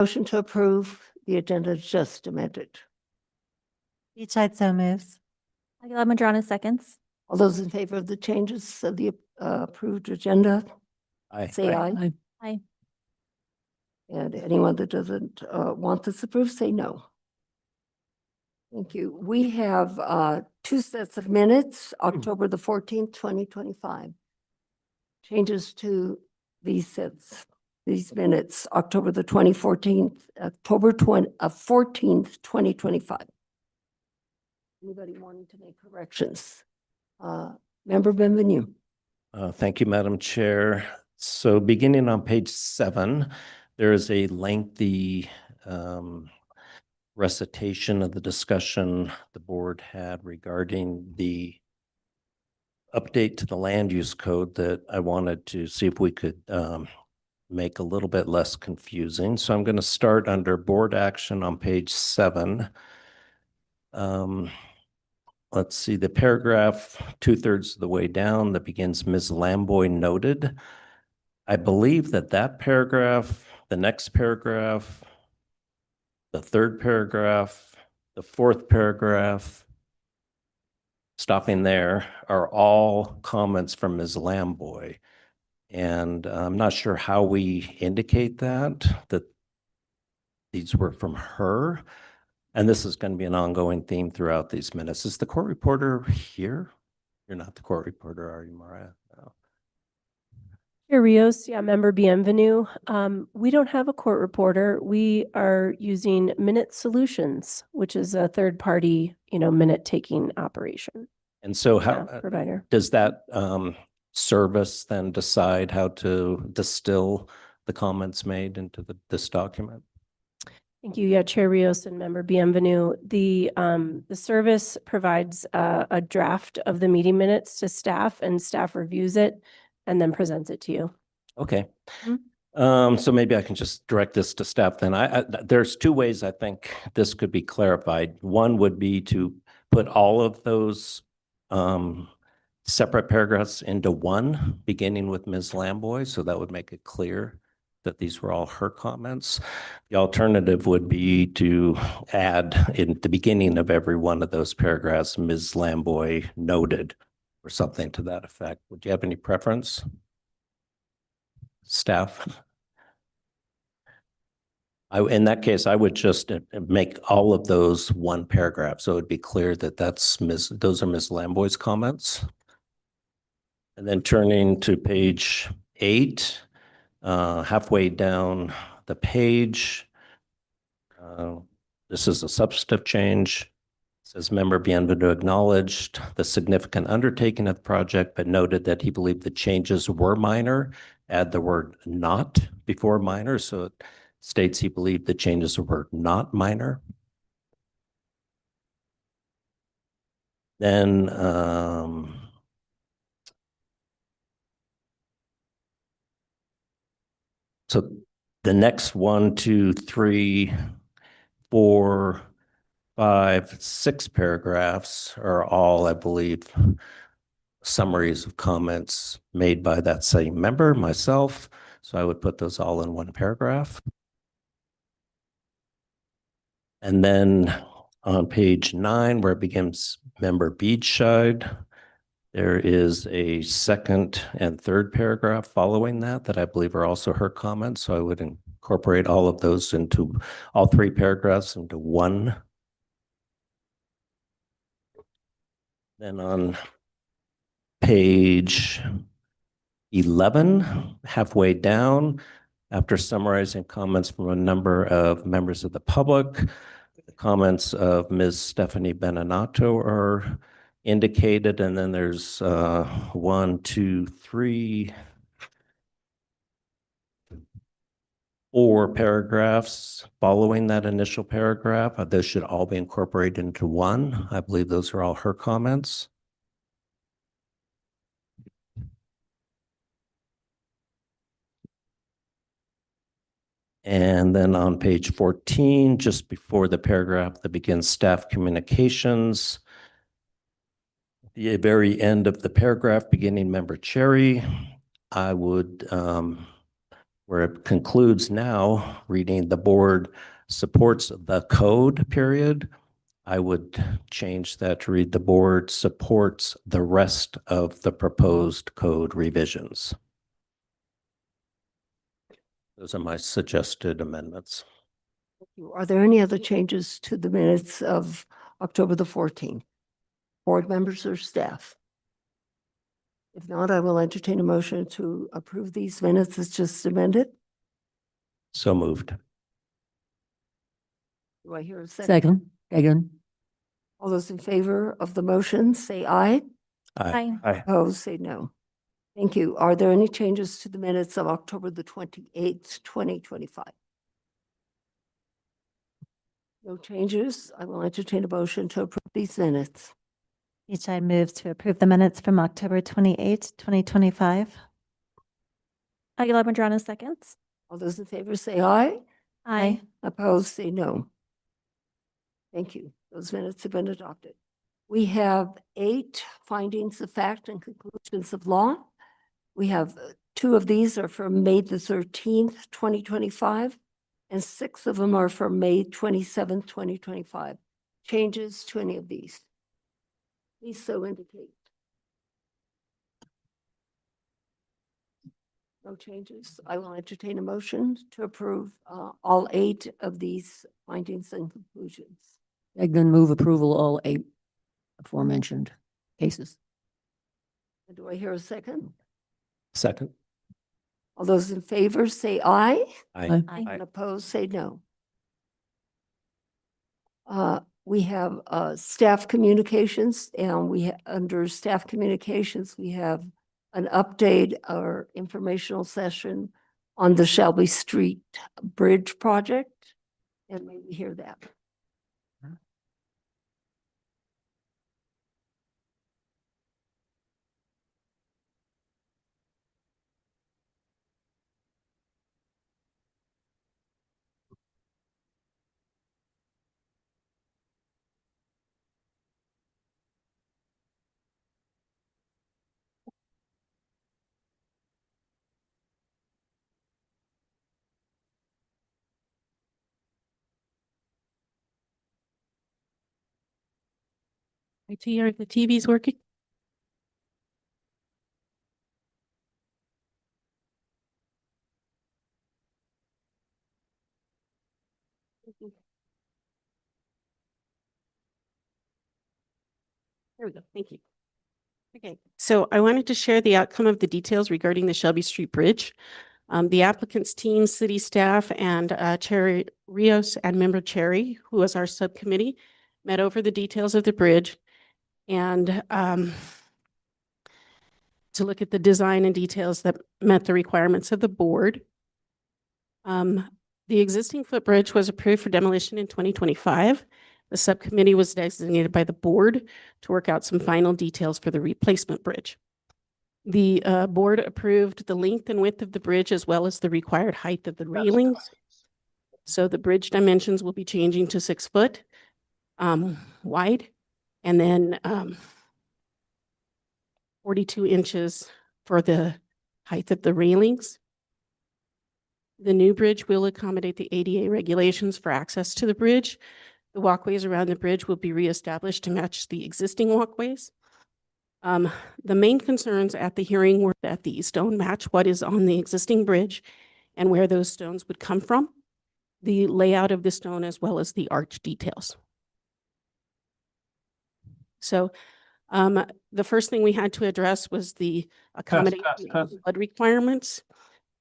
Motion to approve the agenda is just amended. Beachside so moves. Aguilar Madrano seconds. All those in favor of the changes of the approved agenda, say aye. Aye. And anyone that doesn't want this approved, say no. Thank you. We have two sets of minutes, October the 14th, 2025. Changes to these sets, these minutes, October 14th, 2025. Anybody wanting to make corrections? Member Bienvenue. Thank you, Madam Chair. So beginning on page 7, there is a lengthy recitation of the discussion the board had regarding the update to the land use code that I wanted to see if we could make a little bit less confusing. So I'm going to start under board action on page 7. Let's see, the paragraph 2/3 of the way down that begins Ms. Lamboy noted. I believe that paragraph, the next paragraph, the third paragraph, the fourth paragraph, stopping there, are all comments from Ms. Lamboy. And I'm not sure how we indicate that these were from her. And this is going to be an ongoing theme throughout these minutes. Is the court reporter here? You're not the court reporter, are you, Mariah? No. Chair Rios, yeah, member Bienvenue. We don't have a court reporter. We are using Minute Solutions, which is a third-party, minute-taking operation. And so how Provider. does that service then decide how to distill the comments made into this document? Thank you. Yeah, Chair Rios and member Bienvenue. The service provides a draft of the meeting minutes to staff, and staff reviews it and then presents it to you. Okay. So maybe I can just direct this to staff then. There's two ways I think this could be clarified. One would be to put all of those separate paragraphs into one, beginning with Ms. Lamboy, so that would make it clear that these were all her comments. The alternative would be to add in the beginning of every one of those paragraphs, Ms. Lamboy noted, or something to that effect. Would you have any preference? Staff? In that case, I would just make all of those one paragraph, so it would be clear that those are Ms. Lamboy's comments. And then turning to page 8, halfway down the page, this is a substantive change. It says member Bienvenue acknowledged the significant undertaking of the project, but noted that he believed the changes were minor. Add the word not before minor, so it states he believed the changes were not minor. Then so the next 1, 2, 3, 4, 5, 6 paragraphs are all, I believe, summaries of comments made by that same member, myself. So I would put those all in one paragraph. And then on page 9, where it begins member Beachside, there is a second and third paragraph following that I believe are also her comments. So I would incorporate all of those into all 3 paragraphs into one. Then on page 11, halfway down, after summarizing comments from a number of members of the public, the comments of Ms. Stephanie Beninato are indicated, and then there's 1, 2, 3, 4 paragraphs following that initial paragraph. Those should all be incorporated into one. I believe those are all her comments. And then on page 14, just before the paragraph that begins staff communications, the very end of the paragraph beginning member Cherry, I would where it concludes now, reading the board supports the code, period. I would change that to read the board supports the rest of the proposed code revisions. Those are my suggested amendments. Are there any other changes to the minutes of October the 14th? Board members or staff? If not, I will entertain a motion to approve these minutes as just amended. So moved. Do I hear a second? Second. Second. All those in favor of the motion, say aye. Aye. Opposed, say no. Thank you. Are there any changes to the minutes of October the 28th, 2025? No changes. I will entertain a motion to approve these minutes. Beachside moves to approve the minutes from October 28, 2025. Aguilar Madrona seconds. All those in favor say aye. Aye. Opposed, say no. Thank you. Those minutes have been adopted. We have 8 findings of fact and conclusions of law. We have 2 of these are from May the 13th, 2025, and 6 of them are from May 27th, 2025. Changes to any of these? Please so indicate. No changes. I will entertain a motion to approve all 8 of these findings and conclusions. Egan move approval all 8 aforementioned cases. And do I hear a second? Second. All those in favor say aye. Aye. Aye. And opposed, say no. We have staff communications, and under staff communications, we have an update or informational session on the Shelby Street Bridge project. And may we hear that? IT, are the TVs working? There we go. Thank you. Okay, so I wanted to share the outcome of the details regarding the Shelby Street Bridge. The applicant's team, city staff, and Cherry Rios and member Cherry, who was our subcommittee, met over the details of the bridge and to look at the design and details that met the requirements of the board. The existing footbridge was approved for demolition in 2025. The subcommittee was designated by the board to work out some final details for the replacement bridge. The board approved the length and width of the bridge as well as the required height of the railings. So the bridge dimensions will be changing to 6 foot wide and then 42 inches for the height of the railings. The new bridge will accommodate the ADA regulations for access to the bridge. The walkways around the bridge will be reestablished to match the existing walkways. The main concerns at the hearing were that the stone match what is on the existing bridge and where those stones would come from, the layout of the stone as well as the arch details. So the first thing we had to address was the accommodation of flood requirements.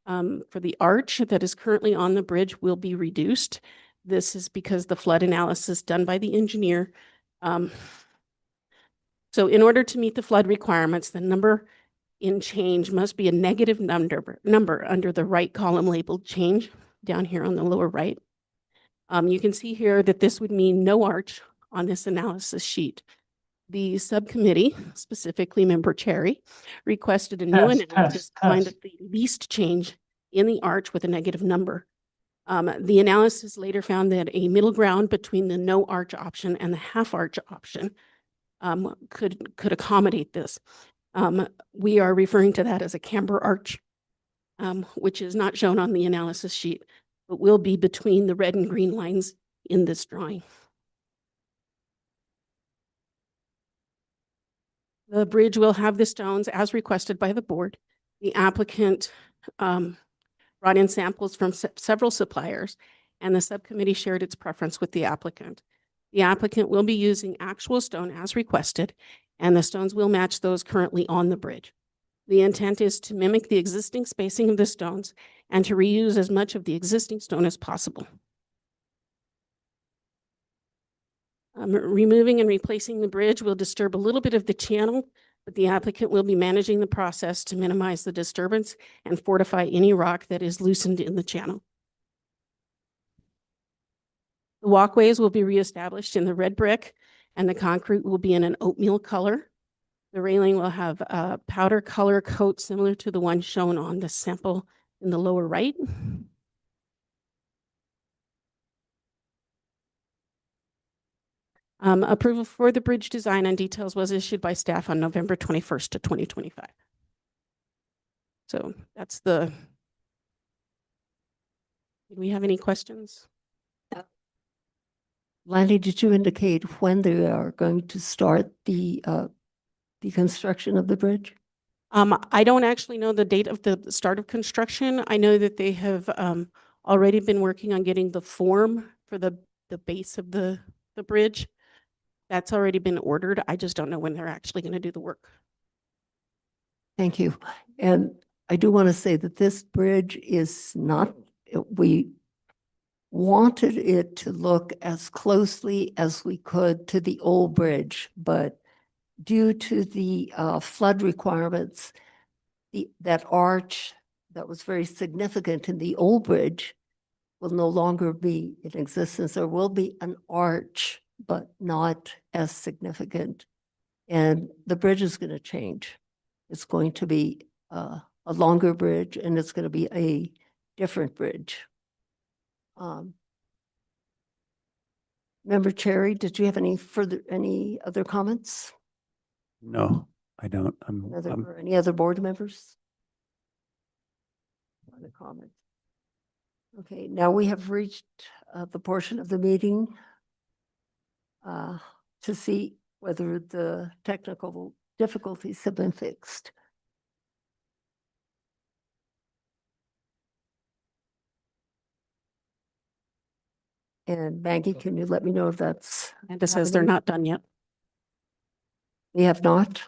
For the arch that is currently on the bridge will be reduced. This is because the flood analysis done by the engineer. So in order to meet the flood requirements, the number in change must be a negative number under the right column labeled change down here on the lower right. You can see here that this would mean no arch on this analysis sheet. The subcommittee, specifically member Cherry, requested a new analysis to find the least change in the arch with a negative number. The analysis later found that a middle ground between the no arch option and the half arch option could accommodate this. We are referring to that as a camber arch. which is not shown on the analysis sheet, but will be between the red and green lines in this drawing. The bridge will have the stones as requested by the board. The applicant brought in samples from several suppliers, and the subcommittee shared its preference with the applicant. The applicant will be using actual stone as requested, and the stones will match those currently on the bridge. The intent is to mimic the existing spacing of the stones and to reuse as much of the existing stone as possible. Removing and replacing the bridge will disturb a little bit of the channel, but the applicant will be managing the process to minimize the disturbance and fortify any rock that is loosened in the channel. The walkways will be reestablished in the red brick, and the concrete will be in an oatmeal color. The railing will have a powder color coat similar to the one shown on the sample in the lower right. Approval for the bridge design and details was issued by staff on November 21st of 2025. So that's the, did we have any questions? Lanny, did you indicate when they are going to start the construction of the bridge? I don't actually know the date of the start of construction. I know that they have already been working on getting the form for the base of the bridge. That's already been ordered. I just don't know when they're actually going to do the work. Thank you. And I do want to say that this bridge is not, we wanted it to look as closely as we could to the old bridge, but due to the flood requirements, that arch that was very significant in the old bridge will no longer be in existence. There will be an arch, but not as significant. And the bridge is going to change. It's going to be a longer bridge, and it's going to be a different bridge. Member Cherry, did you have any other comments? No, I don't. Or any other board members? Other comments? Okay, now we have reached the portion of the meeting to see whether the technical difficulties have been fixed. And Maggie, can you let me know if that's? And it says they're happening? not done yet. They have not?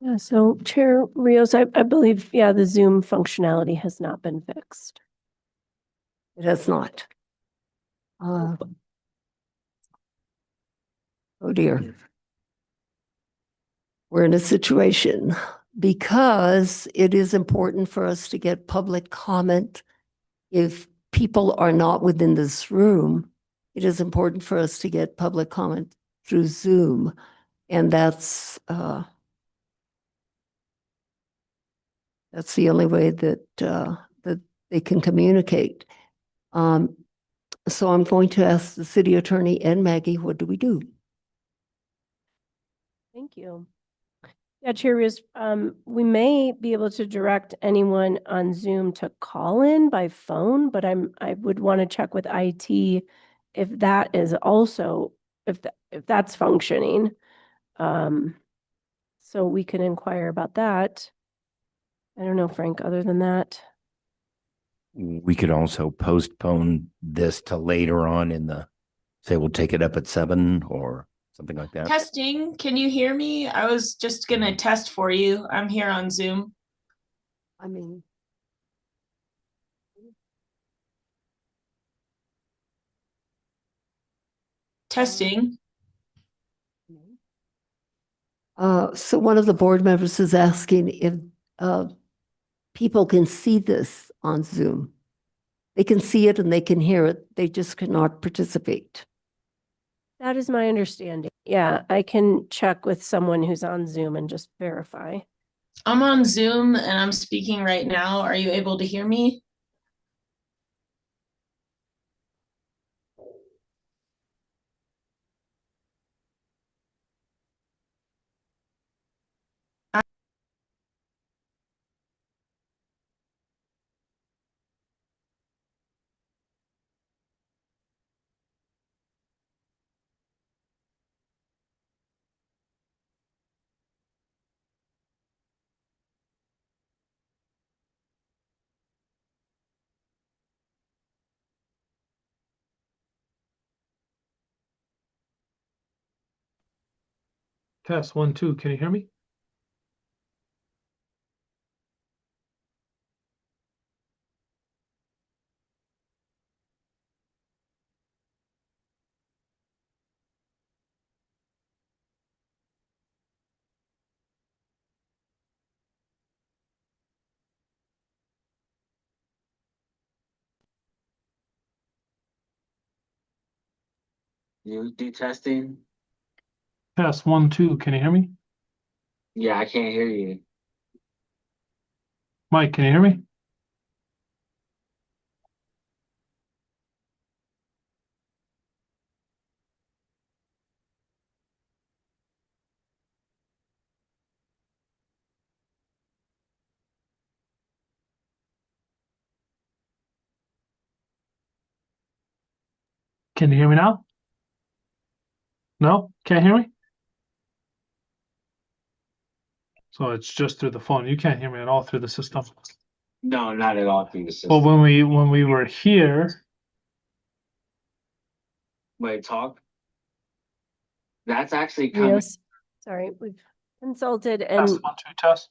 Yeah, so Chair Rios, I believe, yeah, the Zoom functionality has not been fixed. It has not. Oh dear. We're in a situation because it is important for us to get public comment. If people are not within this room, it is important for us to get public comment through Zoom. And that's the only way that that they can communicate. So I'm going to ask the city attorney and Maggie, what do we do? Thank you. Yeah, Chair Rios, we may be able to direct anyone on Zoom to call in by phone, but I would want to check with IT if that is also, if that's functioning. So we can inquire about that. I don't know, Frank, other than that. We could also postpone this to later on say we'll take it up at 7 or something like that. Testing, can you hear me? I was just gonna test for you. I'm here on Zoom. I mean, Testing. so one of the board members is asking if people can see this on Zoom. They can see it and they can hear it. They just cannot participate. That is my understanding. Yeah, I can check with someone who's on Zoom and just verify. I'm on Zoom and I'm speaking right now. Are you able to hear me? Test 1, 2. Can you hear me? You do testing? Test 1, 2. Can you hear me? Yeah, I can't hear you. Mike, can you hear me? Can you hear me now? No? Can't hear me? So it's just through the phone. You can't hear me at all through the system. No, not at all through the system. Well, when we were here, Wait, talk. That's actually coming. Rios, sorry, we've consulted test and 1, 2 test.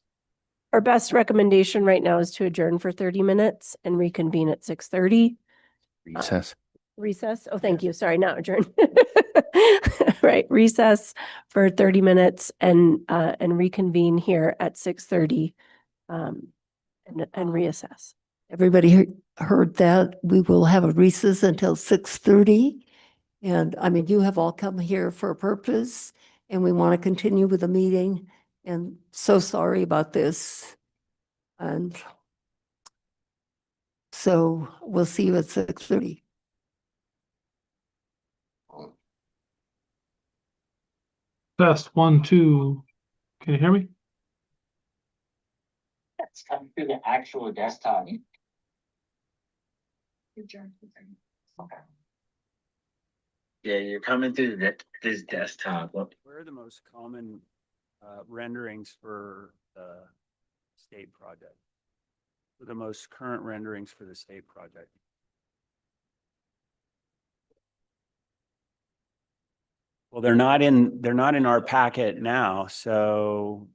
our best recommendation right now is to adjourn for 30 minutes and reconvene at 6:30. Recess. Recess. Oh, thank you. Sorry, not adjourn. Right, recess for 30 minutes and reconvene here at 6:30 and reassess. Everybody heard that. We will have a recess until 6:30. And I mean, you have all come here for a purpose and we want to continue with the meeting. And so sorry about this. And so we'll see you at 6:30. Test 1, 2. Can you hear me? It's coming through the actual desktop. Okay. Yeah, you're coming through this desktop. Where are the most common renderings for the state project? The most current renderings for the state project? Well, they're not in our packet now, so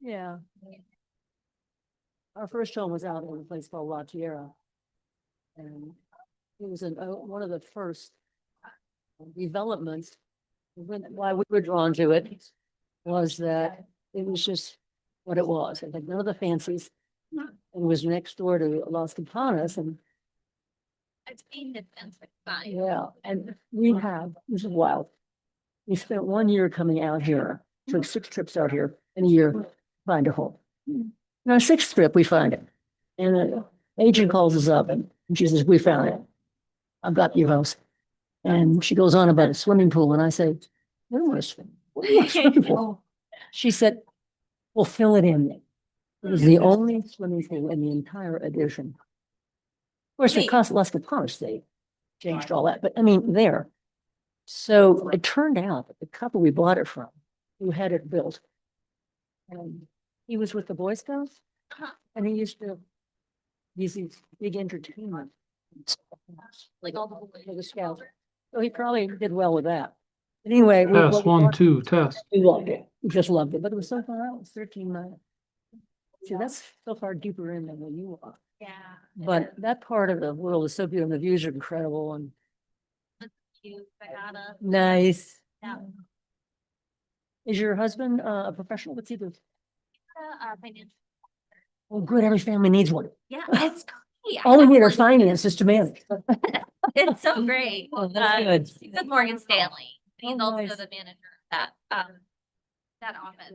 Yeah. Our first home was out in a place called La Tierra. And it was one of the first developments. Why we were drawn to it was that it was just what it was. It had none of the fancies. It was next door to Las Campanas and I've seen the fence, but fine. yeah, and this is wild. We spent 1 year coming out here, took 6 trips out here in a year, to find a home. And our 6th trip, we find it. And an agent calls us up and she says, we found it. I've got your house. And she goes on about a swimming pool and I say, I don't want to swim. What do you want a swimming pool? She said, well, fill it in. It was the only swimming pool in the entire addition. Of course, it cost Las Campanas, they changed all that, but I mean, there. So it turned out that the couple we bought it from, who had it built, he was with the Boy Scouts, and he used to use these big entertainment. Like all the Scouts. So he probably did well with that. Anyway. Test, 1, 2, test. We loved it. We just loved it, but it was so far out, it was 13 miles. See, that's so far deeper in than where you are. Yeah. But that part of the world is so beautiful. The views are incredible and Cute, Sagada. nice. Yeah. Is your husband a professional? What's he do? Financial. Oh, good. Every family needs one. Yeah, it's great. All we need are finances to manage. It's so great. Oh, that's good. He's with Morgan Stanley. He's Oh, also nice. the manager of that office.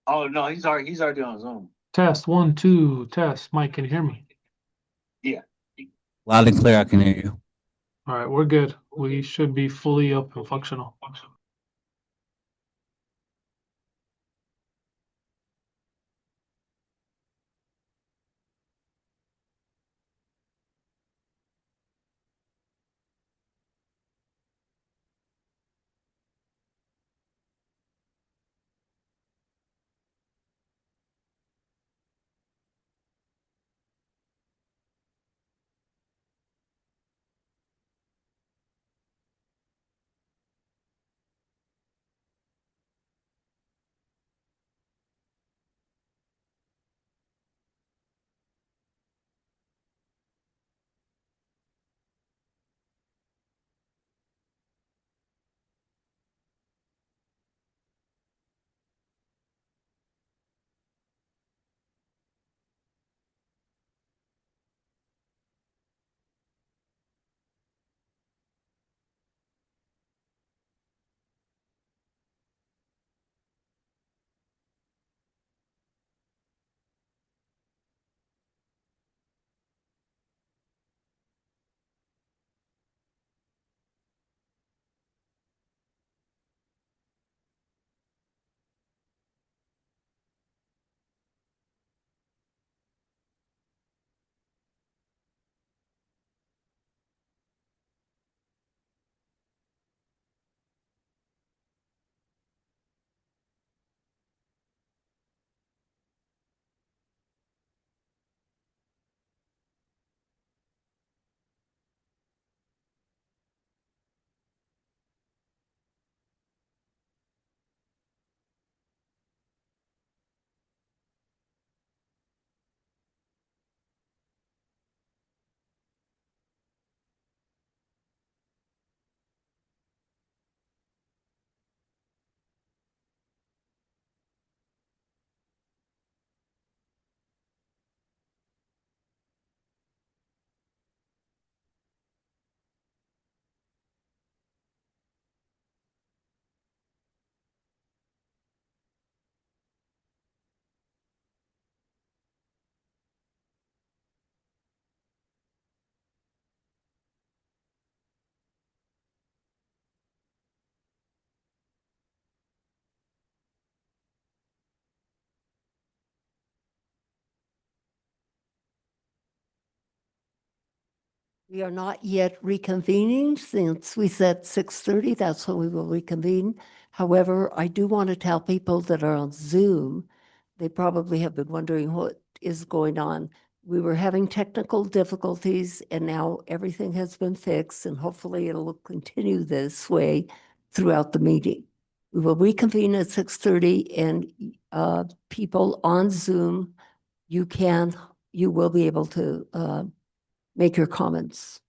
Oh, no, he's already on Zoom. Test 1, 2, test. Mike, can you hear me? Yeah. Loud and clear, I can hear you. All right, we're good. We should be fully up and functional. We are not yet reconvening since we said 6:30. That's when we will reconvene. However, I do want to tell people that are on Zoom, they probably have been wondering what is going on. We were having technical difficulties and now everything has been fixed and hopefully it'll continue this way throughout the meeting. We will reconvene at 6:30 and people on Zoom, you will be able to make your comments.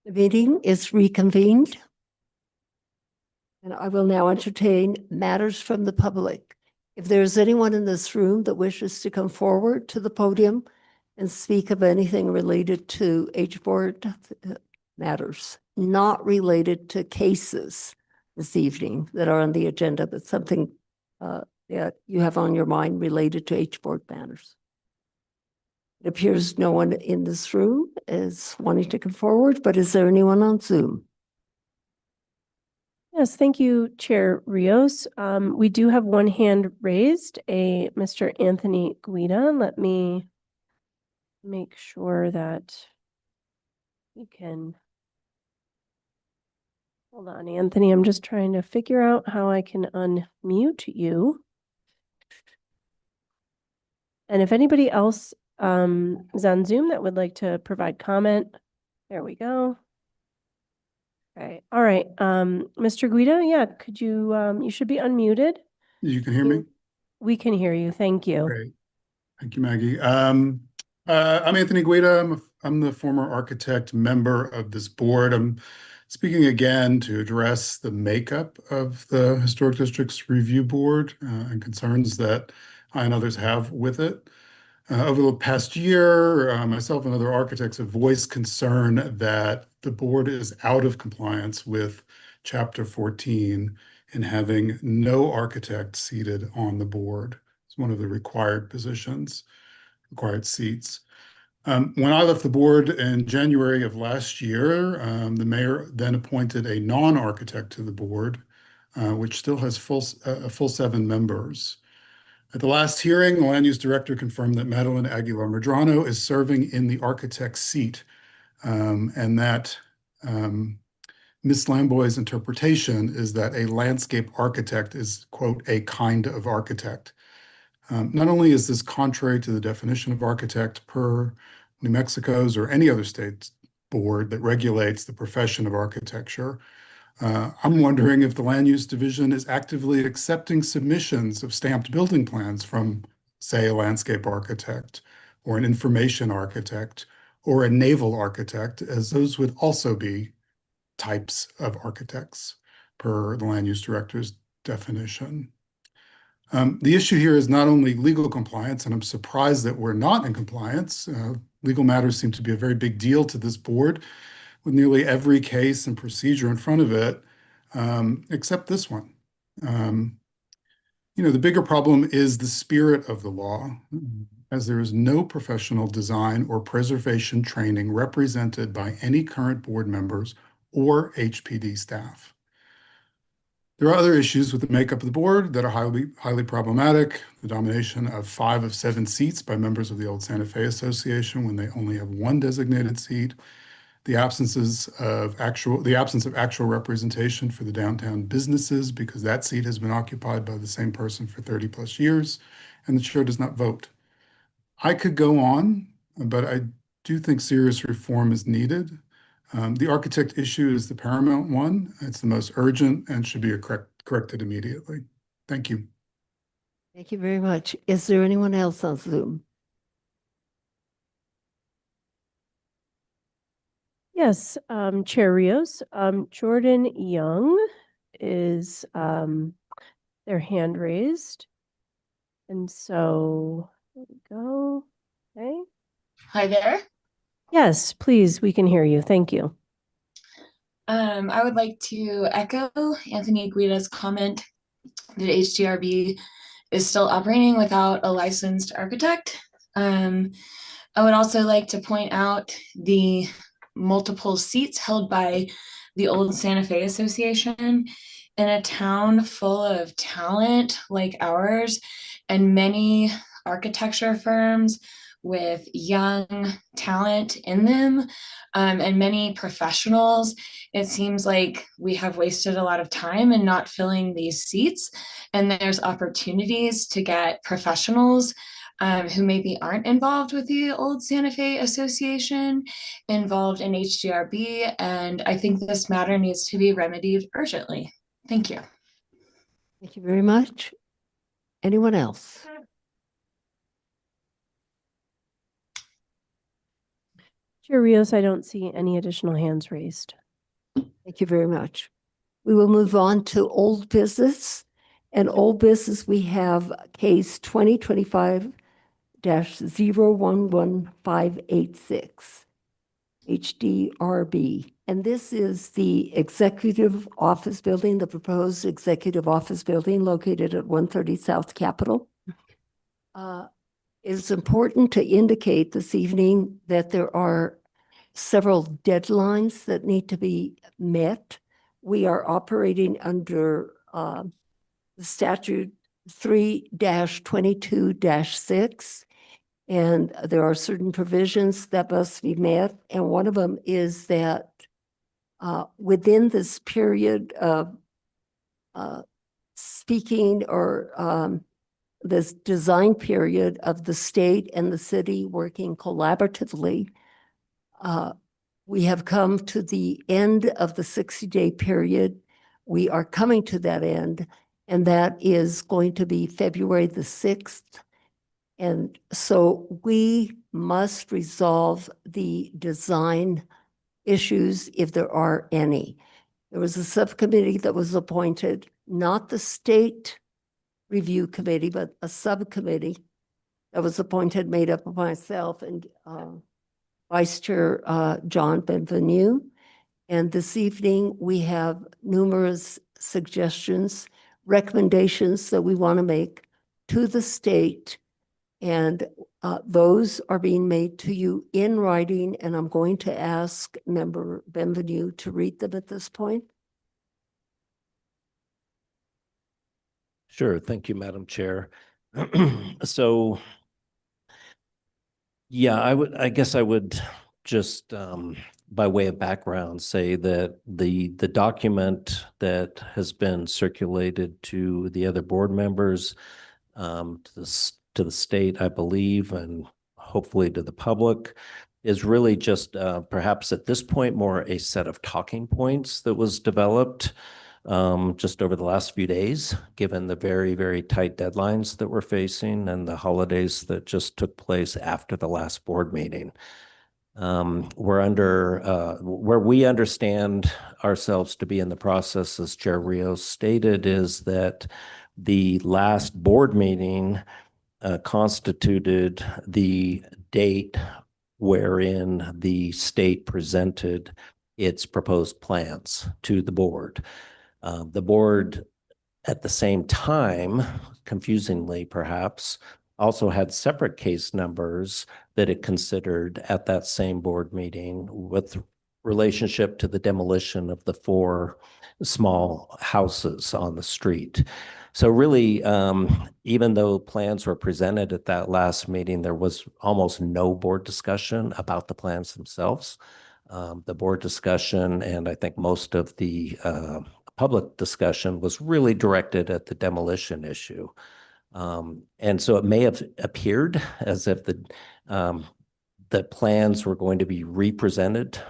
The meeting is reconvened. And I will now entertain matters from the public. If there is anyone in this room that wishes to come forward to the podium and speak of anything related to H Board matters, not related to cases this evening that are on the agenda, but something that you have on your mind related to H Board matters. It appears no one in this room is wanting to come forward, but is there anyone on Zoom? Yes, thank you, Chair Rios. We do have one hand raised, a Mr. Anthony Guida. Let me make sure that we can. Hold on, Anthony. I'm just trying to figure out how I can unmute you. And if anybody else is on Zoom that would like to provide comment, there we go. Okay, all right. Mr. Guida, yeah, could you, you should be unmuted. You can hear me? We can hear you. Thank you. Great. Thank you, Maggie. I'm Anthony Guida. I'm the former architect member of this board. I'm speaking again to address the makeup of the Historic Districts Review Board and concerns that I and others have with it. Over the past year, myself and other architects have voiced concern that the board is out of compliance with Chapter 14 in having no architect seated on the board. It's one of the required positions, required seats. When I left the board in January of last year, the mayor then appointed a non-architect to the board, which still has a full 7 members. At the last hearing, the land use director confirmed that Madeline Aguilar Medrano is serving in the architect's seat, and that Ms. Lamboy's interpretation is that a landscape architect is, quote, a kind of architect. Not only is this contrary to the definition of architect per New Mexico's or any other state's board that regulates the profession of architecture, I'm wondering if the Land Use Division is actively accepting submissions of stamped building plans from, say, a landscape architect or an information architect or a naval architect, as those would also be types of architects per the Land Use Director's definition. The issue here is not only legal compliance, and I'm surprised that we're not in compliance. Legal matters seem to be a very big deal to this board, with nearly every case and procedure in front of it, except this one. The bigger problem is the spirit of the law, as there is no professional design or preservation training represented by any current board members or HPD staff. There are other issues with the makeup of the board that are highly problematic. The domination of 5 of 7 seats by members of the Old Santa Fe Association when they only have 1 designated seat. The absence of actual representation for the downtown businesses because that seat has been occupied by the same person for 30 plus years, and the chair does not vote. I could go on, but I do think serious reform is needed. The architect issue is the paramount one. It's the most urgent and should be corrected immediately. Thank you. Thank you very much. Is there anyone else on Zoom? Yes, Chair Rios, Jordan Young is their hand raised. And so there we go. Okay. Hi there. Yes, please, we can hear you. Thank you. I would like to echo Anthony Guida's comment that HDRB is still operating without a licensed architect. I would also like to point out the multiple seats held by the Old Santa Fe Association in a town full of talent like ours and many architecture firms with young talent in them and many professionals. It seems like we have wasted a lot of time in not filling these seats, and there's opportunities to get professionals who maybe aren't involved with the Old Santa Fe Association involved in HDRB, and I think this matter needs to be remedied urgently. Thank you. Thank you very much. Anyone else? Chair Rios, I don't see any additional hands raised. Thank you very much. We will move on to old business. And old business, we have case 2025-011586, HDRB. And this is the executive office building, the proposed executive office building located at 130 South Capitol. It's important to indicate this evening that there are several deadlines that need to be met. We are operating under the statute 3-22-6, and there are certain provisions that must be met. And one of them is that within this period of speaking or this design period of the state and the city working collaboratively, we have come to the end of the 60-day period. We are coming to that end, and that is going to be February the 6th. And so we must resolve the design issues if there are any. There was a subcommittee that was appointed, not the state review committee, but a subcommittee that was appointed, made up of myself and Vice Chair John Benvenue. And this evening, we have numerous suggestions, recommendations that we want to make to the state. And those are being made to you in writing, and I'm going to ask Member Benvenue to read them at this point. Sure. Thank you, Madam Chair. So, yeah, I guess I would just, by way of background, say that the document that has been circulated to the other board members, to the state, I believe, and hopefully to the public, is really just perhaps at this point more a set of talking points that was developed just over the last few days, given the very, very tight deadlines that we're facing and the holidays that just took place after the last board meeting. We're under, where we understand ourselves to be in the process, as Chair Rios stated, is that the last board meeting constituted the date wherein the state presented its proposed plans to the board. The board, at the same time, confusingly perhaps, also had separate case numbers that it considered at that same board meeting with relationship to the demolition of the 4 small houses on the street. So really, even though plans were presented at that last meeting, there was almost no board discussion about the plans themselves. The board discussion, and I think most of the public discussion, was really directed at the demolition issue. And so it may have appeared as if the plans were going to be represented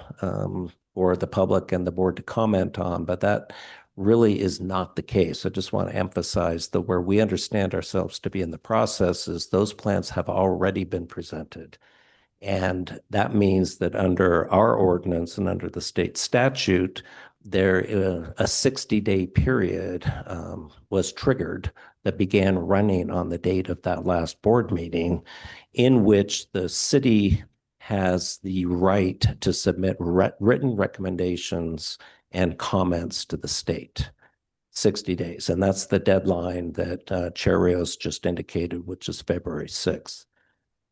for the public and the board to comment on, but that really is not the case. I just want to emphasize that where we understand ourselves to be in the process is those plans have already been presented. And that means that under our ordinance and under the state statute, there a 60-day period was triggered that began running on the date of that last board meeting, in which the city has the right to submit written recommendations and comments to the state. 60 days. And that's the deadline that Chair Rios just indicated, which is February 6th.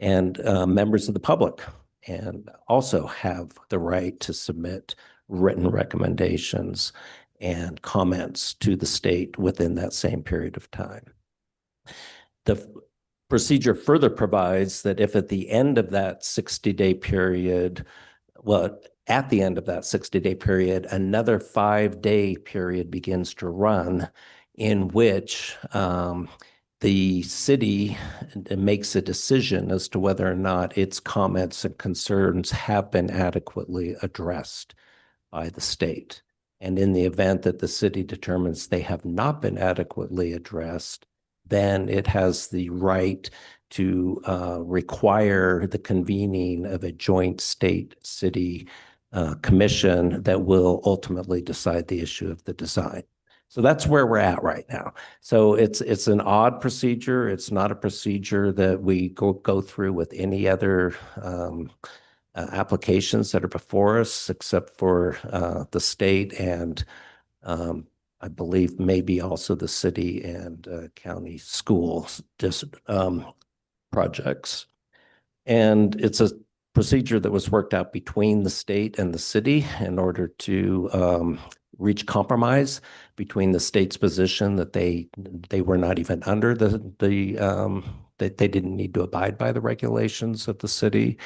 And members of the public and also have the right to submit written recommendations and comments to the state within that same period of time. The procedure further provides that if at the end of that 60-day period, at the end of that 60-day period, another 5-day period begins to run in which the city makes a decision as to whether or not its comments and concerns have been adequately addressed by the state. And in the event that the city determines they have not been adequately addressed, then it has the right to require the convening of a joint state-city commission that will ultimately decide the issue of the design. So that's where we're at right now. So it's an odd procedure. It's not a procedure that we go through with any other applications that are before us, except for the state and I believe maybe also the city and county schools projects. And it's a procedure that was worked out between the state and the city in order to reach compromise between the state's position that they were not even under that they didn't need to abide by the regulations of the city,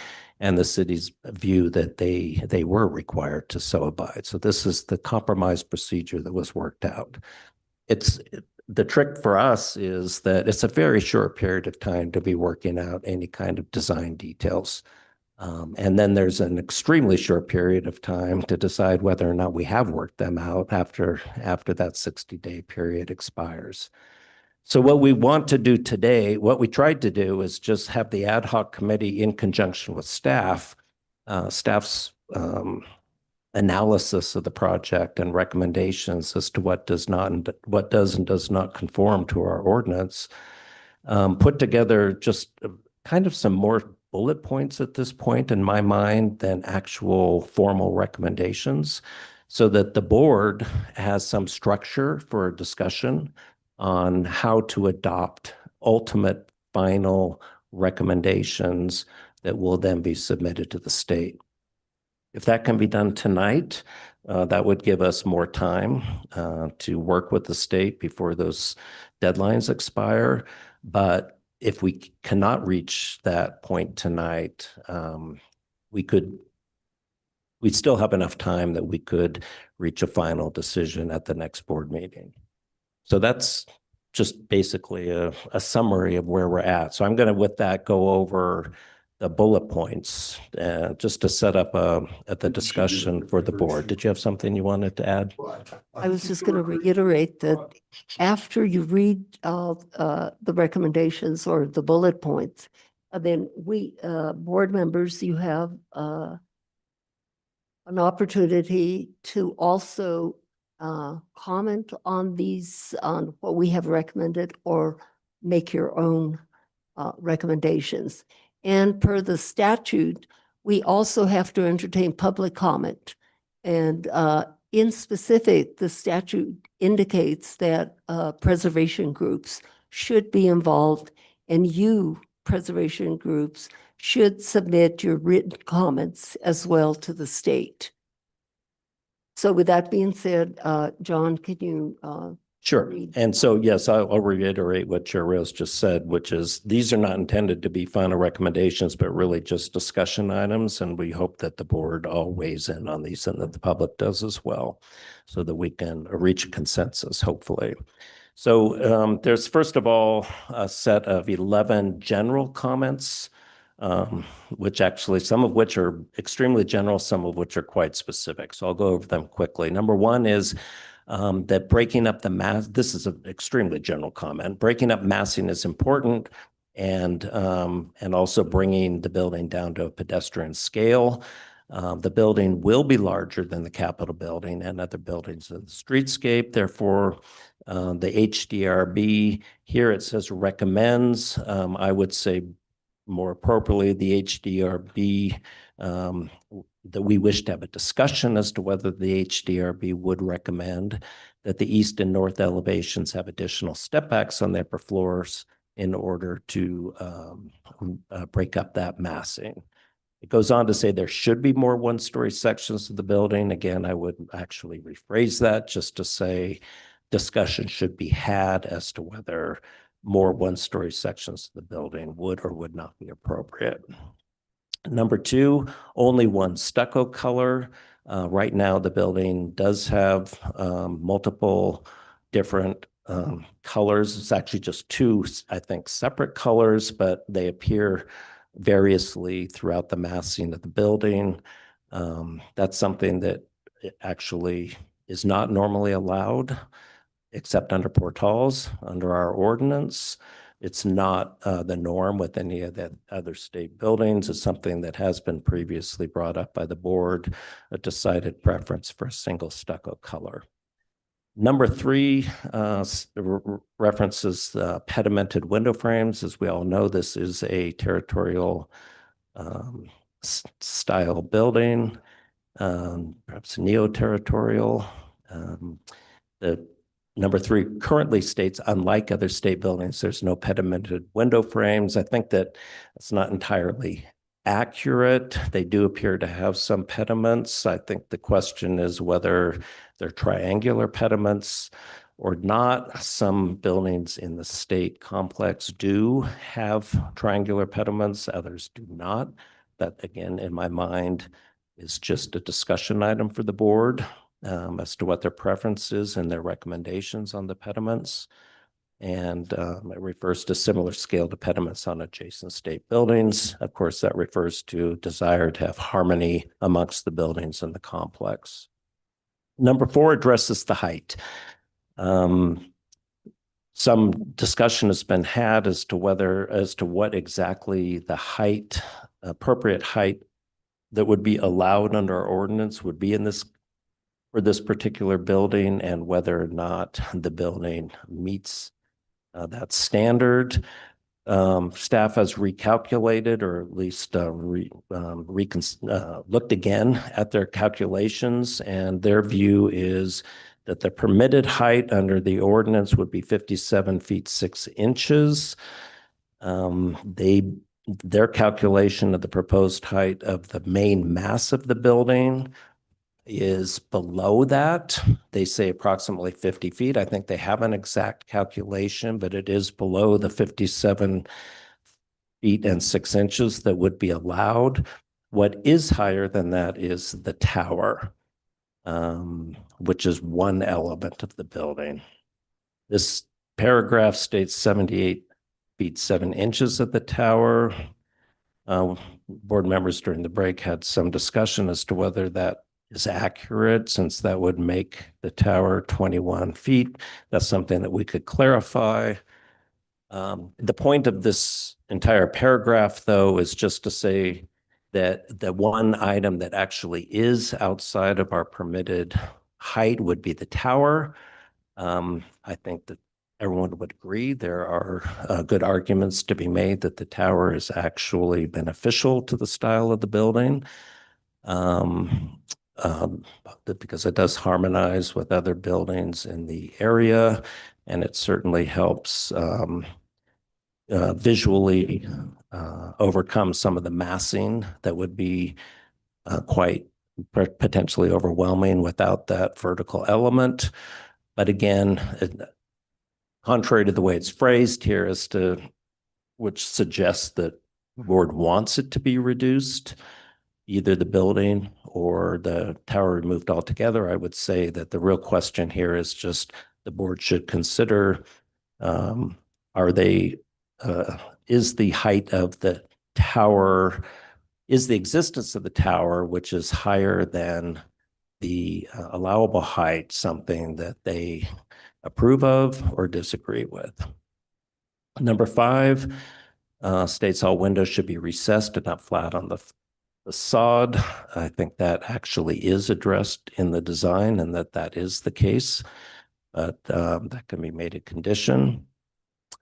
and the city's view that they were required to so abide. So this is the compromise procedure that was worked out. The trick for us is that it's a very short period of time to be working out any kind of design details. And then there's an extremely short period of time to decide whether or not we have worked them out after that 60-day period expires. So what we want to do today, what we tried to do is just have the ad hoc committee in conjunction with staff's analysis of the project and recommendations as to what does and does not conform to our ordinance, put together just kind of some more bullet points at this point in my mind than actual formal recommendations, so that the board has some structure for a discussion on how to adopt ultimate final recommendations that will then be submitted to the state. If that can be done tonight, that would give us more time to work with the state before those deadlines expire. But if we cannot reach that point tonight, we'd still have enough time that we could reach a final decision at the next board meeting. So that's just basically a summary of where we're at. So I'm going to, with that, go over the bullet points just to set up the discussion for the board. Did you have something you wanted to add? I was just going to reiterate that after you read the recommendations or the bullet points, then we, board members, you have an opportunity to also comment on these, on what we have recommended, or make your own recommendations. And per the statute, we also have to entertain public comment. And in specific, the statute indicates that preservation groups should be involved, and you, preservation groups, should submit your written comments as well to the state. So with that being said, John, can you Sure. And so, yes, I'll reiterate what Chair Rose just said, which is these are not intended to be final recommendations, but really just discussion items. And we hope that the board all weighs in on these and that the public does as well, so that we can reach a consensus, hopefully. So there's, first of all, a set of 11 general comments, which actually, some of which are extremely general, some of which are quite specific. So I'll go over them quickly. Number one is that breaking up the mass, this is an extremely general comment, breaking up massing is important, and also bringing the building down to a pedestrian scale. The building will be larger than the Capitol building and other buildings in the streetscape. Therefore, the HDRB, here it says recommends. I would say more appropriately, the HDRB, that we wish to have a discussion as to whether the HDRB would recommend that the east and north elevations have additional step backs on the upper floors in order to break up that massing. It goes on to say there should be more one-story sections of the building. Again, I would actually rephrase that just to say discussion should be had as to whether more one-story sections of the building would or would not be appropriate. Number two, only one stucco color. Right now, the building does have multiple different colors. It's actually just two, I think, separate colors, but they appear variously throughout the massing of the building. That's something that actually is not normally allowed. except under portals, under our ordinance. It's not the norm with any of the other state buildings. It's something that has been previously brought up by the board, a decided preference for a single stucco color. Number 3 references pedimented window frames. As we all know, this is a territorial style building, perhaps neo-territorial. The number 3 currently states, unlike other state buildings, there's no pedimented window frames. I think that it's not entirely accurate. They do appear to have some pediments. I think the question is whether they're triangular pediments or not. Some buildings in the state complex do have triangular pediments, others do not. That, again, in my mind, is just a discussion item for the board as to what their preference is and their recommendations on the pediments. And it refers to similar scale to pediments on adjacent state buildings. Of course, that refers to desire to have harmony amongst the buildings in the complex. Number 4 addresses the height. Some discussion has been had as to what exactly the height, appropriate height that would be allowed under our ordinance would be in this for this particular building, and whether or not the building meets that standard. Staff has recalculated, or at least looked again at their calculations, and their view is that the permitted height under the ordinance would be 57 feet 6 inches. Their calculation of the proposed height of the main mass of the building is below that. They say approximately 50 feet. I think they have an exact calculation, but it is below the 57 feet and 6 inches that would be allowed. What is higher than that is the tower, which is one element of the building. This paragraph states 78 feet 7 inches at the tower. Board members during the break had some discussion as to whether that is accurate, since that would make the tower 21 feet. That's something that we could clarify. The point of this entire paragraph, though, is just to say that the one item that actually is outside of our permitted height would be the tower. I think that everyone would agree there are good arguments to be made that the tower is actually beneficial to the style of the building. Because it does harmonize with other buildings in the area, and it certainly helps visually overcome some of the massing that would be quite potentially overwhelming without that vertical element. But again, contrary to the way it's phrased here, which suggests that the board wants it to be reduced, either the building or the tower removed altogether, I would say that the real question here is just the board should consider, is the height of the tower, is the existence of the tower, which is higher than the allowable height, something that they approve of or disagree with. Number 5 states all windows should be recessed and not flat on the facade. I think that actually is addressed in the design, and that is the case, but that can be made a condition.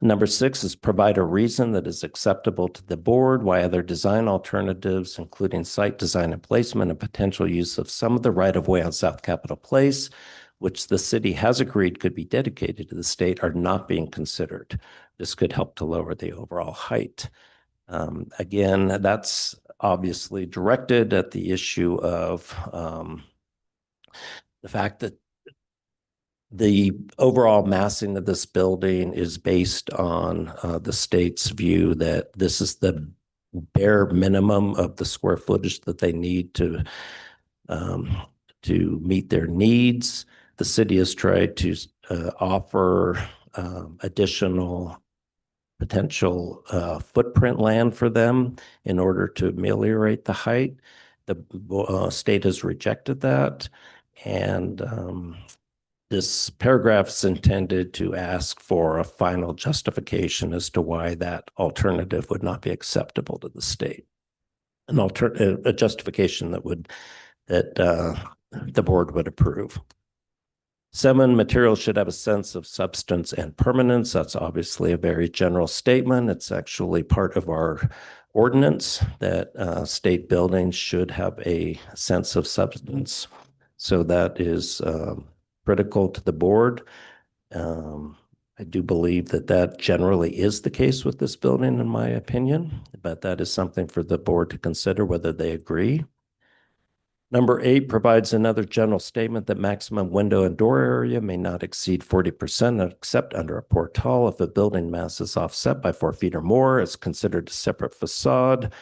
Number 6 is provide a reason that is acceptable to the board why other design alternatives, including site design and placement and potential use of some of the right-of-way on South Capitol Place, which the city has agreed could be dedicated to the state, are not being considered. This could help to lower the overall height. Again, that's obviously directed at the issue of the fact that the overall massing of this building is based on the state's view that this is the bare minimum of the square footage that they need to meet their needs. The city has tried to offer additional potential footprint land for them in order to ameliorate the height. The state has rejected that, and this paragraph is intended to ask for a final justification as to why that alternative would not be acceptable to the state. A justification that the board would approve. 7, materials should have a sense of substance and permanence. That's obviously a very general statement. It's actually part of our ordinance that state buildings should have a sense of substance. So that is critical to the board. I do believe that generally is the case with this building, in my opinion, but that is something for the board to consider whether they agree. Number 8 provides another general statement that maximum window and door area may not exceed 40% except under a portal. If a building mass is offset by 4 feet or more, it's considered a separate facade.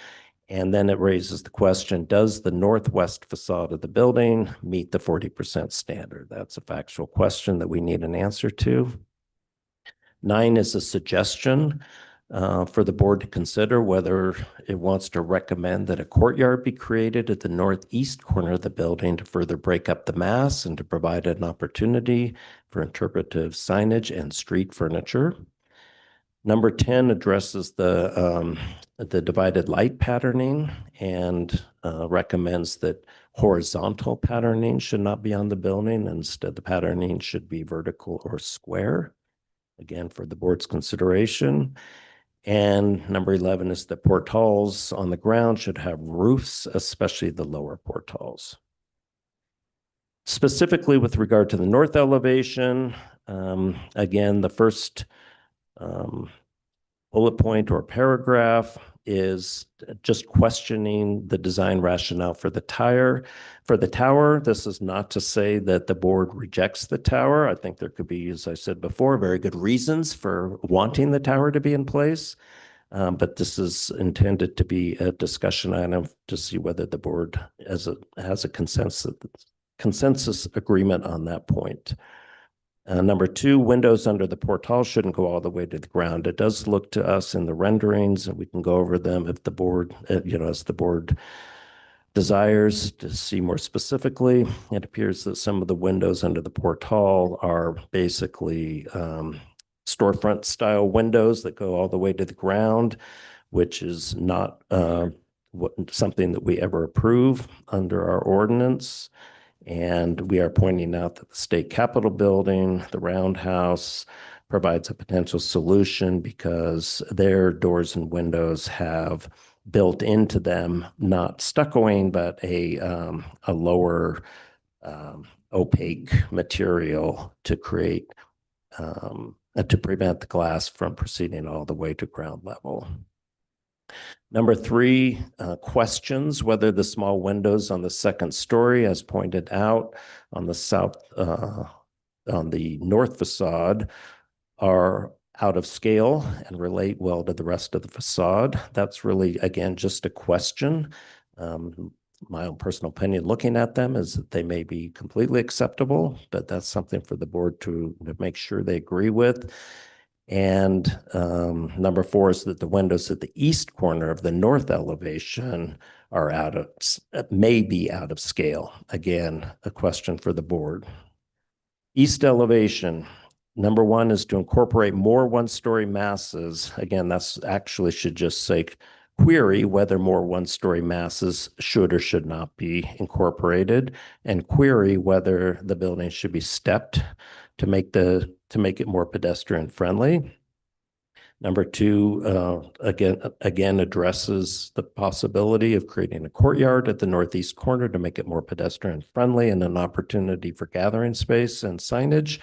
And then it raises the question, does the northwest facade of the building meet the 40% standard? That's a factual question that we need an answer to. 9 is a suggestion for the board to consider whether it wants to recommend that a courtyard be created at the northeast corner of the building to further break up the mass and to provide an opportunity for interpretive signage and street furniture. Number 10 addresses the divided light patterning and recommends that horizontal patterning should not be on the building. Instead, the patterning should be vertical or square, again, for the board's consideration. And number 11 is that portals on the ground should have roofs, especially the lower portals. Specifically with regard to the north elevation, again, the first bullet point or paragraph is just questioning the design rationale for the tower. This is not to say that the board rejects the tower. I think there could be, as I said before, very good reasons for wanting the tower to be in place. But this is intended to be a discussion item to see whether the board has a consensus agreement on that point. Number 2, windows under the portal shouldn't go all the way to the ground. It does look to us in the renderings, and we can go over them if the board, as the board desires to see more specifically. It appears that some of the windows under the portal are basically storefront style windows that go all the way to the ground, which is not something that we ever approve under our ordinance. And we are pointing out that the state capitol building, the roundhouse, provides a potential solution because their doors and windows have built into them, not stuccoing, but a lower opaque material to create, to prevent the glass from proceeding all the way to ground level. Number 3, questions whether the small windows on the second story, as pointed out on the north facade, are out of scale and relate well to the rest of the facade. That's really, again, just a question. My own personal opinion looking at them is that they may be completely acceptable, but that's something for the board to make sure they agree with. And number 4 is that the windows at the east corner of the north elevation are may be out of scale. Again, a question for the board. East elevation, number 1 is to incorporate more one-story masses. Again, that's actually should just say query whether more one-story masses should or should not be incorporated, and query whether the building should be stepped to make it more pedestrian friendly. Number 2, again addresses the possibility of creating a courtyard at the northeast corner to make it more pedestrian friendly and an opportunity for gathering space and signage.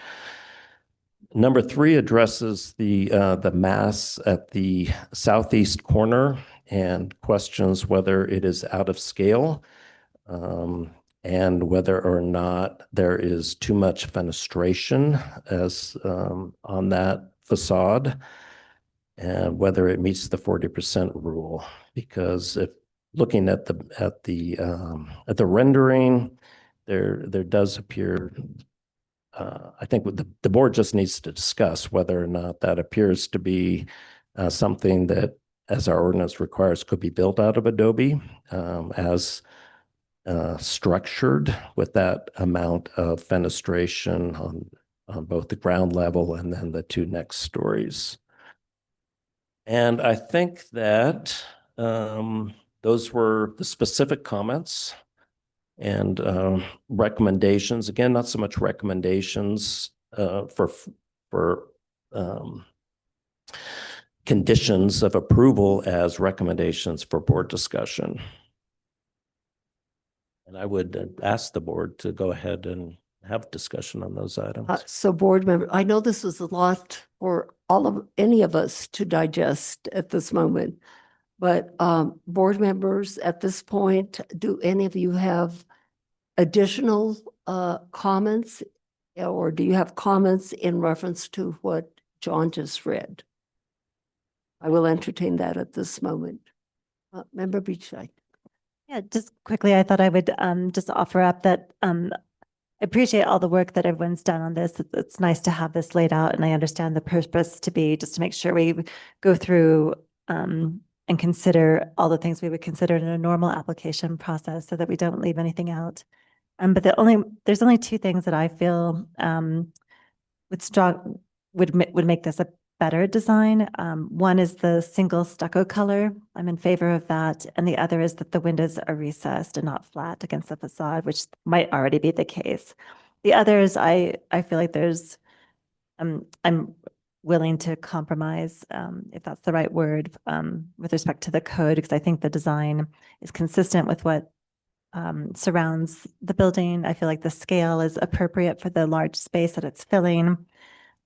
Number 3 addresses the mass at the southeast corner and questions whether it is out of scale. And whether or not there is too much fenestration as on that facade, and whether it meets the 40% rule. Because if looking at the rendering, there does appear. I think the board just needs to discuss whether or not that appears to be something that, as our ordinance requires, could be built out of Adobe as structured with that amount of fenestration on both the ground level and then the two next stories. And I think that those were the specific comments and recommendations. Again, not so much recommendations for conditions of approval as recommendations for board discussion. And I would ask the board to go ahead and have discussion on those items. So board member, I know this was a lot for any of us to digest at this moment, but board members at this point, do any of you have additional comments? Or do you have comments in reference to what John just read? I will entertain that at this moment. Member Beachside. Yeah, just quickly, I thought I would just offer up that I appreciate all the work that everyone's done on this. It's nice to have this laid out, and I understand the purpose to be just to make sure we go through and consider all the things we would consider in a normal application process so that we don't leave anything out. But there's only two things that I feel would make this a better design. One is the single stucco color. I'm in favor of that. And the other is that the windows are recessed and not flat against the facade, which might already be the case. The other is I feel like there's, I'm willing to compromise, if that's the right word, with respect to the code, because I think the design is consistent with what surrounds the building. I feel like the scale is appropriate for the large space that it's filling.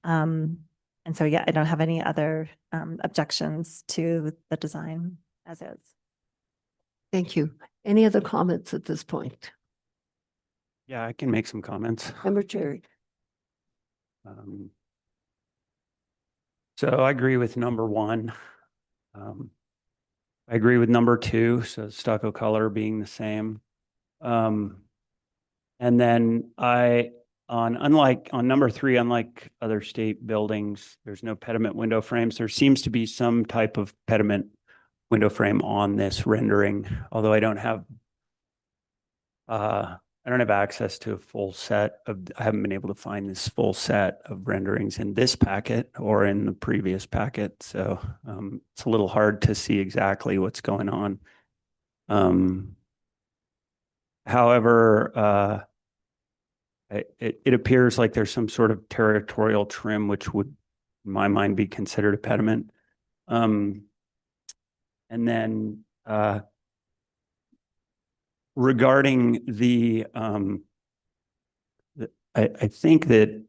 And so, yeah, I don't have any other objections to the design as is. Thank you. Any other comments at this point? Yeah, I can make some comments. Member Cherry. So I agree with number one. I agree with number two, so stucco color being the same. And then on number three, unlike other state buildings, there's no pediment window frames. There seems to be some type of pediment window frame on this rendering, although I don't have access to a full set of, I haven't been able to find this full set of renderings in this packet or in the previous packet. So it's a little hard to see exactly what's going on. However, it appears like there's some sort of territorial trim, which would, in my mind, be considered a pediment. And then regarding I think that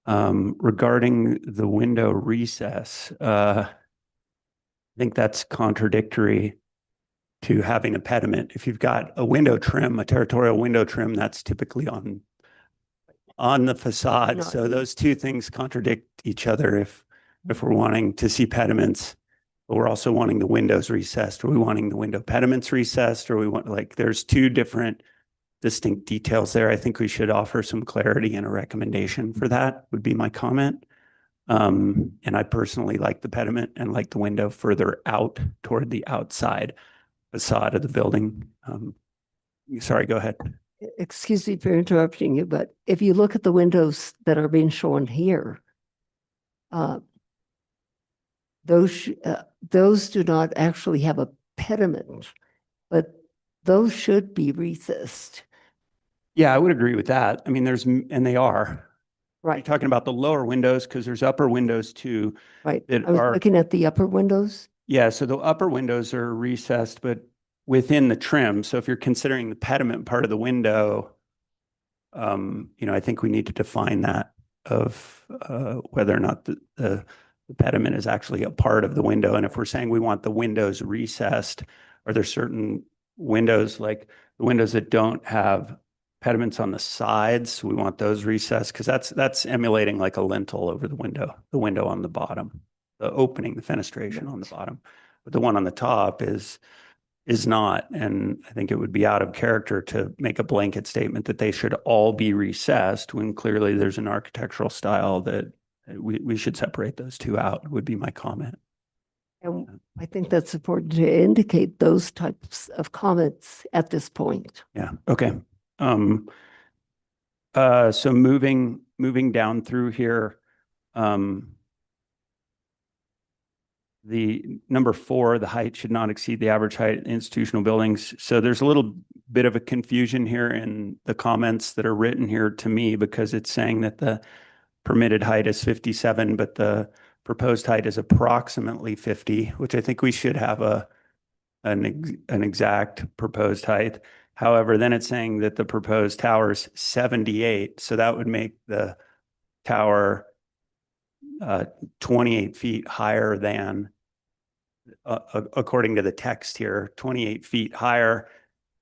regarding the window recess, I think that's contradictory to having a pediment. If you've got a window trim, a territorial window trim, that's typically on the facade. So those two things contradict each other. If we're wanting to see pediments, but we're also wanting the windows recessed. Are we wanting the window pediments recessed? Or we want, like, there's two different distinct details there. I think we should offer some clarity and a recommendation for that would be my comment. And I personally like the pediment and like the window further out toward the outside facade of the building. Sorry, go ahead. Excuse me for interrupting you, but if you look at the windows that are being shown here, those do not actually have a pediment, but those should be recessed. Yeah, I would agree with that. I mean, and they are. Right. You're talking about the lower windows because there's upper windows too. Right. That I was are, looking at the upper windows. yeah, so the upper windows are recessed, but within the trim. So if you're considering the pediment part of the window, I think we need to define that of whether or not the pediment is actually a part of the window. And if we're saying we want the windows recessed, are there certain windows, like the windows that don't have pediments on the sides, we want those recessed? Because that's emulating like a lintel over the window on the bottom, the opening, the fenestration on the bottom. But the one on the top is not. And I think it would be out of character to make a blanket statement that they should all be recessed when clearly there's an architectural style that we should separate those two out, would be my comment. And I think that's important to indicate those types of comments at this point. Yeah, okay. So moving moving down through here, the number 4, the height should not exceed the average height in institutional buildings. So there's a little bit of a confusion here in the comments that are written here to me, because it's saying that the permitted height is 57, but the proposed height is approximately 50, which I think we should have an exact proposed height. However, then it's saying that the proposed tower is 78, so that would make the tower 28 feet higher than, according to the text here, 28 feet higher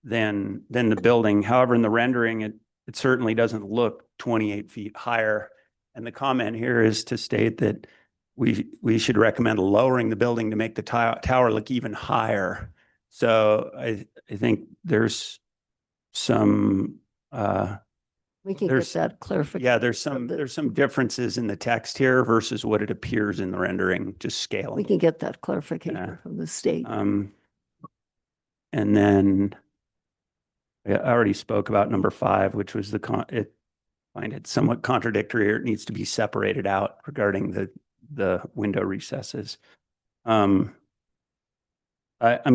than the building. However, in the rendering, it certainly doesn't look 28 feet higher. And the comment here is to state that we should recommend lowering the building to make the tower look even higher. So I think there's some We can get there's- that clarification. yeah, there's some differences in the text here versus what it appears in the rendering, just scale. We can get that clarification Yeah. from the state. And then I already spoke about number 5, which was I find it somewhat contradictory, or it needs to be separated out regarding the window recesses. I'm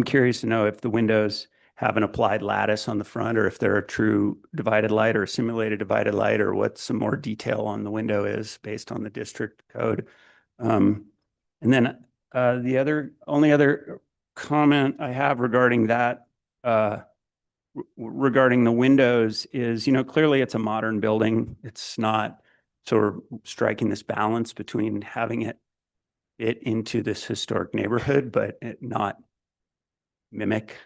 curious to know if the windows have an applied lattice on the front, or if they're a true divided light or a simulated divided light, or what some more detail on the window is based on the district code. And then the only other comment I have regarding that, regarding the windows is, clearly it's a modern building. It's not sort of striking this balance between having it fit into this historic neighborhood, but it not mimic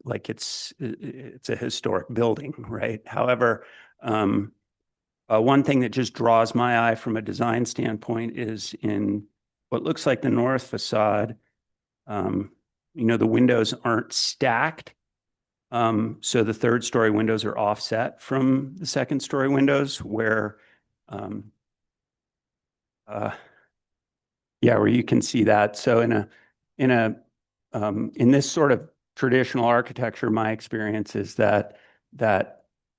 like it's a historic building, right? However, one thing that just draws my eye from a design standpoint is in what looks like the north facade. The windows aren't stacked. So the 3rd-story windows are offset from the 2nd-story windows, where where you can see that. So in this sort of traditional architecture, my experience is that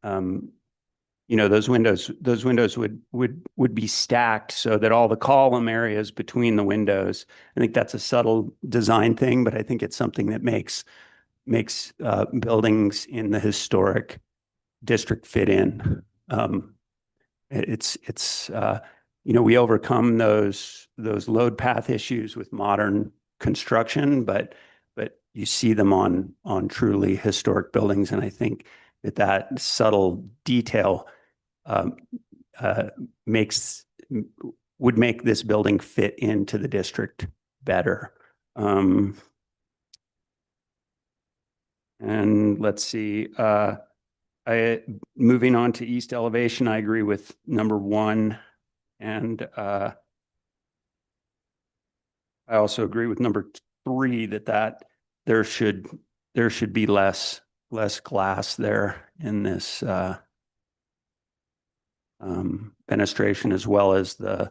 those windows would be stacked so that all the column areas between the windows. I think that's a subtle design thing, but I think it's something that makes buildings in the historic district fit in. We overcome those load path issues with modern construction, but you see them on truly historic buildings, and I think that subtle detail would make this building fit into the district better. And let's see, moving on to east elevation, I agree with number 1, and I also agree with number 3 that there should be less glass there in this fenestration, as well as the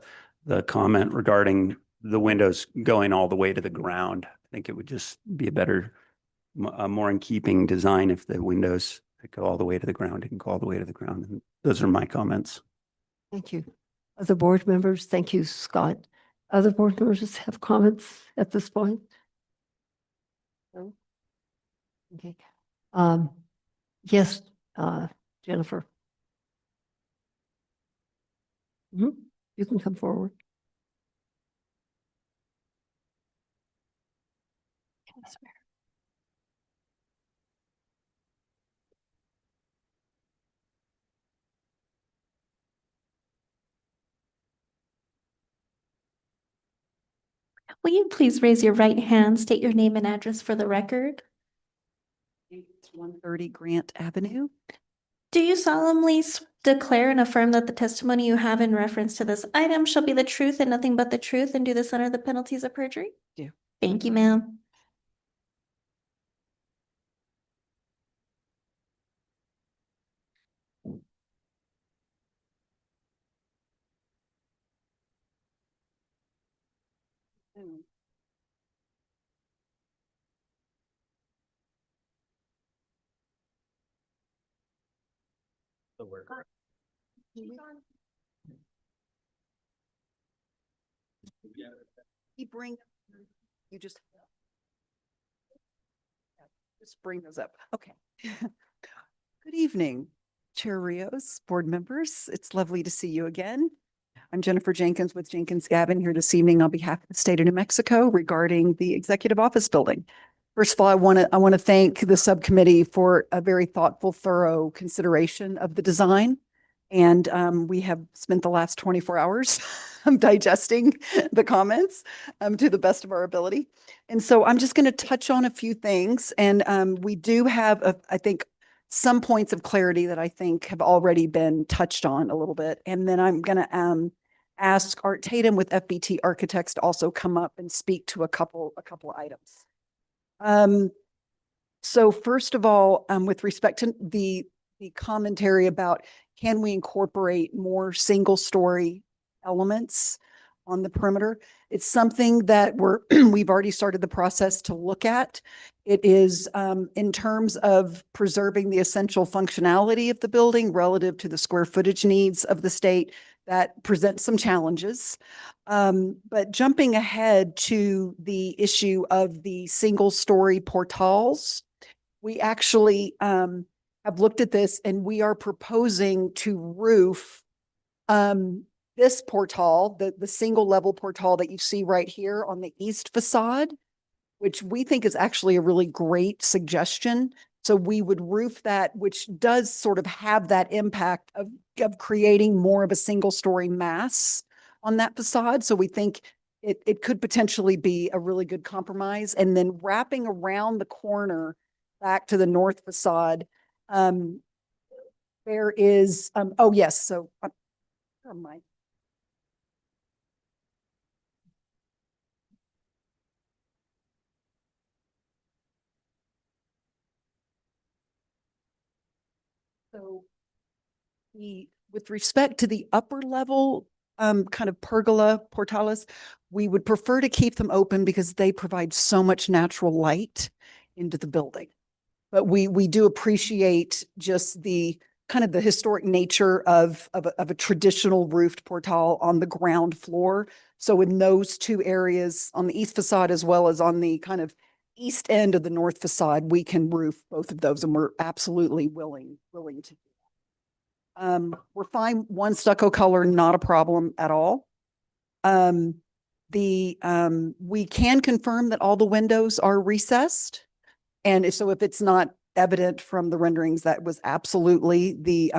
comment regarding the windows going all the way to the ground. I think it would just be a more in keeping design if the windows that go all the way to the ground can go all the way to the ground. And those are my comments. Thank you. Other board members? Thank you, Scott. Other board members have comments at this point? No? Okay. Yes, Jennifer. You can come forward. Will you please raise your right hand, state your name and address for the record? It's 130 Grant Avenue. Do you solemnly declare and affirm that the testimony you have in reference to this item shall be the truth and nothing but the truth, and do this under the penalties of perjury? Do. Thank you, ma'am. He bring, you just bring those up. Okay. Good evening, Chair Rios, board members. It's lovely to see you again. I'm Jennifer Jenkins with Jenkins Gavin here this evening on behalf of the state of New Mexico regarding the executive office building. First of all, I want to thank the subcommittee for a very thoughtful, thorough consideration of the design. And we have spent the last 24 hours digesting the comments to the best of our ability. And so I'm just going to touch on a few things. And we do have, I think, some points of clarity that I think have already been touched on a little bit. And then I'm going to ask Art Tatum with FBT Architects to also come up and speak to a couple items. So first of all, with respect to the commentary about can we incorporate more single-story elements on the perimeter? It's something that we've already started the process to look at. It is in terms of preserving the essential functionality of the building relative to the square footage needs of the state that presents some challenges. But jumping ahead to the issue of the single-story portals, we actually have looked at this and we are proposing to roof this portal, the single level portal that you see right here on the east facade, which we think is actually a really great suggestion. So we would roof that, which does sort of have that impact of creating more of a single story mass on that facade. So we think it could potentially be a really good compromise. And then wrapping around the corner back to the north facade, there is, oh yes, so, never mind. So with respect to the upper level, kind of pergola portales, we would prefer to keep them open because they provide so much natural light into the building. But we do appreciate just the kind of the historic nature of a traditional roofed portal on the ground floor. So in those two areas on the east facade, as well as on the kind of east end of the north facade, we can roof both of those, and we're absolutely willing to do that. We're fine. One stucco color, not a problem at all. We can confirm that all the windows are recessed. And so if it's not evident from the renderings, that was absolutely the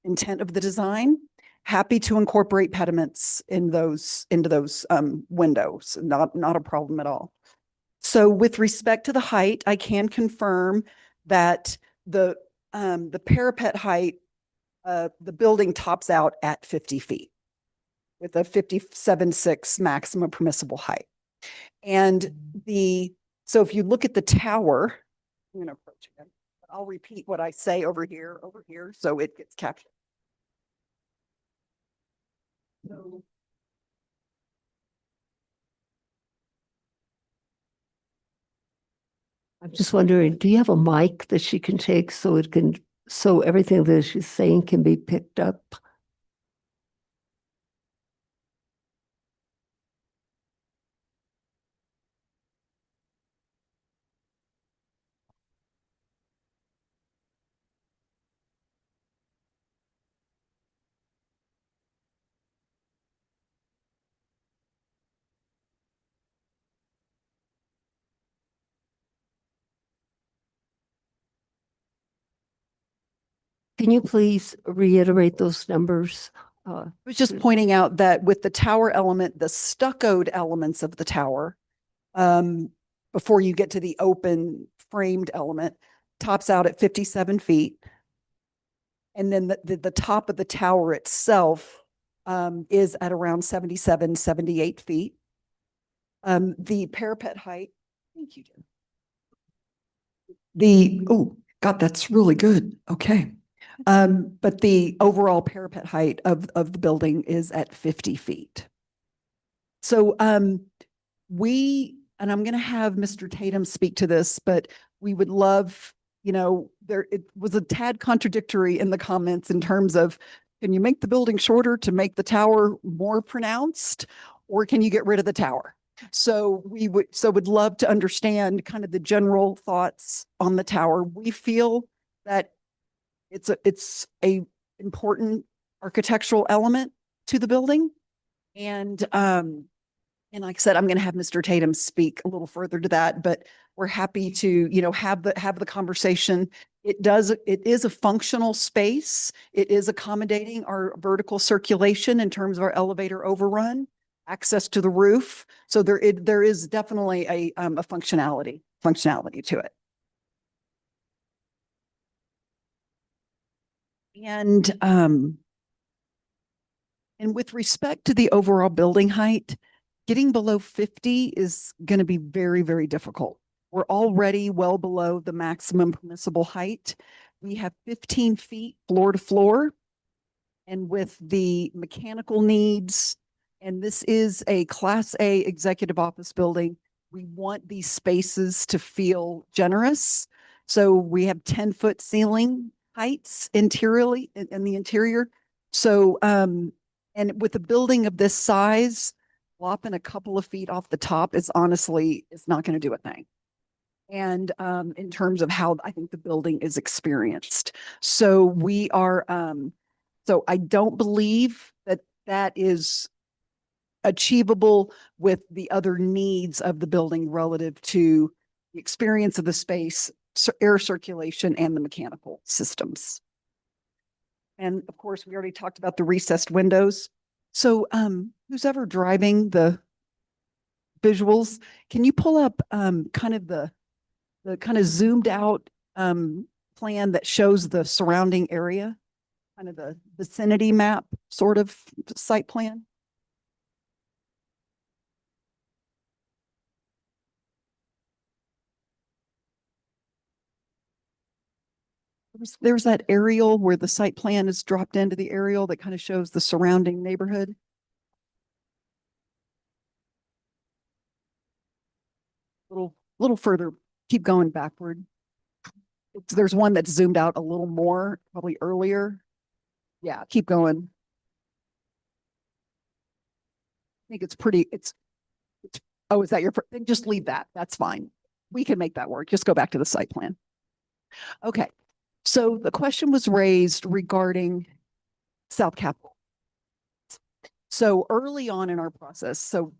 intent of the design. Happy to incorporate pediments into those windows. Not a problem at all. So with respect to the height, I can confirm that the parapet height, the building tops out at 50 feet with a 57.6 maximum permissible height. And so if you look at the tower, I'm going to approach again. I'll repeat what I say over here, so it gets captured. So, I'm just wondering, do you have a mic that she can take so everything that she's saying can be picked up? Can you please reiterate those numbers? I was just pointing out that with the tower element, the stuccoed elements of the tower, before you get to the open framed element, tops out at 57 feet. And then the top of the tower itself is at around 77, 78 feet. The parapet height, thank you, Jim. Oh, God, that's really good. Okay. But the overall parapet height of the building is at 50 feet. So and I'm going to have Mr. Tatum speak to this, but we would love, it was a tad contradictory in the comments in terms of Can you make the building shorter to make the tower more pronounced? Or can you get rid of the tower? So would love to understand kind of the general thoughts on the tower. We feel that it's a important architectural element to the building. And like I said, I'm going to have Mr. Tatum speak a little further to that, but we're happy to, you know, have the conversation. It is a functional space. It is accommodating our vertical circulation in terms of our elevator overrun, access to the roof. So there is definitely a functionality to it. And with respect to the overall building height, getting below 50 is going to be very, very difficult. We're already well below the maximum permissible height. We have 15 feet floor to floor. And with the mechanical needs, and this is a Class A executive office building, we want these spaces to feel generous. So we have 10-foot ceiling heights interiorly in the interior. So, and with a building of this size, lopping a couple of feet off the top is honestly, it's not going to do a thing. And in terms of how I think the building is experienced. So we are, so I don't believe that is achievable with the other needs of the building relative to the experience of the space, air circulation, and the mechanical systems. And of course, we already talked about the recessed windows. So who's ever driving the visuals, can you pull up kind of the kind of zoomed out plan that shows the surrounding area, kind of the vicinity map sort of site plan? There's that aerial where the site plan is dropped into the aerial that kind of shows the surrounding neighborhood. Little further, keep going backward. There's one that's zoomed out a little more, probably earlier. Yeah, keep going. I think it's pretty, oh, is that your, then just leave that. That's fine. We can make that work. Just go back to the site plan. Okay. So the question was raised regarding South Capitol. So early on in our process, so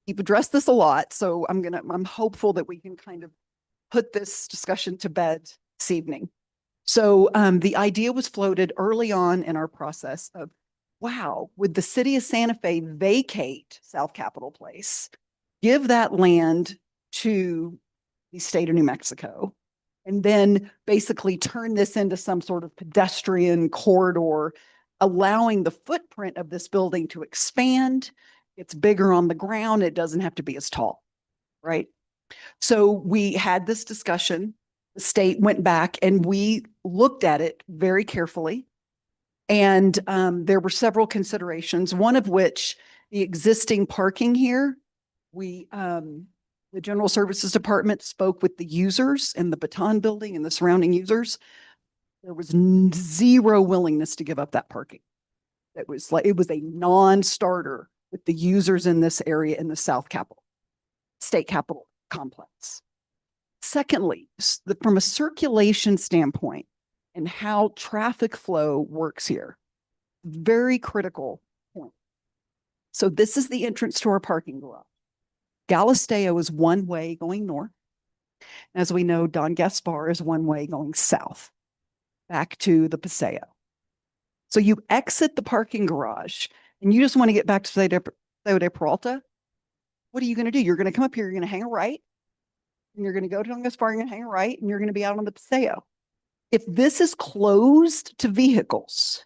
you've addressed this a lot. So I'm hopeful that we can kind of put this discussion to bed this evening. So the idea was floated early on in our process of, wow, would the city of Santa Fe vacate South Capitol Place, give that land to the state of New Mexico, and then basically turn this into some sort of pedestrian corridor, allowing the footprint of this building to expand. It's bigger on the ground. It doesn't have to be as tall, right? So we had this discussion. The state went back and we looked at it very carefully. And there were several considerations, one of which the existing parking here, the General Services Department spoke with the users in the Baton Building and the surrounding users. There was zero willingness to give up that parking. It was a non-starter with the users in this area in the State Capitol complex. Secondly, from a circulation standpoint and how traffic flow works here, very critical point. So this is the entrance to our parking garage. Galisteo is one way going north. As we know, Don Gaspar is one way going south, back to the Paseo. So you exit the parking garage and you just want to get back to Paseo de Peralta. What are you going to do? You're going to come up here, you're going to hang a right, and you're going to go to Don Gaspar, you're going to hang a right, and you're going to be out on the Paseo. If this is closed to vehicles,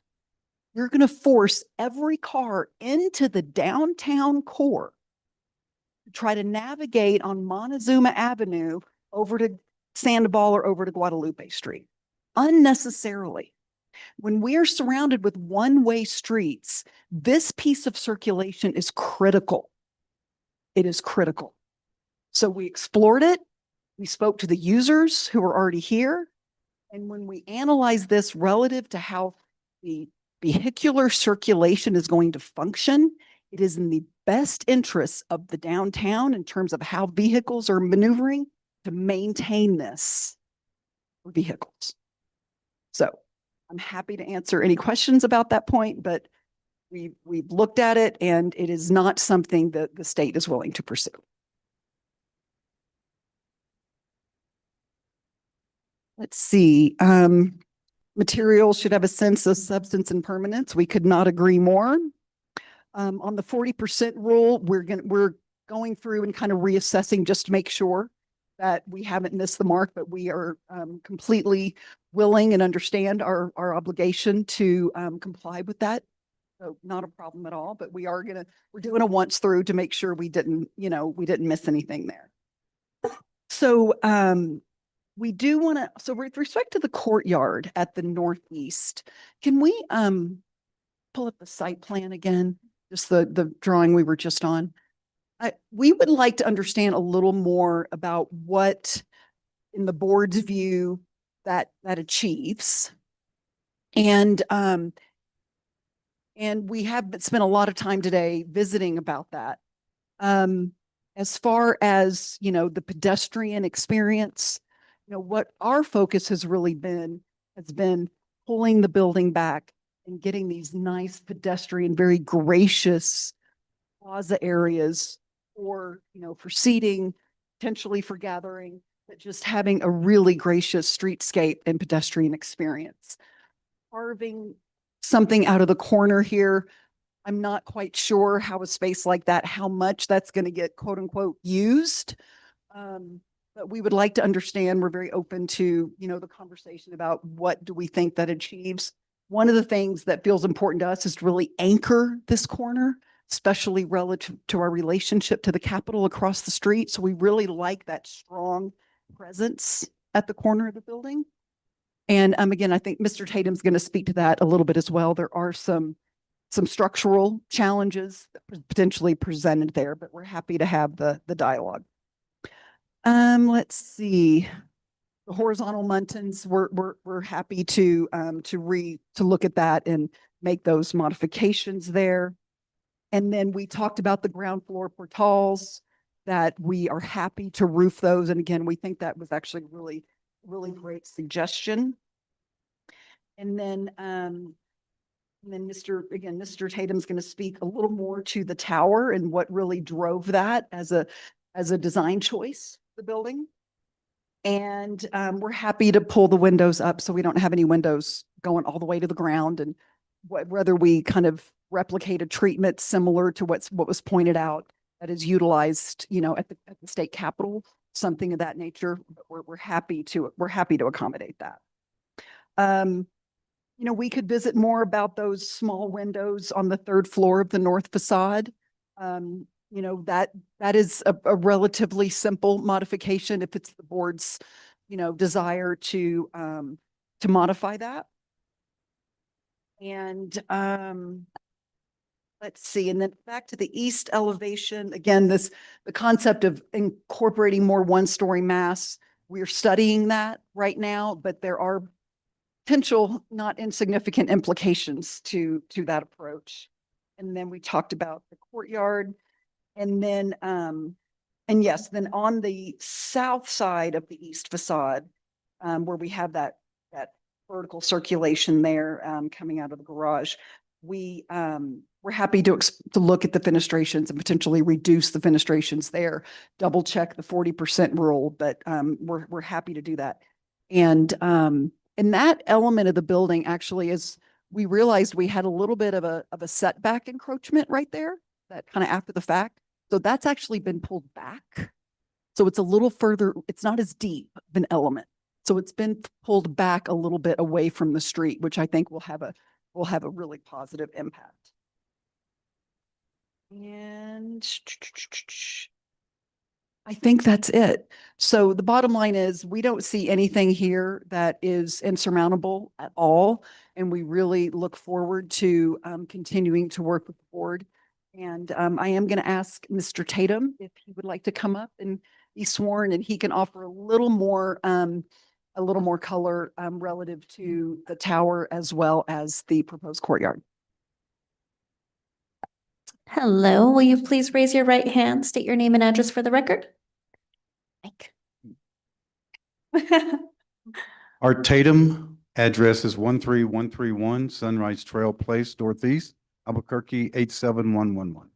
you're going to force every car into the downtown core to try to navigate on Montezuma Avenue over to Sandoval or over to Guadalupe Street unnecessarily. When we are surrounded with one-way streets, this piece of circulation is critical. It is critical. So we explored it. We spoke to the users who are already here. And when we analyze this relative to how the vehicular circulation is going to function, it is in the best interest of the downtown in terms of how vehicles are maneuvering to maintain this for vehicles. So I'm happy to answer any questions about that point, but we've looked at it and it is not something that the state is willing to pursue. Let's see, materials should have a sense of substance and permanence. We could not agree more. On the 40% rule, we're going through and kind of reassessing just to make sure that we haven't missed the mark, but we are completely willing and understand our obligation to comply with that. So not a problem at all, but we're doing a once through to make sure we didn't miss anything there. So we do want to, so with respect to the courtyard at the northeast, can we pull up the site plan again? Just the drawing we were just on. We would like to understand a little more about what, in the board's view, that achieves. And we have spent a lot of time today visiting about that. As far as, the pedestrian experience, what our focus has really been, has been pulling the building back and getting these nice pedestrian, very gracious plaza areas for, for seating, potentially for gathering, but just having a really gracious streetscape and pedestrian experience. Carving something out of the corner here, I'm not quite sure how a space like that, how much that's going to get quote unquote used. But we would like to understand, we're very open to, the conversation about what do we think that achieves. One of the things that feels important to us is to really anchor this corner, especially relative to our relationship to the Capitol across the street. So we really like that strong presence at the corner of the building. And again, I think Mr. Tatum's going to speak to that a little bit as well. There are some structural challenges that potentially presented there, but we're happy to have the dialogue. Let's see. The horizontal muntins, we're happy to look at that and make those modifications there. And then we talked about the ground floor portals, that we are happy to roof those. And again, we think that was actually really, really great suggestion. And then Mr. Tatum's going to speak a little more to the tower and what really drove that as a design choice, the building. And we're happy to pull the windows up so we don't have any windows going all the way to the ground, and whether we kind of replicate a treatment similar to what was pointed out that is utilized, at the state capitol, something of that nature. We're happy to accommodate that. We could visit more about those small windows on the third floor of the north facade. That is a relatively simple modification if it's the board's, desire to modify that. And let's see, and then back to the east elevation, again, the concept of incorporating more one-story mass, we're studying that right now, but there are potential not insignificant implications to that approach. And then we talked about the courtyard. And then, and yes, then on the south side of the east facade, where we have that vertical circulation there coming out of the garage, we're happy to look at the fenestrations and potentially reduce the fenestrations there, double check the 40% rule, but we're happy to do that. And that element of the building actually is, we realized we had a little bit of a setback encroachment right there, that kind of after the fact. So that's actually been pulled back. So it's a little further, it's not as deep of an element. So it's been pulled back a little bit away from the street, which I think will have a really positive impact. And I think that's it. So the bottom line is, we don't see anything here that is insurmountable at all. And we really look forward to continuing to work with the board. And I am going to ask Mr. Tatum if he would like to come up and be sworn, and he can offer a little more a little more color relative to the tower as well as the proposed courtyard. Hello, will you please raise your right hand, state your name and address for the record? Mike. Art Tatum, address is 13131 Sunrise Trail Place, Northeast, Albuquerque 87111.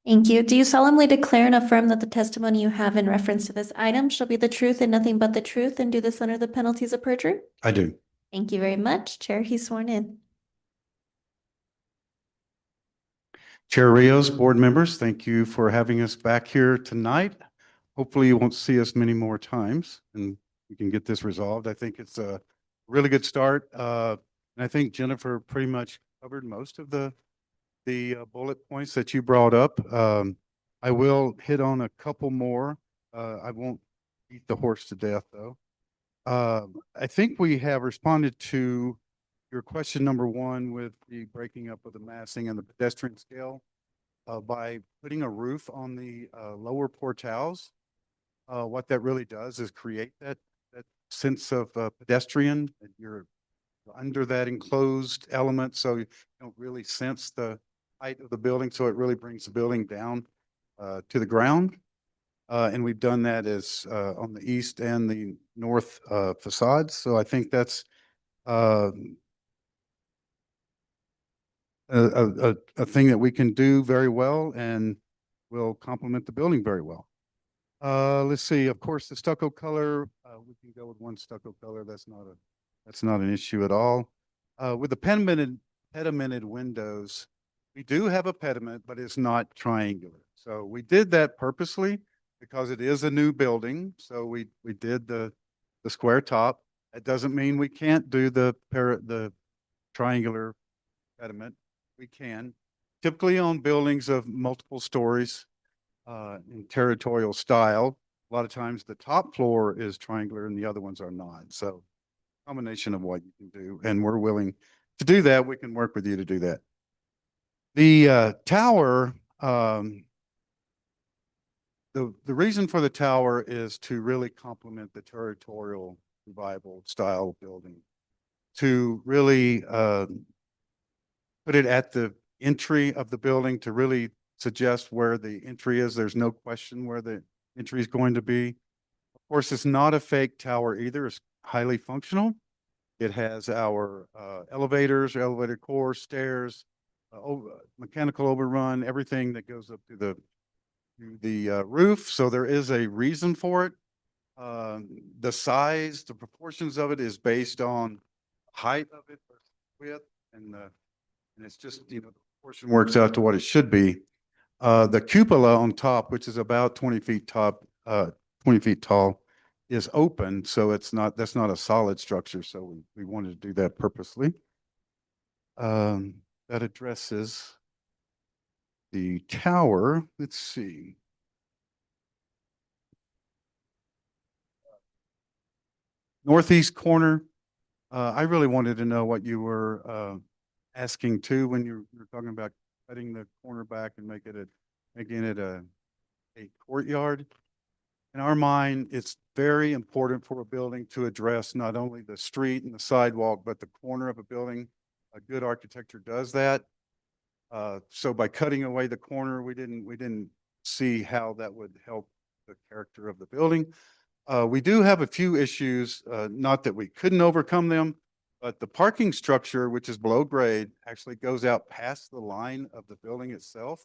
Thank you. Do you solemnly declare and affirm that the testimony you have in reference to this item shall be the truth and nothing but the truth, and do this under the penalties of perjury? I do. Thank you very much. Chair, he's sworn in. Chair Rios, board members, thank you for having us back here tonight. Hopefully you won't see us many more times and we can get this resolved. I think it's a really good start. And I think Jennifer pretty much covered most of the bullet points that you brought up. I will hit on a couple more. I won't beat the horse to death though. I think we have responded to your question number one with the breaking up of the massing and the pedestrian scale by putting a roof on the lower portals. What that really does is create that sense of pedestrian. You're under that enclosed element, so you don't really sense the height of the building. So it really brings the building down to the ground. And we've done that as on the east and the north facades. So I think that's a thing that we can do very well and will complement the building very well. Let's see, of course, the stucco color, we can go with one stucco color. That's not an issue at all. With the pedimented windows, we do have a pediment, but it's not triangular. So we did that purposely because it is a new building. So we did the square top. That doesn't mean we can't do the triangular pediment. We can. Typically on buildings of multiple stories in territorial style, a lot of times the top floor is triangular and the other ones are not. So combination of what you can do, and we're willing to do that. We can work with you to do that. The tower, the reason for the tower is to really complement the territorial revival style building, to really put it at the entry of the building, to really suggest where the entry is. There's no question where the entry is going to be. Of course, it's not a fake tower either. It's highly functional. It has our elevators, elevator core, stairs, mechanical overrun, everything that goes up to the roof. So there is a reason for it. The size, the proportions of it is based on height of it, width, and it's just, you know, the proportion works out to what it should be. The cupola on top, which is about 20 feet tall, is open, so that's not a solid structure. So we wanted to do that purposely. That addresses the tower. Let's see. Northeast corner. I really wanted to know what you were asking too when you were talking about cutting the corner back and making it a courtyard. In our mind, it's very important for a building to address not only the street and the sidewalk, but the corner of a building. A good architecture does that. So by cutting away the corner, we didn't see how that would help the character of the building. We do have a few issues, not that we couldn't overcome them, but the parking structure, which is below grade, actually goes out past the line of the building itself.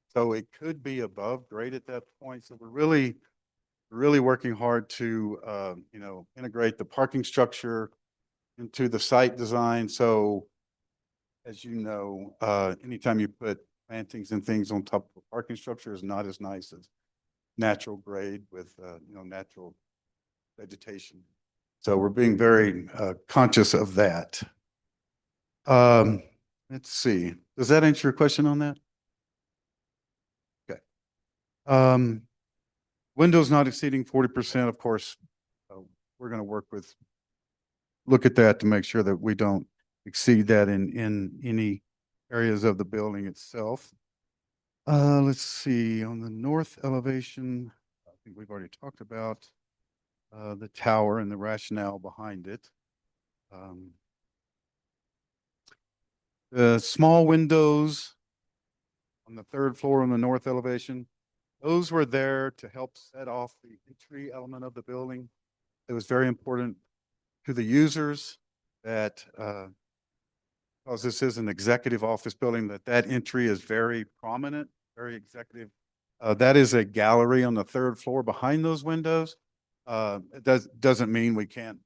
So it could be above grade at that point. So we're really working hard to, integrate the parking structure into the site design. So as you know, anytime you put plantings and things on top of a parking structure is not as nice as natural grade with, natural vegetation. So we're being very conscious of that. Let's see. Does that answer your question on that? Okay. Windows not exceeding 40%, of course, we're going to look at that to make sure that we don't exceed that in any areas of the building itself. Let's see, on the north elevation, I think we've already talked about. the tower and the rationale behind it. The small windows on the third floor on the north elevation, those were there to help set off the entry element of the building. It was very important to the users that, because this is an executive office building, that entry is very prominent, very executive. That is a gallery on the third floor behind those windows. It doesn't mean we can't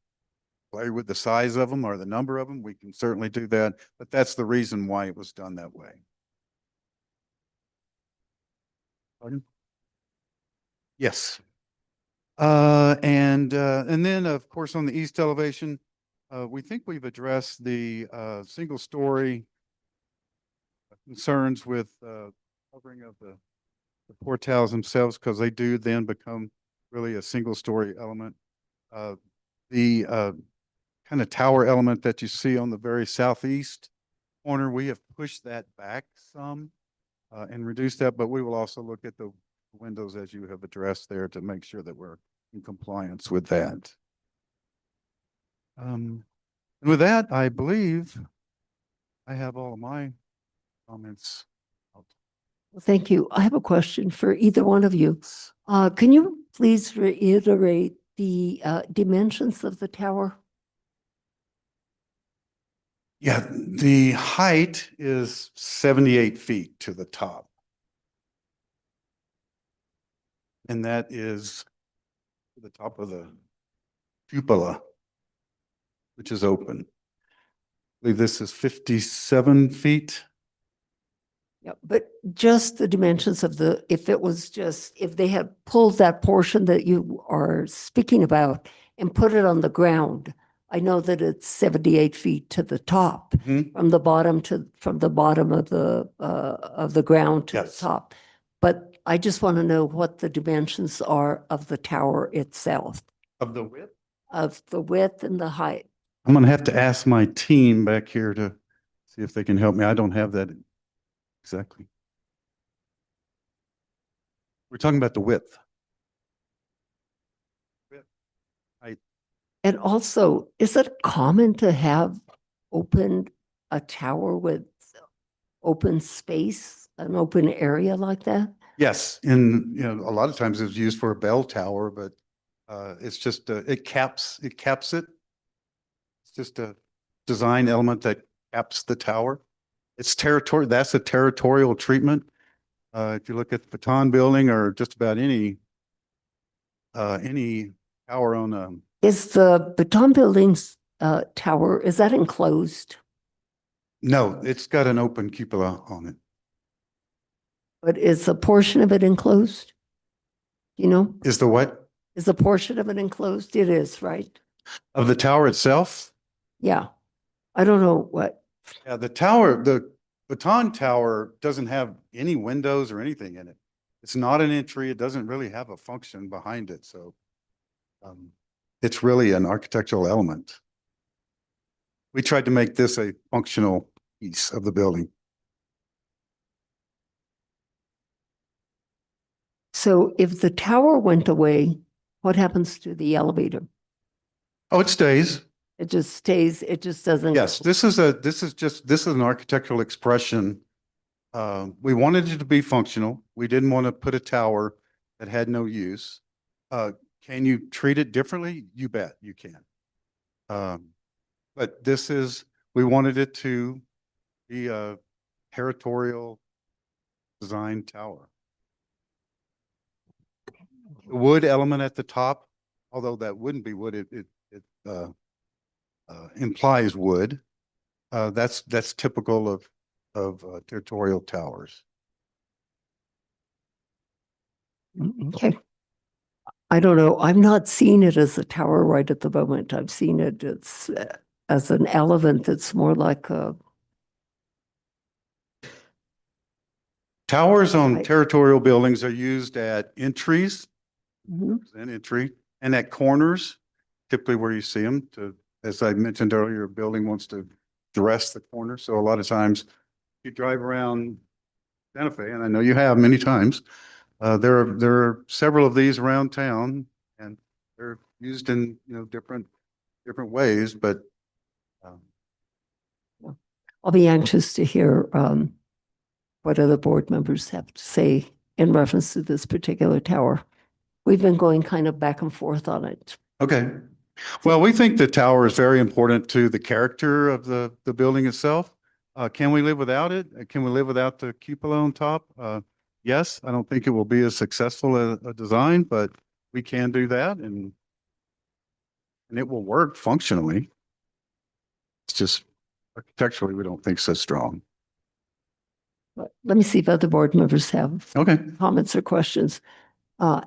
play with the size of them or the number of them. We can certainly do that, but that's the reason why it was done that way. Pardon? Yes. And then of course on the east elevation, we think we've addressed the single story concerns with covering of the portals themselves, because they do then become really a single story element. The kind of tower element that you see on the very southeast corner, we have pushed that back some and reduced that, but we will also look at the windows as you have addressed there to make sure that we're in compliance with that. And with that, I believe I have all of my comments. Thank you. I have a question for either one of you. Can you please reiterate the dimensions of the tower? Yeah, the height is 78 feet to the top. And that is to the top of the cupola, which is open. I believe this is 57 feet. Yeah, but just the dimensions of if it was just, if they had pulled that portion that you are speaking about and put it on the ground, I know that it's 78 feet to the top, from the bottom of the ground to the top. But I just want to know what the dimensions are of the tower itself, Of the width? of the width and the height. I'm going to have to ask my team back here to see if they can help me. I don't have that exactly. We're talking about the width. And also, is it common to have a tower with open space, an open area like that? Yes, and a lot of times it's used for a bell tower, but it's just it caps it. It's just a design element that caps the tower. It's territory. That's a territorial treatment. If you look at the Baton Building or just about any tower on a. Is the Baton Building's tower, is that enclosed? No, it's got an open cupola on it. But is a portion of it enclosed? You know? Is the what? Is a portion of it enclosed? It is, right? Of the tower itself? Yeah. I don't know what. Yeah, the Baton Tower doesn't have any windows or anything in it. It's not an entry. It doesn't really have a function behind it. So it's really an architectural element. We tried to make this a functional piece of the building. So if the tower went away, what happens to the elevator? Oh, it stays. It just stays, it just doesn't. Yes, this is an architectural expression. We wanted it to be functional. We didn't want to put a tower that had no use. Can you treat it differently? You bet you can. But we wanted it to be a territorial design tower. The wood element at the top, although that wouldn't be wood, it implies wood. That's typical of territorial towers. Okay. I don't know. I'm not seeing it as a tower right at the moment. I've seen it as an element that's more like a. Towers on territorial buildings are used at entries and entry and at corners, typically where you see them as I mentioned earlier, a building wants to dress the corner. So a lot of times you drive around Santa Fe, and I know you have many times, there are several of these around town, and they're used in, different ways, but um, I'll be anxious to hear what other board members have to say in reference to this particular tower. We've been going kind of back and forth on it. okay. Well, we think the tower is very important to the character of the building itself. Can we live without it? Can we live without the cupola on top? Yes, I don't think it will be as successful a design, but we can do that and it will work functionally. It's just architecturally, we don't think so strong. But let me see if other board members have Okay. comments or questions.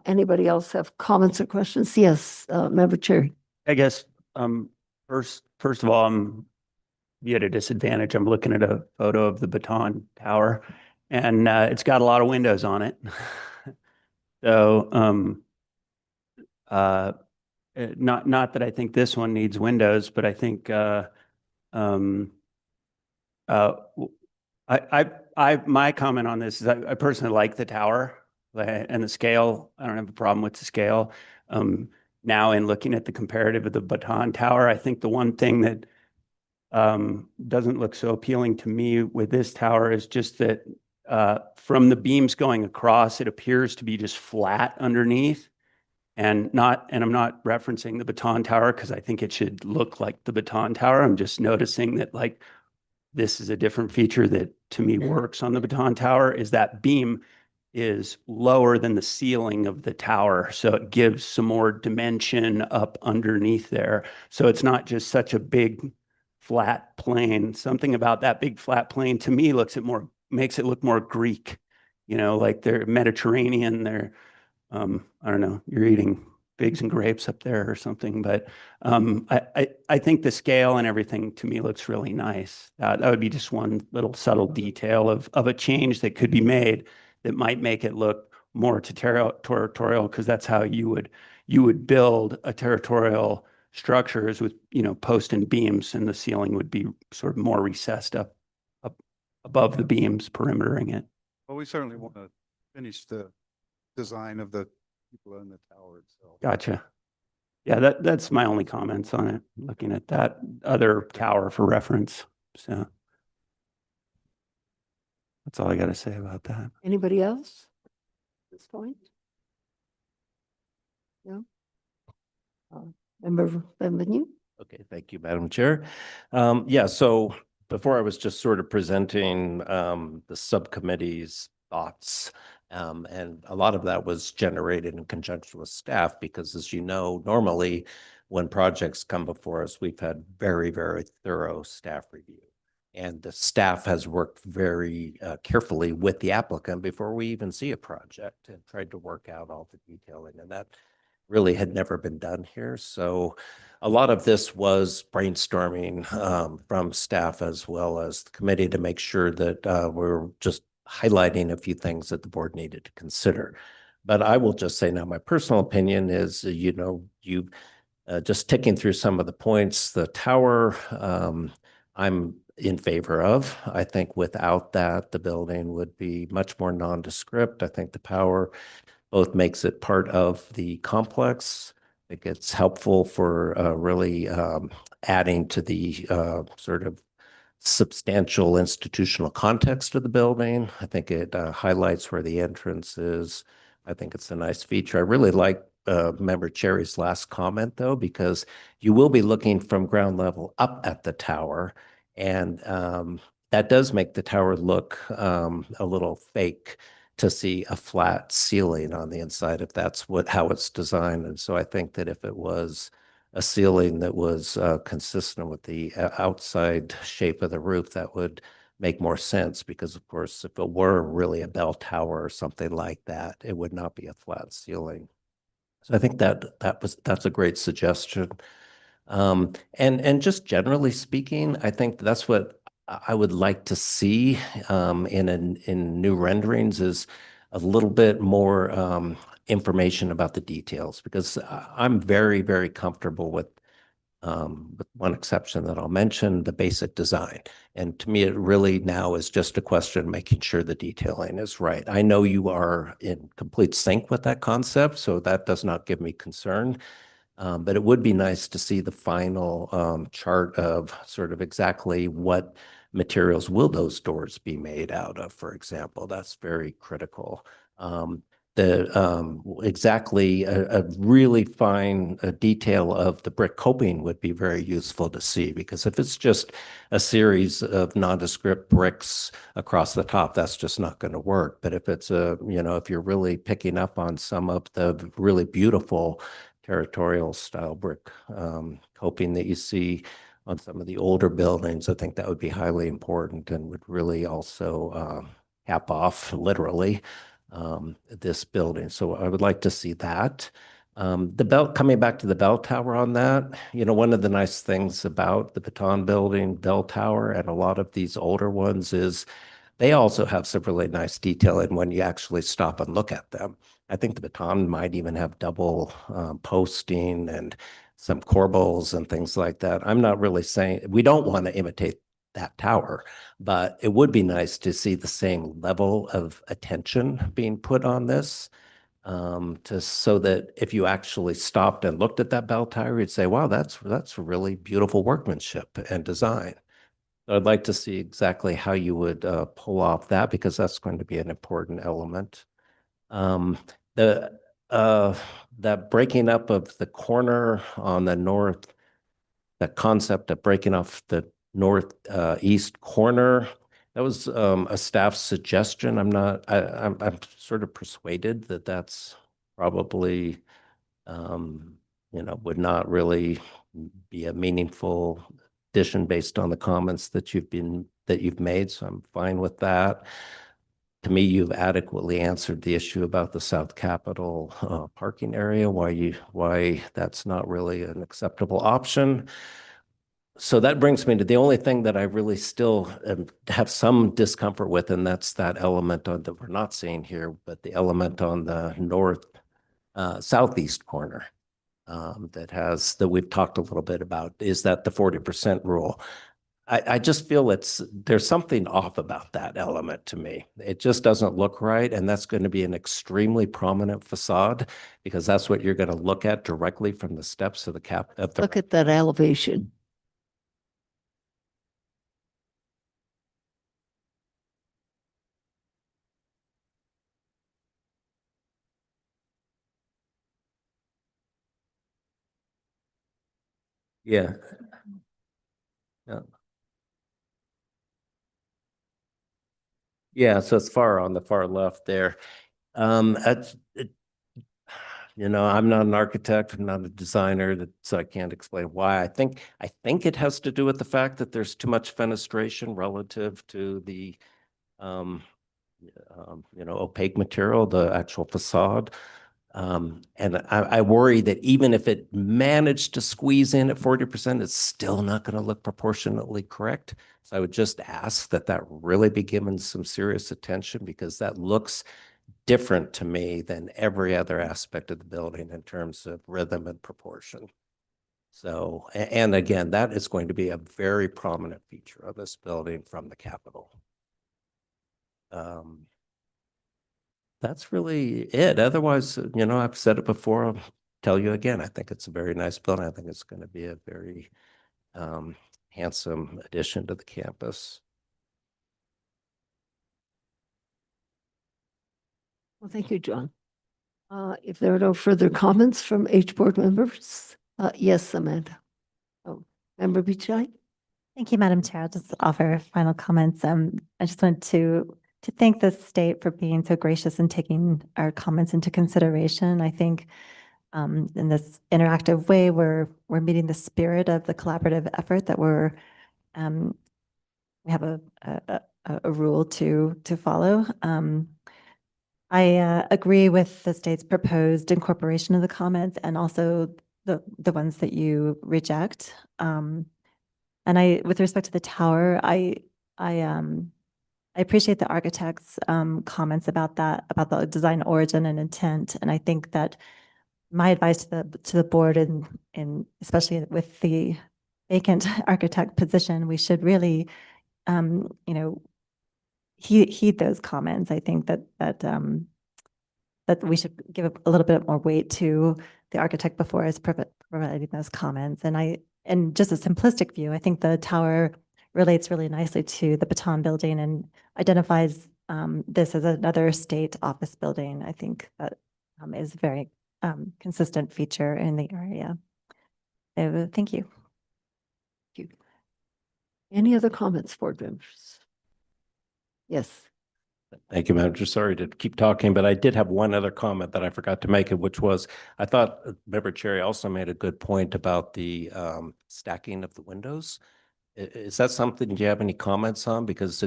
Anybody else have comments or questions? Yes, Member Cherry. I guess, first of all, I'm at a disadvantage. I'm looking at a photo of the Baton Tower and, it's got a lot of windows on it. So, not that I think this one needs windows, but I think, my comment on this is I personally like the tower and the scale. I don't have a problem with the scale. Now in looking at the comparative of the Baton Tower, I think the one thing that doesn't look so appealing to me with this tower is just that from the beams going across, it appears to be just flat underneath. And I'm not referencing the Baton Tower because I think it should look like the Baton Tower. I'm just noticing that like this is a different feature that to me works on the Baton Tower is that beam is lower than the ceiling of the tower. So it gives some more dimension up underneath there. So it's not just such a big flat plane. Something about that big flat plane to me makes it look more Greek, like they're Mediterranean, they're I don't know, you're eating figs and grapes up there or something, but I think the scale and everything to me looks really nice. That would be just one little subtle detail of a change that could be made that might make it look more territorial, because that's how you would build a territorial structures with, post and beams, and the ceiling would be sort of more recessed up above the beams, perimetering it. Well, we certainly want to finish the design of the people in the tower itself. Gotcha. Yeah, that's my only comments on it, looking at that other tower for reference. So that's all I got to say about that. Anybody else at this point? No? Member Benvenu? Okay, thank you, Madam Chair. Yeah, so before I was just sort of presenting the subcommittee's thoughts, and a lot of that was generated in conjunction with staff, because as you know, normally when projects come before us, we've had very, very thorough staff review. And the staff has worked very carefully with the applicant before we even see a project and tried to work out all the detailing, and that really had never been done here. So a lot of this was brainstorming from staff as well as the committee to make sure that we're just highlighting a few things that the board needed to consider. But I will just say now, my personal opinion is, you just ticking through some of the points, the tower, I'm in favor of. I think without that, the building would be much more nondescript. I think the tower both makes it part of the complex. I think it's helpful for really adding to the sort of substantial institutional context of the building. I think it highlights where the entrance is. I think it's a nice feature. I really like Member Cherry's last comment, though, because you will be looking from ground level up at the tower, and that does make the tower look a little fake to see a flat ceiling on the inside, if that's how it's designed. And so I think that if it was a ceiling that was consistent with the outside shape of the roof, that would make more sense, because of course, if it were really a bell tower or something like that, it would not be a flat ceiling. So I think that's a great suggestion. And just generally speaking, I think that's what I would like to see in new renderings, is a little bit more information about the details, because I'm very, very comfortable with one exception that I'll mention, the basic design. And to me, it really now is just a question of making sure the detailing is right. I know you are in complete sync with that concept, so that does not give me concern. But it would be nice to see the final chart of sort of exactly what materials will those doors be made out of, for example. That's very critical. Exactly a really fine detail of the brick coping would be very useful to see, because if it's just a series of nondescript bricks across the top, that's just not going to work. But if it's if you're really picking up on some of the really beautiful territorial style brick coping that you see on some of the older buildings, I think that would be highly important and would really also cap off literally this building. So I would like to see that. Coming back to the bell tower on that, one of the nice things about the Baton Building bell tower and a lot of these older ones is they also have some really nice detail in when you actually stop and look at them. I think the Baton might even have double posting and some corbels and things like that. I'm not really saying we don't want to imitate that tower, but it would be nice to see the same level of attention being put on this, so that if you actually stopped and looked at that bell tower, you'd say, wow, that's really beautiful workmanship and design. So I'd like to see exactly how you would pull off that, because that's going to be an important element. That breaking up of the corner on the north, that concept of breaking off the northeast corner, that was a staff suggestion. I'm sort of persuaded that that's probably would not really be a meaningful addition based on the comments that you've made. So I'm fine with that. To me, you've adequately answered the issue about the South Capitol parking area, why that's not really an acceptable option. So that brings me to the only thing that I really still have some discomfort with, and that's that element that we're not seeing here, but the element on the southeast corner that we've talked a little bit about, is that the 40% rule. I just feel there's something off about that element to me. It just doesn't look right, and that's going to be an extremely prominent facade, because that's what you're going to look at directly from the steps of the Look at that elevation. Yeah. Yeah. Yeah, so it's on the far left there. I'm not an architect, I'm not a designer, so I can't explain why. I think it has to do with the fact that there's too much fenestration relative to the opaque material, the actual facade. And I worry that even if it managed to squeeze in at 40%, it's still not going to look proportionately correct. So I would just ask that really be given some serious attention, because that looks different to me than every other aspect of the building in terms of rhythm and proportion. So, and again, that is going to be a very prominent feature of this building from the Capitol. That's really it. Otherwise, I've said it before, I'll tell you again, I think it's a very nice building. I think it's going to be a very handsome addition to the campus. Well, thank you, John. If there are no further comments from H board members, yes, Amanda. Oh, Member Bichai? Thank you, Madam Chair. I'll just offer final comments. I just want to thank the state for being so gracious and taking our comments into consideration. I think in this interactive way, we're meeting the spirit of the collaborative effort that we have a rule to follow. I agree with the state's proposed incorporation of the comments, and also the ones that you reject. And with respect to the tower, I appreciate the architect's comments about the design origin and intent. And I think that my advice to the board, and especially with the vacant architect position, we should really, heed those comments. I think that we should give a little bit more weight to the architect before us providing those comments. And just a simplistic view, I think the tower relates really nicely to the Baton Building and identifies this as another state office building. I think that is a very consistent feature in the area. Thank you. Thank you. Any other comments, board members? Yes. Thank you, Manager. Sorry to keep talking, but I did have one other comment that I forgot to make, which was, I thought Member Cherry also made a good point about the stacking of the windows. Is that something, do you have any comments on? Because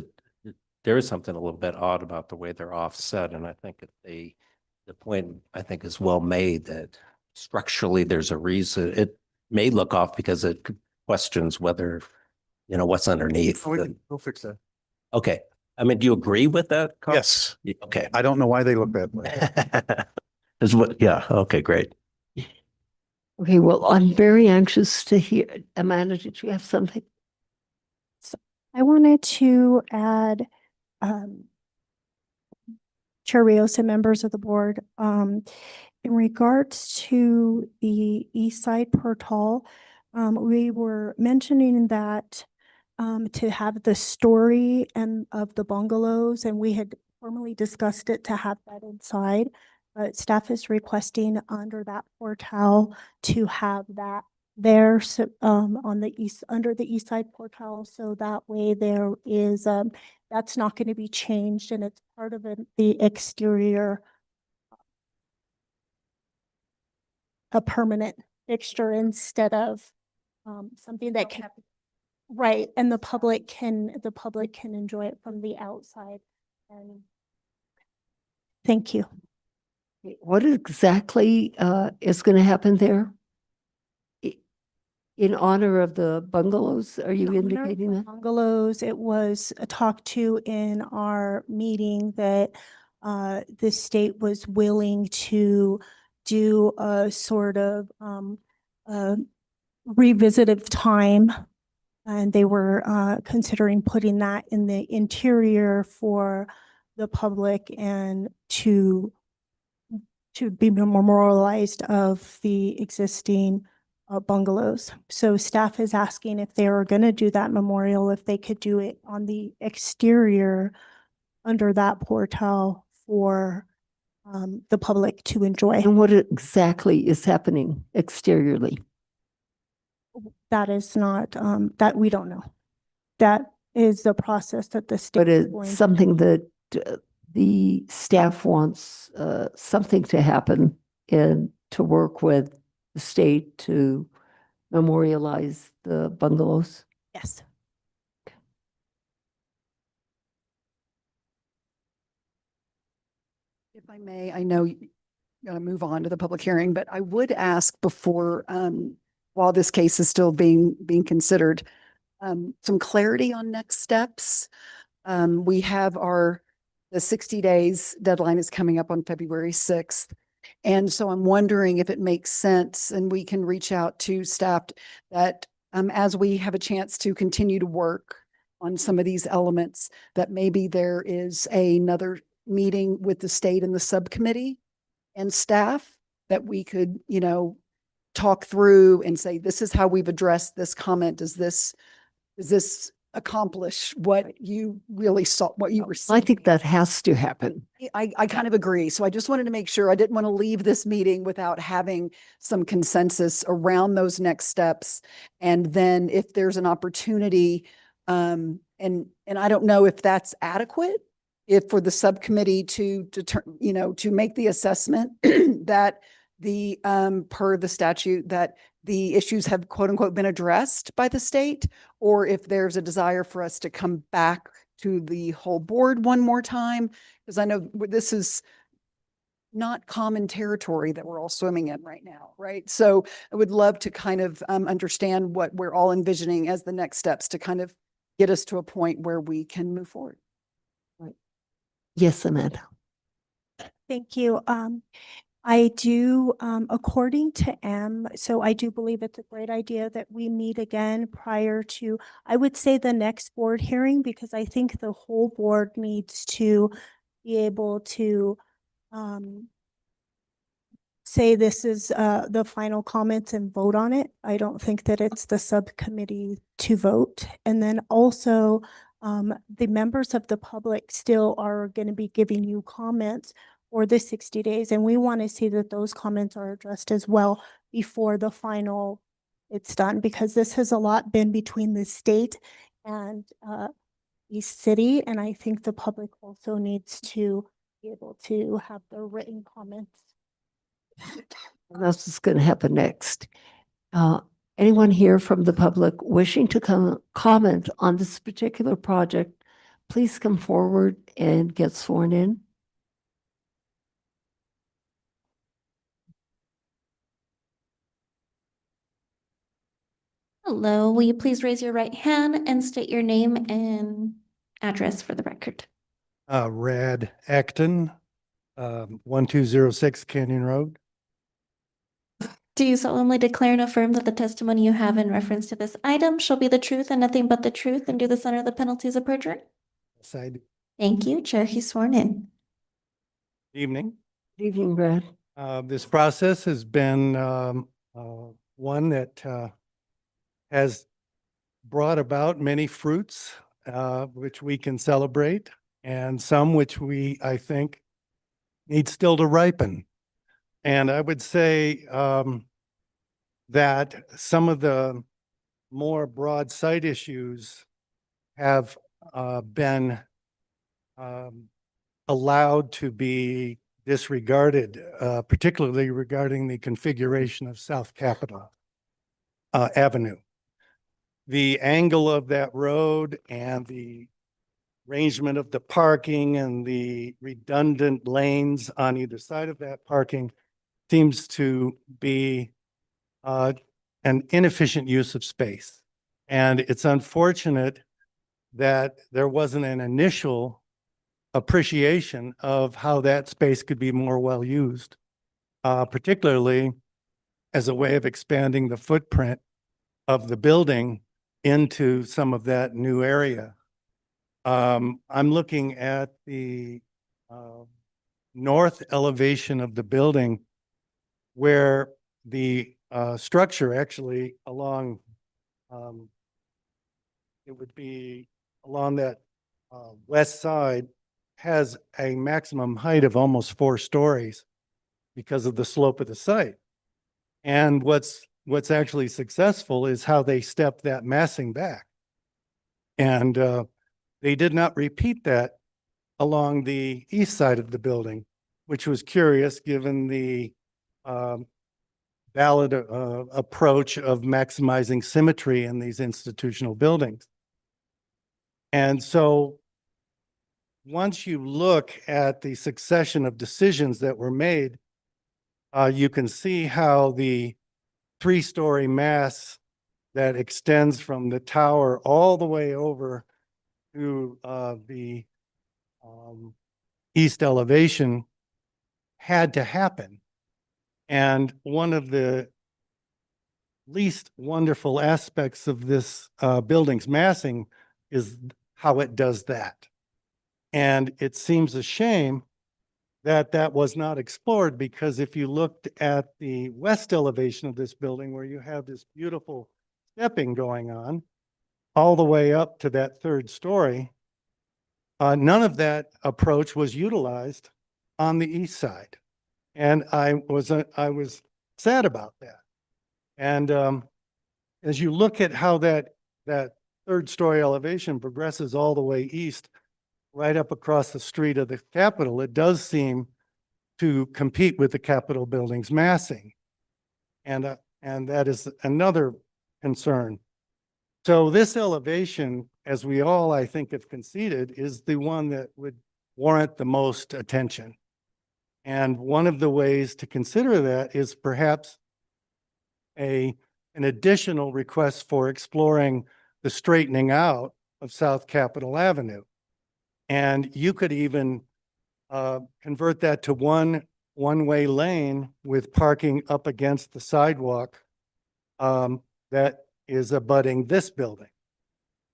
there is something a little bit odd about the way they're offset, and I think the point, I think, is well made that structurally there's a reason. It may look off because it questions whether, what's underneath. We'll fix that. Okay. I mean, do you agree with that? Yes. Okay. I don't know why they look that way. Yeah. Okay, great. Okay, well, I'm very anxious to hear. Amanda, did you have something? I wanted to add, Chair Rios and members of the board, in regards to the East Side Portal, we were mentioning that to have the story and of the bungalows, and we had formally discussed it to have that inside. But staff is requesting under that portal to have that there, so, on the east, under the East Side Portal, so that way there is, that's not going to be changed, and it's part of the exterior, a permanent fixture instead of something that can. Right, and the public can enjoy it from the outside. And thank you. What exactly is going to happen there? In honor of the bungalows, are you indicating that? Bungalows, it was talked to in our meeting that the state was willing to do a sort of revisitive time. And they were considering putting that in the interior for the public and to be memorialized of the existing bungalows. So staff is asking if they are going to do that memorial, if they could do it on the exterior under that portal for the public to enjoy. And what exactly is happening exteriorly? That is not, that we don't know. That is the process that the state. But is it's going to something that the staff wants something to happen and to work with the state to memorialize the bungalows. Yes. If I may, I know you're going to move on to the public hearing, but I would ask before, while this case is still being considered, some clarity on next steps. We have the 60 days deadline is coming up on February 6th. And so I'm wondering if it makes sense, and we can reach out to staff, that as we have a chance to continue to work on some of these elements, that maybe there is another meeting with the state and the subcommittee and staff that we could, talk through and say, this is how we've addressed this comment. Does this accomplish what you really saw, what you were seeing? I think that has to happen. I kind of agree. So I just wanted to make sure I didn't want to leave this meeting without having some consensus around those next steps. And then if there's an opportunity, and I don't know if that's adequate, if for the subcommittee to make the assessment that the per the statute that the issues have quote unquote been addressed by the state, or if there's a desire for us to come back to the whole board one more time, because I know this is not common territory that we're all swimming in right now, right? So I would love to kind of understand what we're all envisioning as the next steps to kind of get us to a point where we can move forward. Right. Yes, Amanda. Thank you. I do, according to M, so I do believe it's a great idea that we meet again prior to, I would say, the next board hearing, because I think the whole board needs to be able to say this is the final comments and vote on it. I don't think that it's the subcommittee to vote. And then also, the members of the public still are going to be giving you comments for the 60 days. And we want to see that those comments are addressed as well before the final it's done, because this has a lot been between the state and East City. And I think the public also needs to be able to have their written comments. And that's what's going to happen next. Anyone here from the public wishing to comment on this particular project, please come forward and get sworn in. Hello, will you please raise your right hand and state your name and address for the record? Rad Acton, 1206 Canyon Road. Do you solemnly declare and affirm that the testimony you have in reference to this item shall be the truth and nothing but the truth, and do this under the penalties of perjury? Yes, I do. Thank you. Chair, he's sworn in. Evening. Good evening, Brad. This process has been one that has brought about many fruits, which we can celebrate, and some which I think, need still to ripen. And I would say that some of the more broad site issues have been allowed to be disregarded, particularly regarding the configuration of South Capitol Avenue. The angle of that road and the arrangement of the parking and the redundant lanes on either side of that parking seems to be an inefficient use of space. And it's unfortunate that there wasn't an initial appreciation of how that space could be more well used, particularly as a way of expanding the footprint of the building into some of that new area. I'm looking at the north elevation of the building, where the structure actually along, it would be along that west side, has a maximum height of almost 4 stories because of the slope of the site. And what's actually successful is how they step that massing back. And they did not repeat that along the east side of the building, which was curious given the valid approach of maximizing symmetry in these institutional buildings. And so once you look at the succession of decisions that were made, you can see how the 3-story mass that extends from the tower all the way over to the east elevation had to happen. And one of the least wonderful aspects of this building's massing is how it does that. And it seems a shame that that was not explored, because if you looked at the west elevation of this building, where you have this beautiful stepping going on all the way up to that 3rd story, none of that approach was utilized on the east side. And I was sad about that. And as you look at how that 3rd story elevation progresses all the way east, right up across the street of the Capitol, it does seem to compete with the Capitol building's massing. And that is another concern. So this elevation, as we all, I think, have conceded, is the one that would warrant the most attention. And one of the ways to consider that is perhaps an additional request for exploring the straightening out of South Capitol Avenue. And you could even convert that to one-way lane with parking up against the sidewalk that is abutting this building.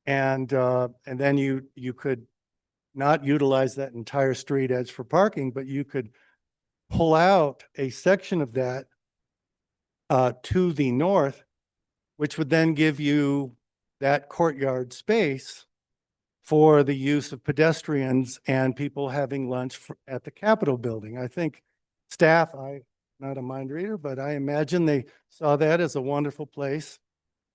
And then you could not utilize that entire street edge for parking, but you could pull out a section of that to the north, which would then give you that courtyard space for the use of pedestrians and people having lunch at the Capitol building. I think staff, I'm not a mind reader, but I imagine they saw that as a wonderful place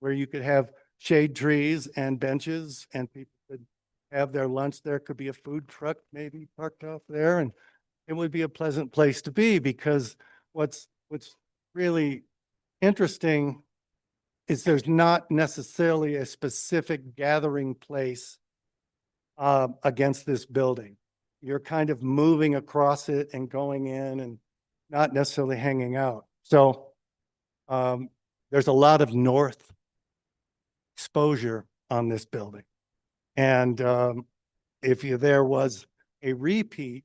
where you could have shade trees and benches and people could have their lunch there. Could be a food truck maybe parked off there, and it would be a pleasant place to be, because what's really interesting is there's not necessarily a specific gathering place against this building. You're kind of moving across it and going in and not necessarily hanging out. So there's a lot of north exposure on this building. And if there was a repeat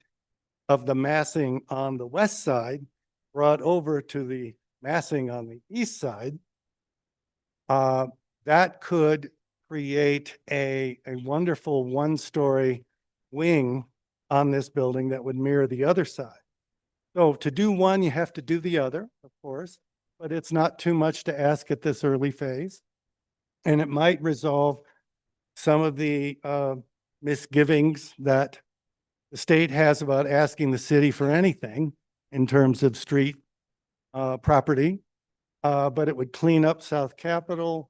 of the massing on the west side brought over to the massing on the east side, that could create a wonderful one-story wing on this building that would mirror the other side. So to do one, you have to do the other, of course, but it's not too much to ask at this early phase. And it might resolve some of the misgivings that the state has about asking the city for anything in terms of street property. But it would clean up South Capitol.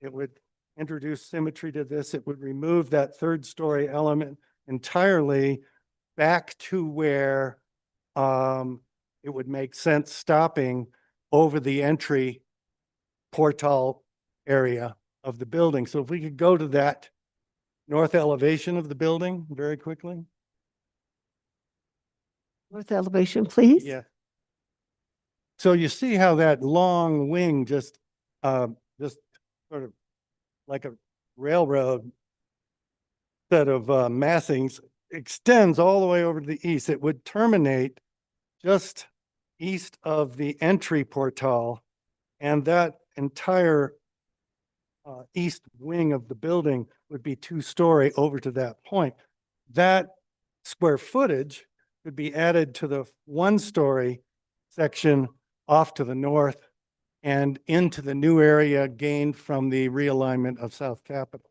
It would introduce symmetry to this. It would remove that third story element entirely back to where it would make sense stopping over the entry portal area of the building. So if we could go to that north elevation of the building very quickly. North elevation, please. Yeah. So you see how that long wing just sort of like a railroad set of massings extends all the way over to the east. It would terminate just east of the entry portal, and that entire east wing of the building would be two-story over to that point. That square footage could be added to the one-story section off to the north and into the new area gained from the realignment of South Capitol.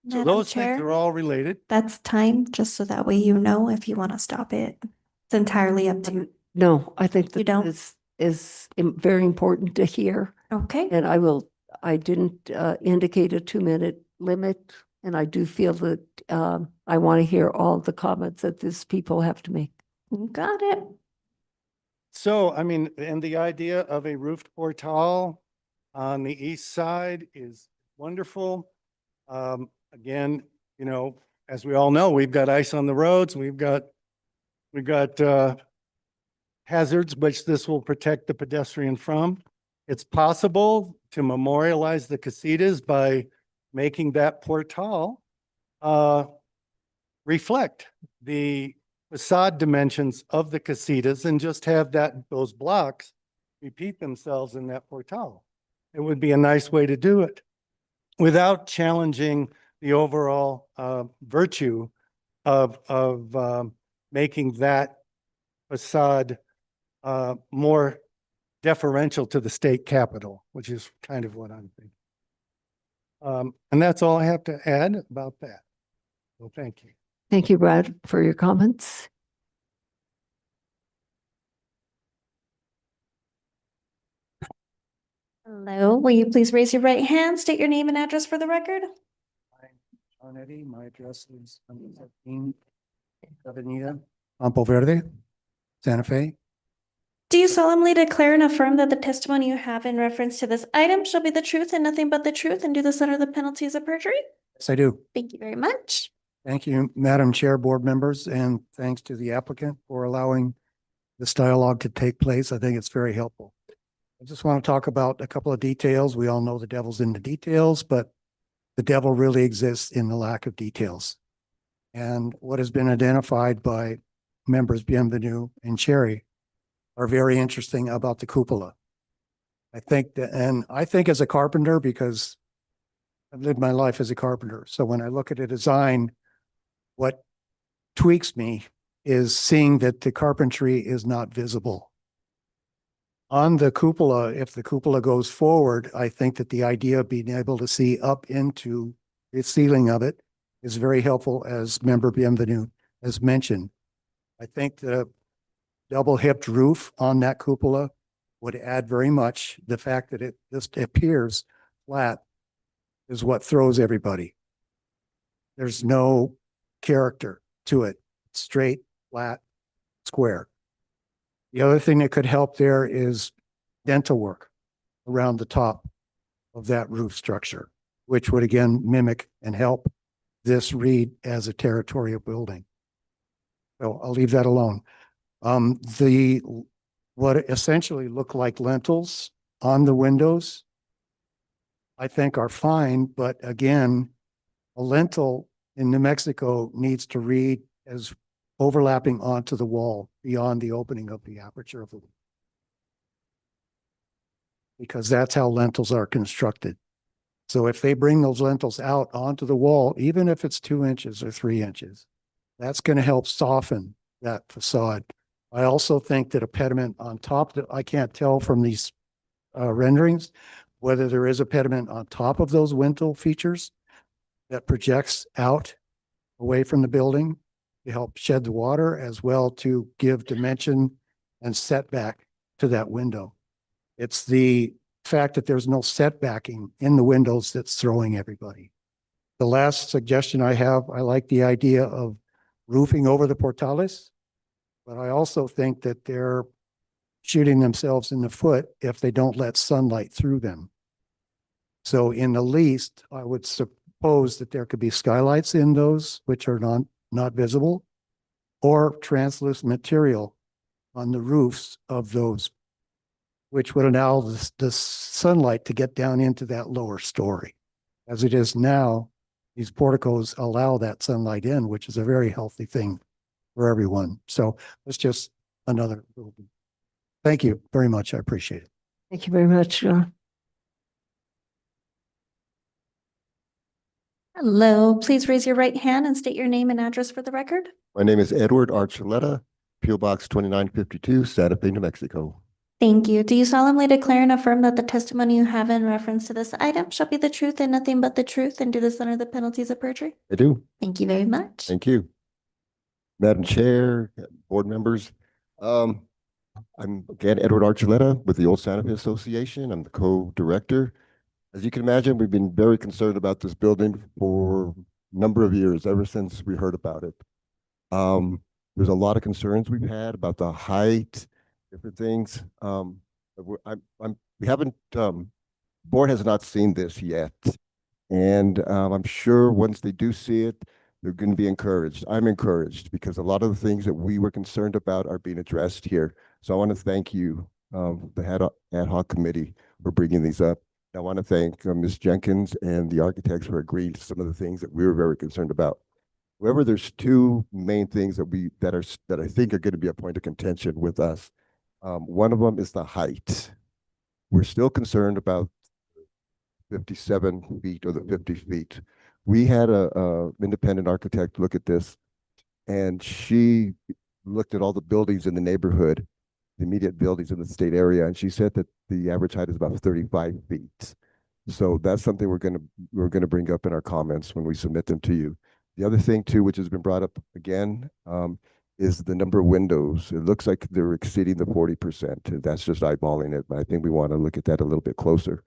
So Madam those things Chair, are all related. that's time, just so that way you know if you want to stop it. It's entirely up to you. No, I think You that don't? this is very important to hear. Okay. And I didn't indicate a 2-minute limit. And I do feel that I want to hear all the comments that these people have to make. You got it. So, I mean, and the idea of a roofed portal on the east side is wonderful. Again, you know, as we all know, we've got ice on the roads. We've got hazards, which this will protect the pedestrian from. It's possible to memorialize the casitas by making that portal reflect the facade dimensions of the casitas and just have those blocks repeat themselves in that portal. It would be a nice way to do it without challenging the overall virtue of making that facade more deferential to the state capitol, which is kind of what I'm thinking. And that's all I have to add about that. Well, thank you. Thank you, Brad, for your comments. Hello, will you please raise your right hand, state your name and address for the record? John Eddy, my address is 117 Avenida, Campo Verde, Santa Fe. Do you solemnly declare and affirm that the testimony you have in reference to this item shall be the truth and nothing but the truth, and do this under the penalties of perjury? Yes, I do. Thank you very much. Thank you, Madam Chair, board members, and thanks to the applicant for allowing this dialogue to take place. I think it's very helpful. I just want to talk about a couple of details. We all know the devil's in the details, but the devil really exists in the lack of details. And what has been identified by members Bienvenue and Cherry are very interesting about the cupola. I think that, and I think as a carpenter, because I've lived my life as a carpenter. So when I look at a design, what tweaks me is seeing that the carpentry is not visible. On the cupola, if the cupola goes forward, I think that the idea of being able to see up into the ceiling of it is very helpful, as Member Bienvenu has mentioned. I think the double hipped roof on that cupola would add very much. The fact that it just appears flat is what throws everybody. There's no character to it. Straight, flat, square. The other thing that could help there is dental work around the top of that roof structure, which would again mimic and help this read as a territorial building. So I'll leave that alone. What essentially look like lentils on the windows, I think are fine, but again, a lentil in New Mexico needs to read as overlapping onto the wall beyond the opening of the aperture of the window, because that's how lentils are constructed. So if they bring those lentils out onto the wall, even if it's 2 inches or 3 inches, that's going to help soften that facade. I also think that a pediment on top, that I can't tell from these renderings whether there is a pediment on top of those lintel features that projects out away from the building to help shed the water, as well to give dimension and setback to that window. It's the fact that there's no setbacking in the windows that's throwing everybody. The last suggestion I have, I like the idea of roofing over the portales, but I also think that they're shooting themselves in the foot if they don't let sunlight through them. So in the least, I would suppose that there could be skylights in those which are not visible, or translucent material on the roofs of those, which would allow the sunlight to get down into that lower story. As it is now, these porticos allow that sunlight in, which is a very healthy thing for everyone. So it's just another little bit. Thank you very much. I appreciate it. Thank you very much, John. Hello, please raise your right hand and state your name and address for the record. My name is Edward Archuleta, P.O. Box 2952, Santa Fe, New Mexico. Thank you. Do you solemnly declare and affirm that the testimony you have in reference to this item shall be the truth and nothing but the truth, and do this under the penalties of perjury? I do. Thank you very much. Thank you. Madam Chair, board members, I'm again Edward Archuleta with the Old Santa Fe Association. I'm the co-director. As you can imagine, we've been very concerned about this building for a number of years, ever since we heard about it. There's a lot of concerns we've had about the height, different things. We haven't, board has not seen this yet. And I'm sure once they do see it, they're going to be encouraged. I'm encouraged because a lot of the things that we were concerned about are being addressed here. So I want to thank you, the ad hoc committee, for bringing these up. I want to thank Ms. Jenkins and the architects for agreeing to some of the things that we were very concerned about. However, there's two main things that I think are going to be a point of contention with us. One of them is the height. We're still concerned about 57 feet or the 50 feet. We had a independent architect look at this, and she looked at all the buildings in the neighborhood, the immediate buildings in the state area, and she said that the average height is about 35 feet. So that's something we're gonna bring up in our comments when we submit them to you. The other thing too, which has been brought up again, is the number of windows. It looks like they're exceeding the 40%. That's just eyeballing it, but I think we want to look at that a little bit closer.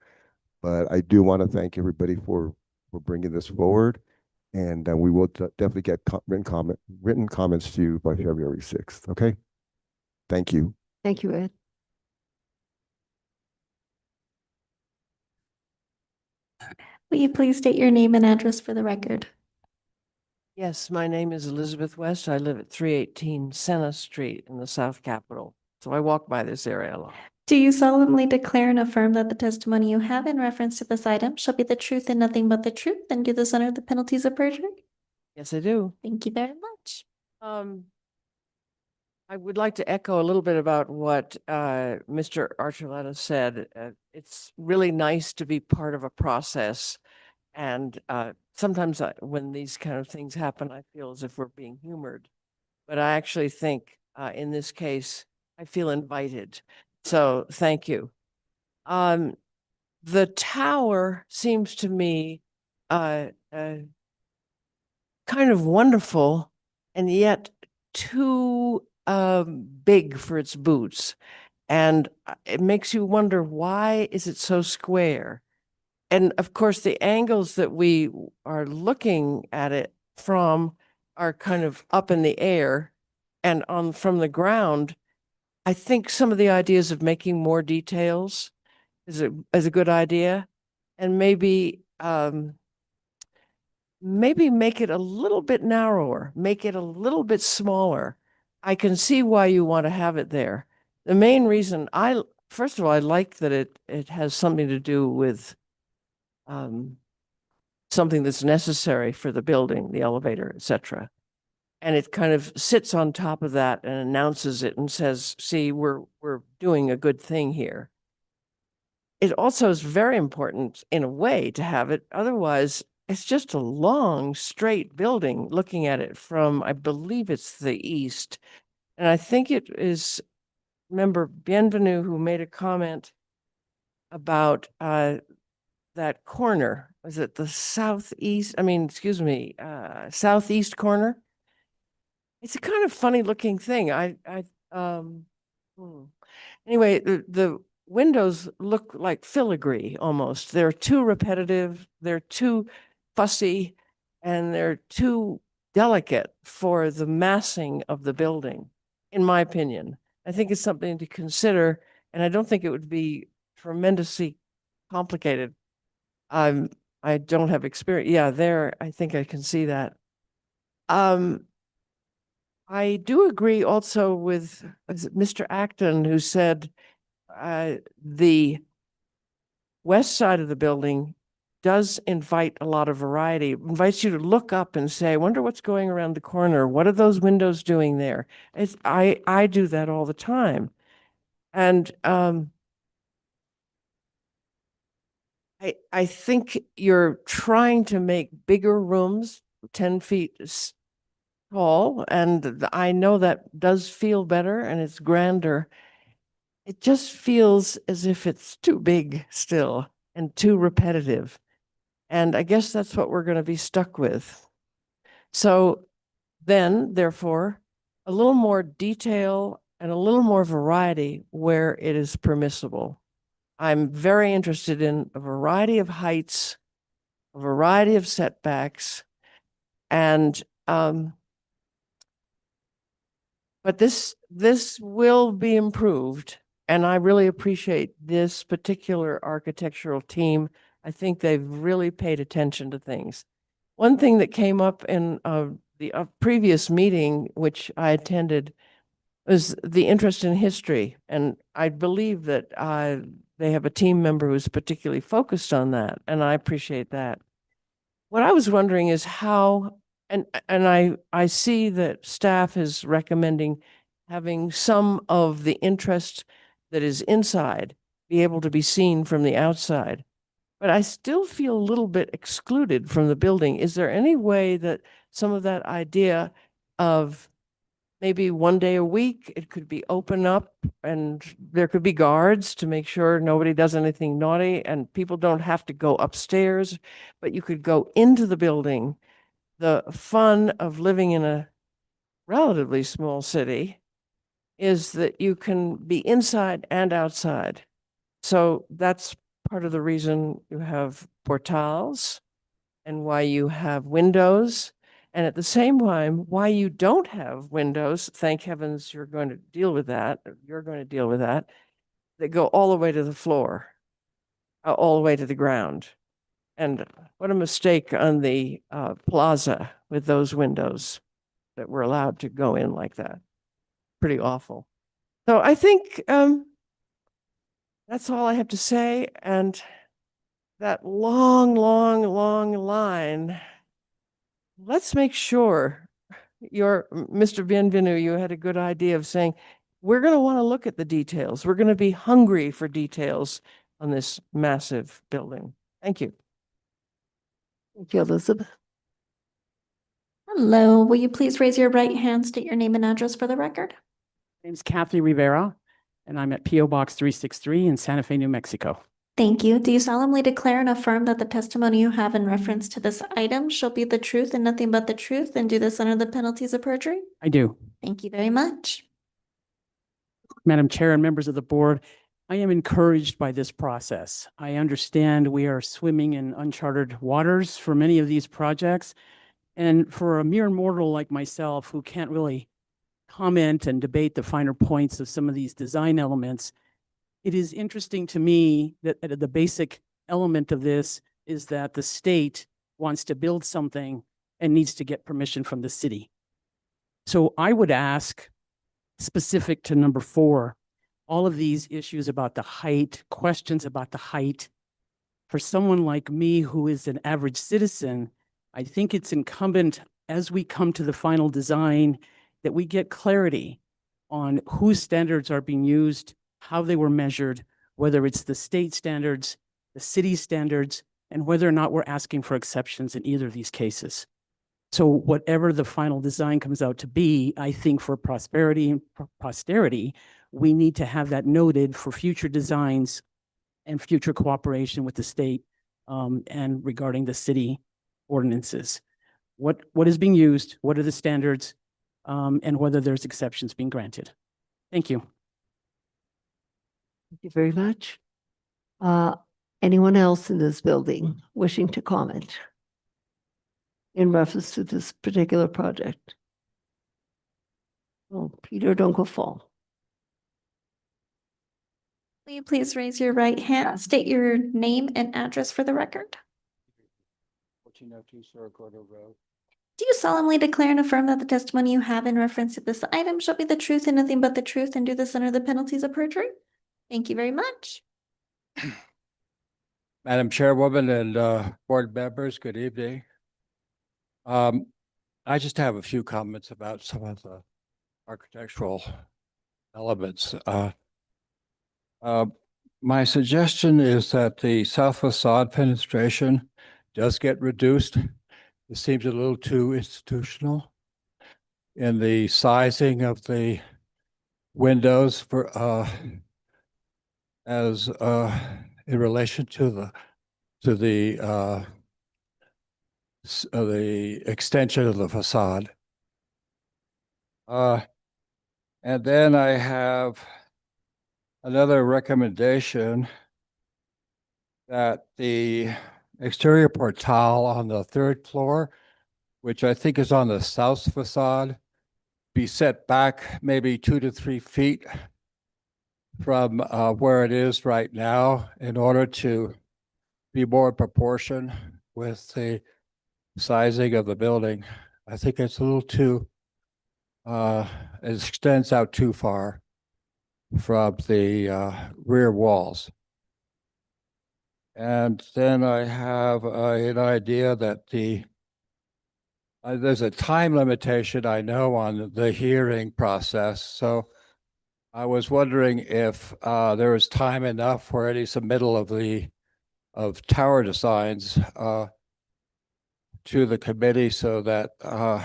But I do want to thank everybody for bringing this forward, and we will definitely get written comments to you by February 6th. Okay. Thank you. Thank you, Ed. Will you please state your name and address for the record? Yes, my name is Elizabeth West. I live at 318 Senna Street in the South Capitol. So I walk by this area a lot. Do you solemnly declare and affirm that the testimony you have in reference to this item shall be the truth and nothing but the truth, and do this under the penalties of perjury? Yes, I do. Thank you very much. I would like to echo a little bit about what Mr. Archuleta said. It's really nice to be part of a process. And sometimes when these kind of things happen, I feel as if we're being humored. but I actually think in this case, I feel invited. So thank you. The tower seems to me kind of wonderful and yet too big for its boots. And it makes you wonder, why is it so square? And of course, the angles that we are looking at it from are kind of up in the air and on from the ground. I think some of the ideas of making more details is a good idea, and maybe maybe make it a little bit narrower, make it a little bit smaller. I can see why you want to have it there. The main reason first of all, I like that it has something to do with something that's necessary for the building, the elevator, etc. And it kind of sits on top of that and announces it and says, see, we're doing a good thing here. It also is very important in a way to have it. Otherwise, it's just a long, straight building looking at it from, I believe it's the east. And I think it is, remember Bienvenue who made a comment about that corner. Was it the southeast? I mean, excuse me, southeast corner? It's a kind of funny looking thing. Anyway, the windows look like filigree almost. They're too repetitive, they're too fussy, and they're too delicate for the massing of the building, in my opinion. I think it's something to consider, and I don't think it would be tremendously complicated. I don't have experience. Yeah, there, I think I can see that. I do agree also with Mr. Acton, who said the west side of the building does invite a lot of variety. It invites you to look up and say, I wonder what's going around the corner. What are those windows doing there? I do that all the time. And I think you're trying to make bigger rooms, 10 feet tall, and I know that does feel better and it's grander. It just feels as if it's too big still and too repetitive. And I guess that's what we're going to be stuck with. So then, therefore, a little more detail and a little more variety where it is permissible. I'm very interested in a variety of heights, a variety of setbacks, and but this will be improved, and I really appreciate this particular architectural team. I think they've really paid attention to things. One thing that came up in the previous meeting, which I attended, was the interest in history, and I believe that they have a team member who's particularly focused on that, and I appreciate that. What I was wondering is how, and I see that staff is recommending having some of the interest that is inside be able to be seen from the outside. But I still feel a little bit excluded from the building. Is there any way that some of that idea of maybe one day a week, it could be open up and there could be guards to make sure nobody does anything naughty and people don't have to go upstairs, but you could go into the building. The fun of living in a relatively small city is that you can be inside and outside. So that's part of the reason you have portals and why you have windows. And at the same time, why you don't have windows, thank heavens you're going to deal with that. You're going to deal with that. That go all the way to the floor, all the way to the ground. And what a mistake on the plaza with those windows that were allowed to go in like that. Pretty awful. So I think that's all I have to say. And that long, long, long line, let's make sure Mr. Bienvenue, you had a good idea of saying, we're going to want to look at the details. We're going to be hungry for details on this massive building. Thank you. Thank you, Elizabeth. Hello, will you please raise your right hand, state your name and address for the record? Name's Kathy Rivera, and I'm at PO Box 363 in Santa Fe, New Mexico. Thank you. Do you solemnly declare and affirm that the testimony you have in reference to this item shall be the truth and nothing but the truth, and do this under the penalties of perjury? I do. Thank you very much. Madam Chair and members of the board, I am encouraged by this process. I understand we are swimming in uncharted waters for many of these projects. And for a mere mortal like myself who can't really comment and debate the finer points of some of these design elements, it is interesting to me that the basic element of this is that the state wants to build something and needs to get permission from the city. So I would ask, specific to number 4, all of these issues about the height, questions about the height, for someone like me who is an average citizen, I think it's incumbent as we come to the final design that we get clarity on whose standards are being used, how they were measured, whether it's the state standards, the city standards, and whether or not we're asking for exceptions in either of these cases. So whatever the final design comes out to be, I think for prosperity and posterity, we need to have that noted for future designs and future cooperation with the state and regarding the city ordinances. What is being used, what are the standards, and whether there's exceptions being granted. Thank you. Thank you very much. Anyone else in this building wishing to comment in reference to this particular project? Oh, Peter, don't go fall. Will you please raise your right hand, state your name and address for the record? 1402 Saratoga Road. Do you solemnly declare and affirm that the testimony you have in reference to this item shall be the truth and nothing but the truth, and do this under the penalties of perjury? Thank you very much. Madam Chairwoman and board members, good evening. I just have a few comments about some of the architectural elements. My suggestion is that the south facade fenestration does get reduced. It seems a little too institutional in the sizing of the windows for in relation to the extension of the facade. And then I have another recommendation that the exterior portal on the 3rd floor, which I think is on the south facade, be set back maybe 2 to 3 feet from where it is right now in order to be more in proportion with the sizing of the building. I think it's a little too, it extends out too far from the rear walls. And then I have an idea that there's a time limitation, I know, on the hearing process. So I was wondering if there was time enough for any submittal of tower designs to the committee so that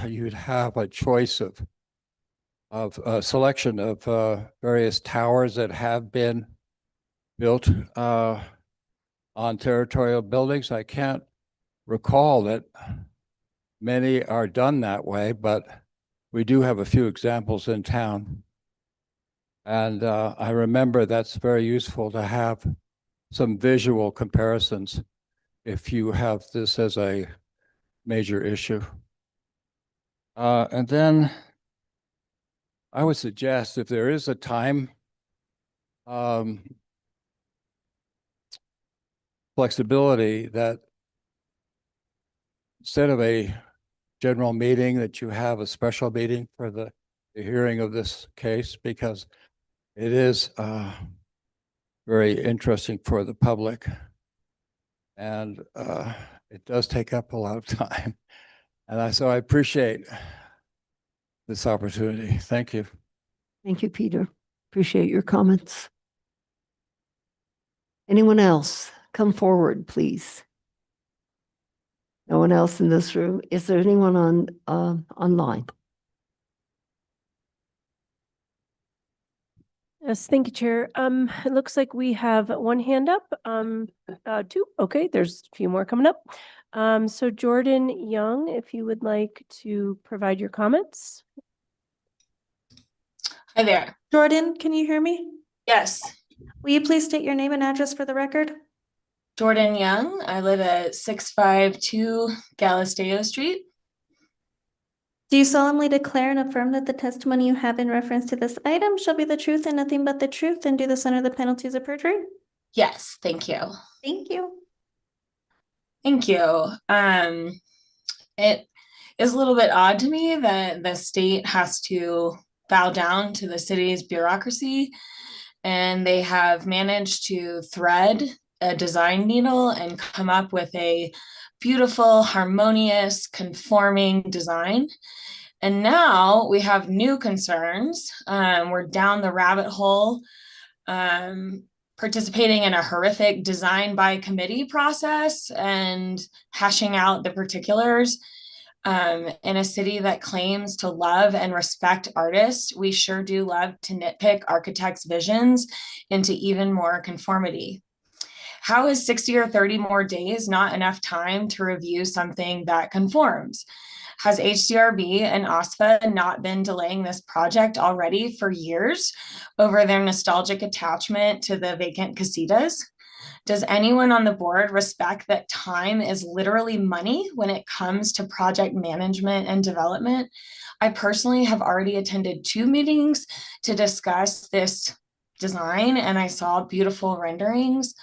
you'd have a choice of a selection of various towers that have been built on territorial buildings. I can't recall that many are done that way, but we do have a few examples in town. And I remember that's very useful to have some visual comparisons if you have this as a major issue. And then I would suggest if there is a time flexibility, that instead of a general meeting, that you have a special meeting for the hearing of this case, because it is very interesting for the public, and it does take up a lot of time. And so I appreciate this opportunity. Thank you. Thank you, Peter. Appreciate your comments. Anyone else? Come forward, please. No one else in this room. Is there anyone on, online? Yes, thank you, Chair. It looks like we have one hand up, two. Okay, there's a few more coming up. So Jordan Young, if you would like to provide your comments. Hi there. Jordan, can you hear me? Yes. Will you please state your name and address for the record? Jordan Young. I live at 652 Galisteo Street. Do you solemnly declare and affirm that the testimony you have in reference to this item shall be the truth and nothing but the truth, and do this under the penalties of perjury? Yes, thank you. Thank you. Thank you. It is a little bit odd to me that the state has to bow down to the city's bureaucracy, and they have managed to thread a design needle and come up with a beautiful, harmonious, conforming design. And now we have new concerns. We're down the rabbit hole, participating in a horrific design by committee process and hashing out the particulars. In a city that claims to love and respect artists, we sure do love to nitpick architects' visions into even more conformity. How is 60 or 30 more days not enough time to review something that conforms? Has HDRB and OSFA not been delaying this project already for years over their nostalgic attachment to the vacant casitas? Does anyone on the board respect that time is literally money when it comes to project management and development? I personally have already attended 2 meetings to discuss this design, and I saw beautiful renderings.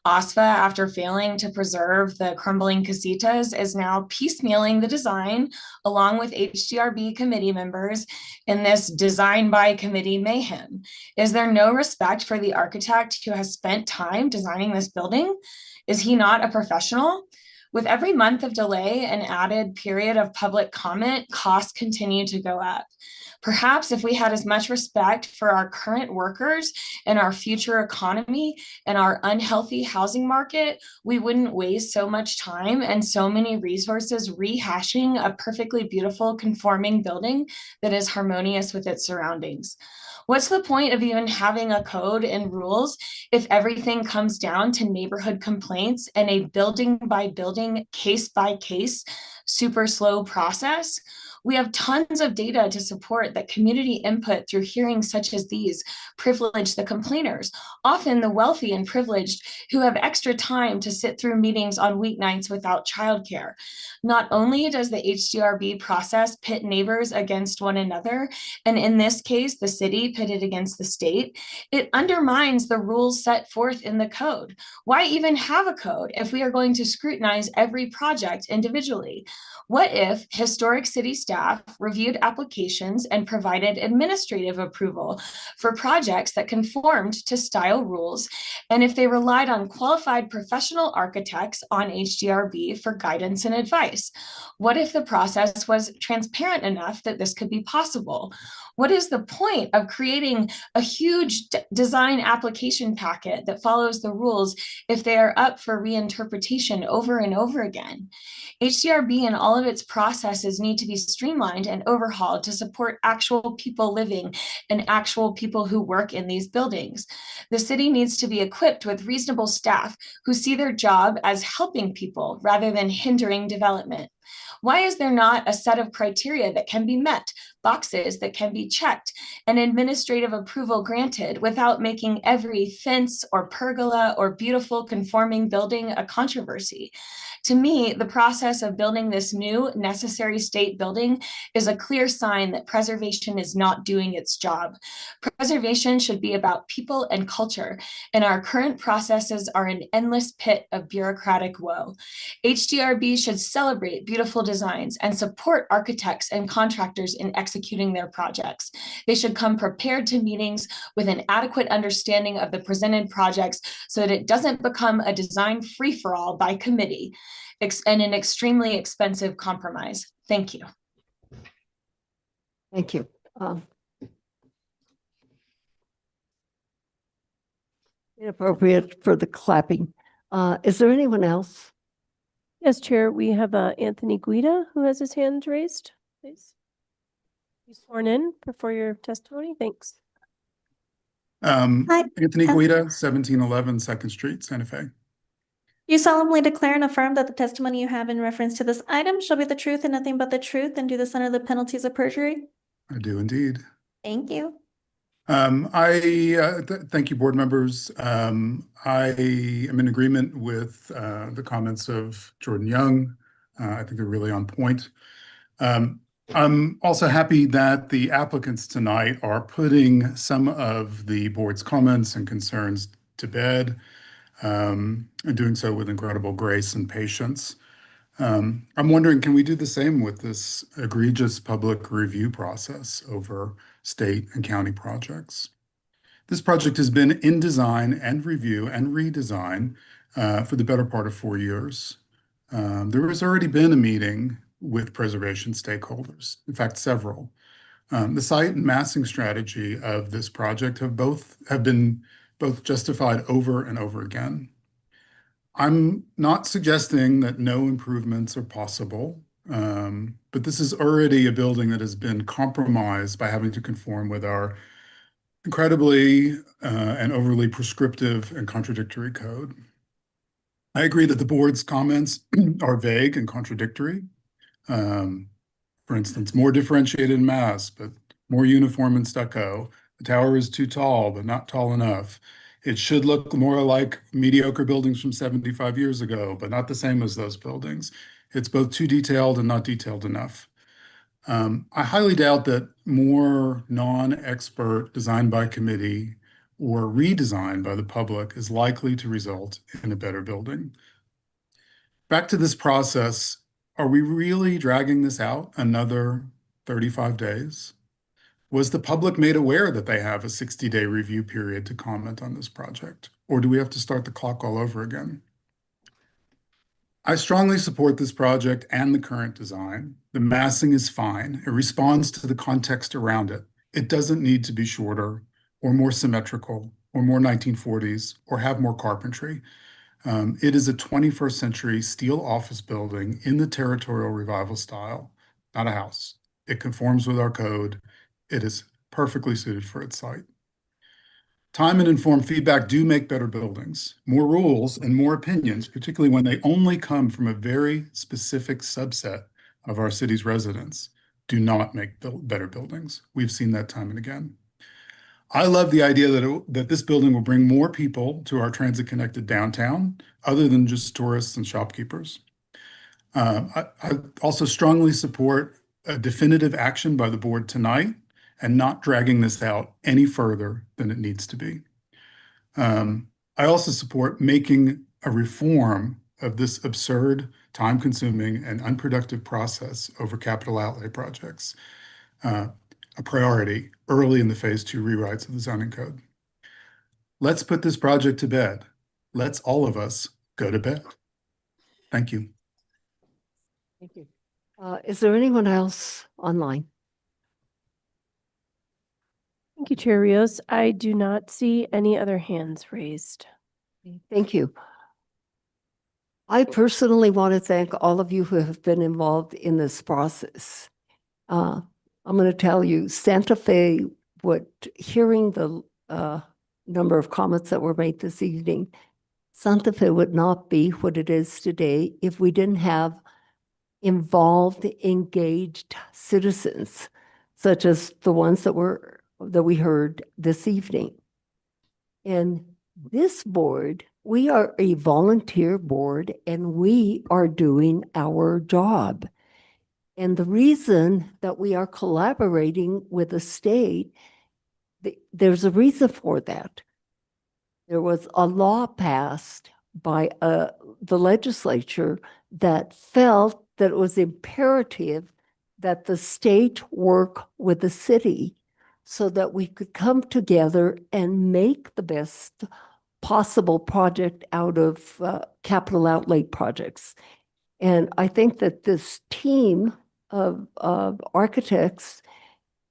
OSFA, after failing to preserve the crumbling casitas, is now piecemealing the design along with HDRB committee members in this design by committee mayhem. Is there no respect for the architect who has spent time designing this building? Is he not a professional? With every month of delay and added period of public comment, costs continue to go up. Perhaps if we had as much respect for our current workers and our future economy and our unhealthy housing market, we wouldn't waste so much time and so many resources rehashing a perfectly beautiful conforming building that is harmonious with its surroundings. What's the point of even having a code and rules if everything comes down to neighborhood complaints and a building by building, case by case, super slow process? We have tons of data to support that community input through hearings such as these privilege the complainers, often the wealthy and privileged who have extra time to sit through meetings on weeknights without childcare. Not only does the HDRB process pit neighbors against one another, and in this case, the city pitted against the state, it undermines the rules set forth in the code. Why even have a code if we are going to scrutinize every project individually? What if historic city staff reviewed applications and provided administrative approval for projects that conformed to style rules, and if they relied on qualified professional architects on HDRB for guidance and advice? What if the process was transparent enough that this could be possible? What is the point of creating a huge design application packet that follows the rules if they are up for reinterpretation over and over again? HDRB and all of its processes need to be streamlined and overhauled to support actual people living and actual people who work in these buildings. The city needs to be equipped with reasonable staff who see their job as helping people rather than hindering development. Why is there not a set of criteria that can be met, boxes that can be checked, and administrative approval granted without making every fence or pergola or beautiful conforming building a controversy? To me, the process of building this new necessary state building is a clear sign that preservation is not doing its job. Preservation should be about people and culture, and our current processes are an endless pit of bureaucratic woe. HDRB should celebrate beautiful designs and support architects and contractors in executing their projects. They should come prepared to meetings with an adequate understanding of the presented projects so that it doesn't become a design free-for-all by committee and an extremely expensive compromise. Thank you. Thank you. Inappropriate for the clapping. Is there anyone else? Yes, Chair, we have Anthony Guida who has his hand raised, please. You sworn in before your testimony? Thanks. Hi. Anthony Guida, 1711 Second Street, Santa Fe. You solemnly declare and affirm that the testimony you have in reference to this item shall be the truth and nothing but the truth, and do this under the penalties of perjury? I do indeed. Thank you. Thank you, board members. I am in agreement with the comments of Jordan Young. I think they're really on point. I'm also happy that the applicants tonight are putting some of the board's comments and concerns to bed, and doing so with incredible grace and patience. I'm wondering, can we do the same with this egregious public review process over state and county projects? This project has been in design and review and redesign for the better part of 4 years. There has already been a meeting with preservation stakeholders, in fact, several. The site and massing strategy of this project have been justified over and over again. I'm not suggesting that no improvements are possible, but this is already a building that has been compromised by having to conform with our incredibly and overly prescriptive and contradictory code. I agree that the board's comments are vague and contradictory. For instance, more differentiated in mass, but more uniform in stucco. The tower is too tall, but not tall enough. It should look more like mediocre buildings from 75 years ago, but not the same as those buildings. It's both too detailed and not detailed enough. I highly doubt that more non-expert design by committee or redesign by the public is likely to result in a better building. Back to this process, are we really dragging this out another 35 days? Was the public made aware that they have a 60-day review period to comment on this project? Or do we have to start the clock all over again? I strongly support this project and the current design. The massing is fine. It responds to the context around it. It doesn't need to be shorter or more symmetrical or more 1940s or have more carpentry. It is a 21st century steel office building in the territorial revival style, not a house. It conforms with our code. It is perfectly suited for its site. Time and informed feedback do make better buildings. More rules and more opinions, particularly when they only come from a very specific subset of our city's residents, do not make better buildings. We've seen that time and again. I love the idea that this building will bring more people to our transit-connected downtown, other than just tourists and shopkeepers. I also strongly support a definitive action by the board tonight and not dragging this out any further than it needs to be. I also support making a reform of this absurd, time-consuming, and unproductive process over capital outlay projects a priority early in the phase 2 rewrites of the zoning code. Let's put this project to bed. Let's all of us go to bed. Thank you. Thank you. Is there anyone else online? Thank you, Chair Rios. I do not see any other hands raised. Thank you. I personally want to thank all of you who have been involved in this process. I'm going to tell you, Santa Fe, hearing the number of comments that were made this evening, Santa Fe would not be what it is today if we didn't have involved, engaged citizens, such as the ones that we heard this evening. And this board, we are a volunteer board and we are doing our job. And the reason that we are collaborating with the state, there's a reason for that. There was a law passed by the legislature that felt that it was imperative that the state work with the city so that we could come together and make the best possible project out of capital outlay projects. And I think that this team of architects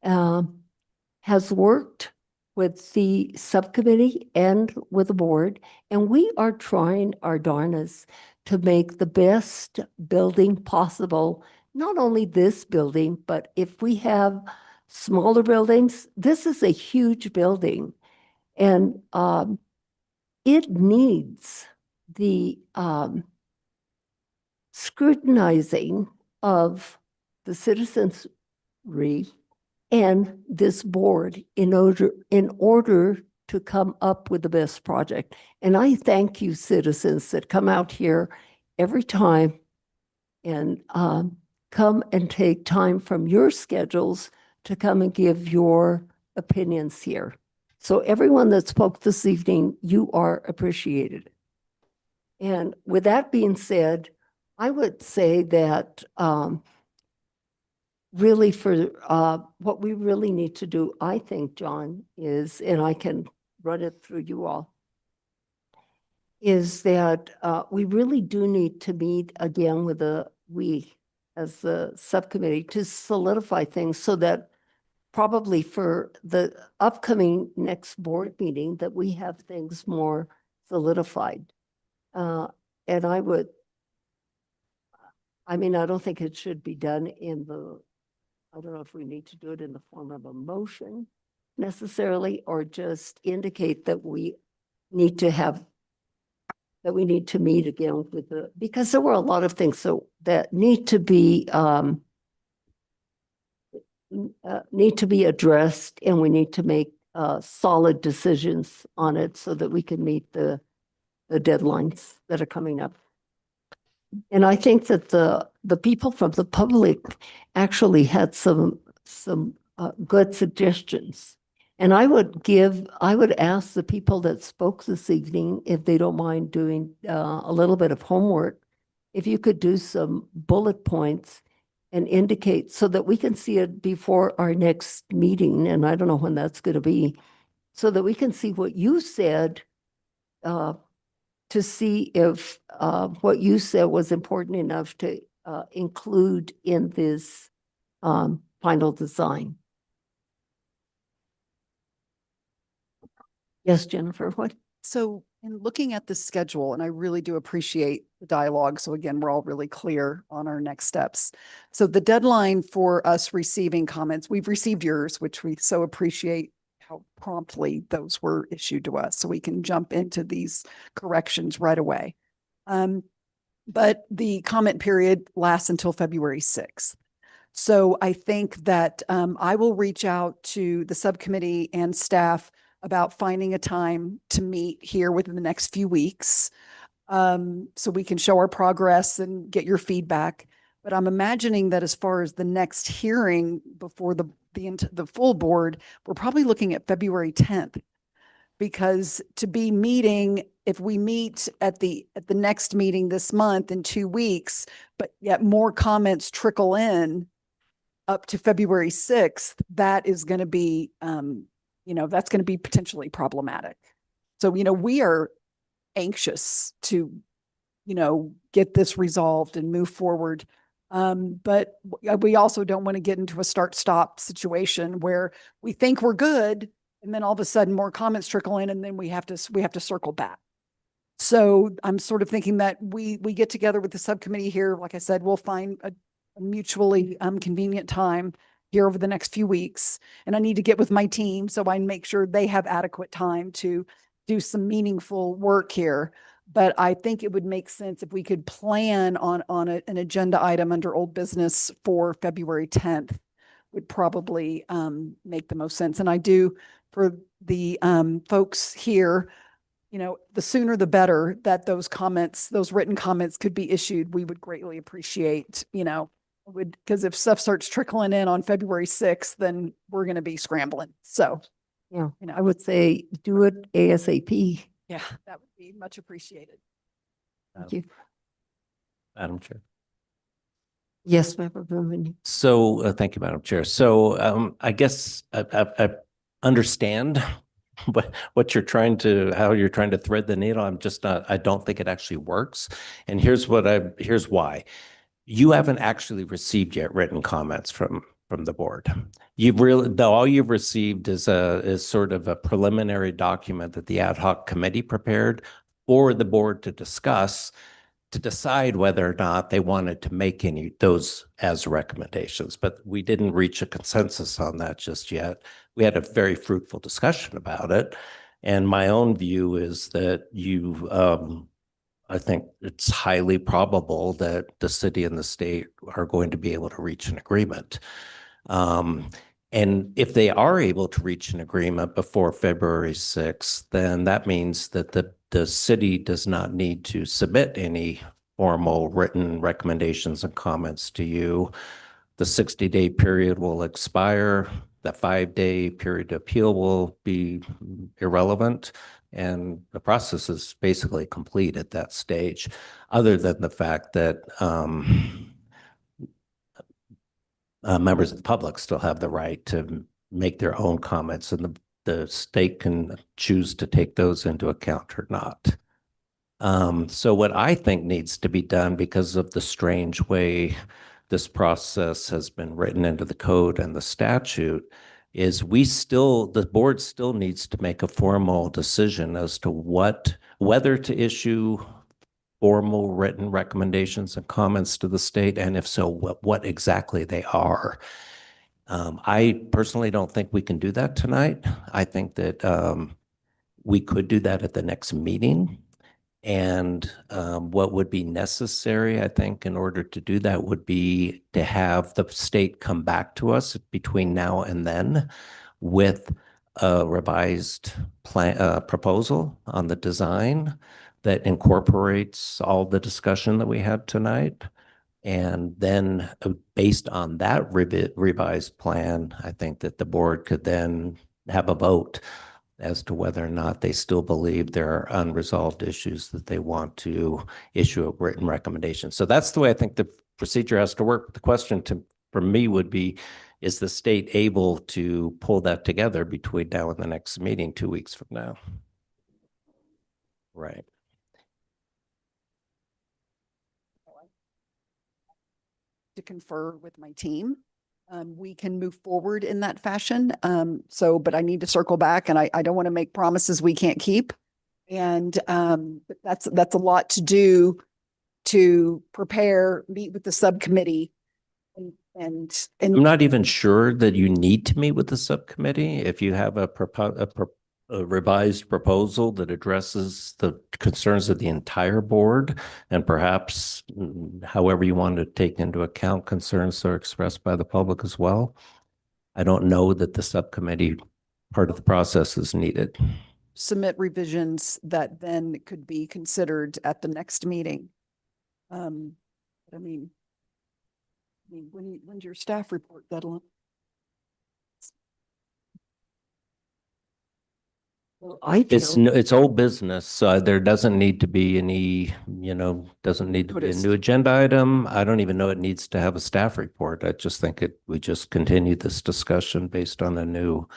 has worked with the subcommittee and with the board, and we are trying our darnest to make the best building possible. Not only this building, but if we have smaller buildings, this is a huge building. And it needs the scrutinizing of the citizenry and this board in order to come up with the best project. And I thank you, citizens, that come out here every time and come and take time from your schedules to come and give your opinions here. So everyone that spoke this evening, you are appreciated. And with that being said, I would say that really for what we really need to do, I think, John, is, and I can run it through you all, is that we really do need to meet again with we as the subcommittee to solidify things so that probably for the upcoming next board meeting that we have things more solidified. And I don't think it should be done I don't know if we need to do it in the form of a motion necessarily, or just indicate that we need to meet again with because there were a lot of things that need to be addressed, and we need to make solid decisions on it so that we can meet the deadlines that are coming up. And I think that the people from the public actually had some good suggestions. And I would ask the people that spoke this evening, if they don't mind doing a little bit of homework, if you could do some bullet points and indicate so that we can see it before our next meeting. And I don't know when that's going to be, so that we can see what you said, to see if what you said was important enough to include in this final design. Yes, Jennifer, what? So in looking at the schedule, and I really do appreciate the dialogue. So again, we're all really clear on our next steps. So the deadline for us receiving comments, we've received yours, which we so appreciate how promptly those were issued to us, so we can jump into these corrections right away. But the comment period lasts until February 6th. So I think that I will reach out to the subcommittee and staff about finding a time to meet here within the next few weeks, so we can show our progress and get your feedback. But I'm imagining that as far as the next hearing before the full board, we're probably looking at February 10th, because to be meeting, if we meet at the next meeting this month in 2 weeks, but yet more comments trickle in up to February 6th, that is going to be, that's going to be potentially problematic. So, we are anxious to, get this resolved and move forward. But we also don't want to get into a start-stop situation where we think we're good, and then all of a sudden more comments trickle in, and then we have to circle back. So I'm sort of thinking that we get together with the subcommittee here. Like I said, we'll find a mutually convenient time here over the next few weeks. And I need to get with my team so I make sure they have adequate time to do some meaningful work here. But I think it would make sense if we could plan on an agenda item under old business for February 10th would probably make the most sense. And I do, for the folks here, the sooner the better that those written comments could be issued, we would greatly appreciate, because if stuff starts trickling in on February 6th, then we're going to be scrambling. So, yeah, I would say do it ASAP. Yeah, that would be much appreciated. Thank you. Madam Chair. Yes, Member Berman. So thank you, Madam Chair. So I guess I understand what you're how you're trying to thread the needle. I don't think it actually works. And here's why. You haven't actually received yet written comments from the board. All you've received is sort of a preliminary document that the ad hoc committee prepared for the board to discuss. to decide whether or not they wanted to make any those as recommendations, but we didn't reach a consensus on that just yet. We had a very fruitful discussion about it. And my own view is that I think it's highly probable that the city and the state are going to be able to reach an agreement. And if they are able to reach an agreement before February 6th, then that means that the city does not need to submit any formal written recommendations and comments to you. The 60-day period will expire. The 5-day period to appeal will be irrelevant. And the process is basically complete at that stage, other than the fact that members of the public still have the right to make their own comments, and the state can choose to take those into account or not. So what I think needs to be done, because of the strange way this process has been written into the code and the statute, is the board still needs to make a formal decision as to whether to issue formal written recommendations and comments to the state, and if so, what exactly they are. I personally don't think we can do that tonight. I think that we could do that at the next meeting. And what would be necessary, I think, in order to do that would be to have the state come back to us between now and then with a revised plan proposal on the design that incorporates all the discussion that we had tonight. And then based on that revised plan, I think that the board could then have a vote as to whether or not they still believe there are unresolved issues that they want to issue a written recommendation. So that's the way I think the procedure has to work. The question for me would be, is the state able to pull that together between now and the next meeting 2 weeks from now? Right. To confer with my team. We can move forward in that fashion. But I need to circle back, and I don't want to make promises we can't keep. And but that's a lot to do to prepare, meet with the subcommittee. And I'm not even sure that you need to meet with the subcommittee. If you have a revised proposal that addresses the concerns of the entire board, and perhaps however you want to take into account concerns that are expressed by the public as well. I don't know that the subcommittee part of the process is needed. submit revisions that then could be considered at the next meeting. When's your staff report deadline? Well, I feel, It's old business, so there doesn't need to be any, doesn't need to be a new agenda item. I don't even know it needs to have a staff report. I just think we just continue this discussion based on a new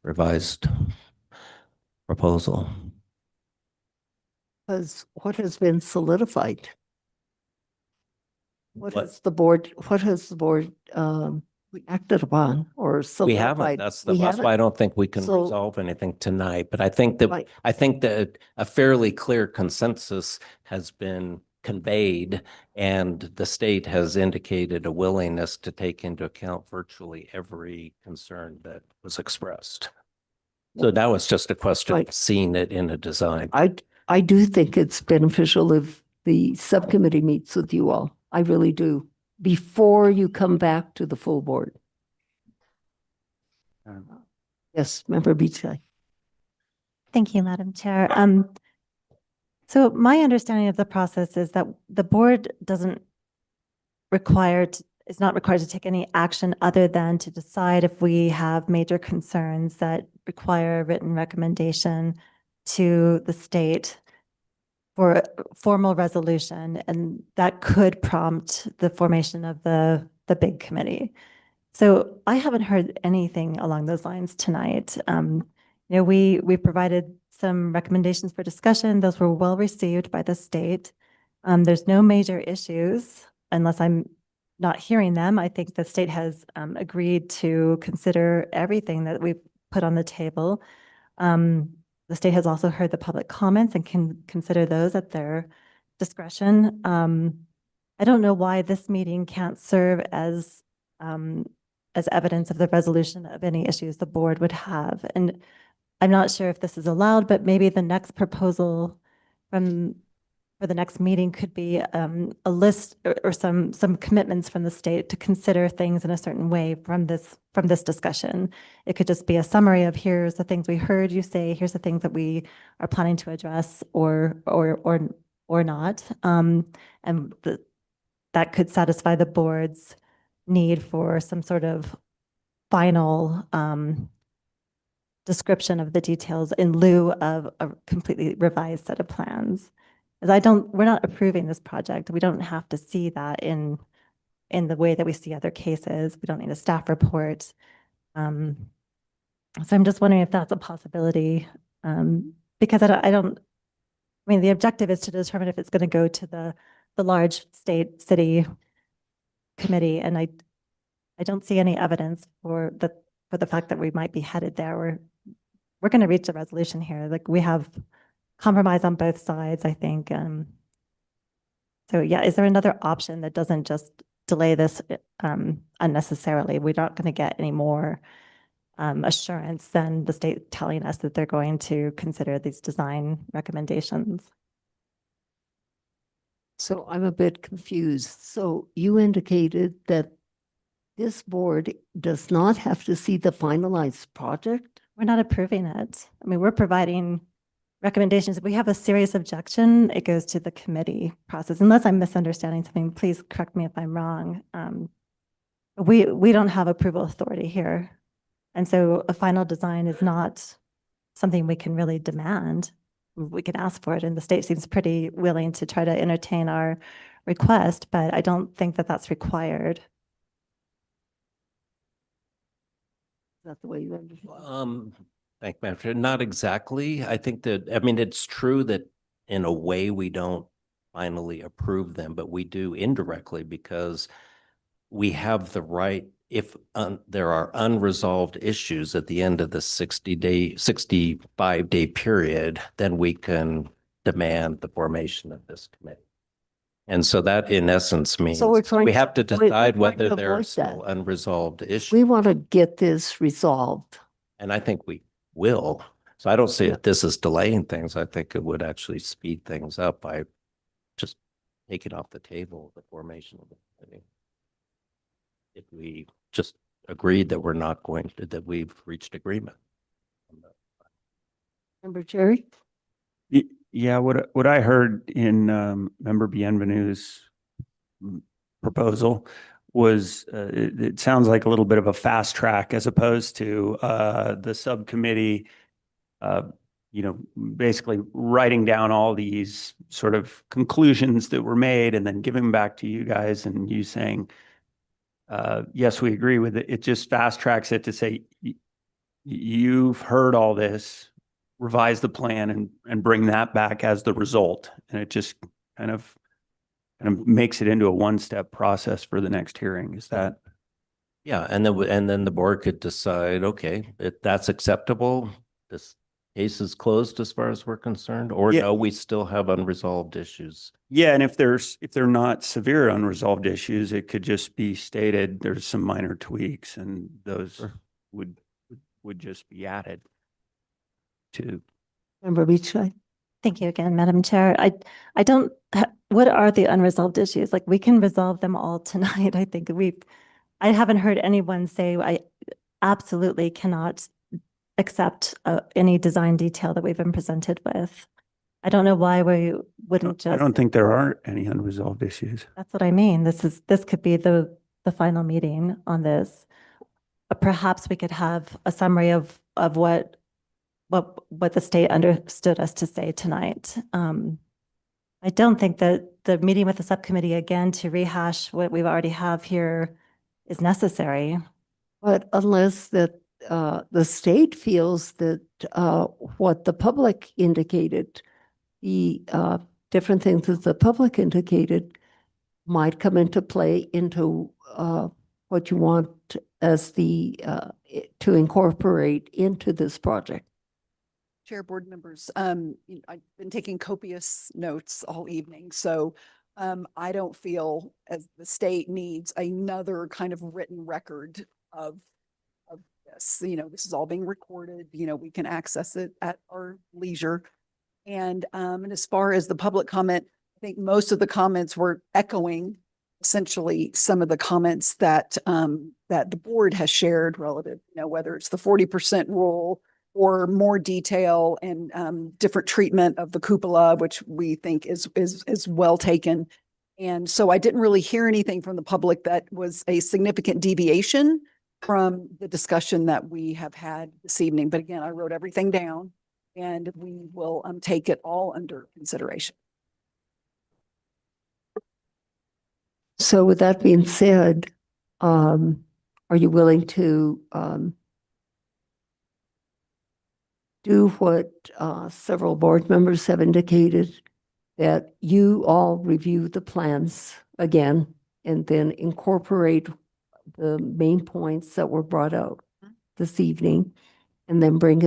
revised proposal. because what has been solidified? What What- has the board acted upon or We solidified? haven't. That's We why I haven't? don't think we can So- resolve anything tonight. But I think that Right. a fairly clear consensus has been conveyed, and the state has indicated a willingness to take into account virtually every concern that was expressed. So now it's just a question Right. of seeing it in a design. I do think it's beneficial if the subcommittee meets with you all. I really do, before you come back to the full board. Yes, Member Beachey. Thank you, Madam Chair. So my understanding of the process is that the board is not required to take any action other than to decide if we have major concerns that require a written recommendation to the state for a formal resolution, and that could prompt the formation of the big committee. So I haven't heard anything along those lines tonight. We provided some recommendations for discussion. Those were well received by the state. There's no major issues unless I'm not hearing them. I think the state has agreed to consider everything that we've put on the table. The state has also heard the public comments and can consider those at their discretion. I don't know why this meeting can't serve as evidence of the resolution of any issues the board would have. And I'm not sure if this is allowed, but maybe the next proposal for the next meeting could be a list or some commitments from the state to consider things in a certain way from this discussion. It could just be a summary of here's the things we heard you say, here's the things that we are planning to address or not. And that could satisfy the board's need for some sort of final description of the details in lieu of a completely revised set of plans. As we're not approving this project. We don't have to see that in the way that we see other cases. We don't need a staff report. So I'm just wondering if that's a possibility. Because I mean, the objective is to determine if it's going to go to the large city committee. And I don't see any evidence for the fact that we might be headed there. We're going to reach a resolution here. Like, we have compromise on both sides, I think. So yeah, is there another option that doesn't just delay this unnecessarily? We're not going to get any more assurance than the state telling us that they're going to consider these design recommendations. So I'm a bit confused. So you indicated that this board does not have to see the finalized project? We're not approving it. I mean, we're providing recommendations. If we have a serious objection, it goes to the committee process. Unless I'm misunderstanding something, please correct me if I'm wrong. We don't have approval authority here. And so a final design is not something we can really demand. We can ask for it, and the state seems pretty willing to try to entertain our request, but I don't think that that's required. Is that the way you understand? Thank you, Madam Chair. Not exactly. I think that, I mean, it's true that in a way we don't finally approve them, but we do indirectly because we have the right, if there are unresolved issues at the end of the 65-day period, then we can demand the formation of this committee. And so that in essence means we have to decide whether there are still unresolved issues. We want to get this resolved. And I think we will. So I don't see that this is delaying things. I think it would actually speed things up by just taking off the table the formation of the committee. If we just agreed that we're not going to, that we've reached agreement. Member Cherry? Yeah, what I heard in Member Bienvenue's proposal was it sounds like a little bit of a fast track as opposed to the subcommittee, basically writing down all these sort of conclusions that were made and then giving them back to you guys and you saying, yes, we agree with it. It just fast tracks it to say, you've heard all this, revise the plan and bring that back as the result. And it just kind of makes it into a one-step process for the next hearing. Is that? Yeah, and then the board could decide, okay, if that's acceptable, this case is closed as far as we're concerned, or no, we still have unresolved issues. Yeah, and if they're not severe unresolved issues, it could just be stated there's some minor tweaks, and those would just be added to. Member Beachline? Thank you again, Madam Chair. I don't, what are the unresolved issues? Like, we can resolve them all tonight. I think I haven't heard anyone say I absolutely cannot accept any design detail that we've been presented with. I don't know why we wouldn't just. I don't think there are any unresolved issues. That's what I mean. This could be the final meeting on this. Perhaps we could have a summary of what the state understood us to say tonight. I don't think that the meeting with the subcommittee again to rehash what we already have here is necessary. But unless that the state feels that what the public indicated, the different things that the public indicated might come into play into what you want as to incorporate into this project. Chair, board members, I've been taking copious notes all evening, so I don't feel as the state needs another kind of written record of this. This is all being recorded, we can access it at our leisure. And as far as the public comment, I think most of the comments were echoing essentially some of the comments that that the board has shared relative, whether it's the 40% rule or more detail and different treatment of the cupola, which we think is well taken. And so I didn't really hear anything from the public that was a significant deviation from the discussion that we have had this evening. But again, I wrote everything down and we will take it all under consideration. So with that being said, are you willing to do what several board members have indicated, that you all review the plans again and then incorporate the main points that were brought out this evening, and then bring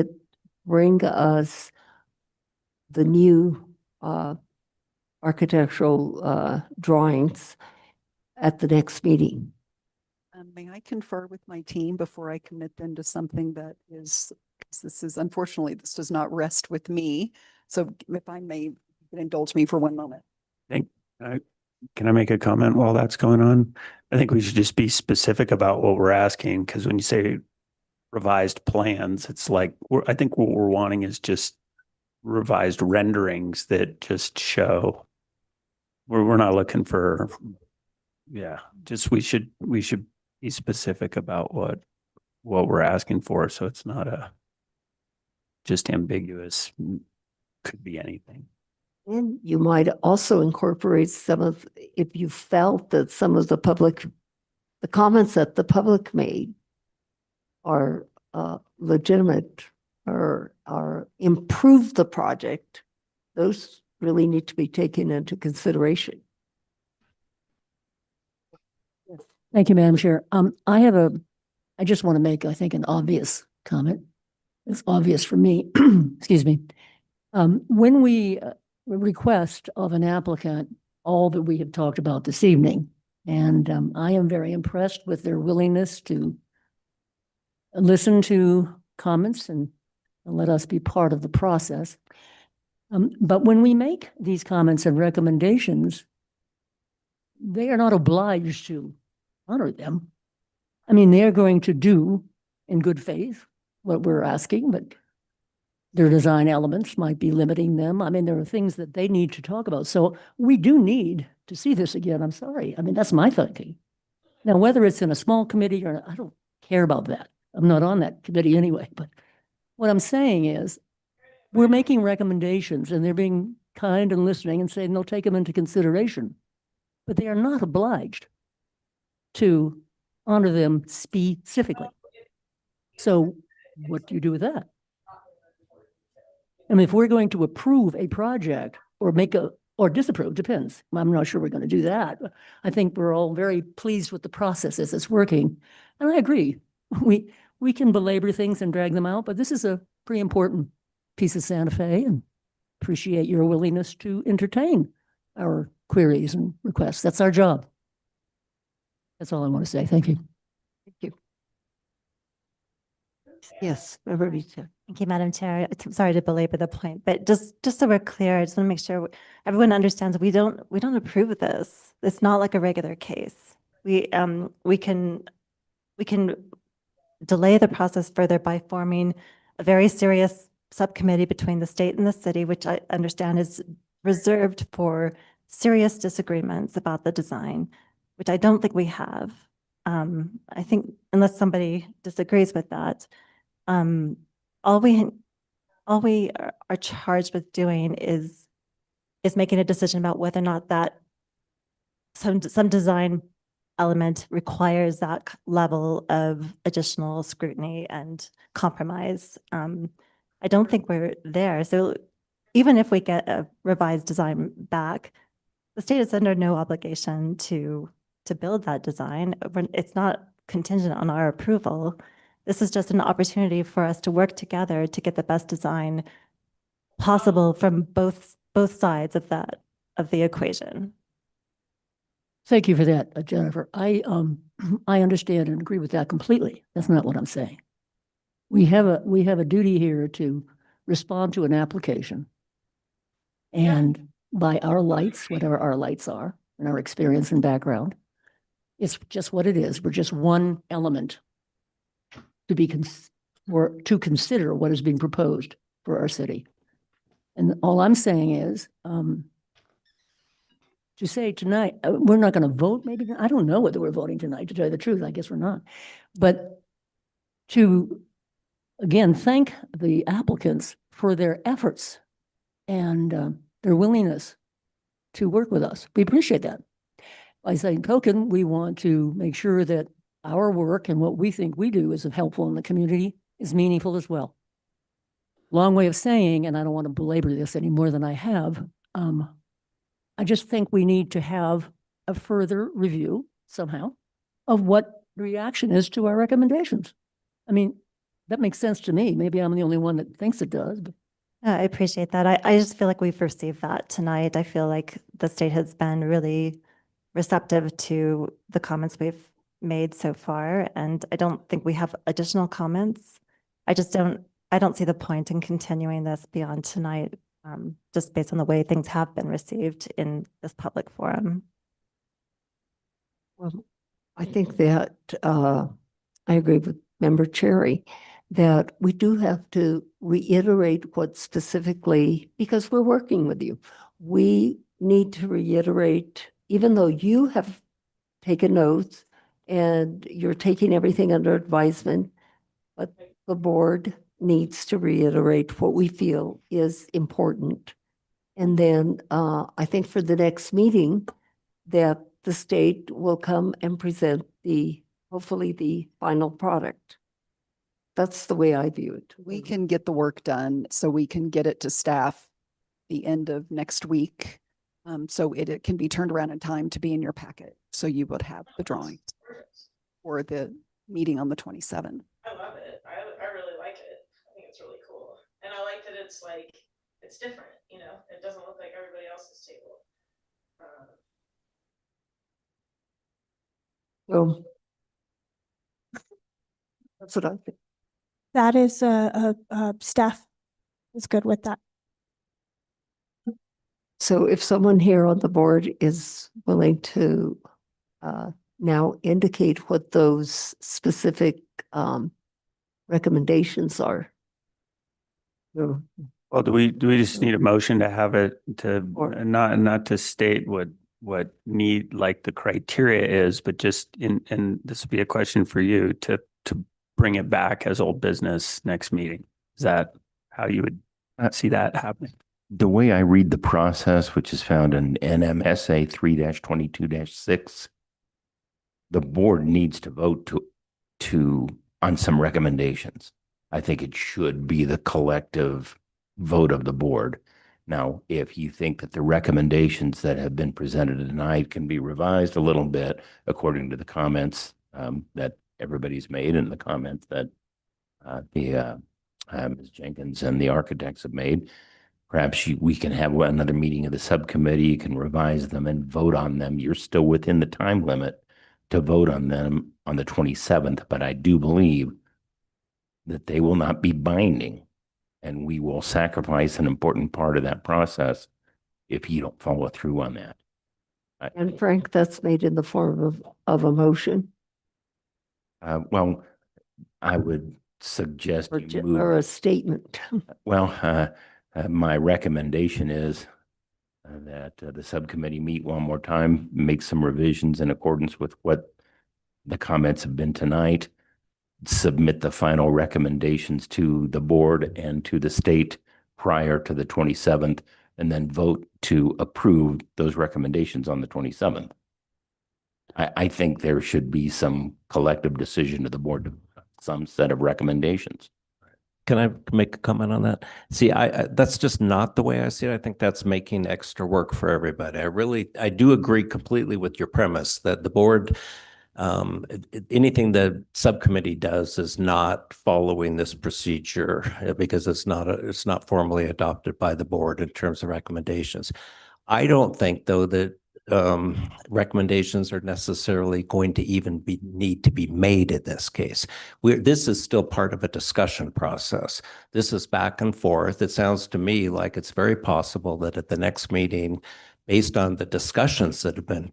us the new architectural drawings at the next meeting? May I confer with my team before I commit them to something that is, unfortunately, this does not rest with me. So if I may, indulge me for one moment. Can I make a comment while that's going on? I think we should just be specific about what we're asking, because when you say revised plans, it's like, I think what we're wanting is just revised renderings that just show. We're not looking for, just we should be specific about what we're asking for, so it's not just ambiguous, could be anything. And you might also incorporate if you felt that some of the comments that the public made are legitimate or improve the project, those really need to be taken into consideration. Thank you, Madam Chair. I just want to make, I think, an obvious comment. It's obvious for me, excuse me. When we request of an applicant all that we have talked about this evening, and I am very impressed with their willingness to listen to comments and let us be part of the process. But when we make these comments and recommendations, they are not obliged to honor them. I mean, they're going to do in good faith what we're asking, but their design elements might be limiting them. I mean, there are things that they need to talk about. So we do need to see this again. I'm sorry. I mean, that's my thinking. Now, whether it's in a small committee or I don't care about that. I'm not on that committee anyway. But what I'm saying is we're making recommendations and they're being kind and listening and saying they'll take them into consideration. But they are not obliged to honor them specifically. So what do you do with that? I mean, if we're going to approve a project or or disapprove, depends. I'm not sure we're going to do that. I think we're all very pleased with the process as it's working. And I agree. We can belabor things and drag them out, but this is a pretty important piece of Santa Fe, and appreciate your willingness to entertain our queries and requests. That's our job. That's all I want to say. Thank you. Thank you. Yes, Member Vita. Thank you, Madam Chair. I'm sorry to belabor the point, but just so we're clear, I just want to make sure everyone understands we don't approve of this. It's not like a regular case. We can delay the process further by forming a very serious subcommittee between the state and the city, which I understand is reserved for serious disagreements about the design, which I don't think we have. I think unless somebody disagrees with that, all we are charged with doing is making a decision about whether or not that some design element requires that level of additional scrutiny and compromise. I don't think we're there. So even if we get a revised design back, the state is under no obligation to build that design. It's not contingent on our approval. This is just an opportunity for us to work together to get the best design possible from both sides of the equation. Thank you for that, Jennifer. I understand and agree with that completely. That's not what I'm saying. We have a duty here to respond to an application. And by our lights, whatever our lights are, and our experience and background, it's just what it is. We're just one element to be or to consider what is being proposed for our city. And all I'm saying is, to say tonight, we're not going to vote, maybe, I don't know whether we're voting tonight, to tell you the truth, I guess we're not. But to, again, thank the applicants for their efforts and their willingness to work with us. We appreciate that. By saying token, we want to make sure that our work and what we think we do is helpful in the community is meaningful as well. Long way of saying, and I don't want to belabor this any more than I have, I just think we need to have a further review somehow of what the reaction is to our recommendations. I mean, that makes sense to me. Maybe I'm the only one that thinks it does, but I appreciate that. I just feel like we've received that tonight. I feel like the state has been really receptive to the comments we've made so far, and I don't think we have additional comments. I don't see the point in continuing this beyond tonight, just based on the way things have been received in this public forum. Well, I think that I agree with Member Cherry that we do have to reiterate what specifically, because we're working with you, we need to reiterate, even though you have taken notes and you're taking everything under advisement, but the board needs to reiterate what we feel is important. And then I think for the next meeting that the state will come and present hopefully the final product. That's the way I view it. We can get the work done so we can get it to staff the end of next week. So it can be turned around in time to be in your packet. So you would have the drawing for the meeting on the 27th. I love it. I really like it. I think it's really cool. And I like that it's like, it's different, you know, it doesn't look like everybody else's table. So that's what I think. That is staff is good with that. So if someone here on the board is willing to now indicate what those specific recommendations are. So, Well, do we just need a motion to have it to, not to state what need, like the criteria is, but just and this would be a question for you to bring it back as old business next meeting. Is that how you would see that happening? The way I read the process, which is found in NMSA 3-22-6, the board needs to vote on some recommendations. I think it should be the collective vote of the board. Now, if you think that the recommendations that have been presented tonight can be revised a little bit according to the comments that everybody's made and the comments that Ms. Jenkins and the architects have made, perhaps we can have another meeting of the subcommittee, you can revise them and vote on them. You're still within the time limit to vote on them on the 27th, but I do believe that they will not be binding, and we will sacrifice an important part of that process if you don't follow through on that. and Frank, that's made in the form of a motion Well, I would suggest you move. or a statement. Well, my recommendation is that the subcommittee meet one more time, make some revisions in accordance with what the comments have been tonight, submit the final recommendations to the board and to the state prior to the 27th, and then vote to approve those recommendations on the 27th. I think there should be some collective decision to the board, some set of recommendations. Can I make a comment on that? See, that's just not the way I see it. I think that's making extra work for everybody. I do agree completely with your premise that the board Anything the subcommittee does is not following this procedure because it's not formally adopted by the board in terms of recommendations. I don't think, though, that recommendations are necessarily going to even need to be made in this case. This is still part of a discussion process. This is back and forth. It sounds to me like it's very possible that at the next meeting, based on the discussions that have been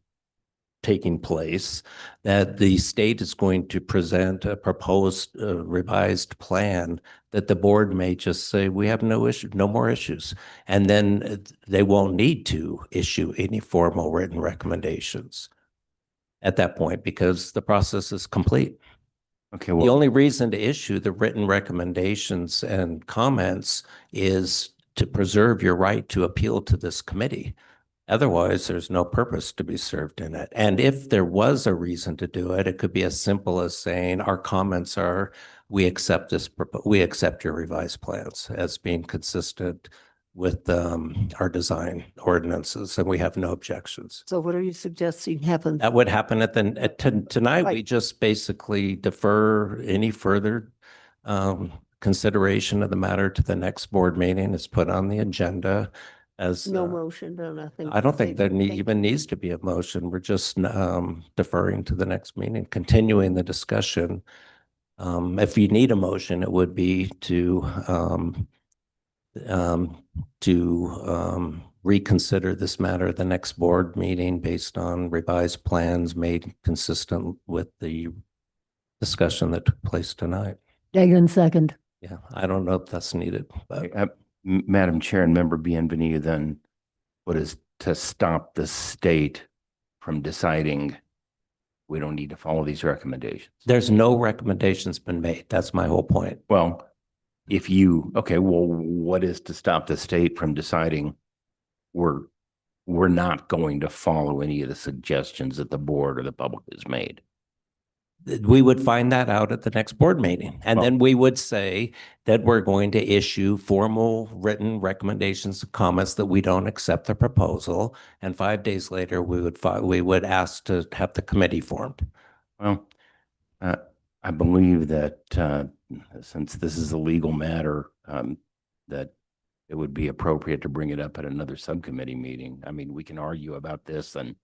taking place, that the state is going to present a proposed revised plan that the board may just say, we have no issue, no more issues. And then they won't need to issue any formal written recommendations at that point because the process is complete. Okay, The only reason to issue the written recommendations and comments is to preserve your right to appeal to this committee. Otherwise, there's no purpose to be served in it. And if there was a reason to do it, it could be as simple as saying our comments are, we accept your revised plans as being consistent with our design ordinances, and we have no objections. So what are you suggesting happens? That would happen tonight. We Right. just basically defer any further consideration of the matter to the next board meeting. It's put on the agenda as No motion, no nothing. I don't think there even needs to be a motion. We're just deferring to the next meeting, continuing the discussion. If you need a motion, it would be to reconsider this matter at the next board meeting based on revised plans made consistent with the discussion that took place tonight. Dagan, second. Yeah, I don't know if that's needed, but Madam Chair and Member Bienvenue, then what is to stop the state from deciding we don't need to follow these recommendations? there's no recommendations been made. That's my whole point. Well, what is to stop the state from deciding we're not going to follow any of the suggestions that the board or the public has made? We would find that out at the next board meeting. And then we would say that we're going to issue formal written recommendations and comments that we don't accept the proposal. And 5 days later, we would ask to have the committee formed. Well, I believe that since this is a legal matter, that it would be appropriate to bring it up at another subcommittee meeting. I mean, we can argue about this and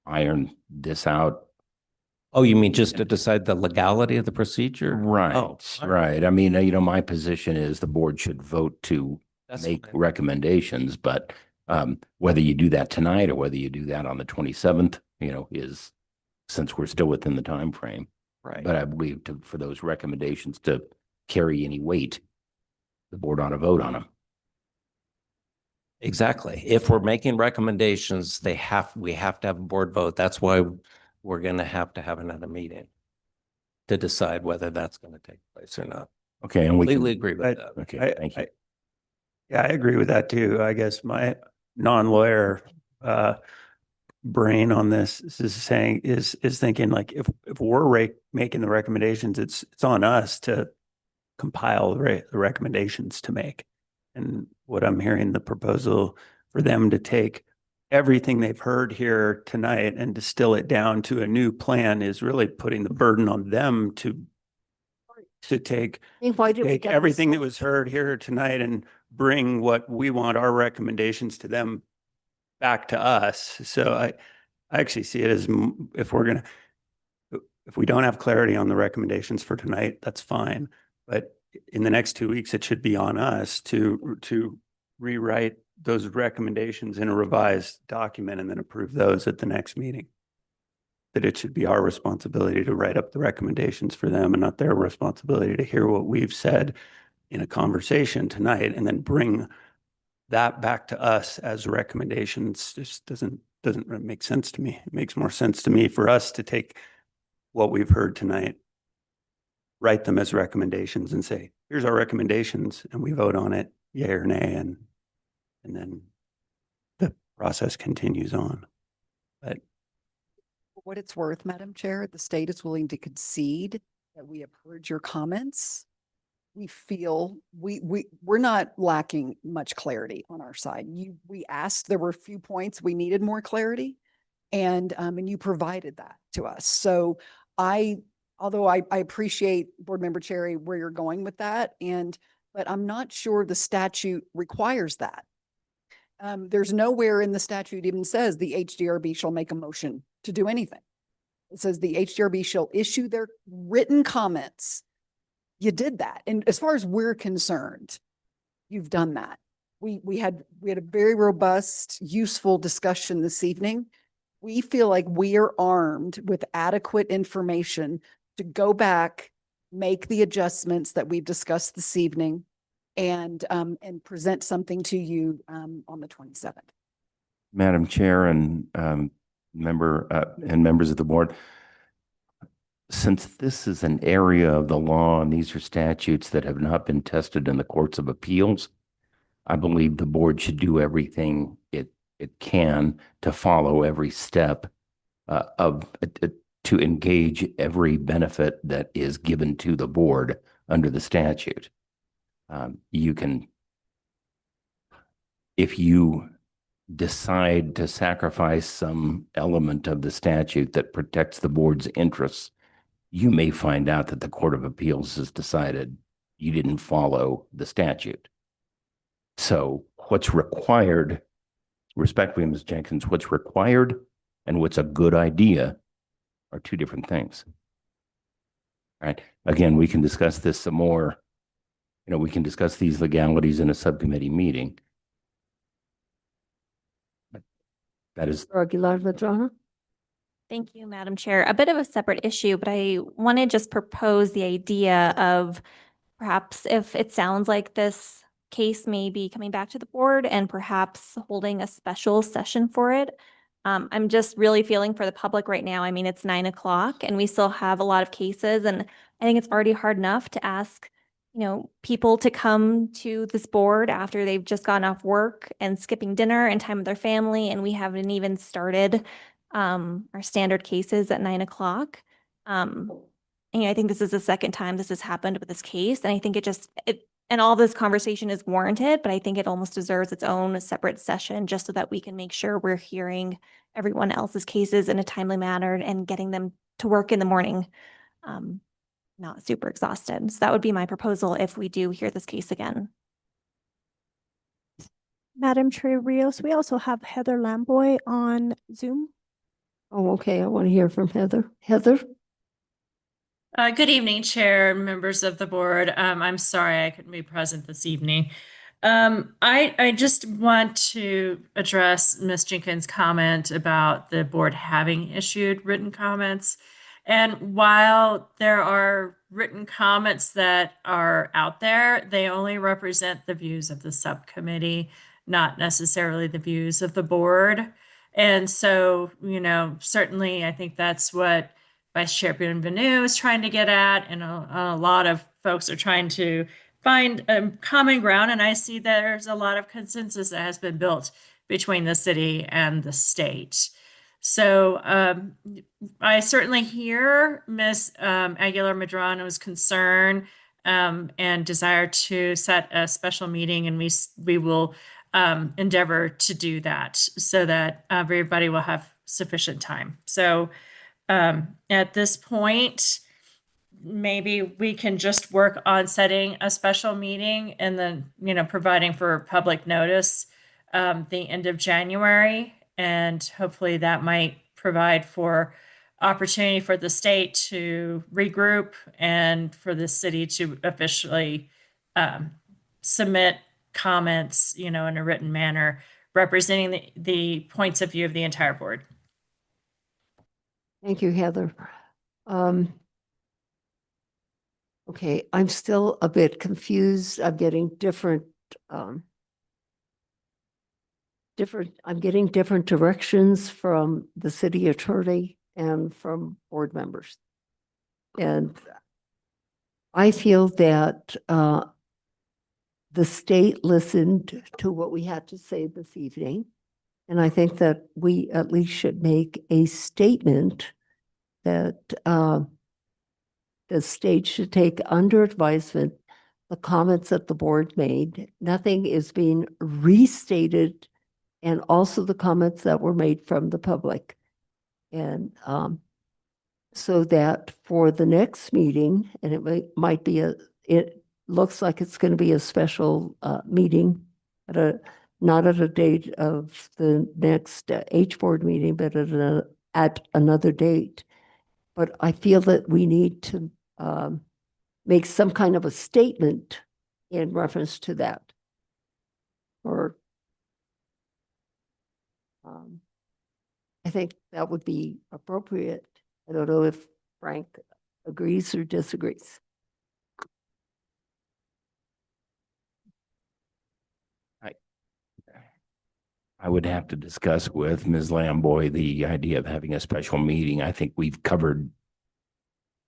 iron this out. Oh, you mean just to decide the legality of the procedure? Right, Oh, right. I mean, my position is the board should vote to That's make fine. recommendations, but whether you do that tonight or whether you do that on the 27th, is, since we're still within the time frame. Right. But I believe for those recommendations to carry any weight, the board ought to vote on them. Exactly. If we're making recommendations, we have to have a board vote. That's why we're going to have another meeting to decide whether that's going to take place or not. Okay, and we can. Completely agree with that. Okay, thank you. Yeah, I agree with that too. I guess my non-lawyer brain on this is thinking like if we're making the recommendations, it's on us to compile the recommendations to make. And what I'm hearing, the proposal for them to take everything they've heard here tonight and distill it down to a new plan is really putting the burden on them to take Why did we take get everything this? that was heard here tonight and bring what we want, our recommendations to them back to us. So I actually see it as if we don't have clarity on the recommendations for tonight, that's fine. But in the next 2 weeks, it should be on us to rewrite those recommendations in a revised document and then approve those at the next meeting. That it should be our responsibility to write up the recommendations for them and not their responsibility to hear what we've said in a conversation tonight and then bring that back to us as recommendations. Just doesn't really make sense to me. It makes more sense to me for us to take what we've heard tonight, write them as recommendations and say, here's our recommendations, and we vote on it, yay or nay, and then the process continues on. But For what it's worth, Madam Chair, the state is willing to concede that we have heard your comments. We feel we're not lacking much clarity on our side. We asked, there were a few points we needed more clarity, and you provided that to us. So although I appreciate Board Member Cherry where you're going with that, but I'm not sure the statute requires that. There's nowhere in the statute even says the HDRB shall make a motion to do anything. It says the HDRB shall issue their written comments. You did that. And as far as we're concerned, you've done that. We had a very robust, useful discussion this evening. We feel like we are armed with adequate information to go back, make the adjustments that we've discussed this evening, and present something to you on the 27th. Madam Chair and members of the board, since this is an area of the law and these are statutes that have not been tested in the courts of appeals, I believe the board should do everything it can to follow every step to engage every benefit that is given to the board under the statute. You can, if you decide to sacrifice some element of the statute that protects the board's interests, you may find out that the Court of Appeals has decided you didn't follow the statute. So what's required, respectfully, Ms. Jenkins, what's required and what's a good idea are two different things. All right. Again, we can discuss this some more. You know, we can discuss these legalities in a subcommittee meeting. But that is Aguilar Madrona. Thank you, Madam Chair. A bit of a separate issue, but I want to just propose the idea of perhaps if it sounds like this case may be coming back to the board and perhaps holding a special session for it. I'm just really feeling for the public right now. I mean, it's 9 o'clock and we still have a lot of cases, and I think it's already hard enough to ask, you know, people to come to this board after they've just gotten off work and skipping dinner and time with their family, and we haven't even started our standard cases at 9 o'clock. And I think this is the second time this has happened with this case, and I think and all this conversation is warranted, but I think it almost deserves its own separate session just so that we can make sure we're hearing everyone else's cases in a timely manner and getting them to work in the morning, not super exhausted. So that would be my proposal if we do hear this case again. Madam Chair Rios, we also have Heather Lamboy on Zoom. Oh, okay. I want to hear from Heather. Heather? Good evening, Chair, members of the board. I'm sorry I couldn't be present this evening. I just want to address Ms. Jenkins' comment about the board having issued written comments. And while there are written comments that are out there, they only represent the views of the subcommittee, not necessarily the views of the board. And so, you know, certainly I think that's what Vice Chair Bienvenue is trying to get at, and a lot of folks are trying to find a common ground. And I see there's a lot of consensus that has been built between the city and the state. So I certainly hear Ms. Aguilar Medrano's concern and desire to set a special meeting, and we will endeavor to do that so that everybody will have sufficient time. So at this point, maybe we can just work on setting a special meeting and then, you know, providing for public notice the end of January. And hopefully that might provide for opportunity for the state to regroup and for the city to officially submit comments, you know, in a written manner, representing the points of view of the entire board. Thank you, Heather. Okay, I'm still a bit confused. I'm getting different directions from the city attorney and from board members. And I feel that the state listened to what we had to say this evening. And I think that we at least should make a statement that the state should take under advisement the comments that the board made. Nothing is being restated, and also the comments that were made from the public. And so that for the next meeting, and might be it looks like it's going to be a special meeting not at a date of the next H board meeting, but at another date. But I feel that we need to make some kind of a statement in reference to that. Or I think that would be appropriate. I don't know if Frank agrees or disagrees. I would have to discuss with Ms. Lamboy the idea of having a special meeting. I think we've covered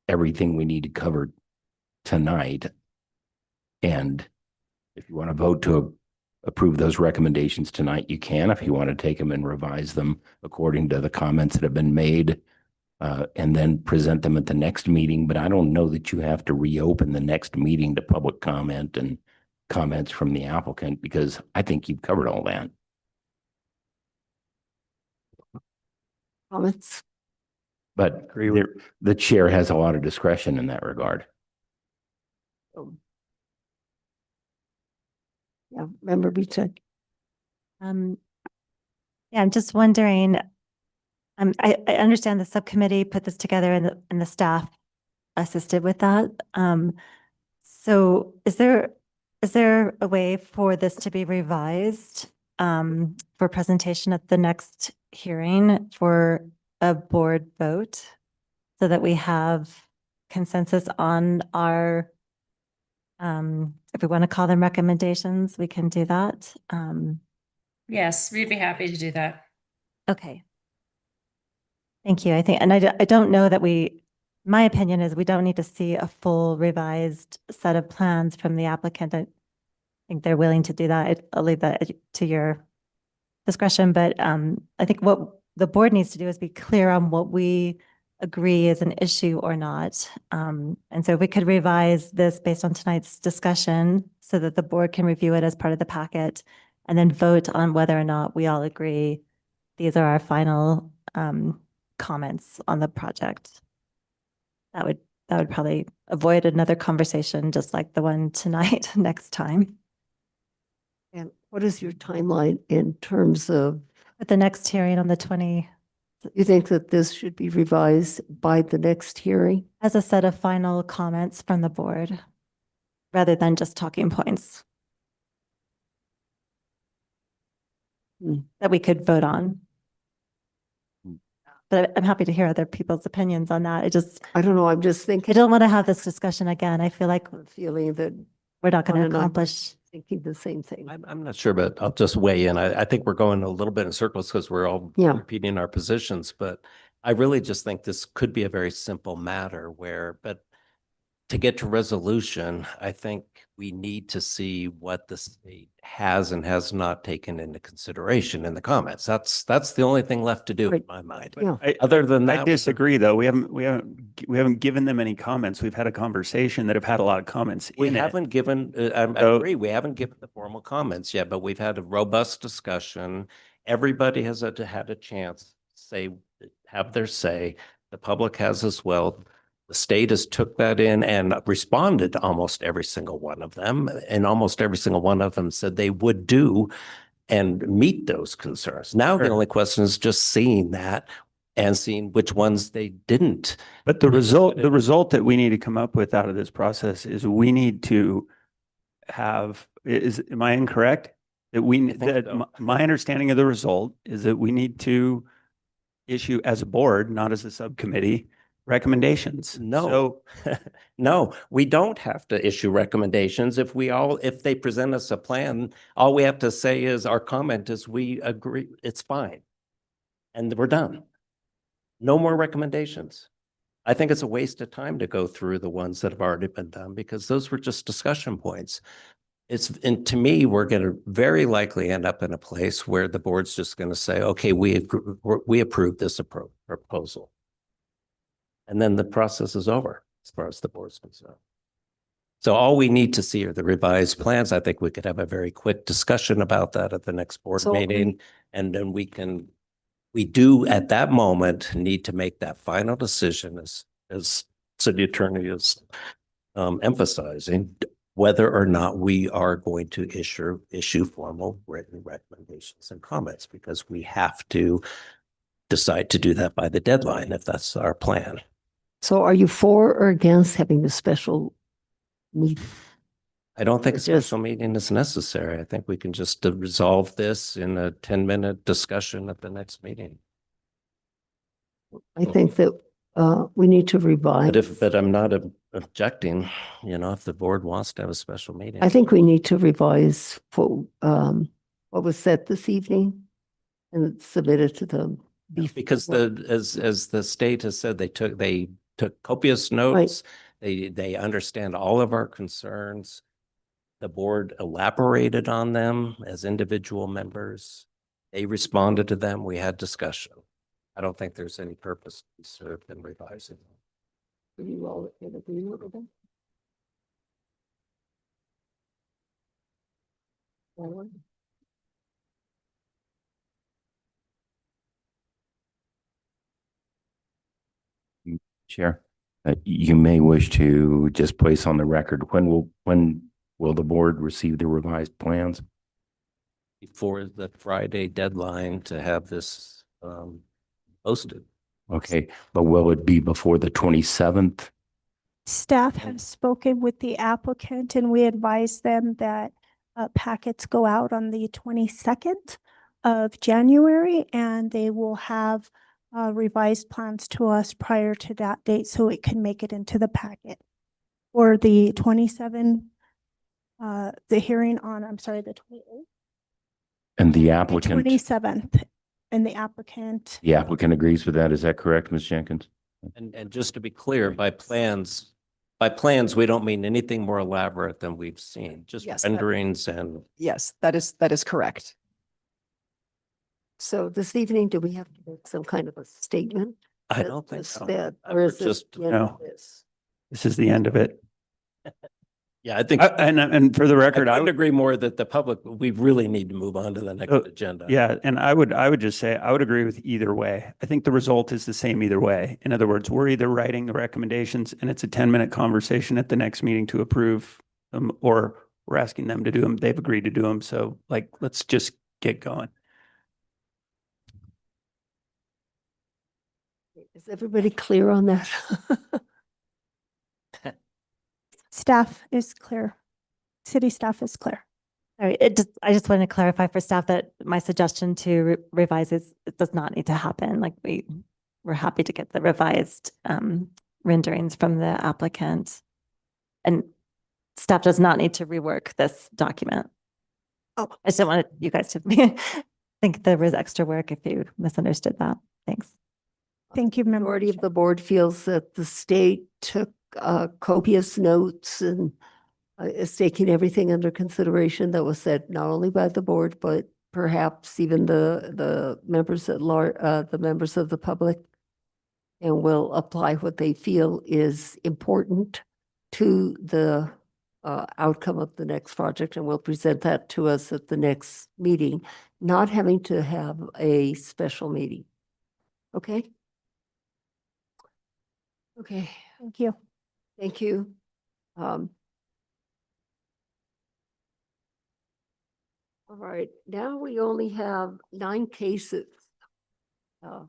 everything we need to cover tonight. And if you want to vote to approve those recommendations tonight, you can. If you want to take them and revise them according to the comments that have been made, and then present them at the next meeting. But I don't know that you have to reopen the next meeting to public comment and comments from the applicant, because I think you've covered all that. Comments? But the chair has a lot of discretion in that regard. Yeah, Member Beechek. Yeah, I'm just wondering, I understand the subcommittee put this together and the staff assisted with that. So is there a way for this to be revised for presentation at the next hearing for a board vote so that we have consensus on our, if we want to call them recommendations, we can do that. Yes, we'd be happy to do that. Okay. Thank you. I think, and I don't know that my opinion is we don't need to see a full revised set of plans from the applicant. I think they're willing to do that. I'll leave that to your discretion, but I think what the board needs to do is be clear on what we agree is an issue or not. And so if we could revise this based on tonight's discussion so that the board can review it as part of the packet and then vote on whether or not we all agree these are our final comments on the project. That would probably avoid another conversation just like the one tonight next time. And what is your timeline in terms of? At the next hearing on the 20th. You think that this should be revised by the next hearing? As a set of final comments from the board, rather than just talking points. That we could vote on. But I'm happy to hear other people's opinions on that. I don't know, I'm just thinking. I don't want to have this discussion again. I feel like feeling that we're not going Juan to and I accomplish. Thinking the same thing. I'm not sure, but I'll just weigh in. I think we're going a little bit in circles because we're all repeating our positions, but I really just think this could be a very simple matter but to get to resolution, I think we need to see what the state has and has not taken into consideration in the comments. That's the only thing left to do in my mind. Yeah. Other than that, I disagree though. We haven't given them any comments. We've had a conversation that have had a lot of comments we in it. haven't given, I agree, we haven't given the formal comments yet, but we've had a robust discussion. Everybody has had a chance to have their say. The public has as well. The state has took that in and responded to almost every single one of them. And almost every single one of them said they would do and meet those concerns. Now, the only question is just seeing that and seeing which ones they didn't. But the result that we need to come up with out of this process is we need to have, am I incorrect? My understanding of the result is that we need to issue as a board, not as a subcommittee, recommendations. No, no, we don't have to issue recommendations. If they present us a plan, all we have to say is our comment is we agree, it's fine. And we're done. No more recommendations. I think it's a waste of time to go through the ones that have already been done because those were just discussion points. And to me, we're going to very likely end up in a place where the board's just going to say, okay, we approve this proposal. And then the process is over as far as the board's concerned. So all we need to see are the revised plans. I think we could have a very quick discussion about that at the next board meeting. And then we can we do at that moment need to make that final decision as city attorney is emphasizing, whether or not we are going to issue formal written recommendations and comments, because we have to decide to do that by the deadline if that's our plan. So are you for or against having a special meeting? I don't think a Or just- special meeting is necessary. I think we can just resolve this in a 10-minute discussion at the next meeting. I think that we need to revise. But I'm not objecting, if the board wants to have a special meeting. I think we need to revise what was said this evening and submit it to them. Because as the state has said, they took copious notes. They understand all of our concerns. The board elaborated on them as individual members. They responded to them. We had discussion. I don't think there's any purpose to be served in revising. Are you all in agreement with them? Chair, you may wish to just place on the record, when will the board receive the revised plans? Before the Friday deadline to have this posted. Okay, but will it be before the 27th? Staff have spoken with the applicant and we advise them that packets go out on the 22nd of January and they will have revised plans to us prior to that date so it can make it into the packet. Or the 27, the hearing on, I'm sorry, the 28th? And the applicant, 27th, and the applicant. the applicant agrees with that. Is that correct, Ms. Jenkins? And just to be clear, by plans, we don't mean anything more elaborate than we've seen, just Yes, renderings and. Yes, that is correct. So this evening, do we have to make some kind of a statement? I that don't think was so. said, I Or would is this just- the end of No. this? This is the end of it. Yeah, I think. And for the record, I I would would agree more that the public, we really need to move on to the next agenda. Yeah, and I would just say, I would agree with either way. I think the result is the same either way. In other words, we're either writing the recommendations and it's a 10-minute conversation at the next meeting to approve them, or we're asking them to do them. They've agreed to do them. So let's just get going. Is everybody clear on that? Staff is clear. City staff is clear. All right, I just want to clarify for staff that my suggestion to revise it does not need to happen. Like we're happy to get the revised renderings from the applicant. And staff does not need to rework this document. Oh. I just don't want you guys to think there was extra work if you misunderstood that. Thanks. Thank you, Member. Majority of the board feels that the state took copious notes and is taking everything under consideration that was said, not only by the board, but perhaps even the members at large, the members of the public, and will apply what they feel is important to the outcome of the next project, and will present that to us at the next meeting, not having to have a special meeting. Okay? Okay, Thank you. thank you. All right, now we only have 9 cases. Uh,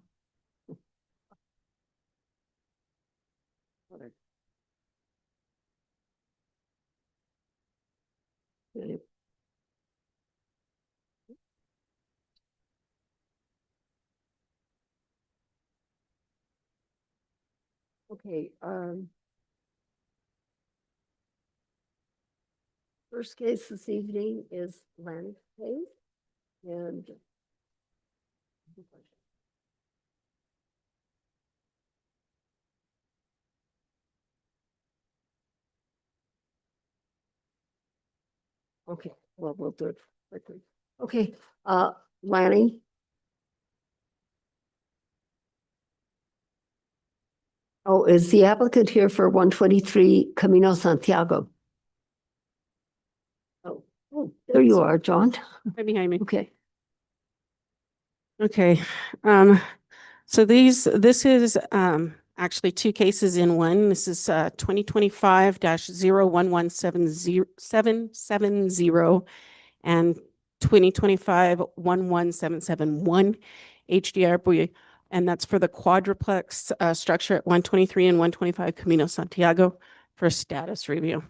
Okay. Okay, first case this evening is Lanny case, and okay, well, we'll do it quickly. Okay, Lanny. Oh, is the applicant here for 123 Camino Santiago? Oh, there you are, John. Right behind me. Okay. Okay, so this is, actually two cases in one. This is, 2025-01170770 and 2025-11771 HDR, and that's for the quadruplex, structure at 123 and 125 Camino Santiago for status review.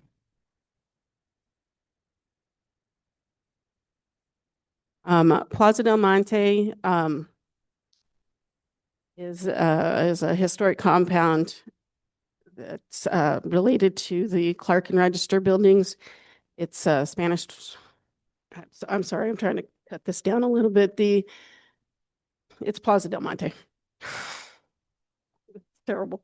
Plaza del Monte, is a historic compound that's related to the Clark and Register buildings. It's Spanish. I'm sorry, I'm trying to cut this down a little bit. It's Plaza del Monte. It's terrible.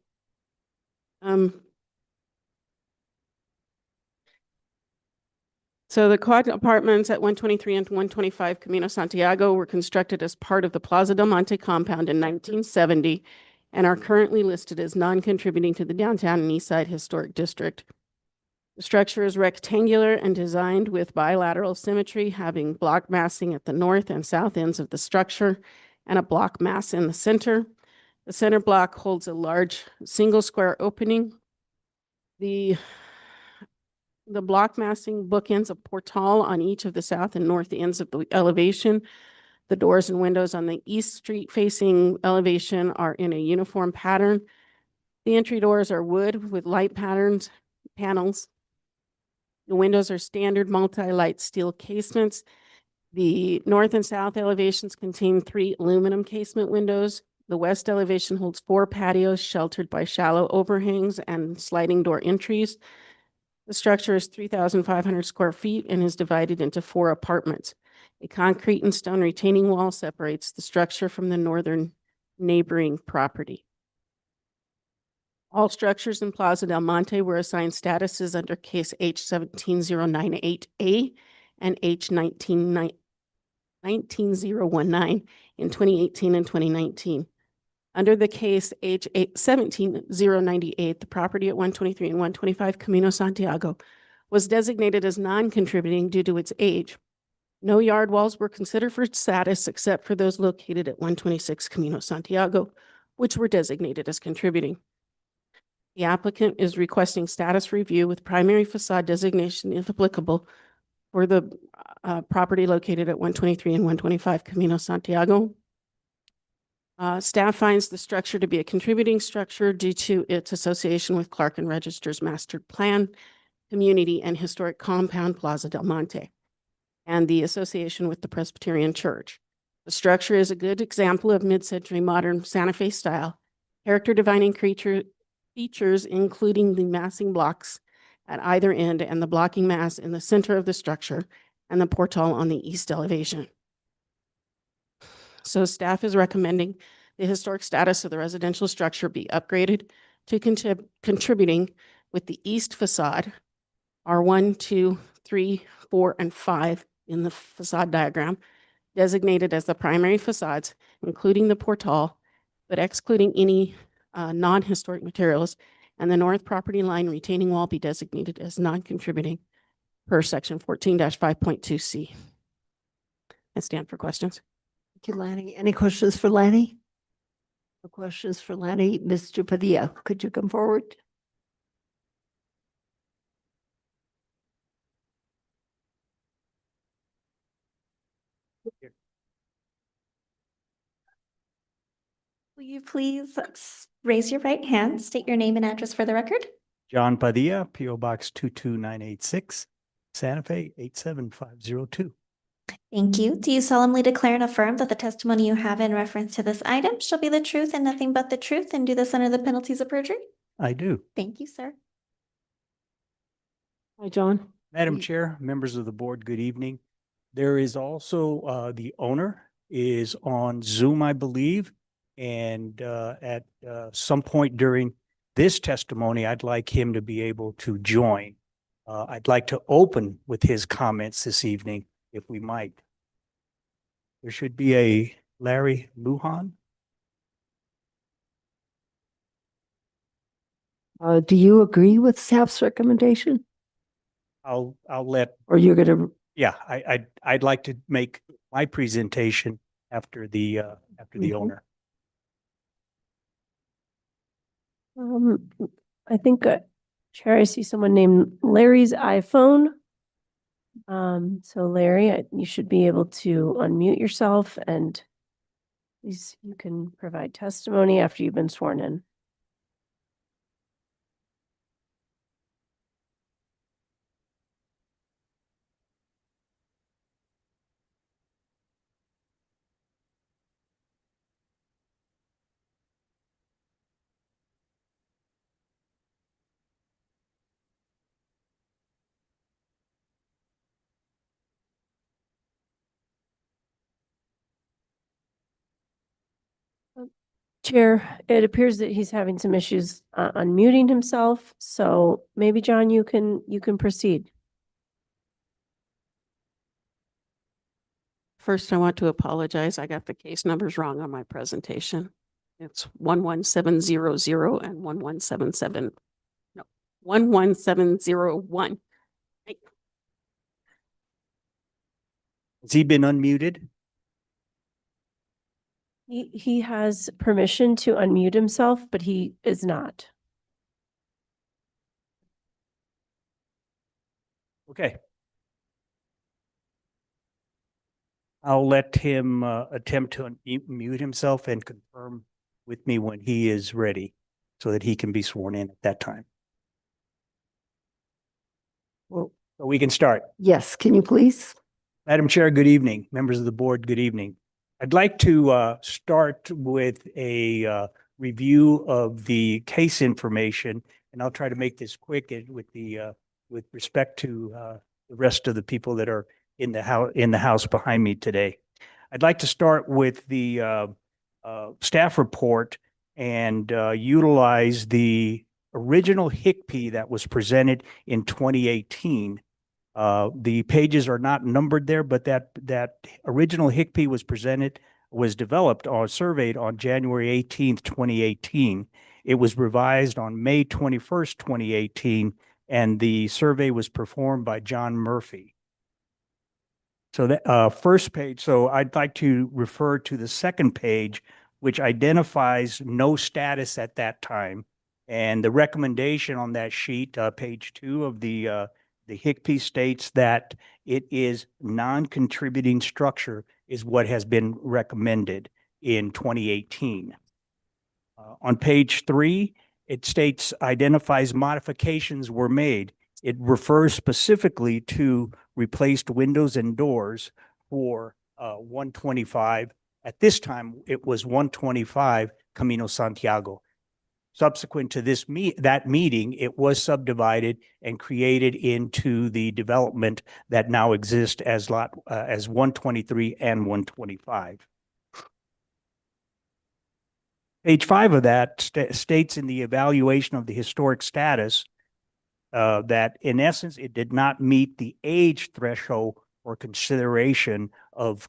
So the quad apartments at 123 and 125 Camino Santiago were constructed as part of the Plaza del Monte compound in 1970 and are currently listed as non-contributing to the downtown and east side historic district. The structure is rectangular and designed with bilateral symmetry, having block massing at the north and south ends of the structure and a block mass in the center. The center block holds a large single square opening. The block massing bookends a portal on each of the south and north ends of the elevation. The doors and windows on the east street facing elevation are in a uniform pattern. The entry doors are wood with light panels. The windows are standard multi-light steel casements. The north and south elevations contain 3 aluminum casement windows. The west elevation holds 4 patios sheltered by shallow overhangs and sliding door entries. The structure is 3,500 square feet and is divided into 4 apartments. A concrete and stone retaining wall separates the structure from the northern neighboring property. All structures in Plaza del Monte were assigned statuses under case H17098A and H19019 in 2018 and 2019. Under the case H17098, the property at 123 and 125 Camino Santiago was designated as non-contributing due to its age. No yard walls were considered for status except for those located at 126 Camino Santiago, which were designated as contributing. The applicant is requesting status review with primary facade designation if applicable for the property located at 123 and 125 Camino Santiago. Staff finds the structure to be a contributing structure due to its association with Clark and Register's master plan, community, and historic compound Plaza del Monte, and the association with the Presbyterian Church. The structure is a good example of mid-century modern Santa Fe style, character-defining features including the massing blocks at either end and the blocking mass in the center of the structure and the portal on the east elevation. So staff is recommending the historic status of the residential structure be upgraded to contributing with the east facade, R1, 2, 3, 4, and 5 in the facade diagram, designated as the primary facades, including the portal, but excluding any non-historic materials, and the north property line retaining wall be designated as non-contributing per section 14-5.2C. I stand for questions. Thank you, Lanny. Any questions for Lanny? No questions for Lanny. Mr. Padilla, could you come forward? Will you please raise your right hand, state your name and address for the record? John Padilla, P.O. Box 22986, Santa Fe 87502. Thank you. Do you solemnly declare and affirm that the testimony you have in reference to this item shall be the truth and nothing but the truth, and do this under the penalties of perjury? I do. Thank you, sir. Hi, John. Madam Chair, members of the board, good evening. There is also the owner is on Zoom, I believe. And at some point during this testimony, I'd like him to be able to join. I'd like to open with his comments this evening, if we might. There should be a Larry Lujan. Do you agree with staff's recommendation? I'll let. Or you're gonna. Yeah, I'd like to make my presentation after the owner. I think, Chair, I see someone named Larry's iPhone. So Larry, you should be able to unmute yourself and please, you can provide testimony after you've been sworn in. Chair, it appears that he's having some issues unmuting himself. So maybe John, you can proceed. First, I want to apologize. I got the case numbers wrong on my presentation. It's 11700 and 1177. No, 11701. Has he been unmuted? He has permission to unmute himself, but he is not. Okay. I'll let him attempt to unmute himself and confirm with me when he is ready so that he can be sworn in at that time. Well, so we can start. Yes, can you please? Madam Chair, good evening. Members of the board, good evening. I'd like to start with a review of the case information, and I'll try to make this quick with respect to the rest of the people that are in the house behind me today. I'd like to start with the staff report and utilize the original HICP that was presented in 2018. The pages are not numbered there, but that original HICP was developed or surveyed on January 18th, 2018. It was revised on May 21st, 2018, and the survey was performed by John Murphy. So that first page, so I'd like to refer to the second page, which identifies no status at that time. And the recommendation on that sheet, page 2 of the HICP states that it is non-contributing structure is what has been recommended in 2018. On page 3, it states identifies modifications were made. It refers specifically to replaced windows and doors for 125. At this time, it was 125 Camino Santiago. Subsequent to that meeting, it was subdivided and created into the development that now exists as 123 and 125. Page 5 of that states in the evaluation of the historic status that in essence, it did not meet the age threshold or consideration of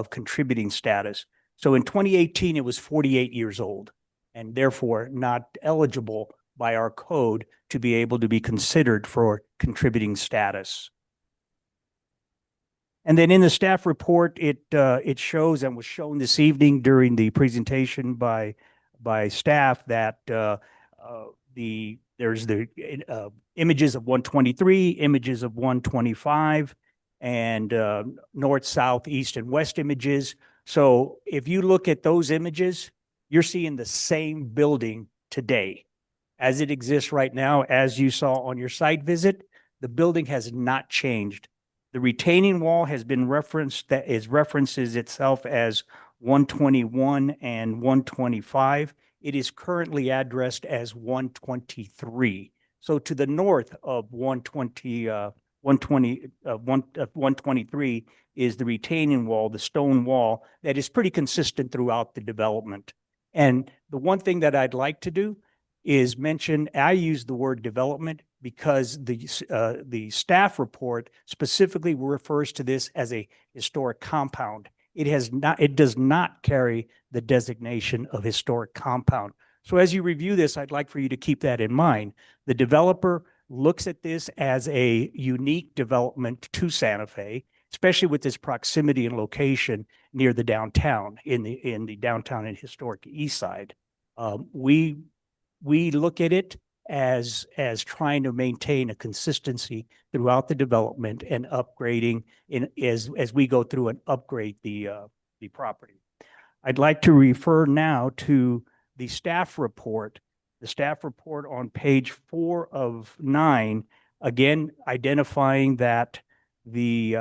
contributing status. So in 2018, it was 48 years old, and therefore not eligible by our code to be able to be considered for contributing status. And then in the staff report, it shows and was shown this evening during the presentation by staff that there's the images of 123, images of 125, and north, south, east, and west images. So if you look at those images, you're seeing the same building today as it exists right now. As you saw on your site visit, the building has not changed. The retaining wall has been referenced, references itself as 121 and 125. It is currently addressed as 123. So to the north of 123 is the retaining wall, the stone wall that is pretty consistent throughout the development. And the one thing that I'd like to do is mention, I use the word development because the staff report specifically refers to this as a historic compound. It does not carry the designation of historic compound. So as you review this, I'd like for you to keep that in mind. The developer looks at this as a unique development to Santa Fe, especially with this proximity and location near the downtown, in the downtown and historic east side. We look at it as trying to maintain a consistency throughout the development and upgrading as we go through and upgrade the property. I'd like to refer now to the staff report. The staff report on page 4 of 9, again identifying that the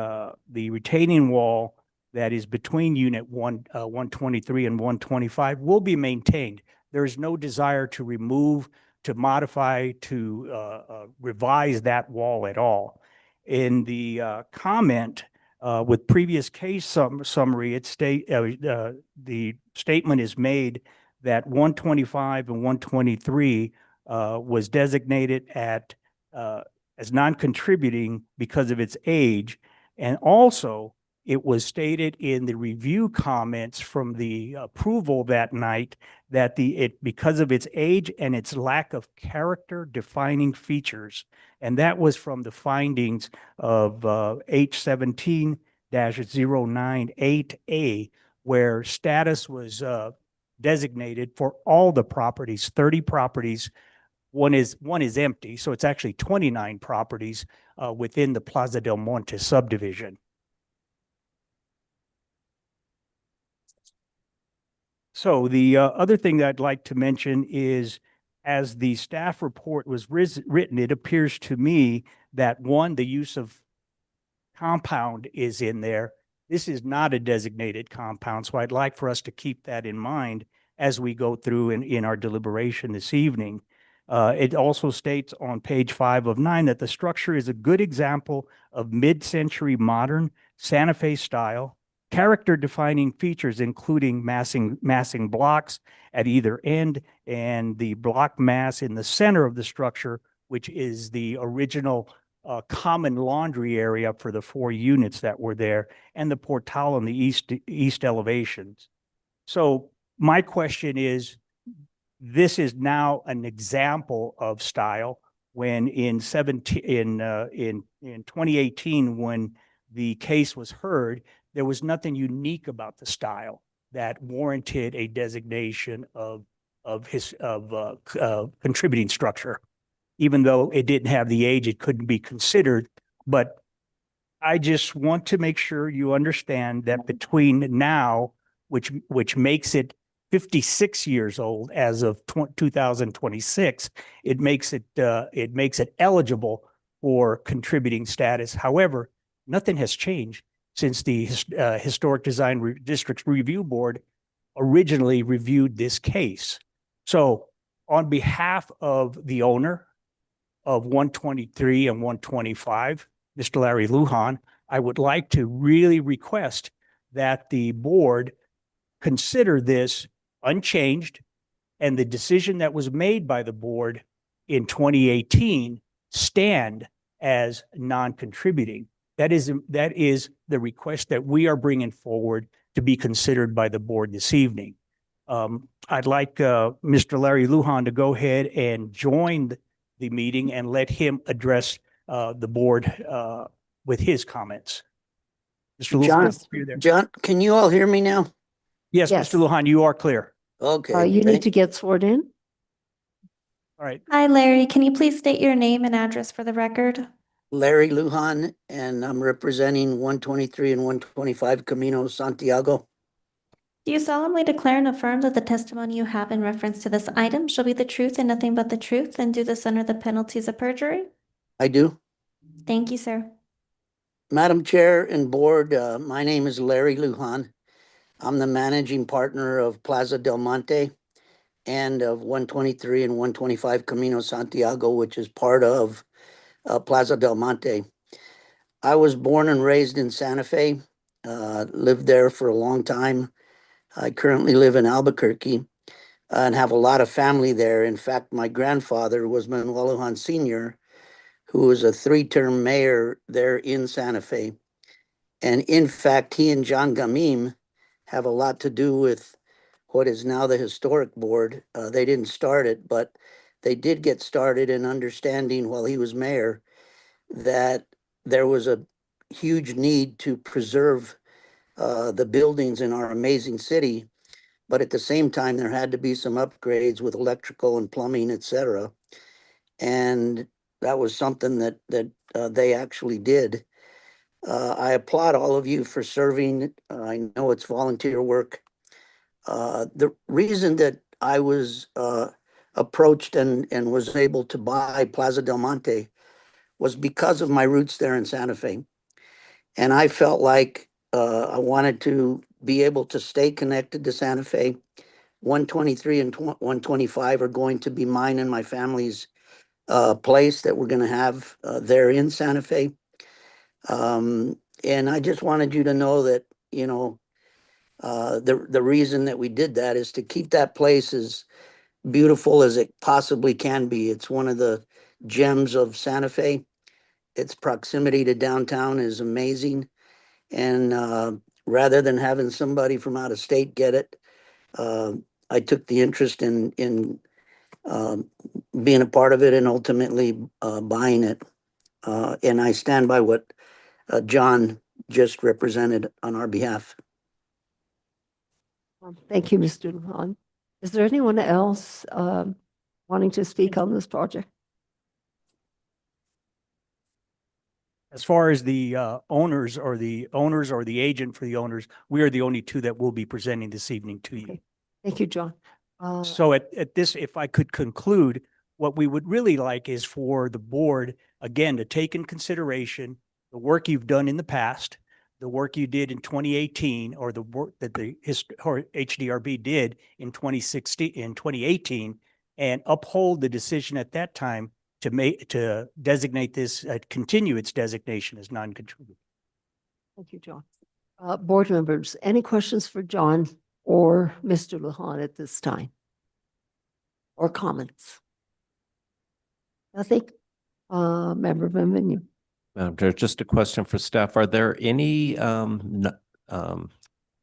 retaining wall that is between unit 123 and 125 will be maintained. There is no desire to remove, to modify, to revise that wall at all. In the comment with previous case summary, the statement is made that 125 and 123 was designated as non-contributing because of its age, and also it was stated in the review comments from the approval that night that because of its age and its lack of character defining features, and that was from the findings of H17-098A, where status was designated for all the properties, 30 properties. One is empty, so it's actually 29 properties within the Plaza del Monte subdivision. So the other thing that I'd like to mention is, as the staff report was written, it appears to me that one, the use of compound is in there. This is not a designated compound, so I'd like for us to keep that in mind as we go through in our deliberation this evening. It also states on page 5 of 9 that the structure is a good example of mid-century modern Santa Fe style, character-defining features including massing blocks at either end and the block mass in the center of the structure, which is the original common laundry area for the 4 units that were there, and the portal in the east elevations. So my question is, this is now an example of style, when in 2018, when the case was heard, there was nothing unique about the style that warranted a designation of contributing structure. Even though it didn't have the age, it couldn't be considered. But I just want to make sure you understand that between now, which makes it 56 years old as of 2026, it makes it eligible for contributing status. However, nothing has changed since the Historic Design Districts Review Board originally reviewed this case. So on behalf of the owner of 123 and 125, Mr. Larry Lujan, I would like to really request that the board consider this unchanged, and the decision that was made by the board in 2018 stand as non-contributing. That is the request that we are bringing forward to be considered by the board this evening. I'd like Mr. Larry Lujan to go ahead and join the meeting and let him address the board with his comments. Mr. Lujan, you're there. John, can you all hear me now? Yes, Mr. Lujan, you are clear. Okay. You need to get sworn in. All right. Hi, Larry. Can you please state your name and address for the record? Larry Lujan, and I'm representing 123 and 125 Camino Santiago. Do you solemnly declare and affirm that the testimony you have in reference to this item shall be the truth and nothing but the truth, and do this under the penalties of perjury? I do. Thank you, sir. Madam Chair and Board, my name is Larry Lujan. I'm the managing partner of Plaza del Monte and of 123 and 125 Camino Santiago, which is part of Plaza del Monte. I was born and raised in Santa Fe, lived there for a long time. I currently live in Albuquerque and have a lot of family there. In fact, my grandfather was Manuel Lujan Sr., who was a 3-term mayor there in Santa Fe. And in fact, he and John Gamim have a lot to do with what is now the Historic Board. They didn't start it, but they did get started in understanding while he was mayor that there was a huge need to preserve the buildings in our amazing city. But at the same time, there had to be some upgrades with electrical and plumbing, et cetera. And that was something that they actually did. I applaud all of you for serving. I know it's volunteer work. The reason that I was approached and was able to buy Plaza Del Monte was because of my roots there in Santa Fe. And I felt like I wanted to be able to stay connected to Santa Fe. 123 and 125 are going to be mine and my family's place that we're going to have there in Santa Fe. And I just wanted you to know that, you know, the reason that we did that is to keep that place as beautiful as it possibly can be. It's one of the gems of Santa Fe. Its proximity to downtown is amazing. And rather than having somebody from out of state get it, I took the interest in being a part of it and ultimately buying it. And I stand by what John just represented on our behalf. Thank you, Mr. Lujan. Is there anyone else wanting to speak on this project? As far as the owners or the agent for the owners, we are the only two that will be presenting this evening to you. Thank you, John. So at this, if I could conclude, what we would really like is for the board, again, to take in consideration the work you've done in the past, the work you did in 2018, or the work that the HDRB did in 2018, and uphold the decision at that time to designate this, continue its designation as non-contributing. Thank you, John. Board members, any questions for John or Mr. Lujan at this time? Or comments? Nothing? Member Benvenu. Madam Chair, just a question for staff. Are there any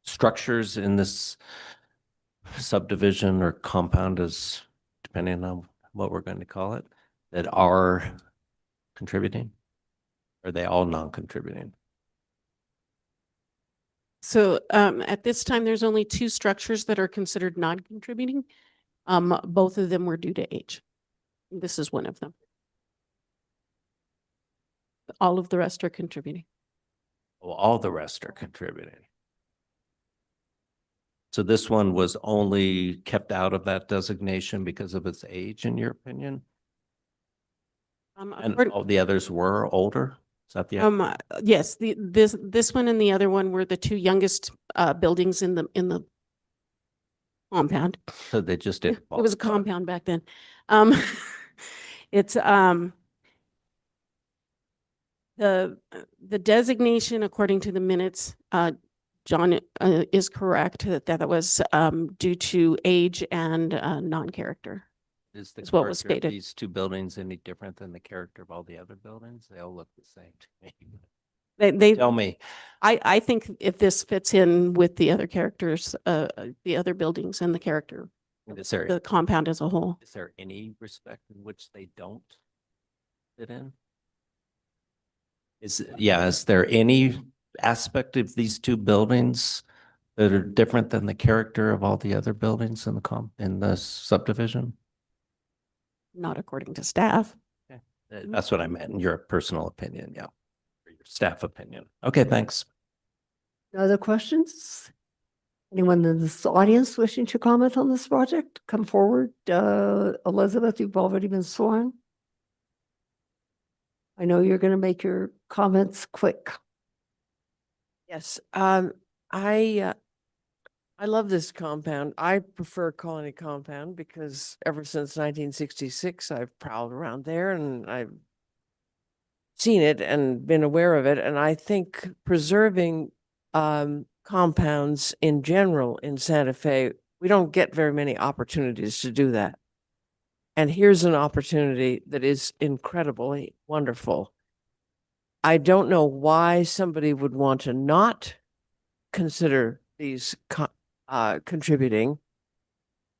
structures in this subdivision or compound, as depending on what we're going to call it, that are contributing? Are they all non-contributing? So at this time, there's only 2 structures that are considered non-contributing. Both of them were due to age. This is one of them. All of the rest are contributing. Well, all the rest are contributing. So this one was only kept out of that designation because of its age, in your opinion? And all the others were older? Is that the? Yes, this one and the other one were the 2 youngest buildings in the compound. So they just did. It was a compound back then. It's the designation, according to the minutes, John is correct that was due to age and non-character. Is the what was character of stated. these 2 buildings any different than the character of all the other buildings? They all look the same to me. They Tell me. I think if this fits in with the other characters, the other buildings and the character, Is there, the compound as a whole. is there any respect in which they don't fit in? Is there any aspect of these 2 buildings that are different than the character of all the other buildings in the subdivision? Not according to staff. That's what I meant, in your personal opinion, yeah. Or your staff opinion. Okay, thanks. Other questions? Anyone in this audience wishing to comment on this project? Come forward. Elizabeth, you've already been sworn. I know you're going to make your comments quick. Yes, I love this compound. I prefer Colony Compound because ever since 1966, I've prowled around there and I've seen it and been aware of it. And I think preserving compounds in general in Santa Fe, we don't get very many opportunities to do that. And here's an opportunity that is incredibly wonderful. I don't know why somebody would want to not consider these contributing.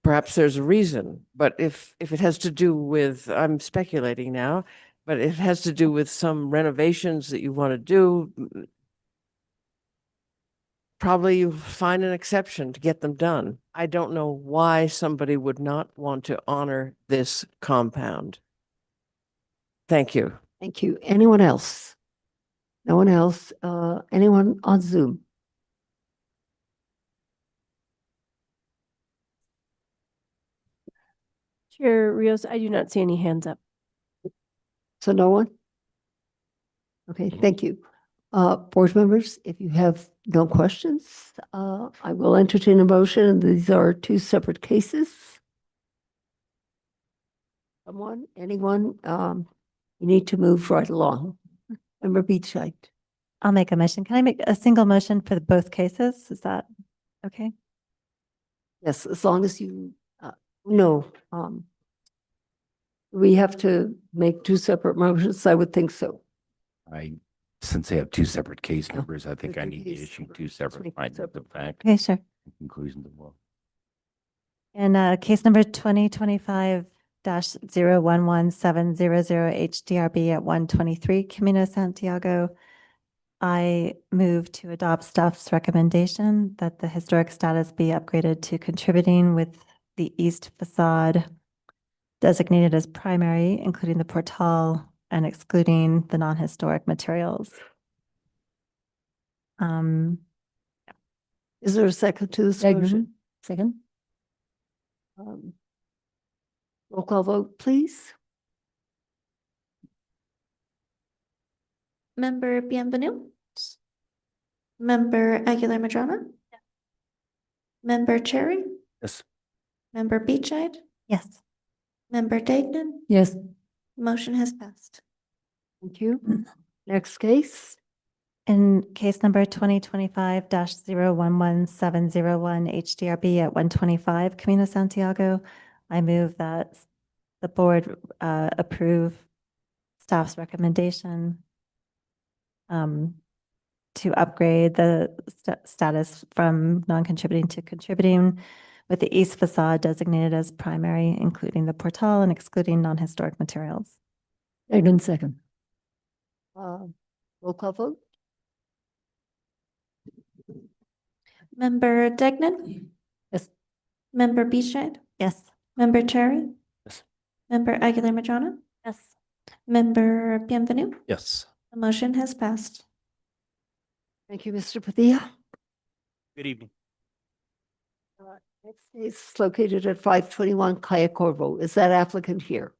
Perhaps there's a reason, but if it has to do with, I'm speculating now, but it has to do with some renovations that you want to do. Probably you find an exception to get them done. I don't know why somebody would not want to honor this compound. Thank you. Thank you. Anyone else? No one else? Anyone on Zoom? Chair Rios, I do not see any hands up. So no one? Okay, thank you. Board members, if you have no questions, I will entertain a motion. These are two separate cases. Someone, anyone, you need to move right along. Member Beachlight. I'll make a motion. Can I make a single motion for both cases? Is that okay? Yes, as long as you, no, we have to make two separate motions. I would think so. Since they have two separate case numbers, I think they're I need to case issue numbers. two Let's separate make it findings of separate. fact. Okay, sure. and Conclusions of law. And case number 2025-011700 HDRB at 123 Camino Santiago. I move to adopt staff's recommendation that the historic status be upgraded to contributing with the east facade designated as primary, including the portal and excluding the non-historic materials. Is there a second to this Degnan, motion? second. Roll call vote, please. Member Bienvenu? Member Aguilar Madrona? Member Cherry? Yes. Member Beachide? Yes. Member Degnan? Yes. Motion has passed. Thank you. Next case. In case number 2025-011701 HDRB at 125 Camino Santiago, I move that the board approve staff's recommendation to upgrade the status from non-contributing to contributing with the east facade designated as primary, including the portal and excluding non-historic materials. Degnan, second. Roll call vote. Member Degnan? Yes. Member Beachide? Yes. Member Cherry? Yes. Member Aguilar Madrona? Yes. Member Bienvenu? Yes. The motion has passed. Thank you, Mr. Padilla. Good evening. Next case is located at 521 Calle Corvo. Is that applicant here?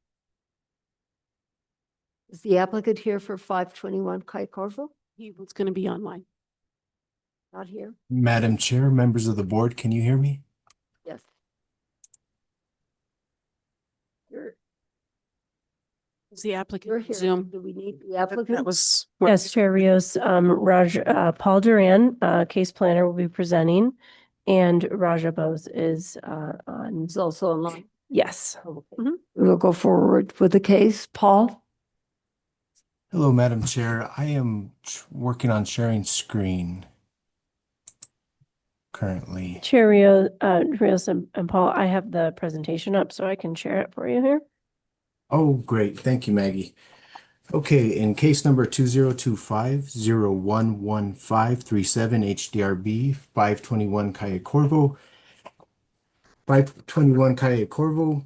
Is the applicant here for 521 Calle Corvo? He was going to be online. Not here? Madam Chair, members of the board, can you hear me? Yes. You're Is the applicant here. Zoom? Do we need the applicant? That was. Yes, Chair Rios, Paul Duran, case planner, will be presenting, and Raja Bose is on. He's also online. Yes. We will go forward with the case. Paul? Hello, Madam Chair. I am working on sharing screen currently. Chair Rios and Paul, I have the presentation up so I can share it for you here. Oh, great. Thank you, Maggie. Okay, in case number 2025-011537 HDRB 521 Calle Corvo. 521 Calle Corvo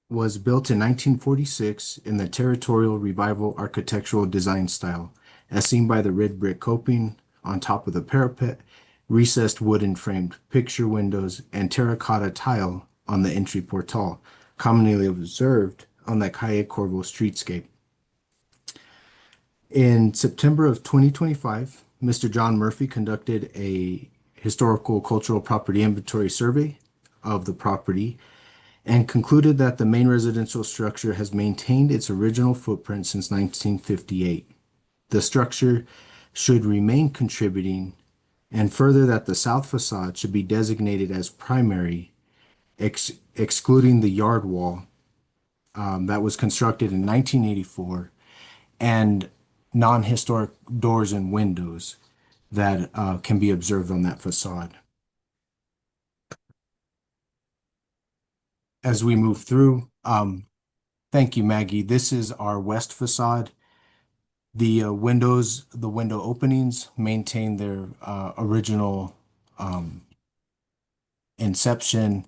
was built in 1946 in the Territorial Revival architectural design style, as seen by the red brick coping on top of the parapet, recessed wooden framed picture windows, and terracotta tile on the entry portal, commonly observed on the Calle Corvo streetscape. In September of 2025, Mr. John Murphy conducted a historical cultural property inventory survey of the property and concluded that the main residential structure has maintained its original footprint since 1958. The structure should remain contributing, and further that the south facade should be designated as primary, excluding the yard wall that was constructed in 1984 and non-historic doors and windows that can be observed on that facade. As we move through, Thank you, Maggie. This is our west facade. The windows, the window openings maintain their original inception.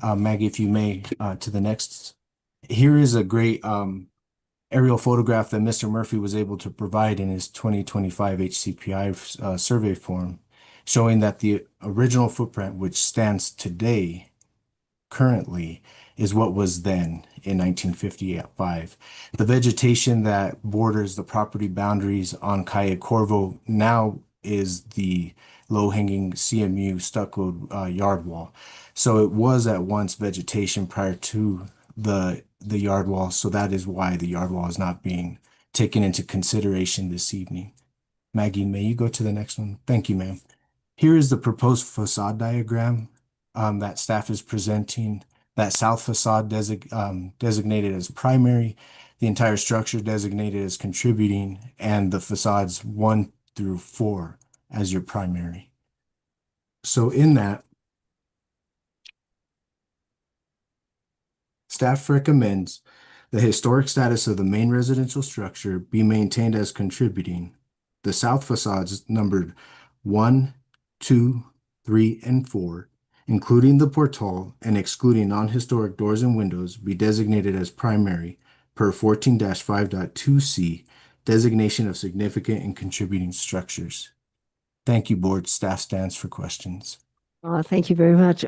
Maggie, if you may, to the next. Here is a great aerial photograph that Mr. Murphy was able to provide in his 2025 HCPI survey form, showing that the original footprint, which stands today, currently, is what was then in 1955. The vegetation that borders the property boundaries on Calle Corvo now is the low-hanging CMU stucco yard wall. So it was at once vegetation prior to the yard wall. So that is why the yard wall is not being taken into consideration this evening. Maggie, may you go to the next one? Thank you, ma'am. Here is the proposed facade diagram that staff is presenting. That south facade designated as primary, the entire structure designated as contributing, and the facades 1 through 4 as your primary. So in that, staff recommends the historic status of the main residential structure be maintained as contributing. The south facades numbered 1, 2, 3, and 4, including the portal and excluding non-historic doors and windows, be designated as primary per 14-5.2C, designation of significant and contributing structures. Thank you, board. Staff stands for questions. Thank you very much.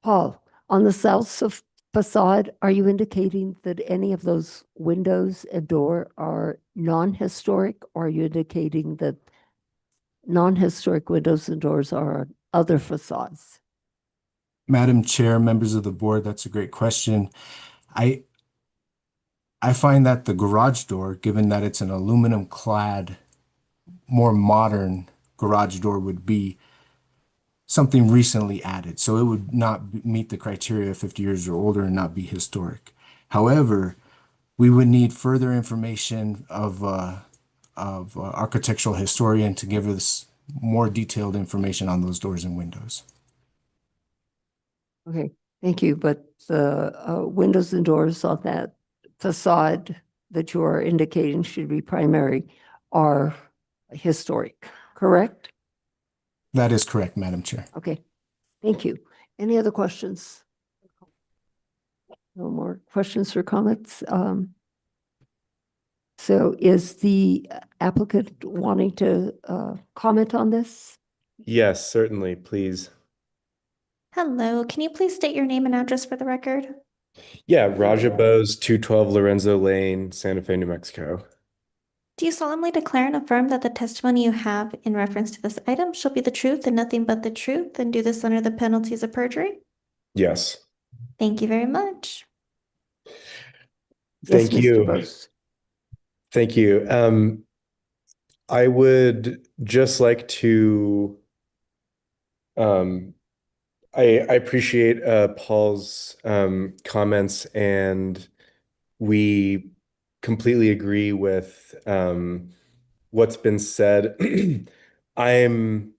Paul, on the south facade, are you indicating that any of those windows and door are non-historic, or are you indicating that non-historic windows and doors are on other facades? Madam Chair, members of the board, that's a great question. I find that the garage door, given that it's an aluminum clad, more modern garage door, would be something recently added. So it would not meet the criteria of 50 years or older and not be historic. However, we would need further information of architectural historian to give us more detailed information on those doors and windows. Okay, thank you. But the windows and doors on that facade that you are indicating should be primary are historic, correct? That is correct, Madam Chair. Okay, thank you. Any other questions? No more questions or comments? So is the applicant wanting to comment on this? Yes, certainly, please. Hello, can you please state your name and address for the record? Yeah, Raja Bose, 212 Lorenzo Lane, Santa Fe, New Mexico. Do you solemnly declare and affirm that the testimony you have in reference to this item shall be the truth and nothing but the truth, and do this under the penalties of perjury? Yes. Thank you very much. Thank Yes, you. Mr. Bose. Thank you. I would just like to, I appreciate Paul's comments, and we completely agree with what's been said. I'm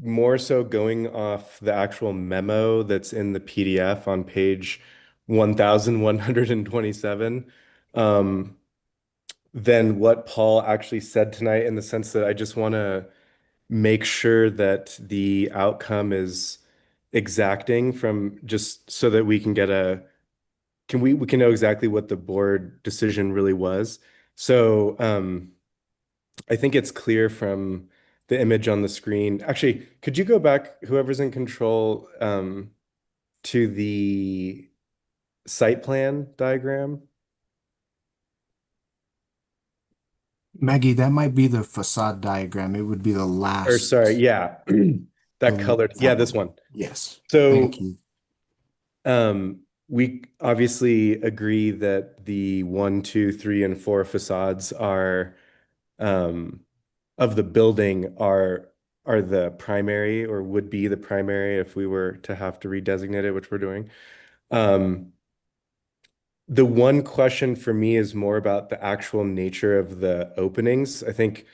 more so going off the actual memo that's in the PDF on page 1127 than what Paul actually said tonight, in the sense that I just want to make sure that the outcome is exacting, from just so that we can get we can know exactly what the board decision really was. So I think it's clear from the image on the screen. Actually, could you go back, whoever's in control, to the site plan diagram? Maggie, that might be the facade diagram. It would be the last. Or sorry, yeah, that colored, yeah, this one. Yes. So Thank you. we obviously agree that the 1, 2, 3, and 4 facades are of the building are the primary, or would be the primary if we were to have to redesignate it, which we're doing. The one question for me is more about the actual nature of the openings. I think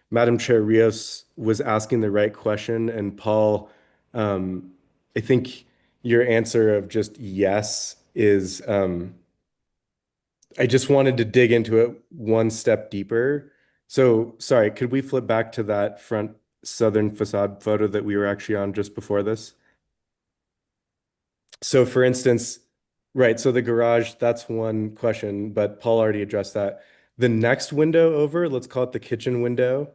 Madam Chair Rios was asking the right question, and Paul, I think your answer of just yes is I just wanted to dig into it one step deeper. So sorry, could we flip back to that front southern facade photo that we were actually on just before this? So for instance, right, so the garage, that's one question, but Paul already addressed that. The next window over, let's call it the kitchen window.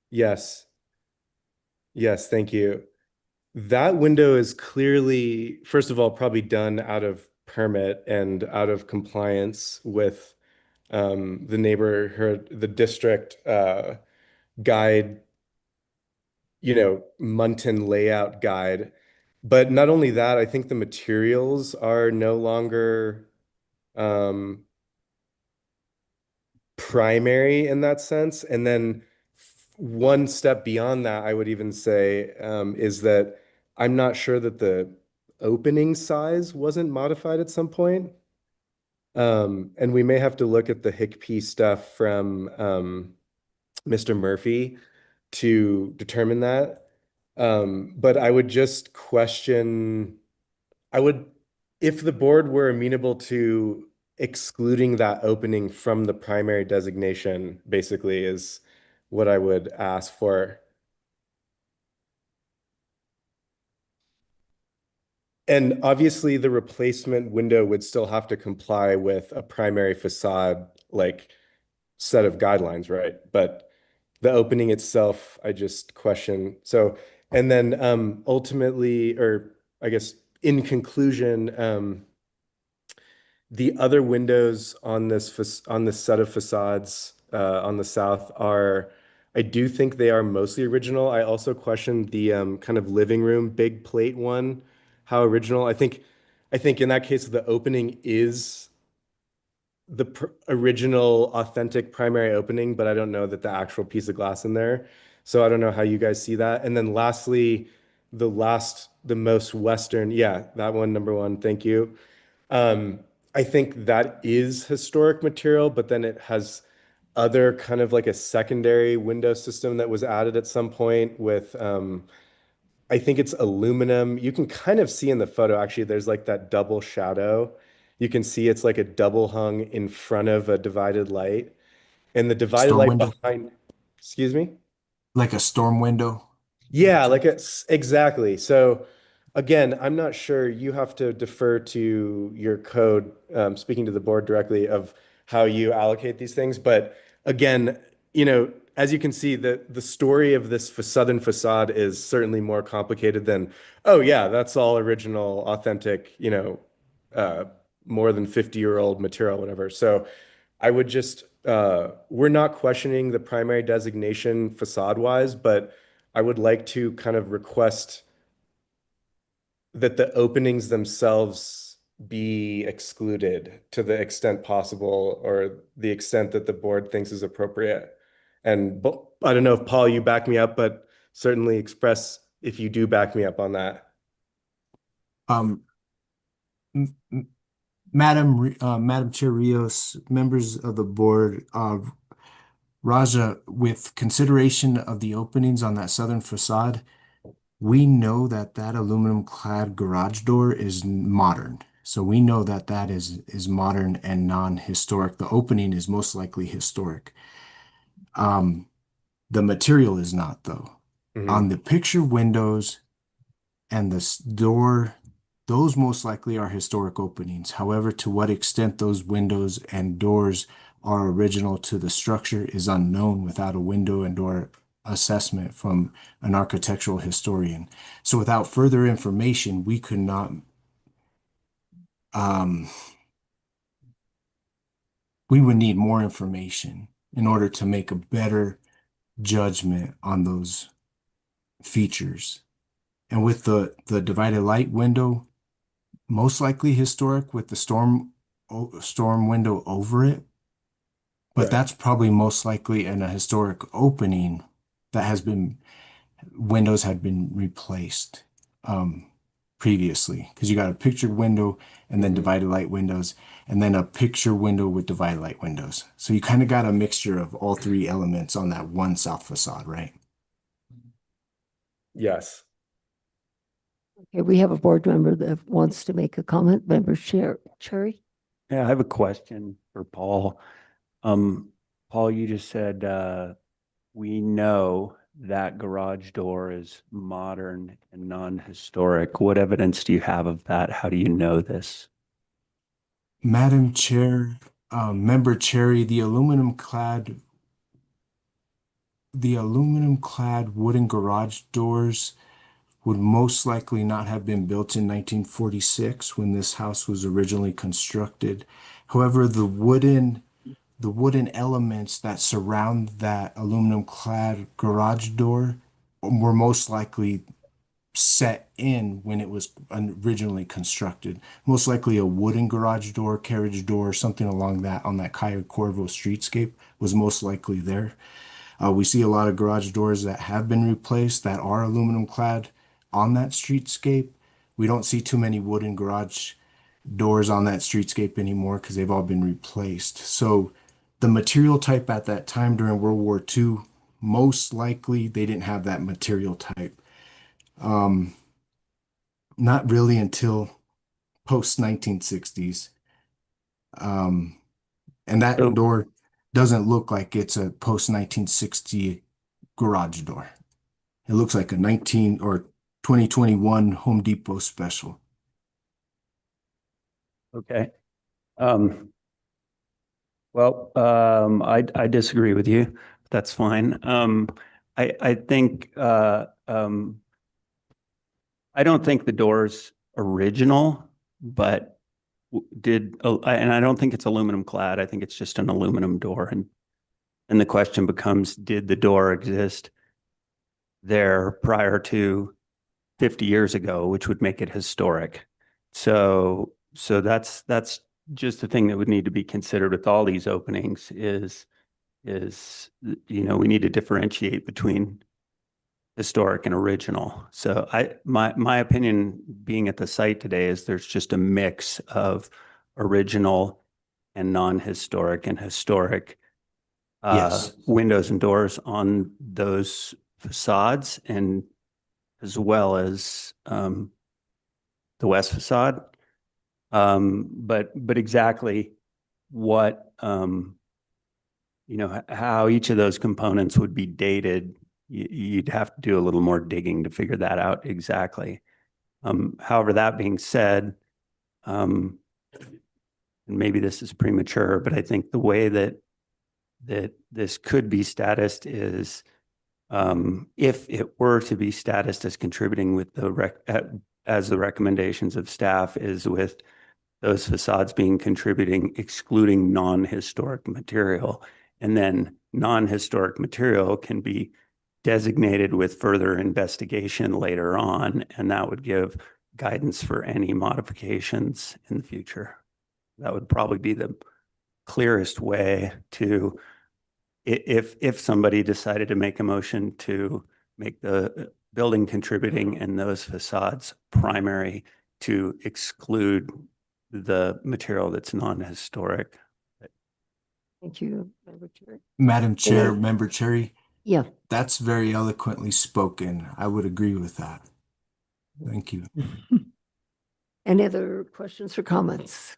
Yes. Yes, thank you. That window is clearly, first of all, probably done out of permit and out of compliance with the neighborhood, the district guide, Munton layout guide. But not only that, I think the materials are no longer primary in that sense. And then one step beyond that, I would even say, is that I'm not sure that the opening size wasn't modified at some point. And we may have to look at the Hickpie stuff from Mr. Murphy to determine that. But I would just question, if the board were amenable to excluding that opening from the primary designation, basically is what I would ask for. And obviously the replacement window would still have to comply with a primary facade, like set of guidelines, right? But the opening itself, I just question. So, and then ultimately, or I guess in conclusion, the other windows on this set of facades on the south are, I do think they are mostly original. I also question the kind of living room big plate one, how original. I think in that case the opening is the original authentic primary opening, but I don't know that the actual piece of glass in there. So I don't know how you guys see that. And then lastly, the most Western, yeah, that one, number one, thank you. I think that is historic material, but then it has other kind of like a secondary window system that was added at some point with, I think it's aluminum. You can kind of see in the photo, actually, there's like that double shadow. You can see it's like a double hung in front of a divided light. And the divided Storm light window. behind, excuse me? Like a storm window. Yeah, like it's exactly. So again, I'm not sure. You have to defer to your code, speaking to the board directly of how you allocate these things. But again, as you can see, the story of this southern facade is certainly more complicated than, oh yeah, that's all original, authentic, more than 50-year-old material, whatever. So I would just, we're not questioning the primary designation facade-wise, but I would like to kind of request that the openings themselves be excluded to the extent possible, or the extent that the board thinks is appropriate. And I don't know if Paul, you back me up, but certainly express if you do back me up on that. Madam Chair Rios, members of the board, Raja, with consideration of the openings on that southern facade, we know that aluminum clad garage door is modern. So we know that is modern and non-historic. The opening is most likely historic. The material is not, though. On the picture windows and the door, those most likely are historic openings. However, to what extent those windows and doors are original to the structure is unknown without a window and door assessment from an architectural historian. So without further information, we could not we would need more information in order to make a better judgment on those features. And with the divided light window, most likely historic with the storm window over it. But that's probably most likely in a historic opening that windows had been replaced previously. Because you got a picture window and then divided light windows, and then a picture window with divided light windows. So you kind of got a mixture of all three elements on that one south facade, right? Yes. Okay, we have a board member that wants to make a comment. Member Cherry? Yeah, I have a question for Paul. Paul, you just said, we know that garage door is modern and non-historic. What evidence do you have of that? How do you know this? Madam Chair, Member Cherry, the aluminum clad wooden garage doors would most likely not have been built in 1946 when this house was originally constructed. However, the wooden elements that surround that aluminum clad garage door were most likely set in when it was originally constructed. Most likely a wooden garage door, carriage door, something along that on that Cayo Corvo streetscape was most likely there. We see a lot of garage doors that have been replaced that are aluminum clad on that streetscape. We don't see too many wooden garage doors on that streetscape anymore because they've all been replaced. So the material type at that time during World War II, most likely they didn't have that material type. Not really until post 1960s. And that door doesn't look like it's a post 1960 garage door. It looks like a 2021 Home Depot special. Okay. I disagree with you. That's fine. I think, I don't think the door's original, but and I don't think it's aluminum clad. I think it's just an aluminum door. And the question becomes, did the door exist there prior to 50 years ago, which would make it historic? So that's just the thing that would need to be considered with all these openings is, we need to differentiate between historic and original. So my opinion being at the site today is there's just a mix of original and non-historic and historic windows and doors on those facades, and as well as the west facade. But exactly what, how each of those components would be dated, you'd have to do a little more digging to figure that out exactly. However, that being said, and maybe this is premature, but I think the way that this could be statused is, if it were to be statused as contributing with as the recommendations of staff is with those facades being contributing, excluding non-historic material, and then non-historic material can be designated with further investigation later on, and that would give guidance for any modifications in the future. That would probably be the clearest way to, if somebody decided to make a motion to make the building contributing and those facades primary, to exclude the material that's non-historic. Thank you, Member Cherry. Madam Chair, Yeah. Member Cherry. Yeah. That's very eloquently spoken. I would agree with that. Thank you. Any other questions or comments?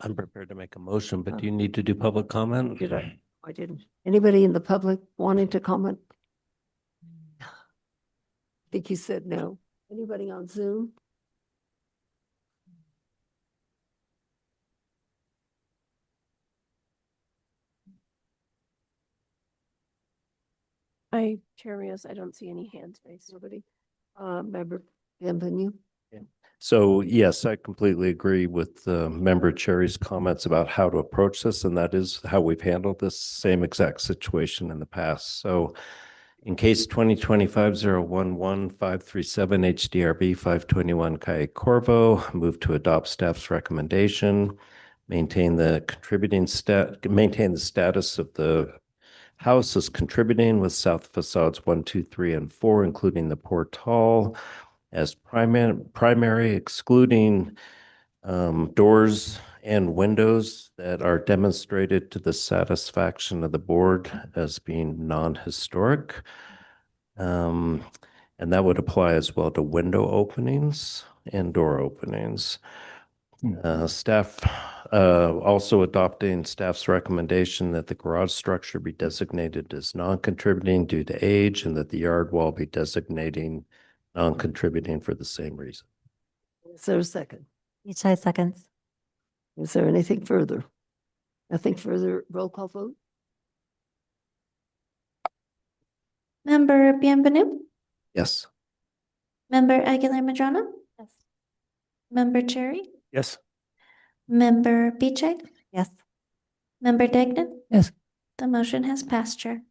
I'm prepared to make a motion, but do you need to do public comment? Did I? I didn't. Anybody in the public wanting to comment? I think you said no. Anybody on Zoom? Chair Rios, I don't see any hands raised. Nobody? Member Bienvenue? So yes, I completely agree with Member Cherry's comments about how to approach this, and that is how we've handled this same exact situation in the past. So in case 2025-011-537 HDRB 521 Cayo Corvo, move to adopt staff's recommendation, maintain the status of the house as contributing with south facades 1, 2, 3, and 4, including the portal as primary, excluding doors and windows that are demonstrated to the satisfaction of the board as being non-historic. And that would apply as well to window openings and door openings. Staff also adopting staff's recommendation that the garage structure be designated as non-contributing due to age and that the yard wall be designating non-contributing for the same reason. Is there a second? Each seconds. Is there anything further? Nothing further, roll call vote? Member Bienvenu, Yes. Member Aguilar Madrona. Yes. Member Cherry, Yes. Member Piche, Yes. Member Degnan. Yes. The motion has passed, Chair.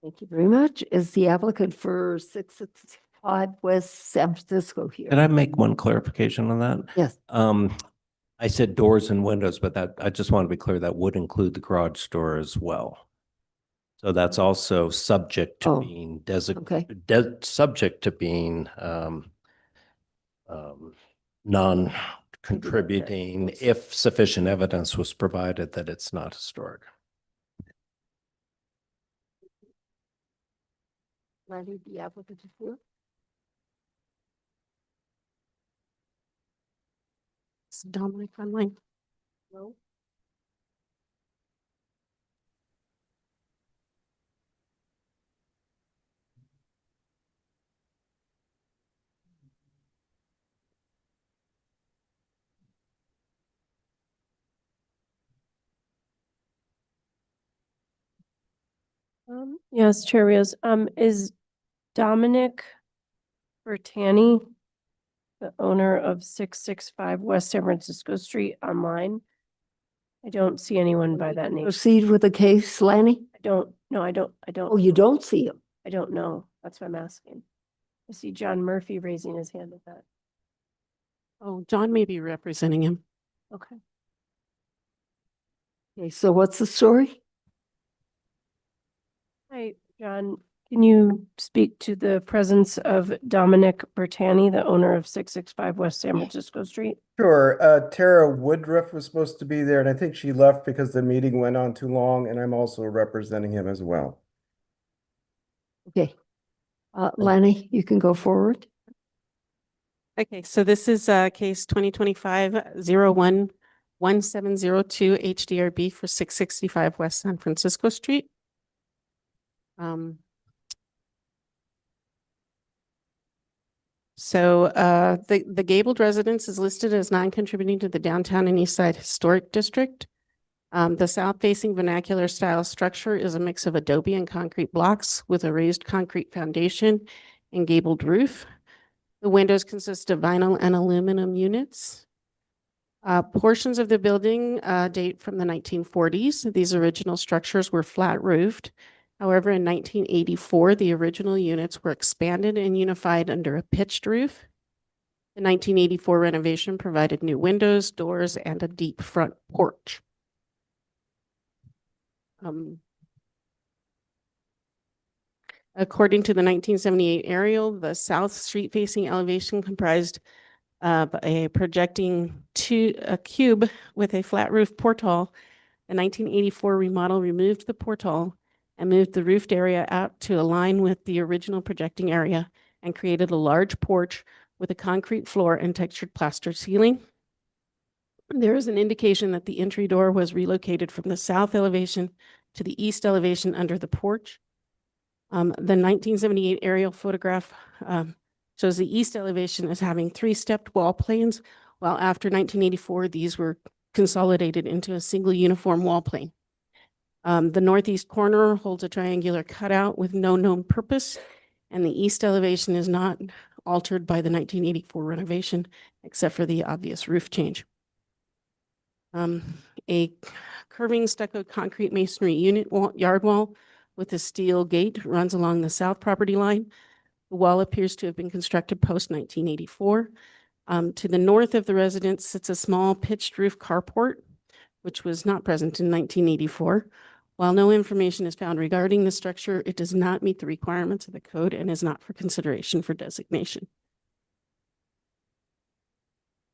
Thank you very much. Is the applicant for 665 West San Francisco here? Can I make one clarification on that? Yes. I said doors and windows, but that, I just want to be clear, that would include the garage door as well. So that's also subject to being subject to being non-contributing if sufficient evidence was provided that it's not historic. Lanny, the applicant is here? Is Dominic online? No. Yes, Chair Rios, is Dominic Bertani, the owner of 665 West San Francisco Street, online? I don't see anyone by that name. Proceed with the case, Lanny? I don't. Oh, you don't see him? I don't know. That's what I'm asking. I see John Murphy raising his hand at that. Oh, John may be representing him. Okay. Okay, so what's the story? Hi, John. Can you speak to the presence of Dominic Bertani, the owner of 665 West San Francisco Street? Sure. Tara Woodruff was supposed to be there, and I think she left because the meeting went on too long, and I'm also representing him as well. Okay. Lanny, you can go forward. Okay, so this is case 2025-01-1702 HDRB for 665 West San Francisco Street. The gabled residence is listed as non-contributing to the downtown and east side historic district. The south-facing vernacular style structure is a mix of adobe and concrete blocks with a raised concrete foundation and gabled roof. The windows consist of vinyl and aluminum units. Portions of the building date from the 1940s. These original structures were flat roofed. However, in 1984, the original units were expanded and unified under a pitched roof. The 1984 renovation provided new windows, doors, and a deep front porch. According to the 1978 aerial, the south street facing elevation comprised a projecting a cube with a flat roof portal. The 1984 remodel removed the portal and moved the roofed area out to align with the original projecting area and created a large porch with a concrete floor and textured plaster ceiling. There is an indication that the entry door was relocated from the south elevation to the east elevation under the porch. The 1978 aerial photograph shows the east elevation as having 3 stepped wall planes, while after 1984, these were consolidated into a single uniform wall plane. The northeast corner holds a triangular cutout with no known purpose, and the east elevation is not altered by the 1984 renovation, except for the obvious roof change. A curving stucco concrete masonry unit yard wall with a steel gate runs along the south property line. The wall appears to have been constructed post-1984. To the north of the residence sits a small pitched roof carport, which was not present in 1984. While no information is found regarding the structure, it does not meet the requirements of the code and is not for consideration for designation.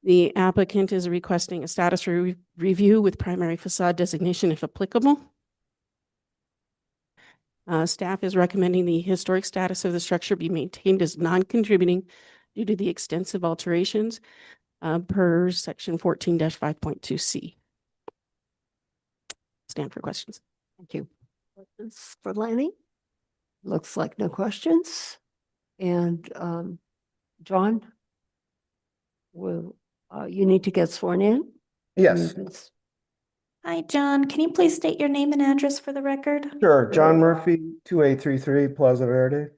The applicant is requesting a status review with primary facade designation if applicable. Staff is recommending the historic status of the structure be maintained as non-contributing due to the extensive alterations per section 14-5.2C. Stand for questions. Thank you. Questions for Lanny? Looks like no questions. And John, will you need to get sworn in? Yes, Hi, John. Can you please state your name and address for the record? sure. John Murphy, 2833 Plaza Verde.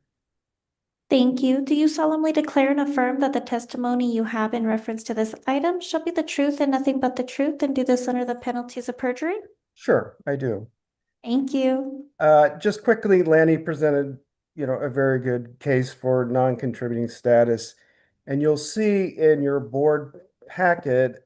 Thank you. Do you solemnly declare and affirm that the testimony you have in reference to this item shall be the truth and nothing but the truth, and do this under the penalties of perjury? Sure, I do. Thank you. Just quickly, Lanny presented, a very good case for non-contributing status. And you'll see in your board packet,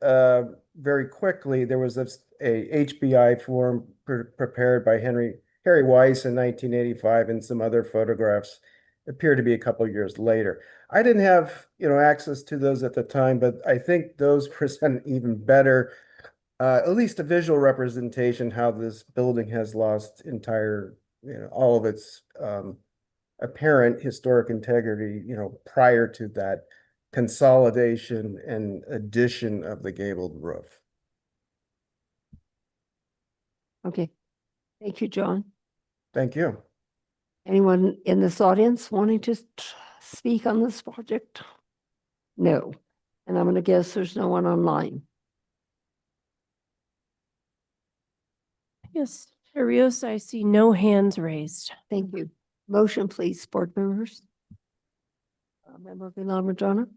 very quickly, there was a HBI form prepared by Harry Weiss in 1985, and some other photographs appear to be a couple of years later. I didn't have, access to those at the time, but I think those present even better, at least a visual representation, how this building has lost all of its apparent historic integrity, prior to that consolidation and addition of the gabled roof. Okay. Thank you, John. Thank you. Anyone in this audience wanting to speak on this project? No. And I'm going to guess there's no one online. Yes, Chair Rios, I see no hands raised. Thank you. Motion, please, board members. Member Villamaggiore.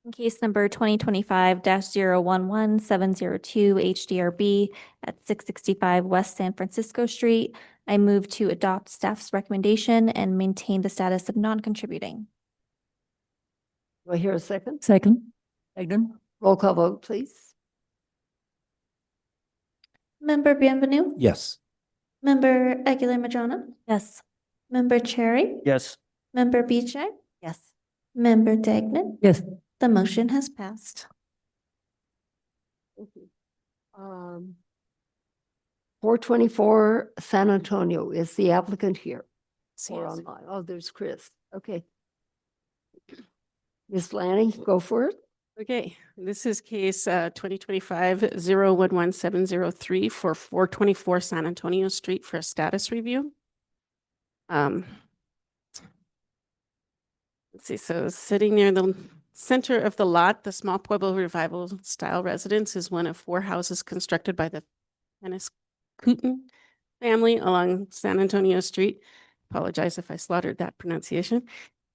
In case number 2025-011702 HDRB at 665 West San Francisco Street, I move to adopt staff's recommendation and maintain the status of non-contributing. Do I hear a second? Second, Agnon? Roll call vote, please. Member Bienvenu? Yes. Member Aguilar Madrona? Yes. Member Cherry? Yes. Member Biche? Yes. Member Dagnan? Yes. The motion has passed. Thank you. 424 San Antonio, is the applicant here? Or online? Oh, there's Chris. Okay. Ms. Lanning, go for it. Okay, this is case 2025-011703 for 424 San Antonio Street for a status review. Let's see, so sitting near the center of the lot, the small Pueblo Revival style residence is one of 4 houses constructed by the Peniscutan family along San Antonio Street. Apologize if I slaughtered that pronunciation.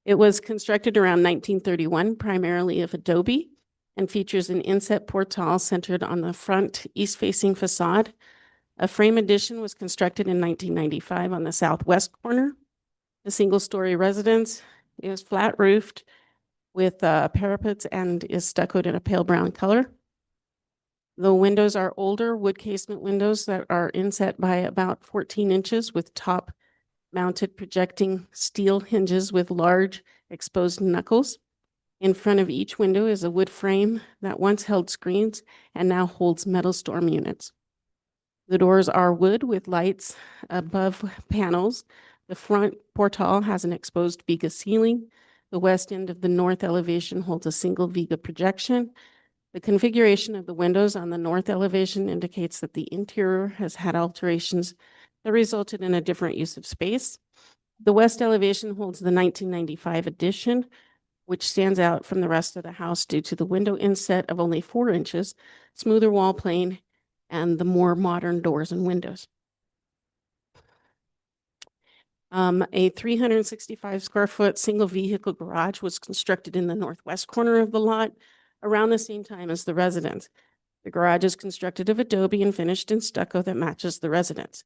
It was constructed around 1931, primarily of adobe, and features an inset portal centered on the front east-facing facade. A frame addition was constructed in 1995 on the southwest corner. The single-story residence is flat roofed with parapets and is stuccoed in a pale brown color. The windows are older wood casement windows that are inset by about 14 inches with top mounted projecting steel hinges with large exposed knuckles. In front of each window is a wood frame that once held screens and now holds metal storm units. The doors are wood with lights above panels. The front portal has an exposed viga ceiling. The west end of the north elevation holds a single viga projection. The configuration of the windows on the north elevation indicates that the interior has had alterations that resulted in a different use of space. The west elevation holds the 1995 addition, which stands out from the rest of the house due to the window inset of only 4 inches, smoother wall plane, and the more modern doors and windows. A 365 square foot single vehicle garage was constructed in the northwest corner of the lot around the same time as the residence. The garage is constructed of adobe and finished in stucco that matches the residence.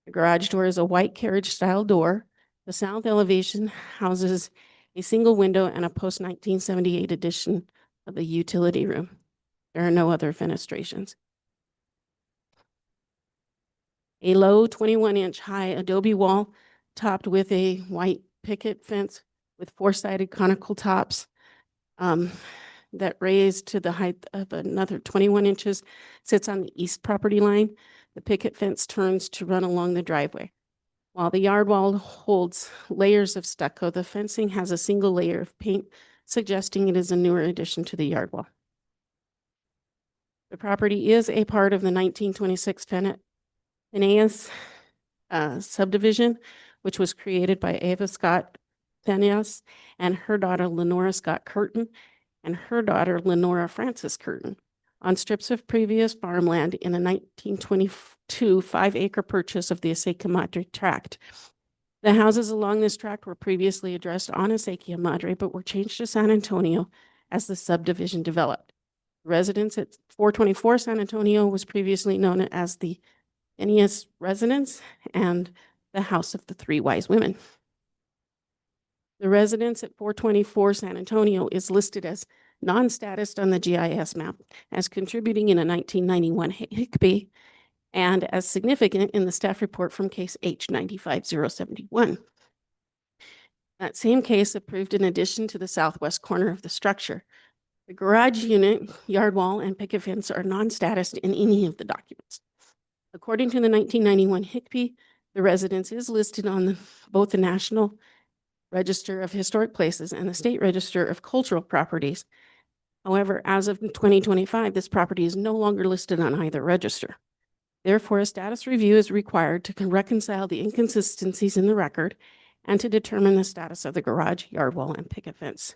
The garage door is a white carriage style door. The south elevation houses a single window and a post-1978 addition of the utility room. There are no other fenestrations. A low 21-inch high adobe wall topped with a white picket fence with 4-sided conical tops that raise to the height of another 21 inches sits on the east property line. The picket fence turns to run along the driveway. While the yard wall holds layers of stucco, the fencing has a single layer of paint, suggesting it is a newer addition to the yard wall. The property is a part of the 1926 Phineas subdivision, which was created by Ava Scott Phineas and her daughter Lenora Scott Curtin and her daughter Lenora Frances Curtin on strips of previous farmland in a 1922 5-acre purchase of the Acequia Madre tract. The houses along this tract were previously addressed on Acequia Madre, but were changed to San Antonio as the subdivision developed. Residence at 424 San Antonio was previously known as the Phineas Residence and the House of the Three Wise Women. The residence at 424 San Antonio is listed as non-status on the GIS map as contributing in a 1991 HICP and as significant in the staff report from case H95071. That same case approved an addition to the southwest corner of the structure. The garage unit, yard wall, and picket fence are non-status in any of the documents. According to the 1991 HICP, the residence is listed on both the National Register of Historic Places and the State Register of Cultural Properties. However, as of 2025, this property is no longer listed on either register. Therefore, a status review is required to reconcile the inconsistencies in the record and to determine the status of the garage, yard wall, and picket fence.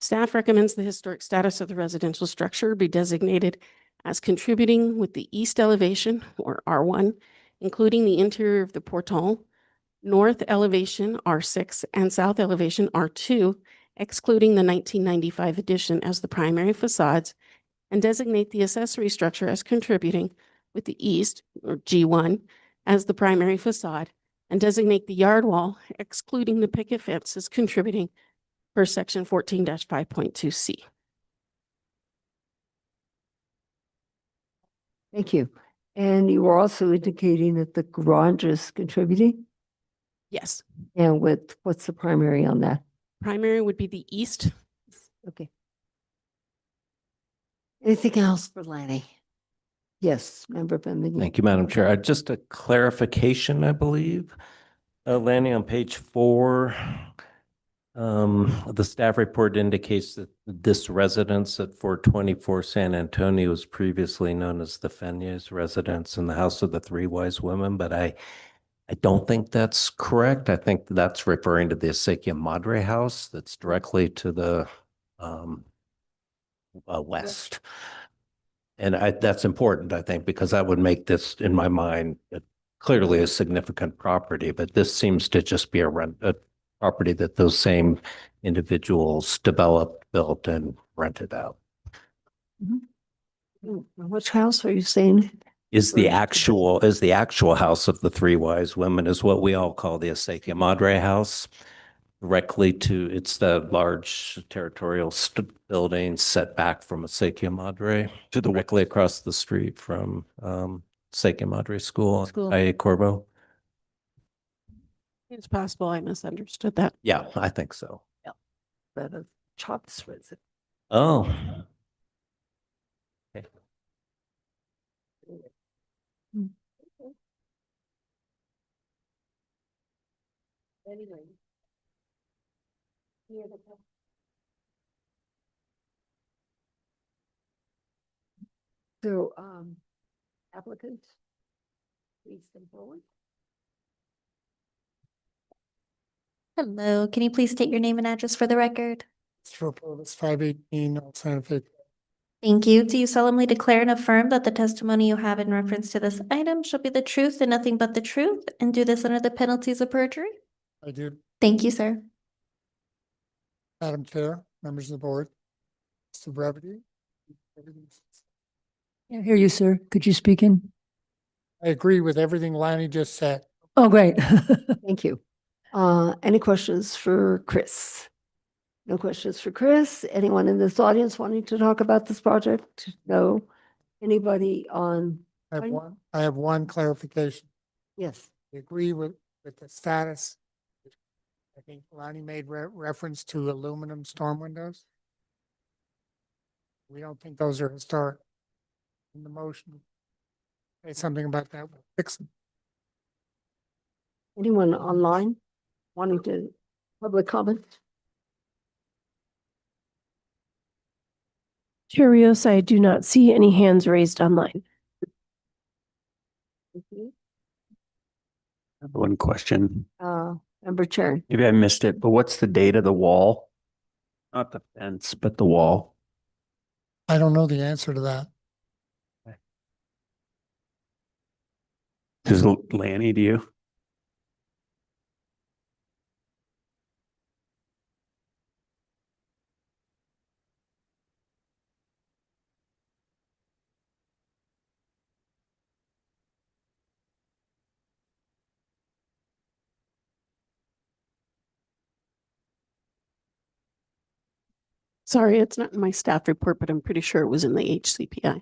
Staff recommends the historic status of the residential structure be designated as contributing with the east elevation, or R1, including the interior of the portal, north elevation, R6, and south elevation, R2, excluding the 1995 addition as the primary facades, and designate the accessory structure as contributing with the east, or G1, as the primary facade, and designate the yard wall, excluding the picket fence, as contributing per section 14-5.2C. Thank you. And you were also indicating that the garage is contributing? Yes. And what's the primary on that? Primary would be the east. Okay. Anything else for Lanny? Yes, Member Benvenu. Thank you, Madam Chair. Just a clarification, I believe. Lanny, on page 4, the staff report indicates that this residence at 424 San Antonio was previously known as the Phineas Residence and the House of the Three Wise Women, but I don't think that's correct. I think that's referring to the Acequia Madre House that's directly to the west. And that's important, I think, because that would make this, in my mind, clearly a significant property, but this seems to just be a property that those same individuals developed, built, and rented out. Which house are you saying? Is the actual House of the Three Wise Women is what we all call the Acequia Madre House. Directly to, it's the large territorial building set back from Acequia Madre, to directly across the street from Acequia Madre School. Calle Corvo. It's possible I misunderstood that. Yeah, I think so. That is Chops resident. Oh. Okay. Anyway. So, applicant, please come forward. Hello, can you please state your name and address for the record? It's 518 Old Santa Fe. Thank you. Do you solemnly declare and affirm that the testimony you have in reference to this item shall be the truth and nothing but the truth, and do this under the penalties of perjury? I do. Thank you, sir. Madam Chair, members of the board, Mr. Brevity. Can't hear you, sir. Could you speak in? I agree with everything Lanny just said. Oh, great. Thank you. Any questions for Chris? No questions for Chris? Anyone in this audience wanting to talk about this project? No? Anybody on? I have one clarification. Yes. I agree with the status. I think Lanny made reference to aluminum storm windows. We don't think those are historic in the motion. say something about that. Fix Anyone online wanting to public comment? Chair Rios, I do not see any hands raised online. I have one question. Member Chair. Maybe I missed it, but what's the date of the wall? Not the fence, but the wall. I don't know the answer to that. Does Lanny, do you? Sorry, it's not in my staff report, but I'm pretty sure it was in the HCPI.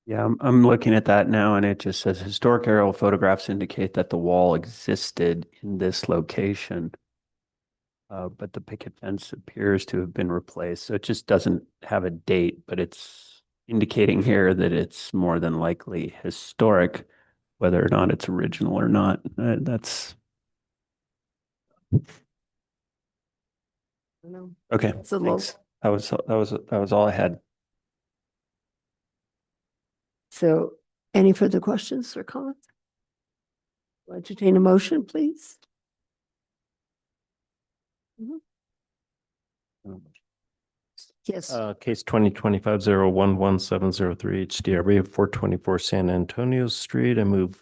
Yeah, I'm looking at that now and it just says historic aerial photographs indicate that the wall existed in this location. But the picket fence appears to have been replaced. So it just doesn't have a date, but it's indicating here that it's more than likely historic, whether or not it's original or not. That's okay. It's a low. Thanks. That was all I had. So any further questions or comments? Will entertain a motion, please? Yes. Case 2025-011-703 HDRB 424 San Antonio Street. I move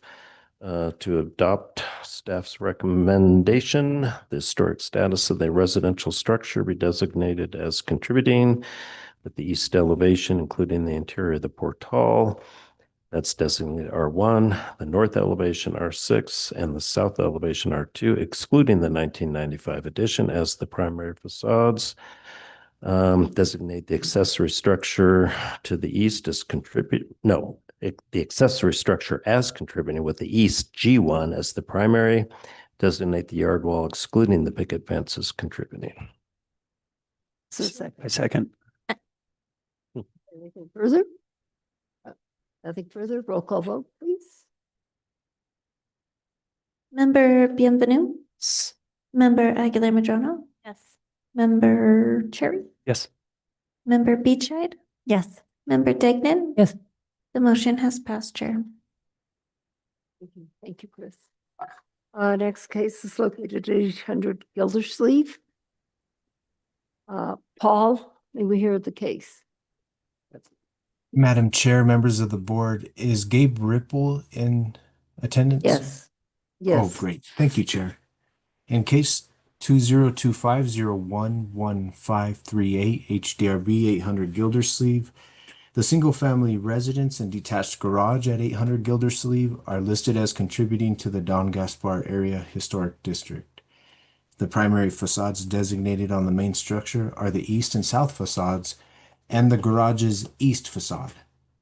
to adopt staff's recommendation. The historic status of the residential structure be designated as contributing with the east elevation, including the interior of the portal. That's designated R1, the north elevation R6, and the south elevation R2, excluding the 1995 addition as the primary facades. Designate the accessory structure to the east as the accessory structure as contributing with the east G1 as the primary. Designate the yard wall excluding the picket fence as contributing. So second. I second. Anything further? Nothing further. Roll call vote, please. Member Bienvenu? Member Aguilar Madrono? Yes. Member Cherry? Yes. Member Beachside? Yes. Member Degnan? Yes. The motion has passed, Chair. Thank you, Chris. Next case is located at 800 Gildersleeve. Paul, may we hear the case? Madam Chair, members of the board, is Gabe Ripple in attendance? Yes. Yes. Oh, great. Thank you, Chair. In case 2025-011-538 HDRB 800 Gildersleeve, the single-family residence and detached garage at 800 Gildersleeve are listed as contributing to the Don Gaspar Area Historic District. The primary facades designated on the main structure are the east and south facades and the garage's east facade.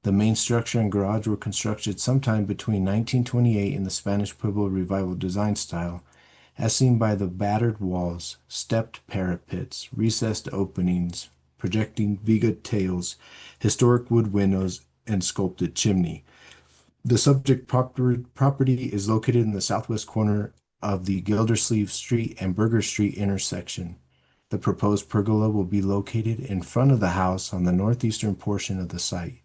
The main structure and garage were constructed sometime between 1928 in the Spanish Pueblo Revival design style, as seen by the battered walls, stepped parapets, recessed openings, projecting viga tails, historic wood windows, and sculpted chimney. The subject property is located in the southwest corner of the Gildersleeve Street and Burger Street intersection. The proposed pergola will be located in front of the house on the northeastern portion of the site.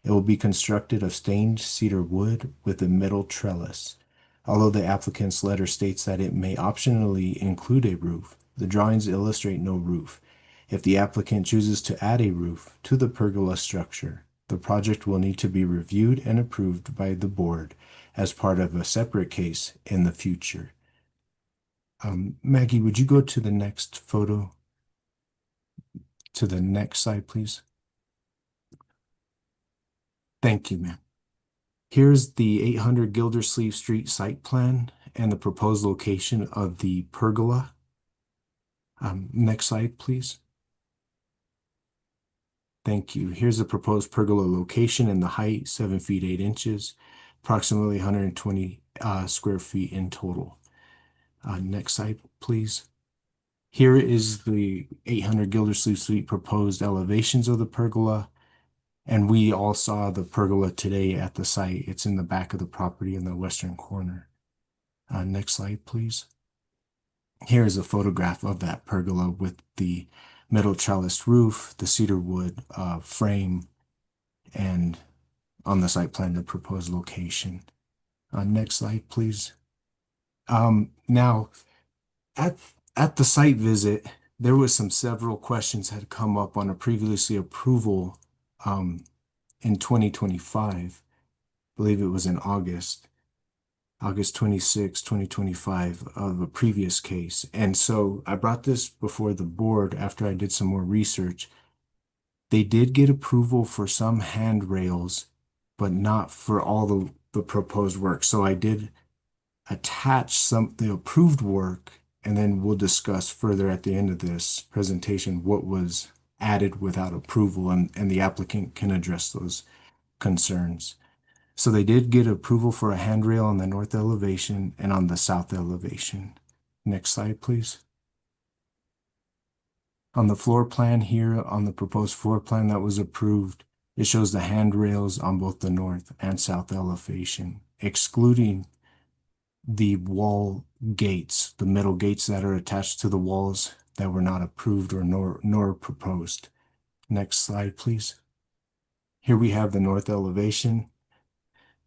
It will be constructed of stained cedar wood with a metal trellis. Although the applicant's letter states that it may optionally include a roof, the drawings illustrate no roof. If the applicant chooses to add a roof to the pergola structure, the project will need to be reviewed and approved by the board as part of a separate case in the future. Maggie, would you go to the next photo? To the next slide, please. Thank you, ma'am. Here's the 800 Gildersleeve Street site plan and the proposed location of the pergola. Next slide, please. Thank you. Here's the proposed pergola location and the height, 7 feet 8 inches, approximately 120 square feet in total. Next slide, please. Here is the 800 Gildersleeve Street proposed elevations of the pergola And we all saw the pergola today at the site. It's in the back of the property in the western corner. Next slide, please. Here is a photograph of that pergola with the metal trellised roof, the cedar wood frame, and on the site plan, the proposed location. Next slide, please. Now, at the site visit, there was several questions had come up on a previously approval in 2025. I believe it was in August 26, 2025 of a previous case. And so I brought this before the board after I did some more research. They did get approval for some handrails, but not for all the proposed work. So I did attach the approved work, and then we'll discuss further at the end of this presentation what was added without approval, and the applicant can address those concerns. So they did get approval for a handrail on the north elevation and on the south elevation. Next slide, please. On the floor plan here, on the proposed floor plan that was approved, it shows the handrails on both the north and south elevation, excluding the wall gates, the metal gates that are attached to the walls that were not approved or nor proposed. Next slide, please. Here we have the north elevation.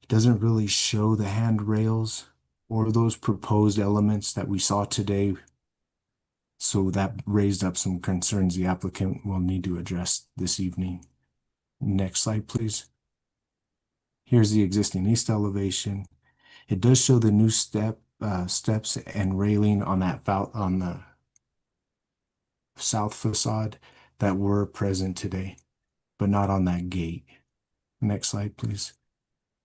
It doesn't really show the handrails or those proposed elements that we saw today. So that raised up some concerns the applicant will need to address this evening. Next slide, please. Here's the existing east elevation. It does show the new steps and railing on the south facade that were present today, but not on that gate. Next slide, please.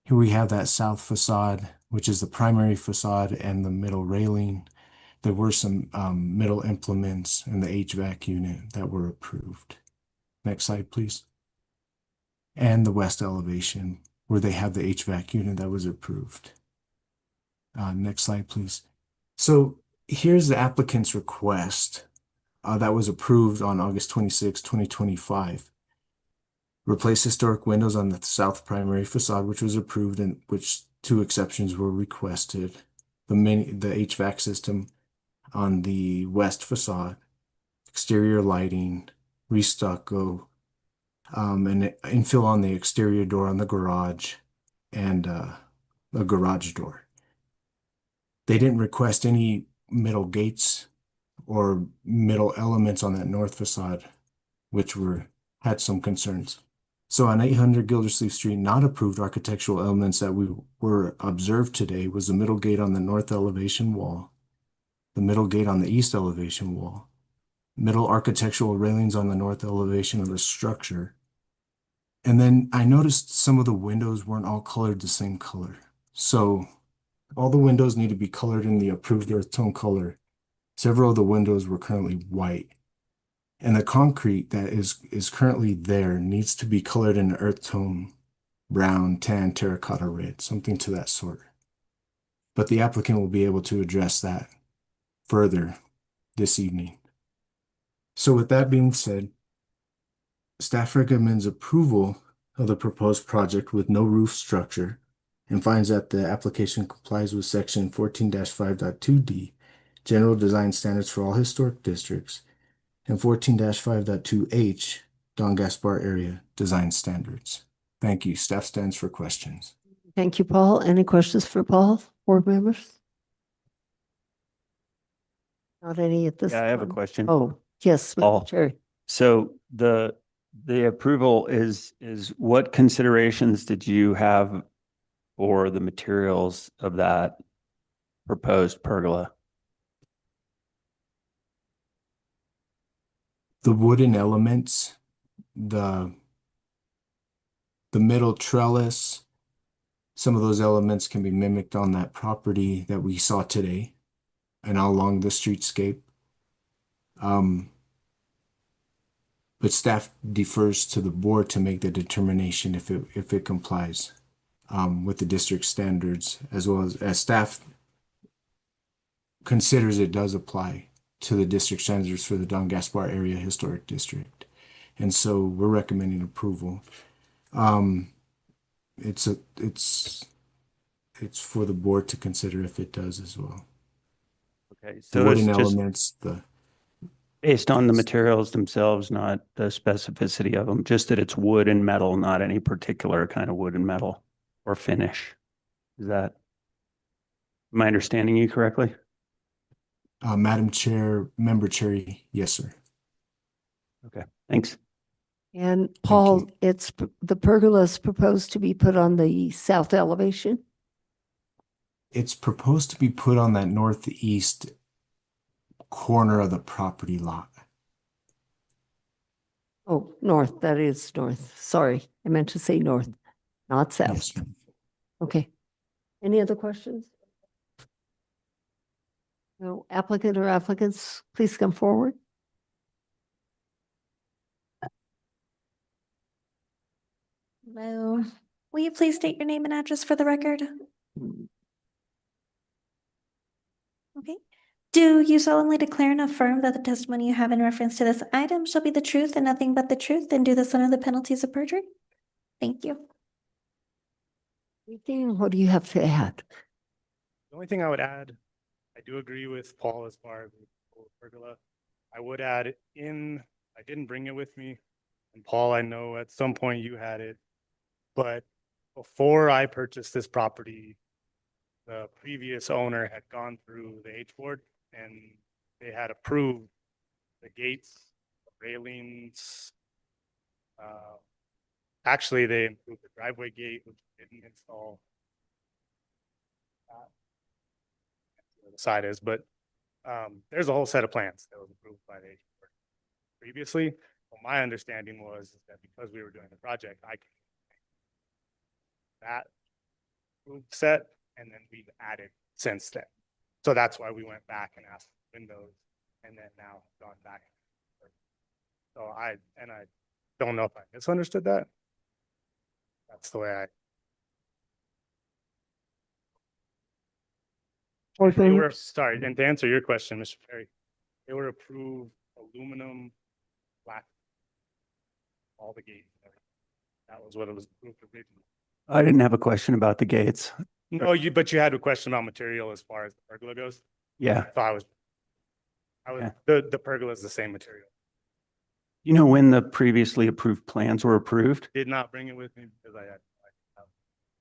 Here we have that south facade, which is the primary facade and the middle railing. There were some middle implements in the HVAC unit that were approved. Next slide, please. And the west elevation, where they have the HVAC unit that was approved. Next slide, please. So here's the applicant's request that was approved on August 26, 2025. Replace historic windows on the south primary facade, which was approved, and which 2 exceptions were requested. The HVAC system on the west facade, exterior lighting, restucco, and infill on the exterior door on the garage, and a garage door. They didn't request any middle gates or middle elements on that north facade, which had some concerns. So on 800 Gildersleeve Street, not approved architectural elements that were observed today was the middle gate on the north elevation wall, the middle gate on the east elevation wall, middle architectural railings on the north elevation of the structure. And then I noticed some of the windows weren't all colored the same color. So all the windows need to be colored in the approved earth tone color. Several of the windows were currently white. And the concrete that is currently there needs to be colored in earth tone, brown, tan, terracotta red, something to that sort. But the applicant will be able to address that further this evening. So with that being said, staff recommends approval of the proposed project with no roof structure and finds that the application complies with section 14-5.2D, general design standards for all historic districts, and 14-5.2H, Don Gaspar area design standards. Thank you. Staff stands for questions. Thank you, Paul. Any questions for Paul, board members? Not any at this Yeah, I have a time. question. Oh, yes, Paul. Chair. So the approval is what considerations did you have for the materials of that proposed pergola? The wooden elements, the middle trellis, some of those elements can be mimicked on that property that we saw today and along the streetscape. But staff defers to the board to make the determination if it complies with the district standards, as well as staff considers it does apply to the district standards for the Don Gaspar Area Historic District. And so we're recommending approval. It's it's for the board to consider if it does as well. Okay, The so it's wooden just elements, the based on the materials themselves, not the specificity of them, just that it's wood and metal, not any particular kind of wood and metal or finish. Is that, am I understanding you correctly? Madam Chair, Member Cherry, yes, sir. Okay, thanks. And Paul, the pergola is proposed to be put on the south elevation? It's proposed to be put on that northeast corner of the property lot. Oh, north, that is north. Sorry, I meant to say north, not south. Yes, ma'am. Okay. Any other questions? No applicant or applicants, please come forward. Hello. Will you please state your name and address for the record? Okay. Do you solemnly declare and affirm that the testimony you have in reference to this item shall be the truth and nothing but the truth, and do this under the penalties of perjury? Thank you. Anything, what do you have to add? The only thing I would add, I do agree with Paul as far as the pergola. I would add I didn't bring it with me. And Paul, I know at some point you had it, but before I purchased this property, the previous owner had gone through the H board and they had approved the gates, the railings. Actually, they improved the driveway gate, which didn't install. Where the side is, but there's a whole set of plans that was approved by the H board previously. Well, my understanding was that because we were doing the project, I could that approved set, and then we've added since then. So that's why we went back and asked for windows, and then now gone back. So I don't know if I misunderstood that. That's the way they were, sorry, and to answer your question, Mr. Perry, they were approved aluminum flat, all the gates. That was what it was approved originally. I didn't have a question about the gates. No, but you had a question about material as far as the pergola goes. Yeah. I thought the pergola is the same material. You know when the previously approved plans were approved? Did not bring it with me because I had.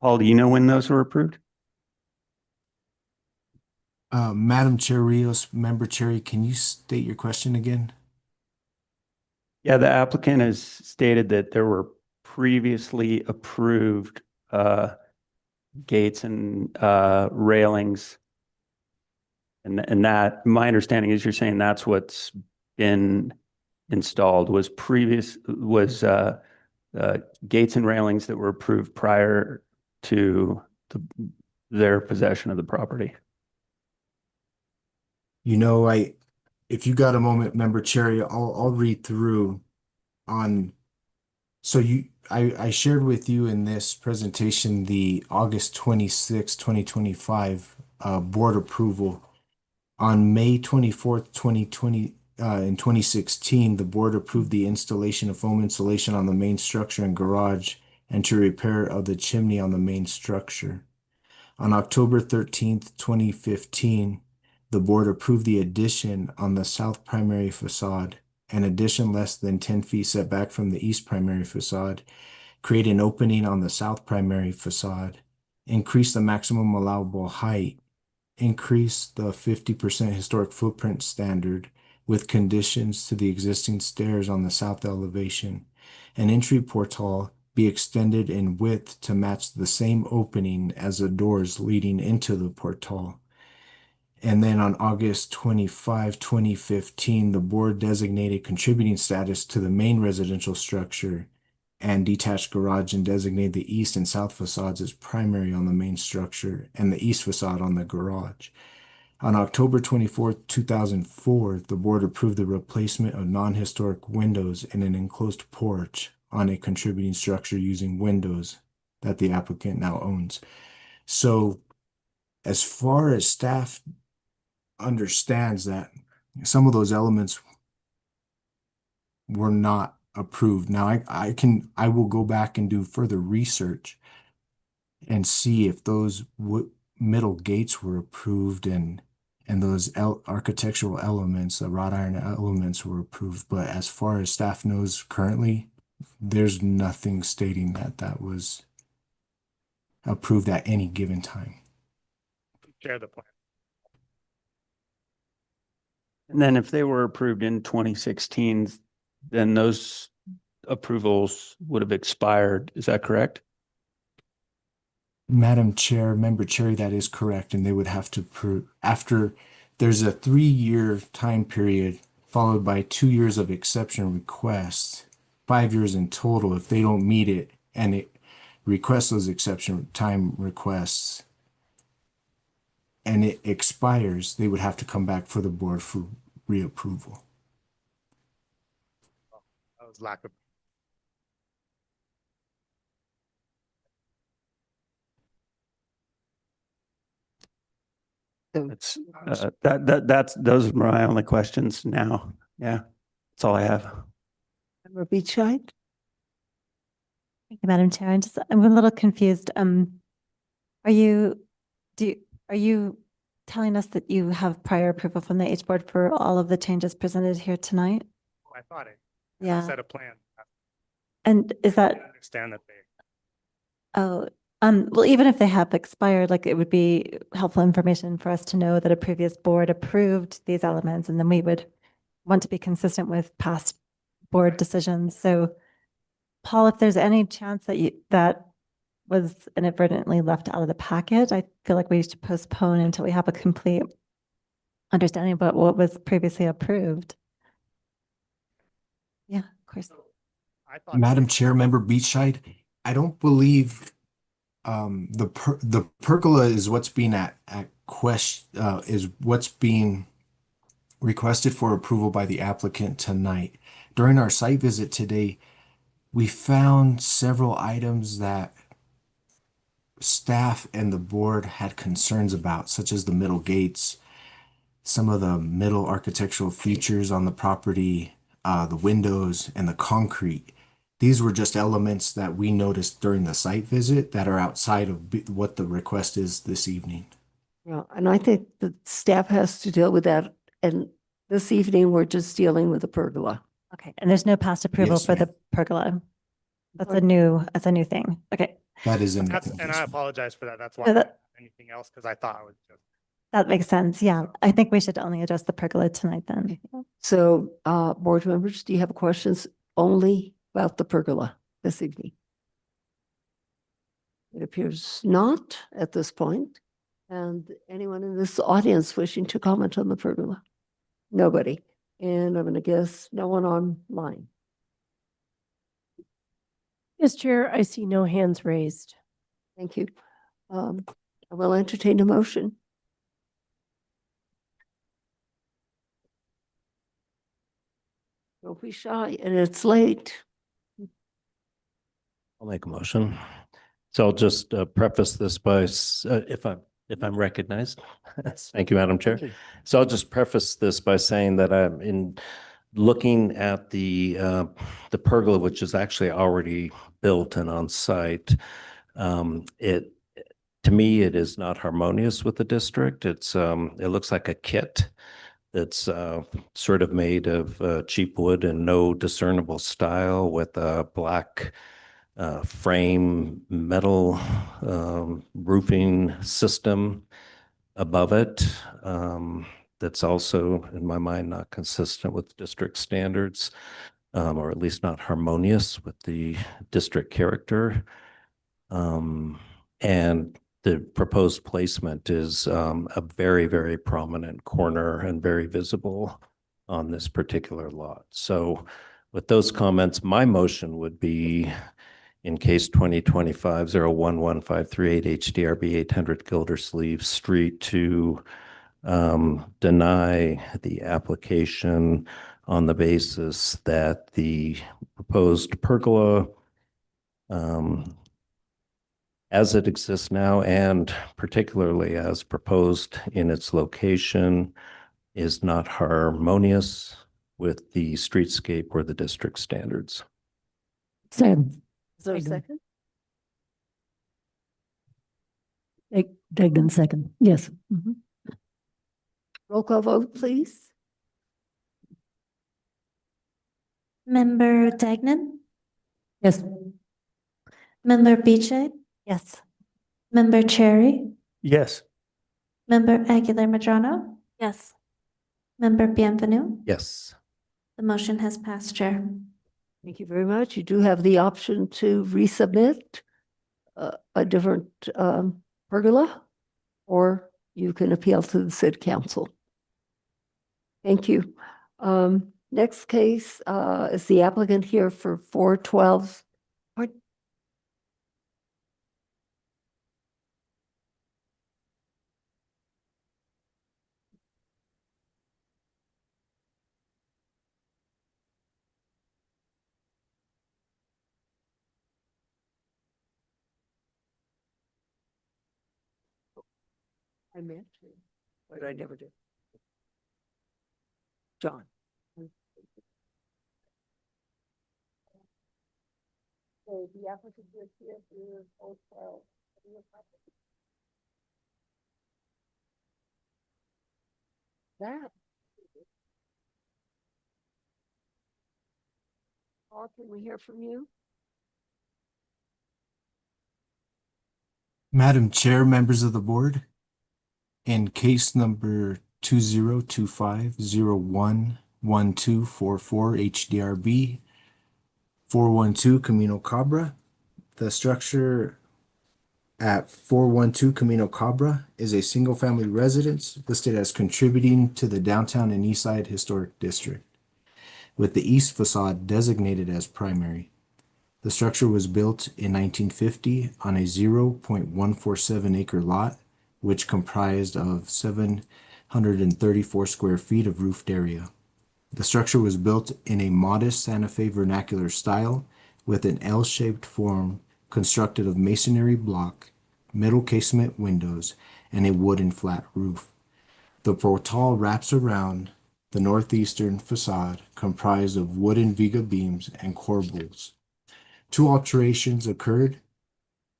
Paul, do you know when those were approved? Madam Chair Rios, Member Cherry, can you state your question again? Yeah, the applicant has stated that there were previously approved gates and railings. And that, my understanding is you're saying that's what's been installed was gates and railings that were approved prior to their possession of the property. You know, if you got a moment, Member Cherry, I'll read through on. So I shared with you in this presentation the August 26, 2025 board approval. On May 24th, 2020, in 2016, the board approved the installation of foam insulation on the main structure and garage and to repair of the chimney on the main structure. On October 13th, 2015, the board approved the addition on the south primary facade, an addition less than 10 feet set back from the east primary facade, create an opening on the south primary facade, increase the maximum allowable height, increase the 50% historic footprint standard with conditions to the existing stairs on the south elevation. An entry portal be extended in width to match the same opening as the doors leading into the portal. And then on August 25, 2015, the board designated contributing status to the main residential structure and detached garage and designated the east and south facades as primary on the main structure and the east facade on the garage. On October 24, 2004, the board approved the replacement of non-historic windows in an enclosed porch on a contributing structure using windows that the applicant now owns. So as far as staff understands that some of those elements were not approved. Now I will go back and do further research and see if those middle gates were approved and those architectural elements, the wrought iron elements were approved. But as far as staff knows currently, there's nothing stating that that was approved at any given time. Share the plan. And then if they were approved in 2016, then those approvals would have expired. Is that correct? Madam Chair, Member Cherry, that is correct. And they would have to prove after there's a 3-year time period followed by 2 years of exception requests, 5 years in total. If they don't meet it and it requests those exception time requests and it expires, they would have to come back for the board for reapproval. That was lack of. That's those are my only questions now. Yeah, that's all I have. Member Beachside? Thank you, Madam Chair. I'm a little confused. Are you telling us that you have prior approval from the H board for all of the changes presented here tonight? I thought it. Yeah. Set a plan. And is that, I understand that they. oh, well, even if they have expired, like it would be helpful information for us to know that a previous board approved these elements, and then we would want to be consistent with past board decisions. So Paul, if there's any chance that that was inadvertently left out of the packet, I feel like we should postpone until we have a complete understanding about what was previously approved. Yeah, of course. Madam Chair, Member Beachside, I don't believe the pergola is what's being is what's being requested for approval by the applicant tonight. During our site visit today, we found several items that staff and the board had concerns about, such as the middle gates, some of the middle architectural features on the property, the windows, and the concrete. These were just elements that we noticed during the site visit that are outside of what the request is this evening. Yeah, and I think the staff has to deal with that. And this evening, we're just dealing with the pergola. Okay, and there's no past approval Yes, for ma'am. the pergola. That's a new thing. Okay, That is in And I apologize for that. That's why No, I didn't have anything else, because I thought I was just. that makes sense. Yeah, I think we should only address the pergola tonight then. So, board members, do you have questions only about the pergola this evening? It appears not at this point. And anyone in this audience wishing to comment on the pergola? Nobody. And I'm going to guess no one online. Yes, Chair, I see no hands raised. Thank you. I will entertain a motion. Don't be shy, and it's late. I'll make a motion. So I'll just preface this by, if I'm recognized. Thank you, Madam Chair. So I'll just preface this by saying that I'm in looking at the pergola, which is actually already built and on site. To me, it is not harmonious with the district. It looks like a kit that's sort of made of cheap wood and no discernible style, with a black frame metal roofing system above it. That's also, in my mind, not consistent with district standards, or at least not harmonious with the district character. And the proposed placement is a very, very prominent corner and very visible on this particular lot. So with those comments, my motion would be, in case 2025-011-538 HDRB 800 Gildersleeve Street, to deny the application on the basis that the proposed pergola, as it exists now, and particularly as proposed in its location, is not harmonious with the streetscape or the district standards. Second. Is there a Degnan. second? Degnan, second. Yes. Mhm. Roll call vote, please. Member Degnan, Yes. Member Beechey, Yes. Member Cherry, Yes. Member Aguilar Madrano, Yes. Member Bienvenue. Yes. The motion has passed, Chair. Thank you very much. You do have the option to resubmit a different pergola, or you can appeal to the city council. Thank you. Next case is the applicant here for 412. I meant to, but I never did. John. So the applicant is here for 412. That. Paul, can we hear from you? Madam Chair, members of the board, in case number 2025-01-1244 HDRB 412 Camino Cabra, the structure at 412 Camino Cabra is a single-family residence listed as contributing to the downtown and east side historic district, with the east facade designated as primary. The structure was built in 1950 on a 0.147 acre lot, which comprised of 734 square feet of roofed area. The structure was built in a modest Santa Fe vernacular style with an L-shaped form constructed of masonry block, metal casement windows, and a wooden flat roof. The portal wraps around the northeastern facade comprised of wooden viga beams and corbels. Two alterations occurred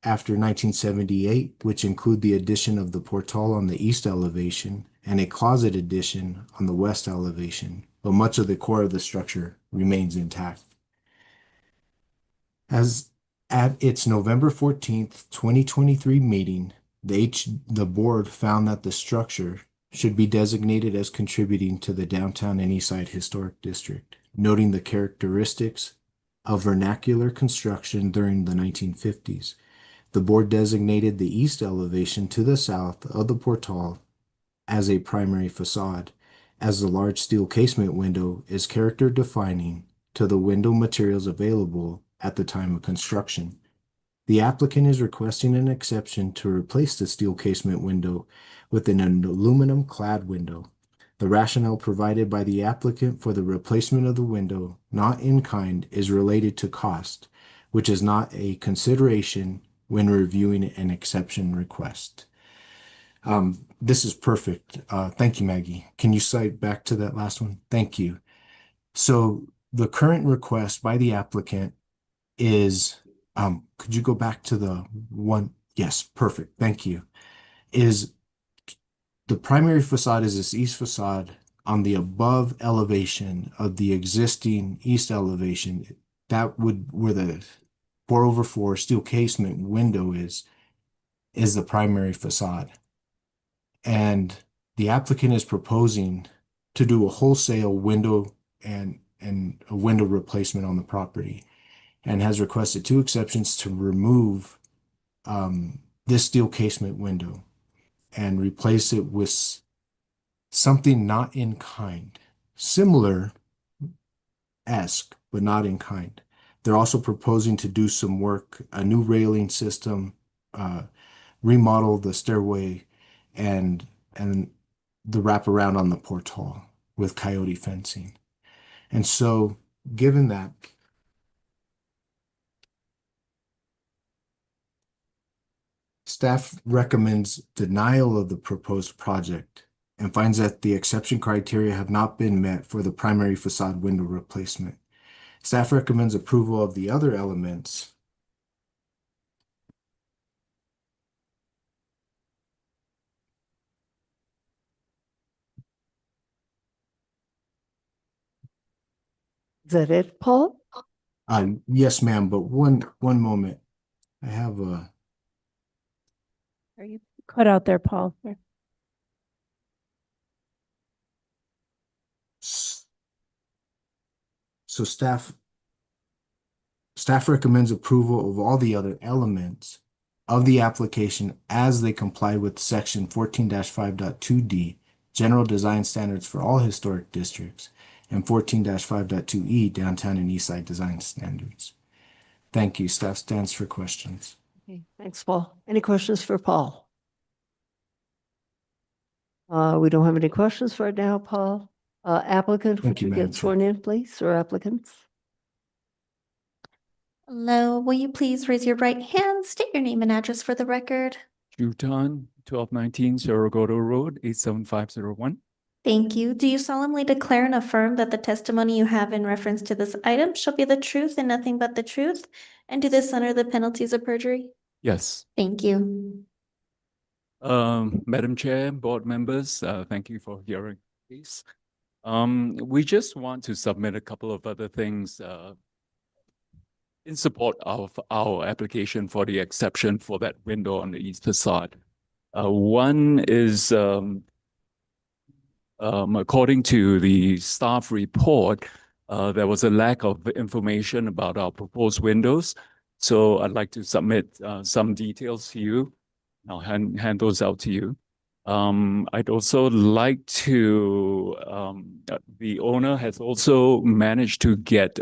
after 1978, which include the addition of the portal on the east elevation and a closet addition on the west elevation, but much of the core of the structure remains intact. As at its November 14th, 2023 meeting, the board found that the structure should be designated as contributing to the downtown and east side historic district, noting the characteristics of vernacular construction during the 1950s. The board designated the east elevation to the south of the portal as a primary facade, as the large steel casement window is character defining to the window materials available at the time of construction. The applicant is requesting an exception to replace the steel casement window with an aluminum clad window. The rationale provided by the applicant for the replacement of the window, not in kind, is related to cost, which is not a consideration when reviewing an exception request. This is perfect. Thank you, Maggie. Can you cite back to that last one? Thank you. So the current request by the applicant is, could you go back to the one? Yes, perfect. Thank you. Is the primary facade is this east facade on the above elevation of the existing east elevation. That would, where the 4/4 steel casement window is the primary facade. And the applicant is proposing to do a wholesale window and a window replacement on the property, and has requested two exceptions to remove this steel casement window and replace it with something not in kind, similar-esque, but not in kind. They're also proposing to do some work, a new railing system, remodel the stairway, and the wraparound on the portal with coyote fencing. And so, given that, staff recommends denial of the proposed project and finds that the exception criteria have not been met for the primary facade window replacement. Staff recommends approval of the other elements. Is that it, Paul? Yes, ma'am, but one moment. I have a, Are you cut out there, Paul? so staff recommends approval of all the other elements of the application as they comply with section 14-5.2D, general design standards for all historic districts, and 14-5.2E, downtown and east side design standards. Thank you. Staff stands for questions. Okay, thanks, Paul. Any questions for Paul? We don't have any questions right now, Paul. Applicant, would Thank you, you Madam get Chair. sworn in, please, or applicants? Hello, will you please raise your right hand, state your name and address for the record? Jutan, 1219 Saragota Road, 87501. Thank you. Do you solemnly declare and affirm that the testimony you have in reference to this item shall be the truth and nothing but the truth, and do this under the penalties of perjury? Yes. Thank you. Madam Chair, board members, thank you for hearing this. We just want to submit a couple of other things in support of our application for the exception for that window on the east facade. One is according to the staff report, there was a lack of information about our proposed windows. So I'd like to submit some details to you. I'll hand those out to you. I'd also like to, the owner has also managed to get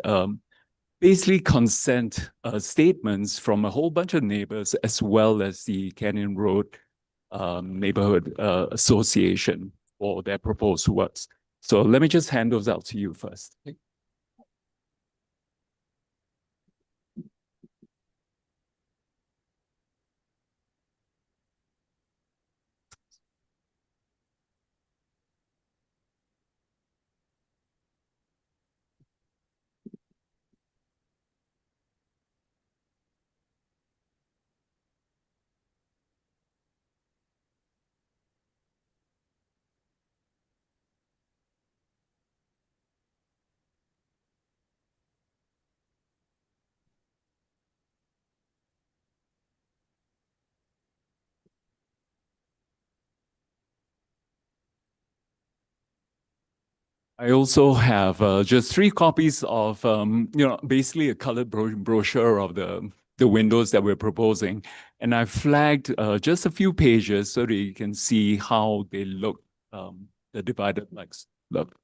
basically consent statements from a whole bunch of neighbors as well as the Canyon Road Neighborhood Association for their proposed works. So let me just hand those out to you first. Okay? I also have just 3 copies of, basically a colored brochure of the windows that we're proposing. And I flagged just a few pages so that you can see how they look, the divided legs look.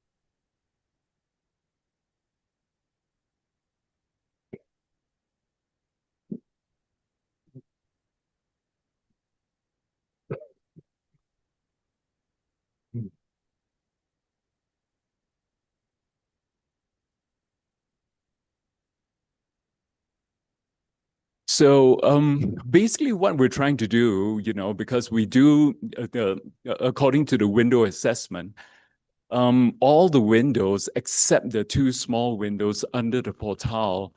So basically what we're trying to do, because we do, according to the window assessment, all the windows except the 2 small windows under the portal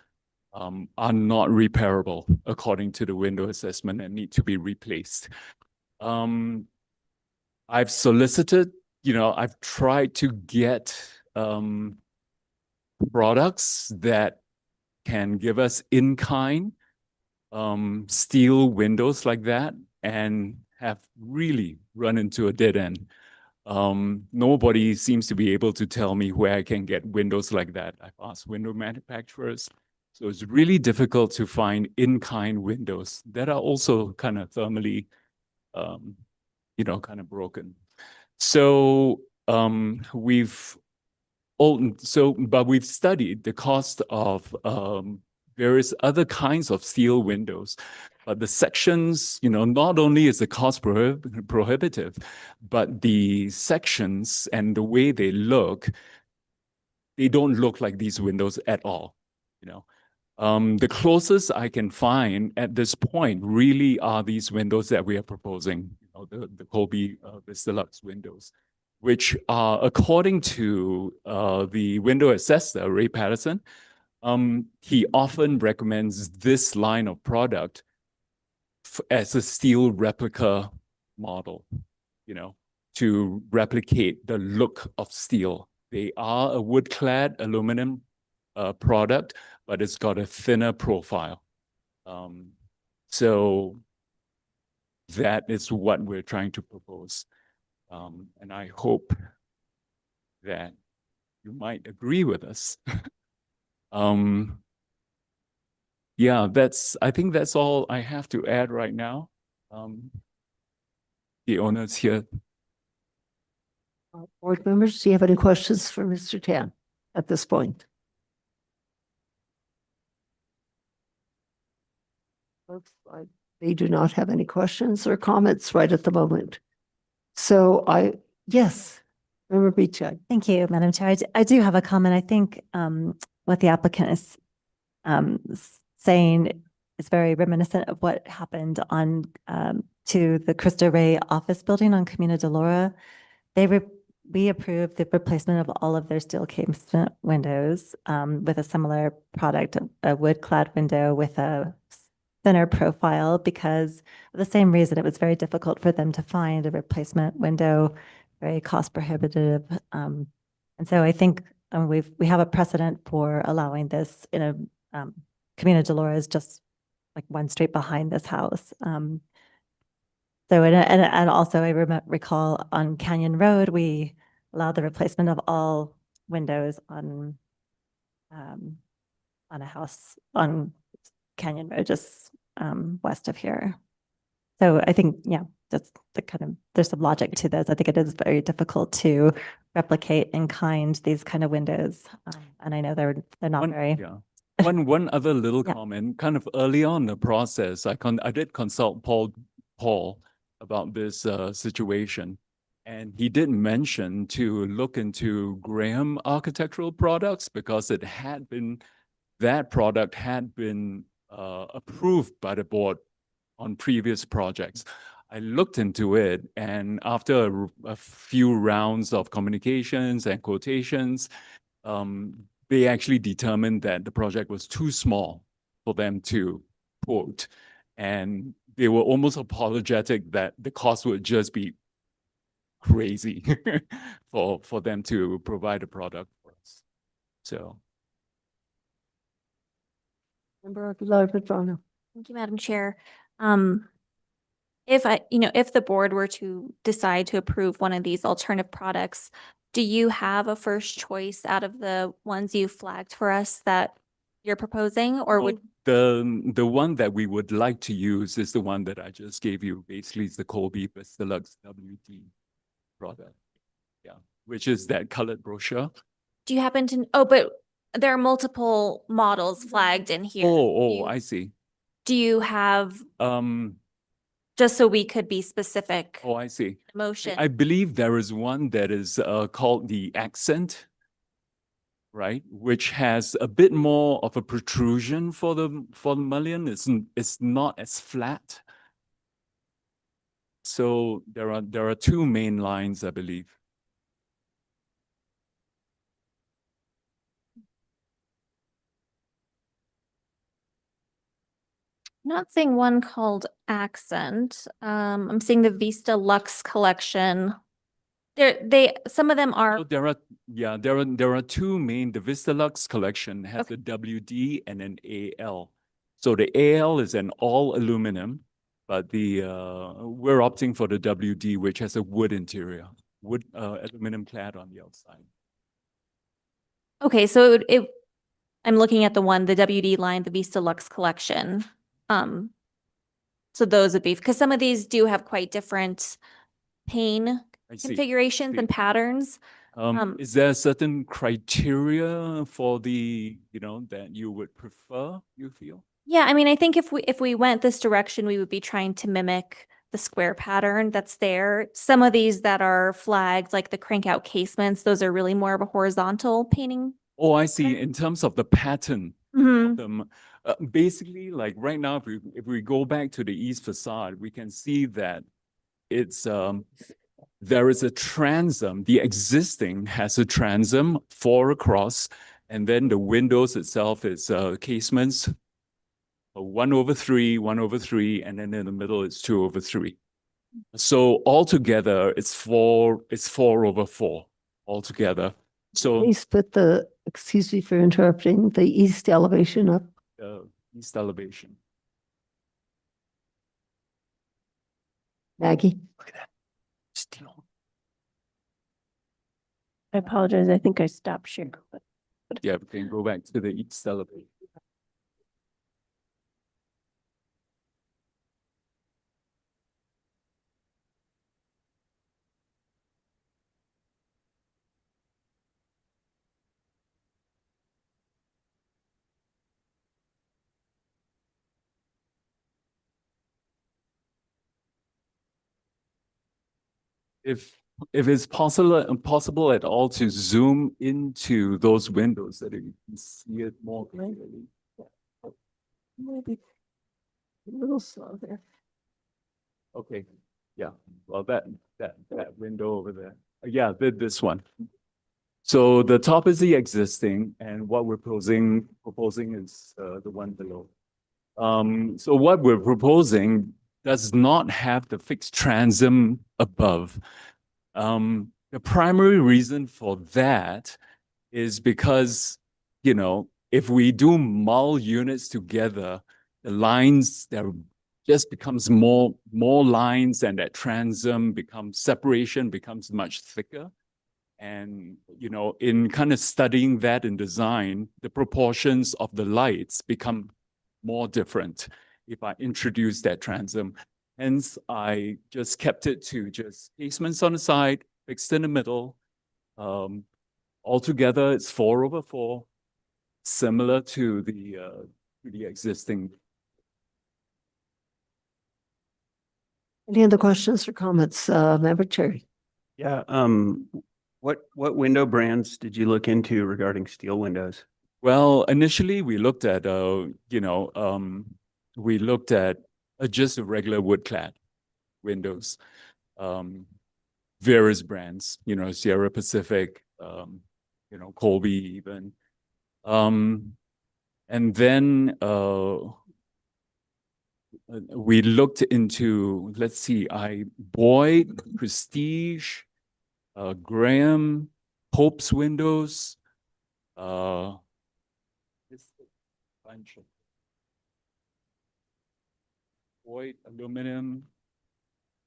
are not repairable according to the window assessment and need to be replaced. I've solicited, I've tried to get products that can give us in-kind steel windows like that and have really run into a dead end. Nobody seems to be able to tell me where I can get windows like that. I've asked window manufacturers. So it's really difficult to find in-kind windows that are also kind of thermally, kind of broken. So but we've studied the cost of various other kinds of steel windows. But the sections, not only is the cost prohibitive, but the sections and the way they don't look like these windows at all. The closest I can find at this point really are these windows that we are proposing, the Colby Vistalux windows. which according to the window assessor, Ray Patterson, he often recommends this line of product as a steel replica model, you know, to replicate the look of steel. They are a wood-clad aluminum product, but it's got a thinner profile. So that is what we're trying to propose. And I hope that you might agree with us. Yeah, I think that's all I have to add right now. The owners here. Board members, do you have any questions for Mr. Tan at this point? Looks like they do not have any questions or comments right at the moment. So yes, Member Beechey. Thank you, Madam Chair. I do have a comment. I think what the applicant is saying is very reminiscent of what happened on to the Cristo Rey office building on Camino de Laura. We approved the replacement of all of their steel casement windows with a similar product, a wood-clad window with a thinner profile, because of the same reason it was very difficult for them to find a replacement window, very cost prohibitive. And so I think we have a precedent for allowing this in a Camino de Laura is just like one street behind this house. So, and also I recall on Canyon Road, we allowed the replacement of all windows on a house on Canyon Road, just west of here. So I think, yeah, that's the kind of, there's some logic to this. I think it is very difficult to replicate in kind these kind of windows. And I know they're not very. Yeah. One other little Yeah. comment, kind of early on in the process, I did consult Paul about this situation. And he did mention to look into Graham Architectural Products because that product had been approved by the board on previous projects. I looked into it, and after a few rounds of communications and quotations, they actually determined that the project was too small for them to quote. And they were almost apologetic that the cost would just be crazy for them to provide a product for us. So. Member Aguilar-Padrón. Thank you, Madam Chair. If the board were to decide to approve one of these alternative products, do you have a first choice out of the ones you flagged for us that you're proposing, or would? The one that we would like to use is the one that I just gave you. Basically, it's the Colby Vistalux WD product. Yeah, which is that colored brochure. Do you happen to, but there are multiple models flagged in here. I see. Do you have, just so we could be specific? Oh, I see. Motion. I believe there is one that is called the Accent, right? Which has a bit more of a protrusion for the mullion. It's not as flat. So there are two main lines, I believe. Not seeing one called Accent. I'm seeing the Vista Lux collection. Some of them are. Oh, there are two main. The Vistalux collection has the WD and an AL. So the AL is an all aluminum, but we're opting for the WD, which has a wood interior, aluminum clad on the outside. Okay, so I'm looking at the WD line, the Vista Lux collection. So those would be, because some of these do have quite different pane configurations and patterns. Is there a certain criteria for that you would prefer, you feel? Yeah, I mean, I think if we went this direction, we would be trying to mimic the square pattern that's there. Some of these that are flagged, like the crank out casements, those are really more of a horizontal painting. Oh, I see. In terms of the pattern of them, basically, like right now, if we go back to the east facade, we can see that it's there is a transom. The existing has a transom 4 across, and then the windows itself is casements 1/3, 1/3, and then in the middle it's 2/3. So altogether, it's 4/4 altogether. So Please put the, excuse me for interrupting, the east elevation up. east elevation. Maggie? I apologize. I think I stopped sharing. But Yeah, we can go back to the east elevation. If it's possible at all to zoom into those windows that you can see it more clearly. Maybe a little slow there. Okay, yeah, well, that window over there. Yeah, this one. So the top is the existing, and what we're proposing is the one below. So what we're proposing does not have the fixed transom above. The primary reason for that is because, you know, if we do mul units together, the lines, there just becomes more lines, and that transom separation becomes much thicker. And, you know, in kind of studying that in design, the proportions of the lights become more different if I introduce that transom. Hence, I just kept it to just casements on the side, fixed in the middle. Altogether, it's 4/4, similar to the existing. Any other questions or comments, Member Cherry? Yeah, what window brands did you look into regarding steel windows? Well, initially we looked at, just a regular wood clad windows, various brands, you know, Sierra Pacific, you know, Colby even. And then we looked into, let's see, Boyd, Prestige, Graham, Hope's windows, this bunch of Boyd aluminum,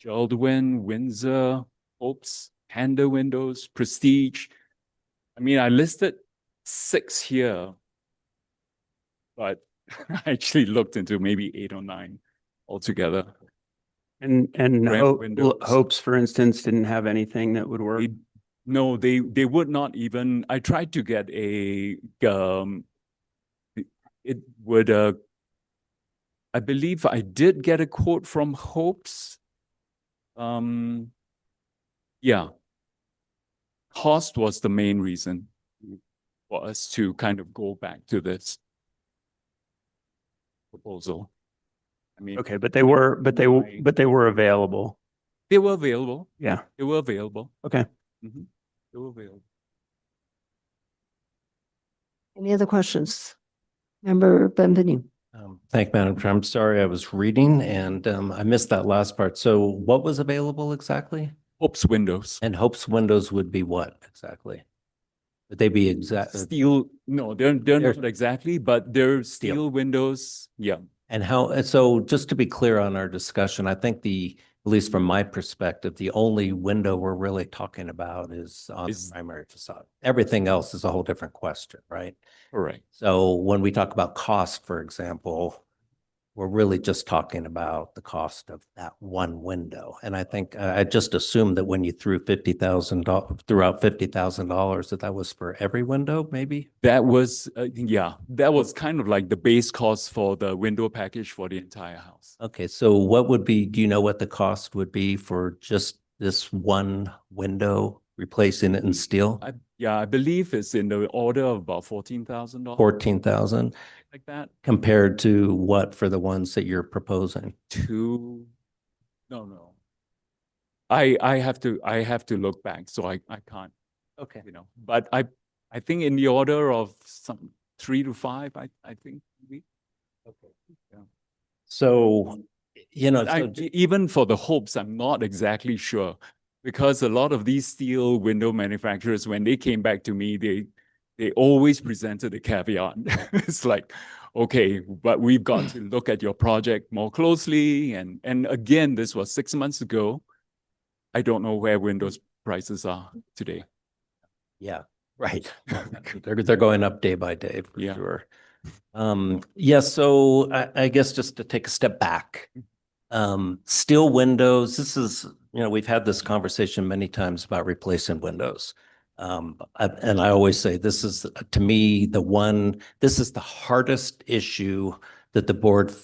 Jeld-Wen, Windsor, Hope's, Panda windows, Prestige. I mean, I listed 6 here, but I actually looked into maybe 8 or 9 altogether. And Graham windows. Hope's, for instance, didn't have anything that would work. No, they would not even. I tried to get a it would I believe I did get a quote from Hope's. Yeah. Cost was the main reason for us to kind of go back to this proposal. I mean, Okay, but they were available. they were available. Yeah. They were available. Okay. They were available. Any other questions? Member Benvenu? Thank you, Madam Chair. I'm sorry, I was reading and I missed that last part. So what was available exactly? Hope's windows. And Hope's windows would be what exactly? Would they be Steel, no, they're not exactly, but they're steel windows. Yeah. And so just to be clear on our discussion, I think at least from my perspective, the only window we're really talking about is on the primary facade. Everything else is a whole different question, right? Correct. So when we talk about cost, for example, we're really just talking about the cost of that one window. And I think I just assumed that when you threw out $50,000, that was for every window, maybe? That was, that was kind of like the base cost for the window package for the entire house. Okay, so do you know what the cost would be for just this one window, replacing it in steel? I believe it's in the order of about $14,000. 14,000? Like that. Compared to what for the ones that you're proposing? No. I have to look back, so I can't, Okay. but I think in the order of some 3 to 5, I think. Maybe. Okay. Yeah. So, Even for the hopes, I'm not exactly sure, because a lot of these steel window manufacturers, when they came back to me, they always presented a caveat. It's like, okay, but we've got to look at your project more closely. And again, this was 6 months ago. I don't know where windows prices are today. Yeah, right. They're going up day by day for Yeah. sure. Yeah, so I guess just to take a step back, steel windows, this is, we've had this conversation many times about replacing windows. And I always say this is, to me, this is the hardest issue that the board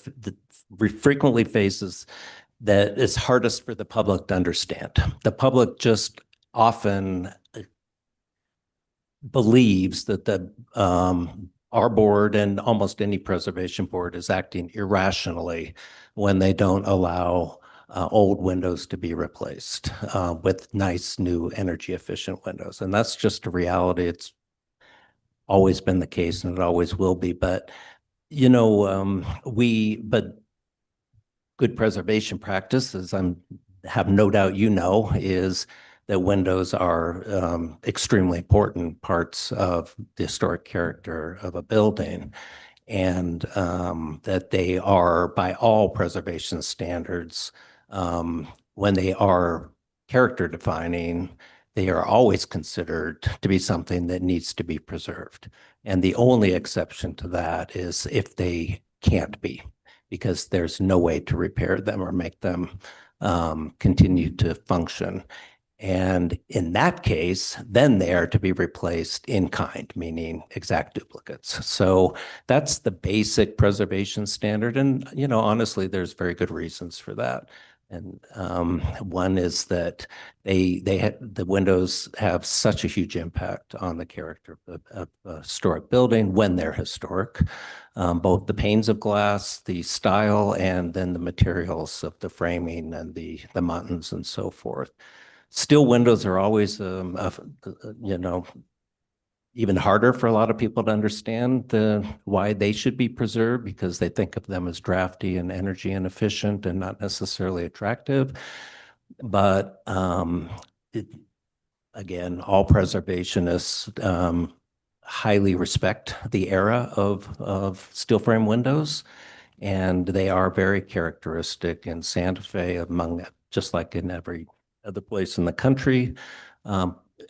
frequently faces, that is hardest for the public to understand. The public just often believes that our board and almost any preservation board is acting irrationally when they don't allow old windows to be replaced with nice new energy efficient windows. And that's just a reality. It's always been the case and it always will be. But, but good preservation practices, have no doubt is that windows are extremely important parts of the historic character of a building, and that they are, by all preservation standards, when they are character defining, they are always considered to be something that needs to be preserved. And the only exception to that is if they can't be, because there's no way to repair them or make them continue to function. And in that case, then they are to be replaced in kind, meaning exact duplicates. So that's the basic preservation standard. And, honestly, there's very good reasons for that. And one is that the windows have such a huge impact on the character of a historic building when they're historic. Both the panes of glass, the style, and then the materials of the framing and the muntins and so forth. Steel windows are always, even harder for a lot of people to understand why they should be preserved, because they think of them as drafty and energy inefficient and not necessarily attractive. But again, all preservationists highly respect the era of steel frame windows, and they are very characteristic in Santa Fe, just like in every other place in the country,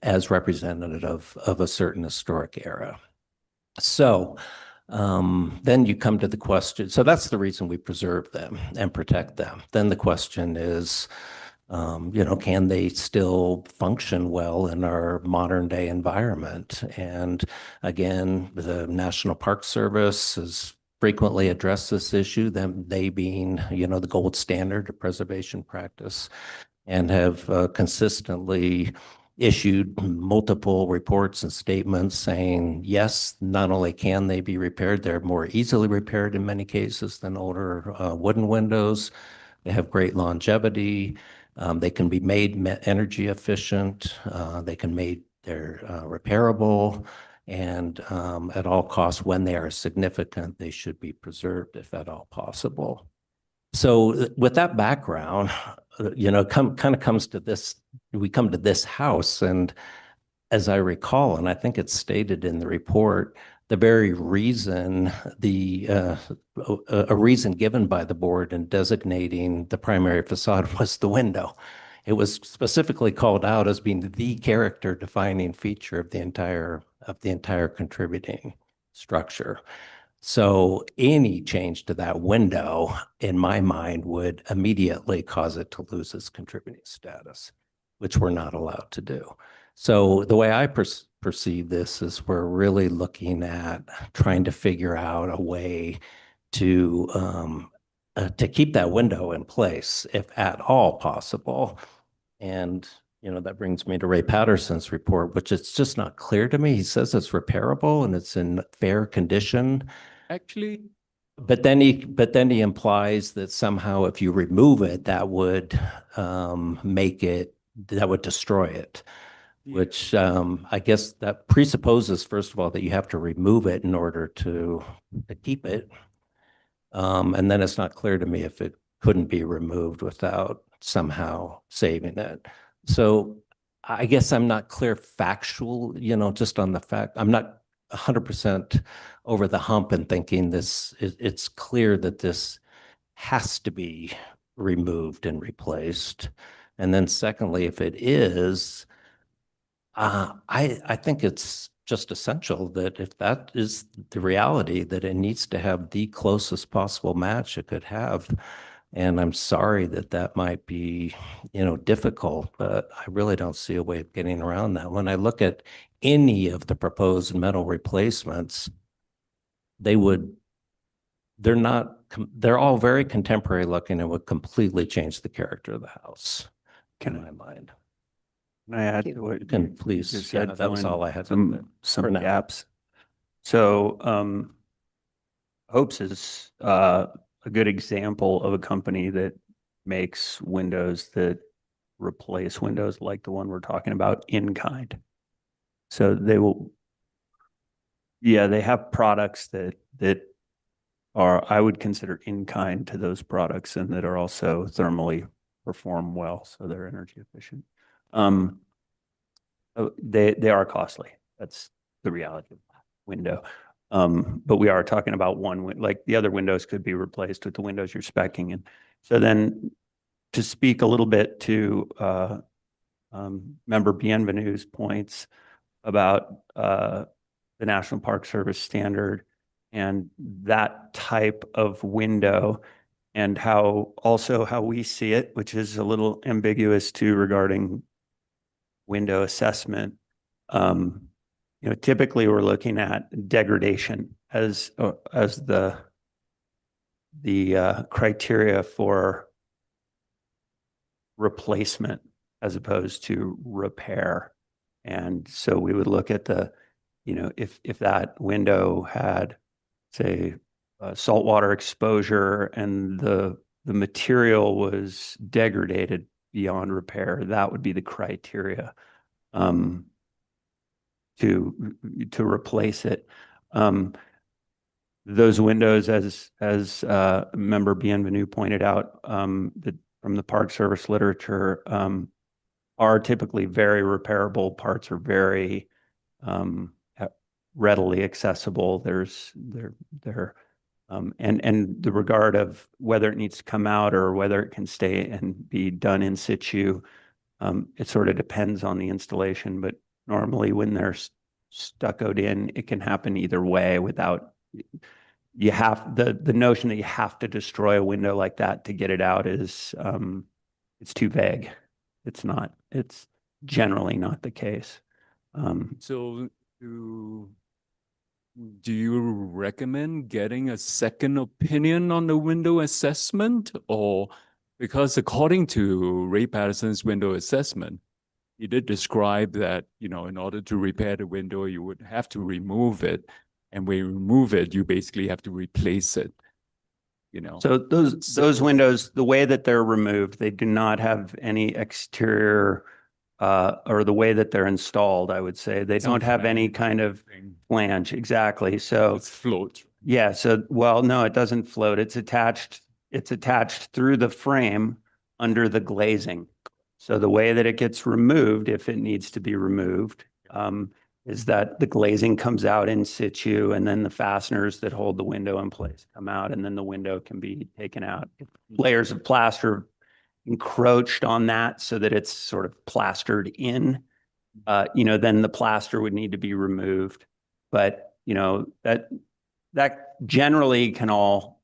as representative of a certain historic era. So then you come to the question, so that's the reason we preserve them and protect them. Then the question is, can they still function well in our modern day environment? And again, the National Park Service has frequently addressed this issue, they being, the gold standard of preservation practice, and have consistently issued multiple reports and statements saying, yes, not only can they be repaired, they're more easily repaired in many cases than older wooden windows. They have great longevity. They can be made energy efficient. They're repairable. And at all costs, when they are significant, they should be preserved if at all possible. So with that background, kind of comes to this, we come to this house, and as I recall, and I think it's stated in the report, the very reason, a reason given by the board in designating the primary facade was the window. It was specifically called out as being the character defining feature of the entire contributing structure. So any change to that window, in my mind, would immediately cause it to lose its contributing status, which we're not allowed to do. So the way I perceive this is we're really looking at trying to figure out a way to keep that window in place, if at all possible. And that brings me to Ray Patterson's report, which it's just not clear to me. He says it's repairable and it's in fair condition. Actually, But then he implies that somehow if you remove it, that would that would destroy it, which I guess that presupposes, first of all, that you have to remove it in order to keep it. And then it's not clear to me if it couldn't be removed without somehow saving it. So I guess I'm not clear factual, just on the fact, I'm not 100% over the hump and thinking it's clear that this has to be removed and replaced. And then secondly, if it is, I think it's just essential that if that is the reality, that it needs to have the closest possible match it could have. And I'm sorry that might be, difficult, but I really don't see a way of getting around that. When I look at any of the proposed metal replacements, they're all very contemporary looking and would completely change the character of the house, in my mind. Can I add to what You can please, just yeah, said, that was fill in all I had. Some for now. gaps. So Hopes is a good example of a company that makes windows that replace windows like the one we're talking about in kind. So they have products that are, I would consider in kind to those products, and that are also thermally perform well, so they're energy efficient. They are costly. That's the reality of the window. But we are talking about like the other windows could be replaced with the windows you're speccing. And so then to speak a little bit to Member Bienvenue's points about the National Park Service standard and that type of window, and how we see it, which is a little ambiguous too regarding window assessment. Typically we're looking at degradation as the criteria for replacement as opposed to repair. And so we would look at if that window had, say, saltwater exposure and the material was degraded beyond repair, that would be the criteria to replace it. Those windows, as Member Bienvenue pointed out, that from the Park Service literature, are typically very repairable. Parts are very readily accessible. And the regard of whether it needs to come out or whether it can stay and be done in situ, it sort of depends on the installation. But normally when they're stuccoed in, it can happen either way without, the notion that you have to destroy a window like that to get it out is, it's too vague. It's generally not the case. So do you recommend getting a second opinion on the window assessment? Or because according to Ray Patterson's window assessment, he did describe that, in order to repair the window, you would have to remove it. And when you remove it, you basically have to replace it, So those windows, the way that they're removed, they do not have any exterior, or the way that they're installed, I would say, they don't have any kind of flange. Exactly. So it's float. Yeah. So, well, no, it doesn't float. It's attached through the frame under the glazing. So the way that it gets removed, if it needs to be removed, is that the glazing comes out in situ, and then the fasteners that hold the window in place come out, and then the window can be taken out. Layers of plaster encroached on that so that it's sort of plastered in, then the plaster would need to be removed. But, that generally can all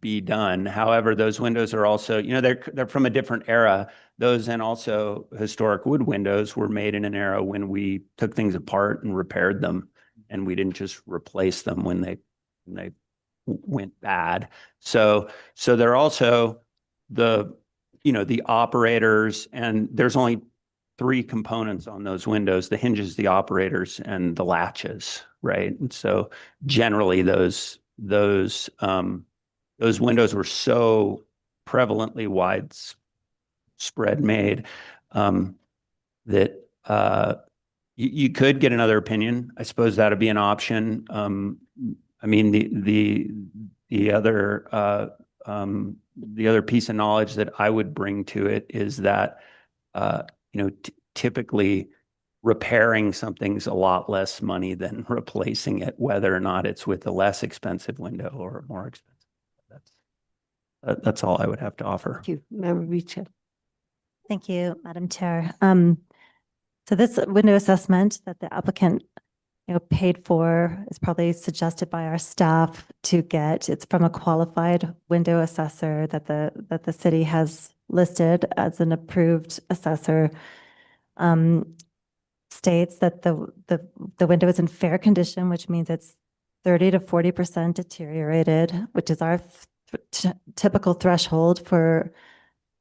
be done. However, those windows are also, they're from a different era. Those, and also historic wood windows, were made in an era when we took things apart and repaired them, and we didn't just replace them when they went bad. So they're also the operators, and there's only 3 components on those windows: the hinges, the operators, and the latches, right? And so generally those those windows were so prevalently widespread made, that, you could get another opinion. I suppose that'd be an option. I mean, the other piece of knowledge that I would bring to it is that, typically repairing something's a lot less money than replacing it, whether or not it's with a less expensive window or a more expensive. That's all I would have to offer. Thank you. Member Beecham. Thank you, Madam Chair. So this window assessment that the applicant, paid for is probably suggested by our staff to get. It's from a qualified window assessor that the city has listed as an approved assessor. States that the window is in fair condition, which means it's 30 to 40% deteriorated, which is our typical threshold for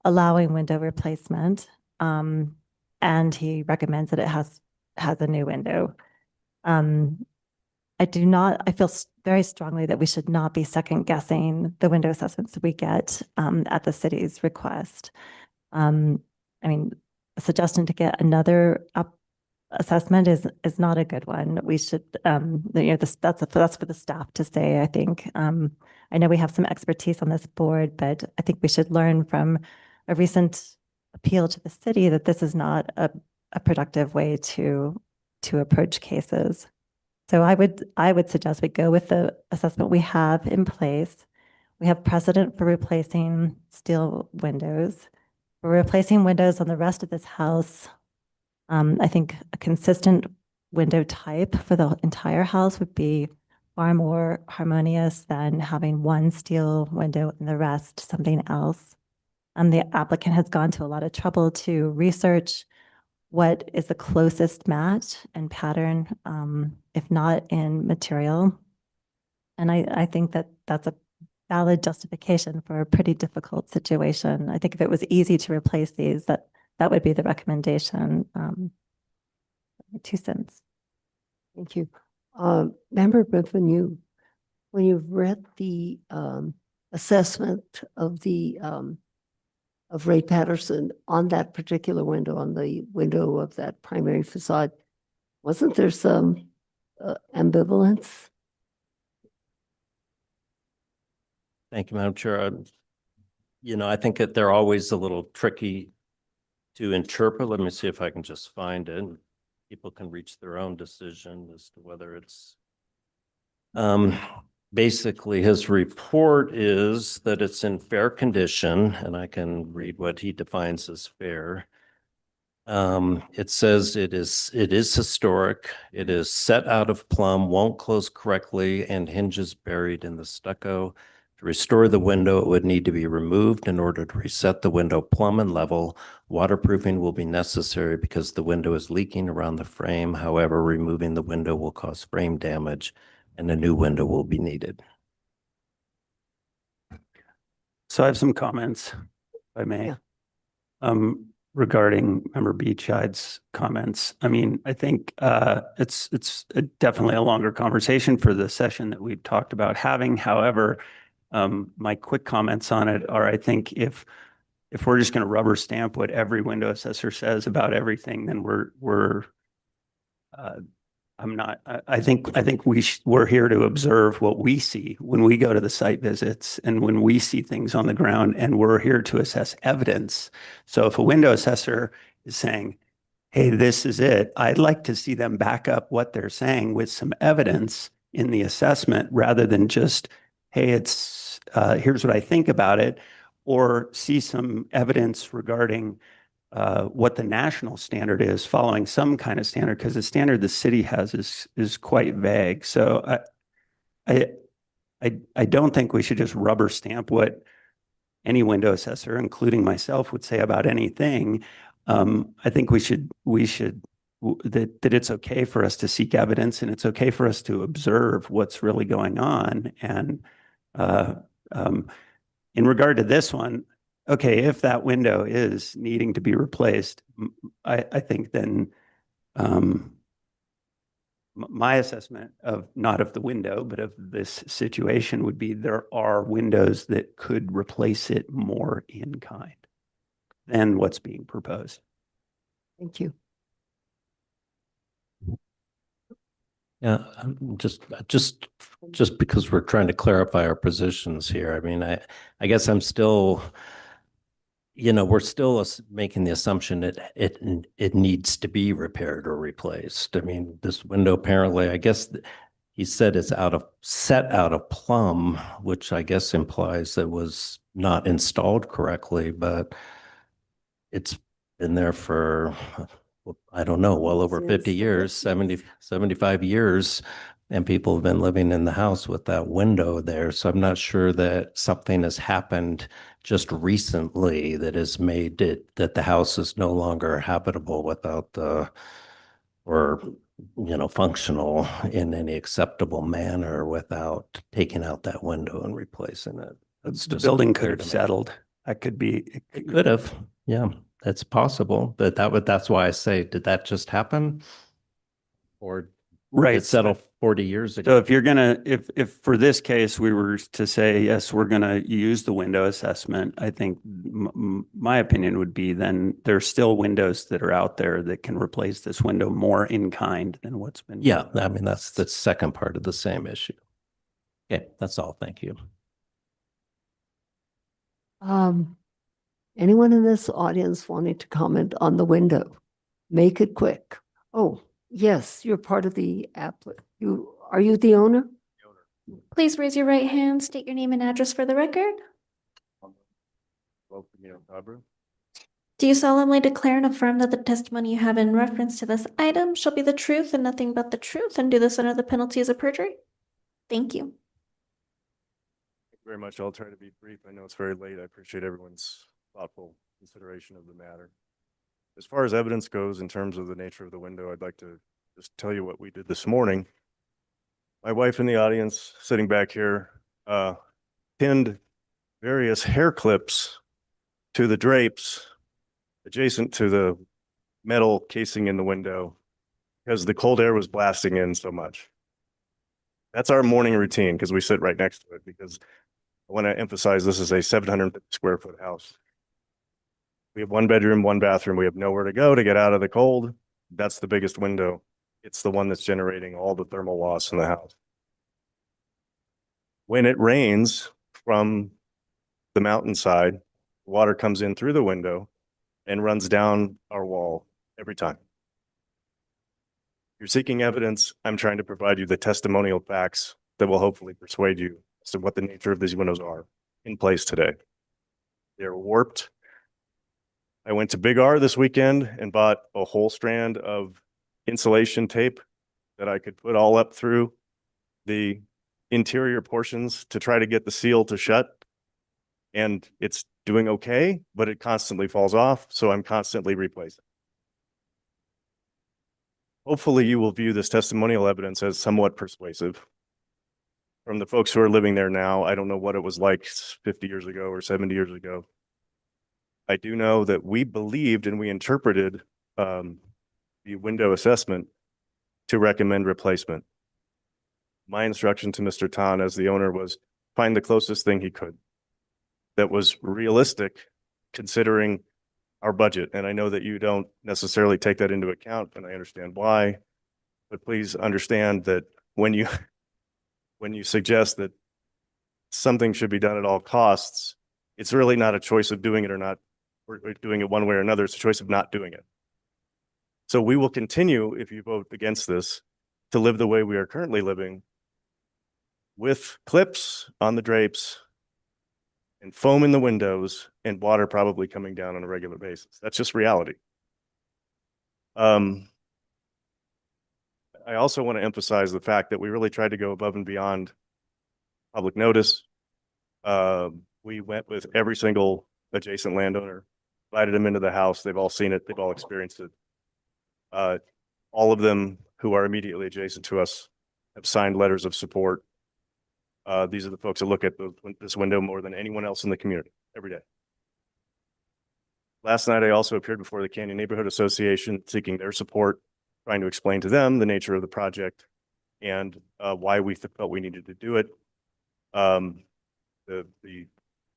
allowing window replacement. And he recommends that it has a new window. I feel very strongly that we should not be second guessing the window assessments that we get at the city's request. I mean, a suggestion to get another assessment is not a good one. We should, that's for the staff to say, I think. I know we have some expertise on this board, but I think we should learn from a recent appeal to the city that this is not a productive way to approach cases. So I would suggest we go with the assessment we have in place. We have precedent for replacing steel windows. We're replacing windows on the rest of this house. I think a consistent window type for the entire house would be far more harmonious than having one steel window and the rest something else. The applicant has gone to a lot of trouble to research what is the closest match and pattern, if not in material. And I think that that's a valid justification for a pretty difficult situation. I think if it was easy to replace these, that would be the recommendation. 2 cents. Thank you. Member Griffin, when you read the assessment of the of Ray Patterson on that particular window, on the window of that primary facade, wasn't there some ambivalence? Thank you, Madam Chair. I think that they're always a little tricky to interpret. Let me see if I can just find it. People can reach their own decision as to whether it's basically his report is that it's in fair condition, and I can read what he defines as fair. It says it is historic. It is set out of plumb, won't close correctly, and hinges buried in the stucco. To restore the window, it would need to be removed in order to reset the window plumb and level. Waterproofing will be necessary because the window is leaking around the frame. However, removing the window will cause frame damage and a new window will be needed. So I have some comments, if I may. Yeah. Regarding Member Beachide's comments. I mean, I think it's definitely a longer conversation for the session that we've talked about having. However, my quick comments on it are, I think if we're just going to rubber stamp what every window assessor says about everything, then I think we're here to observe what we see when we go to the site visits and when we see things on the ground, and we're here to assess evidence. So if a window assessor is saying, hey, this is it, I'd like to see them back up what they're saying with some evidence in the assessment rather than just, hey, here's what I think about it, or see some evidence regarding what the national standard is, following some kind of standard, because the standard the city has is quite vague. So I don't think we should just rubber stamp what any window assessor, including myself, would say about anything. I think that it's okay for us to seek evidence, and it's okay for us to observe what's really going on. And in regard to this one, okay, if that window is needing to be replaced, I think then My assessment of, not of the window, but of this situation would be there are windows that could replace it more in kind than what's being proposed. Thank you. Yeah, just because we're trying to clarify our positions here. I mean, I guess I'm still, we're still making the assumption that it needs to be repaired or replaced. I mean, this window apparently, I guess he said it's set out of plumb, which I guess implies it was not installed correctly, but it's been there for, I don't know, well over 50 years, 75 years, and people have been living in the house with that window there. So I'm not sure that something has happened just recently that has made it that the house is no longer habitable without functional in any acceptable manner without taking out that window and replacing it. That's The just building clear could to have me. settled. That could be. It could have, yeah, that's possible, but that's why I say, did that just happen? Or Right. did it settle 40 years So ago? if you're gonna, if for this case, we were to say, yes, we're gonna use the window assessment, I think my opinion would be then there's still windows that are out there that can replace this window more in kind than what's been. Yeah, I mean, that's the second part of the same issue. Okay, that's all. Thank you. Anyone in this audience wanting to comment on the window? Make it quick. Oh, yes, you're part of the app. Are you the owner? Please raise your right hand, state your name and address for the record. Do you solemnly declare and affirm that the testimony you have in reference to this item shall be the truth and nothing but the truth, and do this under the penalties of perjury? Thank you. Thank you very much. I'll try to be brief. I know it's very late. I appreciate everyone's thoughtful consideration of the matter. As far as evidence goes, in terms of the nature of the window, I'd like to just tell you what we did this morning. My wife in the audience, sitting back here, pinned various hair clips to the drapes adjacent to the metal casing in the window because the cold air was blasting in so much. That's our morning routine because we sit right next to it, because I want to emphasize this is a 750 square foot house. We have one bedroom, one bathroom. We have nowhere to go to get out of the cold. That's the biggest window. It's the one that's generating all the thermal loss in the house. When it rains from the mountainside, water comes in through the window and runs down our wall every time. You're seeking evidence. I'm trying to provide you the testimonial facts that will hopefully persuade you as to what the nature of these windows are in place today. They're warped. I went to Big R this weekend and bought a whole strand of insulation tape that I could put all up through the interior portions to try to get the seal to shut. And it's doing okay, but it constantly falls off. So I'm constantly replacing. Hopefully you will view this testimonial evidence as somewhat persuasive. From the folks who are living there now, I don't know what it was like 50 years ago or 70 years ago. I do know that we believed and we interpreted the window assessment to recommend replacement. My instruction to Mr. Tan as the owner was find the closest thing he could that was realistic considering our budget. And I know that you don't necessarily take that into account, and I understand why, but please understand that when you suggest that something should be done at all costs, it's really not a choice of doing it or not, or doing it one way or another. It's a choice of not doing it. So we will continue, if you vote against this, to live the way we are currently living, with clips on the drapes and foam in the windows and water probably coming down on a regular basis. That's just reality. I also want to emphasize the fact that we really tried to go above and beyond public notice. We went with every single adjacent landowner, invited them into the house. They've all seen it. They've all experienced it. All of them who are immediately adjacent to us have signed letters of support. These are the folks that look at this window more than anyone else in the community every day. Last night, I also appeared before the Canyon Neighborhood Association seeking their support. trying to explain to them the nature of the project and why we felt we needed to do it. The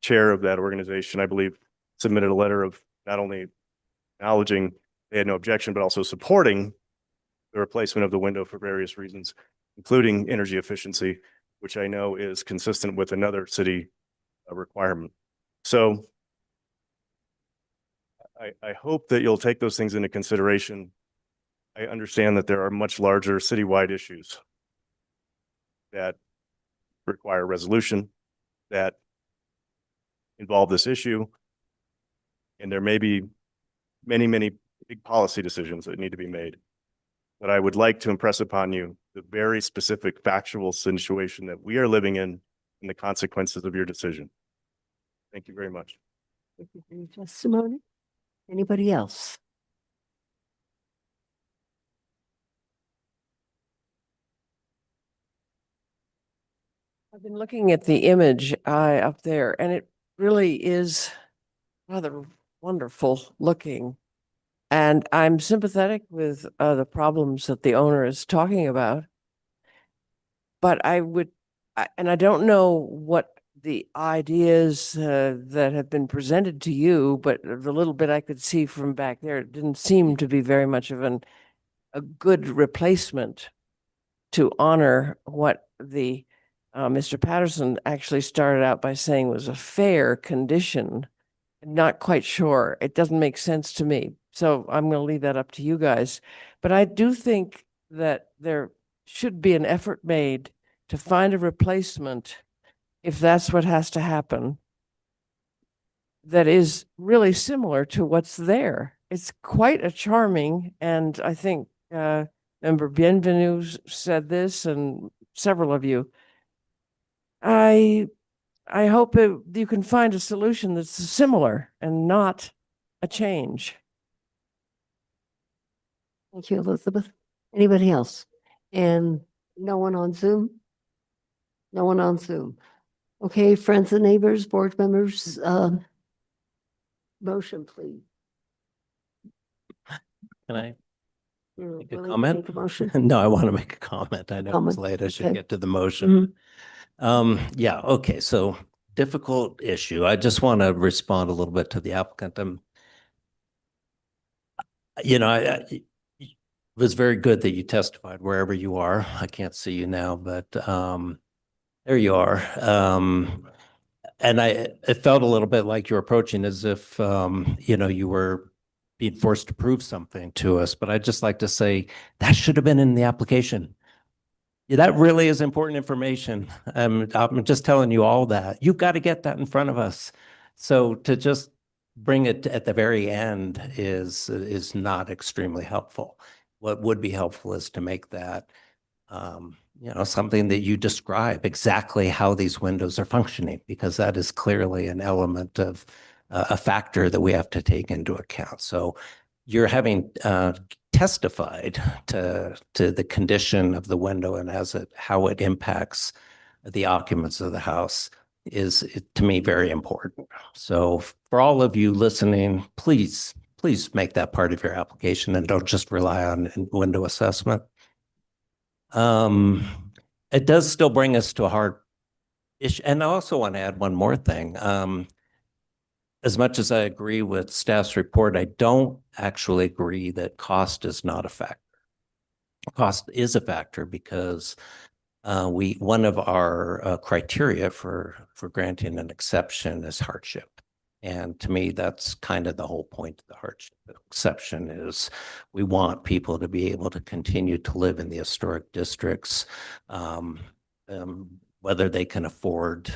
chair of that organization, I believe, submitted a letter of not only acknowledging they had no objection, but also supporting the replacement of the window for various reasons, including energy efficiency, which I know is consistent with another city requirement. So I hope that you'll take those things into consideration. I understand that there are much larger citywide issues that require resolution, that involve this issue. And there may be many, many big policy decisions that need to be made. But I would like to impress upon you the very specific factual situation that we are living in and the consequences of your decision. Thank you very much. Thank you for your testimony. Anybody else? I've been looking at the image up there, and it really is rather wonderful looking. And I'm sympathetic with the problems that the owner is talking about. But and I don't know what the ideas that have been presented to you, but the little bit I could see from back there, it didn't seem to be very much of a good replacement to honor what the Mr. Patterson actually started out by saying was a fair condition. I'm not quite sure. It doesn't make sense to me. So I'm going to leave that up to you guys. But I do think that there should be an effort made to find a replacement, if that's what has to happen, that is really similar to what's there. It's quite a charming, and I think Member Bienvenu said this, and several of you. I hope you can find a solution that's similar and not a change. Thank you, Elizabeth. Anybody else? And no one on Zoom? No one on Zoom. Okay, friends and neighbors, board members, motion, please. Can I You're make a willing to comment? make a motion? No, I want to make a comment. I know it's Comment, late. I should okay. get to the motion. Yeah, okay, so difficult issue. I just want to respond a little bit to the applicant. It was very good that you testified wherever you are. I can't see you now, but there you are. And it felt a little bit like you're approaching as if, you were being forced to prove something to us. But I'd just like to say that should have been in the application. Yeah, that really is important information. I'm just telling you all that. You've got to get that in front of us. So to just bring it at the very end is not extremely helpful. What would be helpful is to make that something that you describe exactly how these windows are functioning, because that is clearly an element of a factor that we have to take into account. So you're having testified to the condition of the window and how it impacts the occupants of the house is, to me, very important. So for all of you listening, please make that part of your application and don't just rely on window assessment. It does still bring us to a hard issue. And I also want to add one more thing. As much as I agree with staff's report, I don't actually agree that cost is not a factor. Cost is a factor because one of our criteria for granting an exception is hardship. And to me, that's kind of the whole point of the hardship exception is we want people to be able to continue to live in the historic districts, whether they can afford,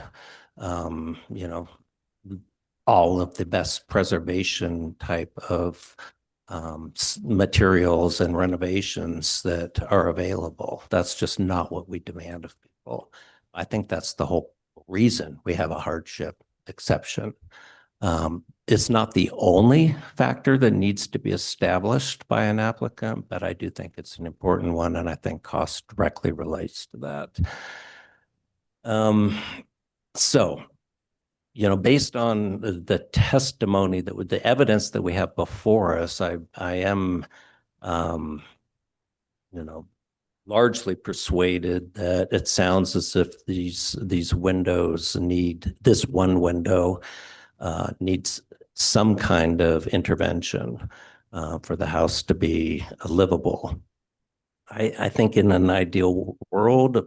all of the best preservation type of materials and renovations that are available. That's just not what we demand of people. I think that's the whole reason we have a hardship exception. It's not the only factor that needs to be established by an applicant, but I do think it's an important one, and I think cost directly relates to that. So, based on the testimony the evidence that we have before us, I am largely persuaded that it sounds as if these windows this one window needs some kind of intervention for the house to be livable. I think in an ideal world,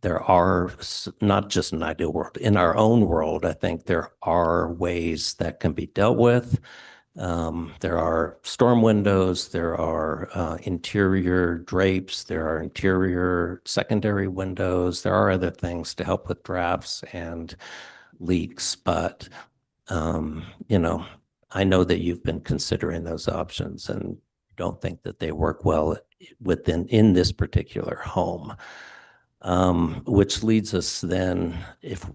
there are not just an ideal world. In our own world, I think there are ways that can be dealt with. There are storm windows, there are interior drapes, there are interior secondary windows, there are other things to help with drafts and leaks, but I know that you've been considering those options and don't think that they work well in this particular home. Which leads us then, if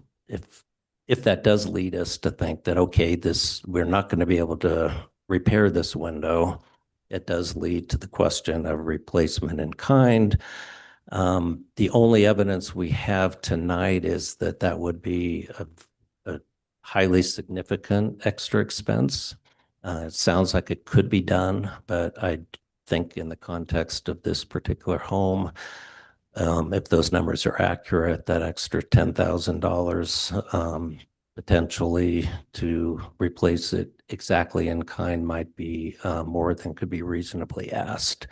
that does lead us to think that, okay, we're not going to be able to repair this window, it does lead to the question of replacement in kind. The only evidence we have tonight is that would be a highly significant extra expense. It sounds like it could be done, but I think in the context of this particular home, if those numbers are accurate, that extra $10,000 potentially to replace it exactly in kind might be more than could be reasonably asked.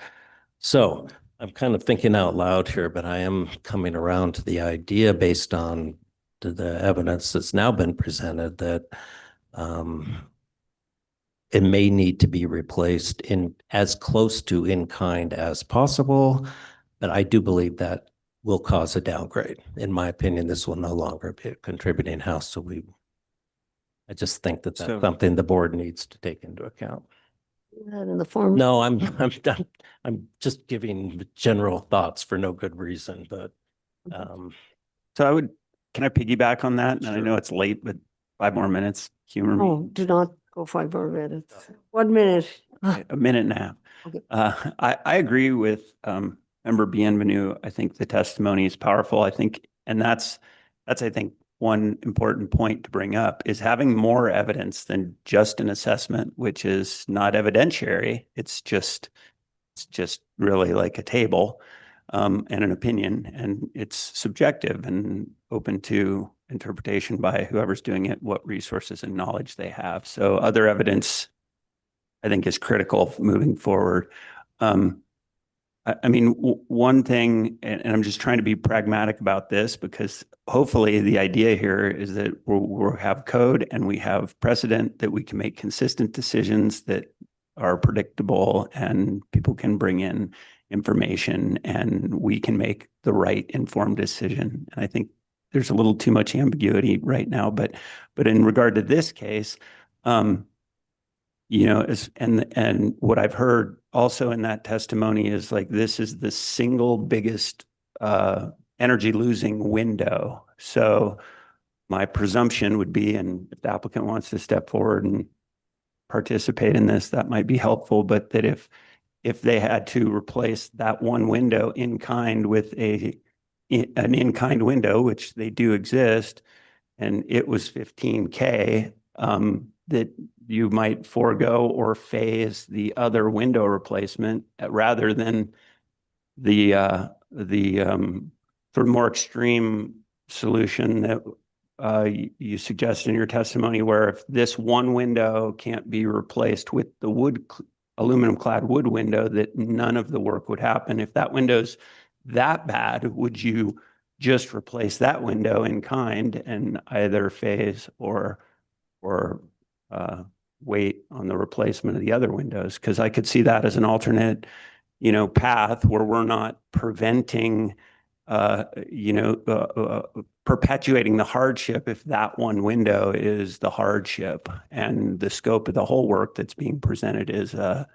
So I'm kind of thinking out loud here, but I am coming around to the idea based on the evidence that's now been presented that it may need to be replaced in as close to in kind as possible. But I do believe that will cause a downgrade. In my opinion, this will no longer be a contributing house. So I just think that that's something the board needs to take into account. That in the form. No, I'm just giving general thoughts for no good reason, but. So can I piggyback on that? And I know it's late, but 5 more minutes, humor me. Oh, do not go 5 more minutes. 1 minute. A minute and a half. Okay. I agree with Member Bienvenue. I think the testimony is powerful. I think, and that's I think one important point to bring up is having more evidence than just an assessment, which is not evidentiary. It's just really like a table and an opinion, and it's subjective and open to interpretation by whoever's doing it, what resources and knowledge they have. So other evidence, I think, is critical moving forward. I mean, one thing, and I'm just trying to be pragmatic about this, because hopefully the idea here is that we'll have code and we have precedent that we can make consistent decisions that are predictable, and people can bring in information and we can make the right informed decision. And I think there's a little too much ambiguity right now, but in regard to this case, and what I've heard also in that testimony is like, this is the single biggest energy losing window. So my presumption would be, and if the applicant wants to step forward and participate in this, that might be helpful, but that if they had to replace that one window in kind with an in-kind window, which they do exist, and it was $15K, that you might forego or phase the other window replacement rather than the sort of more extreme solution that you suggested in your testimony, where if this one window can't be replaced with the aluminum clad wood window, that none of the work would happen. If that window's that bad, would you just replace that window in kind and either phase or wait on the replacement of the other windows? Because I could see that as an alternate, path where we're not preventing, perpetuating the hardship if that one window is the hardship, and the scope of the whole work that's being presented is a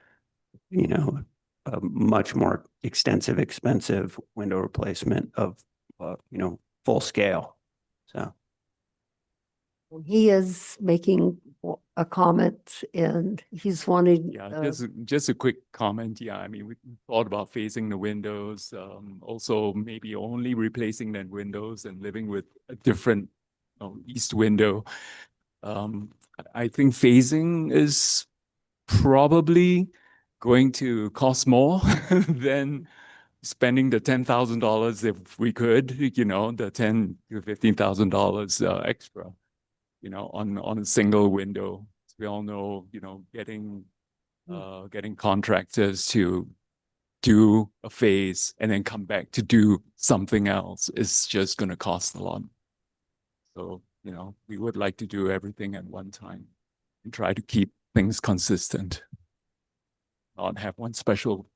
much more extensive, expensive window replacement of, full scale. So. He is making a comment and he's wanting. Yeah, just a quick comment. Yeah, I mean, we thought about phasing the windows, also maybe only replacing the windows and living with a different east window. I think phasing is probably going to cost more than spending the $10,000 if we could, you know, the $10,000 to $15,000 extra, you know, on a single window. We all know, you know, getting contractors to do a phase and then come back to do something else is just going to cost a lot. So, you know, we would like to do everything at one time and try to keep things consistent, not have one special.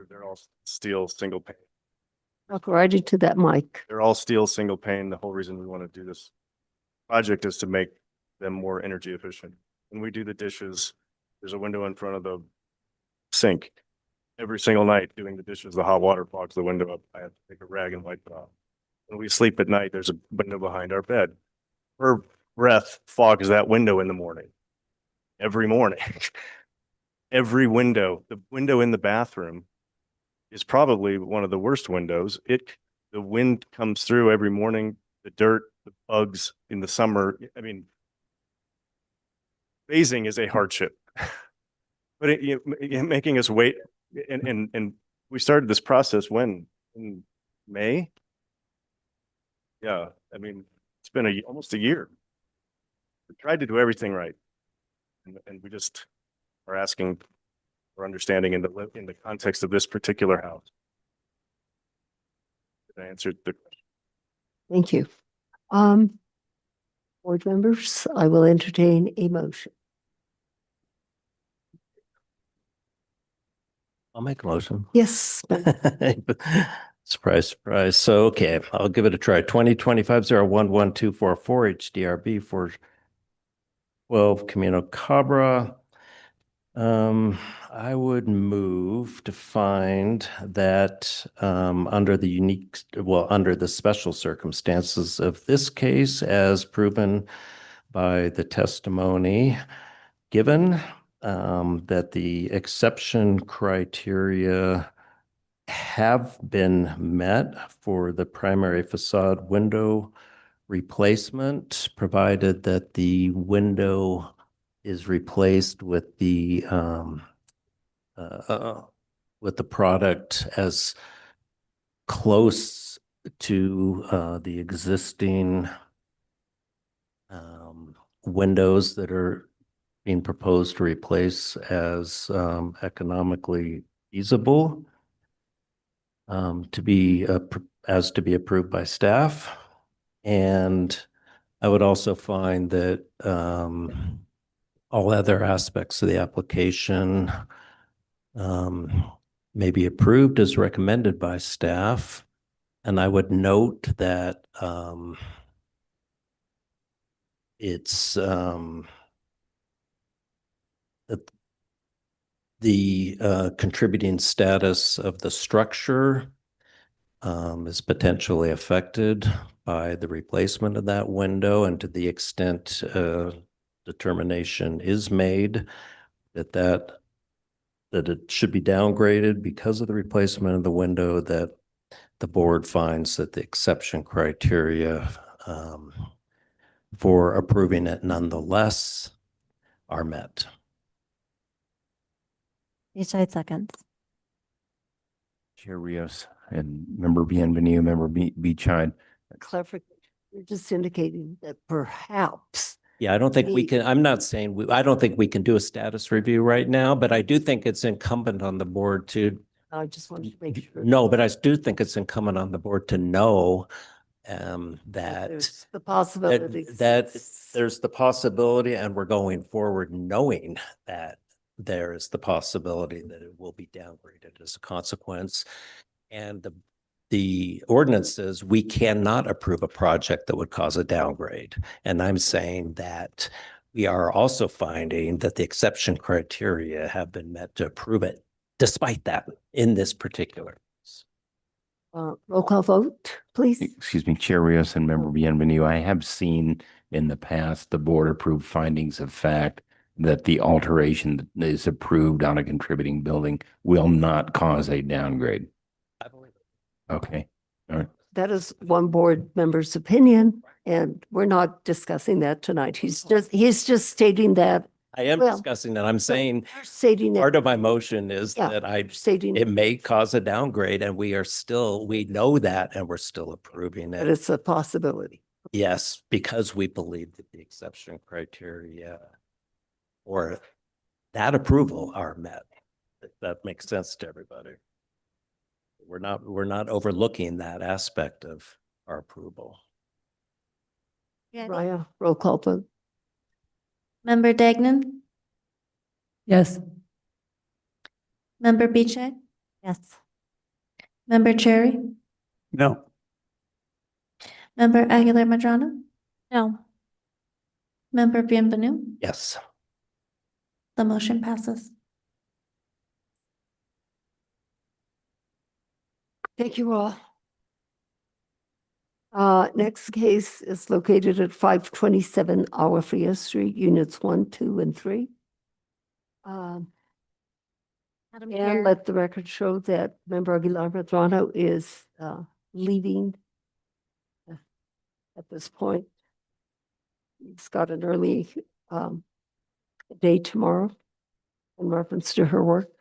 They're all steel single pane. Talk right into that mic. They're all steel single pane. The whole reason we want to do this project is to make them more energy efficient. When we do the dishes, there's a window in front of the sink. Every single night doing the dishes, the hot water fogs the window up. I have to take a rag and wipe it off. When we sleep at night, there's a window behind our bed. Her breath fogs that window in the morning. Every morning. Every window, the window in the bathroom is probably one of the worst windows. The wind comes through every morning, the dirt, the bugs in the summer. I mean, phasing is a hardship. But making us wait, and we started this process when? In May? Yeah, I mean, it's been almost a year. We tried to do everything right. And we just are asking for understanding in the context of this particular house. I answered the question. Thank you. Board members, I will entertain a motion. I'll make a motion. Yes. Surprise, surprise. So, okay, I'll give it a try. 2025-01-1244 HDRB for 12 Camino Cabra. I would move to find that under the special circumstances of this case, as proven by the testimony given, that the exception criteria have been met for the primary facade window replacement, provided that the window is replaced with the product as close to the existing windows that are being proposed to replace as economically feasible, to be approved by staff. And I would also find that all other aspects of the application may be approved as recommended by staff. And I would note that it's the contributing status of the structure is potentially affected by the replacement of that window, and to the extent determination is made that it should be downgraded because of the replacement of the window, that the board finds that the exception criteria for approving it nonetheless are met. Each seconds. Chair Rios and Member Bienvenu, Member Beachide. Clarification, you're just indicating that perhaps. Yeah, I don't think we can, I'm not saying, I don't think we can do a status review right now, but I do think it's incumbent on the board to. I just wanted to make sure. No, but I do think it's incumbent on the board to know that There's the possibility. that there's the possibility, and we're going forward knowing that there is the possibility that it will be downgraded as a consequence. And the ordinance says we cannot approve a project that would cause a downgrade. And I'm saying that we are also finding that the exception criteria have been met to approve it, despite that, in this particular. Roll call vote, please. Excuse me, Chair Rios and Member Bienvenu. I have seen in the past the board approved findings of fact that the alteration that is approved on a contributing building will not cause a downgrade. I believe it. Okay. All right. That is one board member's opinion, and we're not discussing that tonight. He's just stating that I am Well, discussing that. I'm saying You're stating part that, of my motion is Yeah, that I, stating it may cause a downgrade and we know that and we're still approving that it. it's a possibility. Yes, because we believe that the exception criteria or that approval are met. If that makes sense to everybody. We're not overlooking that aspect of our approval. Raya, roll call vote. Member Degnan, Yes. Member Biche. Yes. Member Cherry, No. Member Aguilar Madrano. No. Member Bienvenu, Yes. the motion passes. Thank you all. Next case is located at 527 Agua Fria Street, units 1, 2, and 3. Madam And Chair. let the record show that Member Aguilar Madrano is leaving at this point. He's got an early day tomorrow in reference to her work.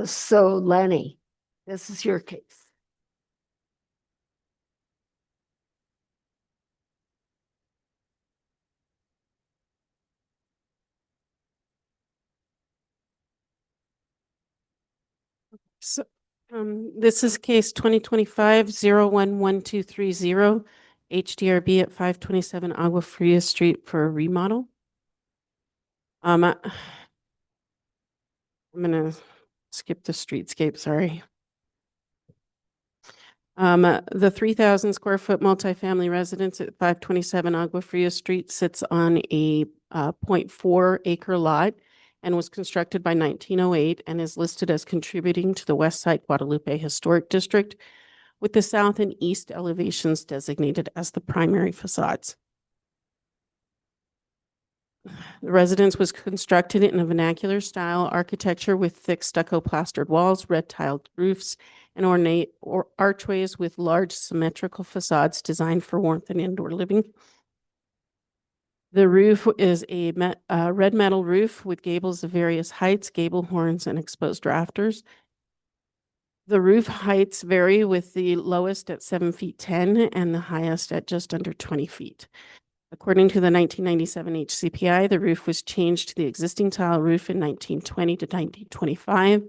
So Lanny, this is your case. So, this is case 2025-011230, HDRB at 527 Agua Fria Street for a remodel. I'm gonna skip the streetscape, sorry. The 3,000 square foot multifamily residence at 527 Agua Fria Street sits on a 0.4 acre lot and was constructed by 1908 and is listed as contributing to the West Side Guadalupe Historic District, with the south and east elevations designated as the primary facades. The residence was constructed in a vernacular style architecture with thick stucco plastered walls, red tiled roofs, and ornate archways with large symmetrical facades designed for warmth and indoor living. The roof is a red metal roof with gables of various heights, gable horns, and exposed rafters. The roof heights vary, with the lowest at 7 feet 10 and the highest at just under 20 feet. According to the 1997 HCPI, the roof was changed to the existing tile roof in 1920 to 1925.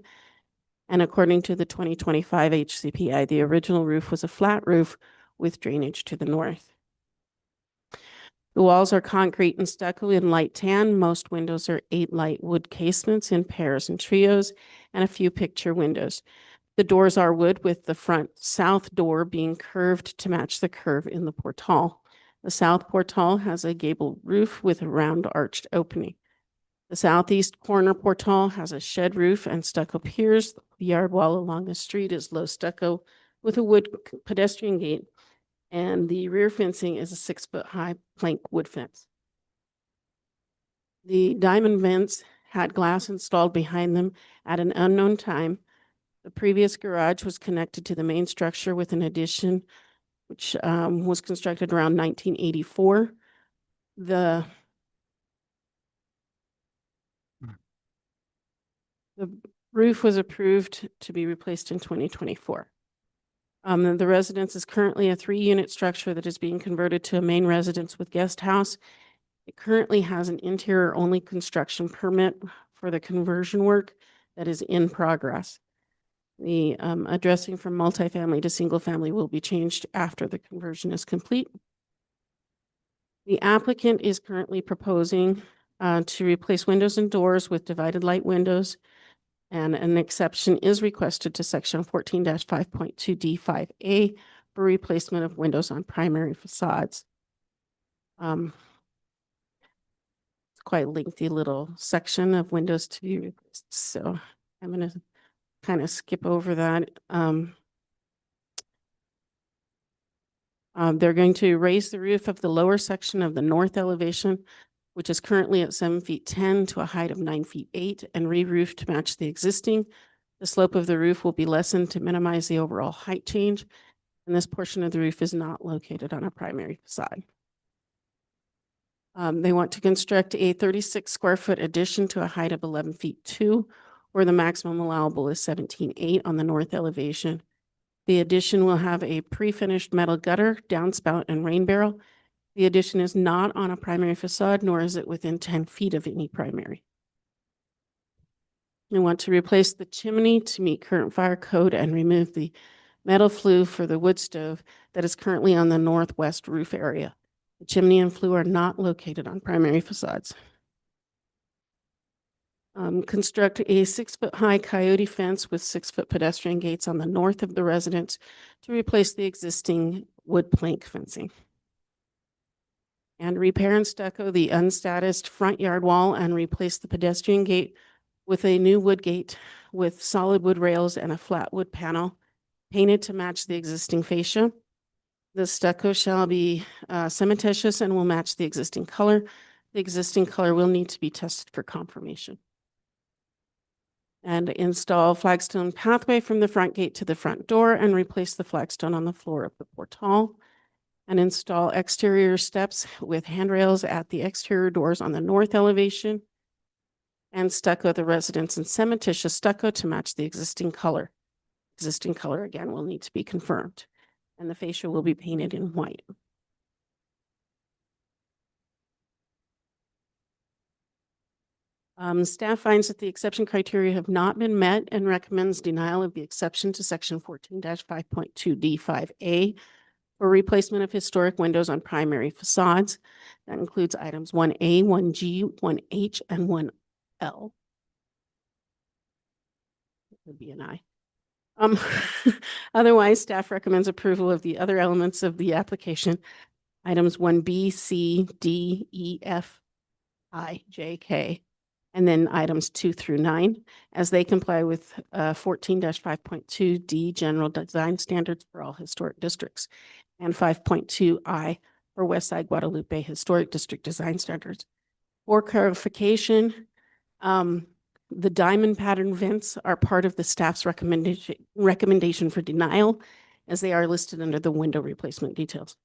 And according to the 2025 HCPI, the original roof was a flat roof with drainage to the north. The walls are concrete and stucco in light tan. Most windows are 8 light wood casements in pairs and trios, and a few picture windows. The doors are wood, with the front south door being curved to match the curve in the portal. The south portal has a gable roof with a round arched opening. The southeast corner portal has a shed roof and stucco piers. The yard wall along the street is low stucco with a wood pedestrian gate, and the rear fencing is a 6-foot high plank wood fence. The diamond vents had glass installed behind them at an unknown time. The previous garage was connected to the main structure with an addition, which was constructed around 1984. The roof was approved to be replaced in 2024. The residence is currently a 3-unit structure that is being converted to a main residence with guest house. It currently has an interior-only construction permit for the conversion work that is in progress. The addressing from multifamily to single family will be changed after the conversion is complete. The applicant is currently proposing to replace windows and doors with divided light windows, and an exception is requested to section 14-5.2 D5A for replacement of windows on primary facades. It's quite a lengthy little section of windows to be replaced, so I'm going to kind of skip over that. They're going to raise the roof of the lower section of the north elevation, which is currently at 7 feet 10 to a height of 9 feet 8, and re-roof to match the existing. The slope of the roof will be lessened to minimize the overall height change, and this portion of the roof is not located on a primary facade. They want to construct a 36 square foot addition to a height of 11 feet 2, where the maximum allowable is 17.8 on the north elevation. The addition will have a pre-finished metal gutter, downspout, and rain barrel. The addition is not on a primary facade, nor is it within 10 feet of any primary. They want to replace the chimney to meet current fire code and remove the metal flue for the wood stove that is currently on the northwest roof area. The chimney and flue are not located on primary facades. Construct a 6-foot high coyote fence with 6-foot pedestrian gates on the north of the residence to replace the existing wood plank fencing. And repair and stucco the unstatused front yard wall and replace the pedestrian gate with a new wood gate with solid wood rails and a flat wood panel painted to match the existing fascia. The stucco shall be cementitious and will match the existing color. The existing color will need to be tested for confirmation. And install flagstone pathway from the front gate to the front door and replace the flagstone on the floor of the portal. And install exterior steps with handrails at the exterior doors on the north elevation. And stucco the residence in cementitious stucco to match the existing color. Existing color again will need to be confirmed. And the fascia will be painted in white. Staff finds that the exception criteria have not been met and recommends denial of the exception to section 14-5.2 D5A for replacement of historic windows on primary facades. That includes items 1A, 1G, 1H, and 1L. It would be an I. Otherwise, staff recommends approval of the other elements of the application, items 1B, C, D, E, F, I, J, K, and then items 2 through 9, as they comply with 14-5.2 D general design standards for all historic districts, and 5.2 I for West Side Guadalupe Historic District design standards. For clarification, the diamond pattern vents are part of the staff's recommendation for denial, as they are listed under the window replacement details.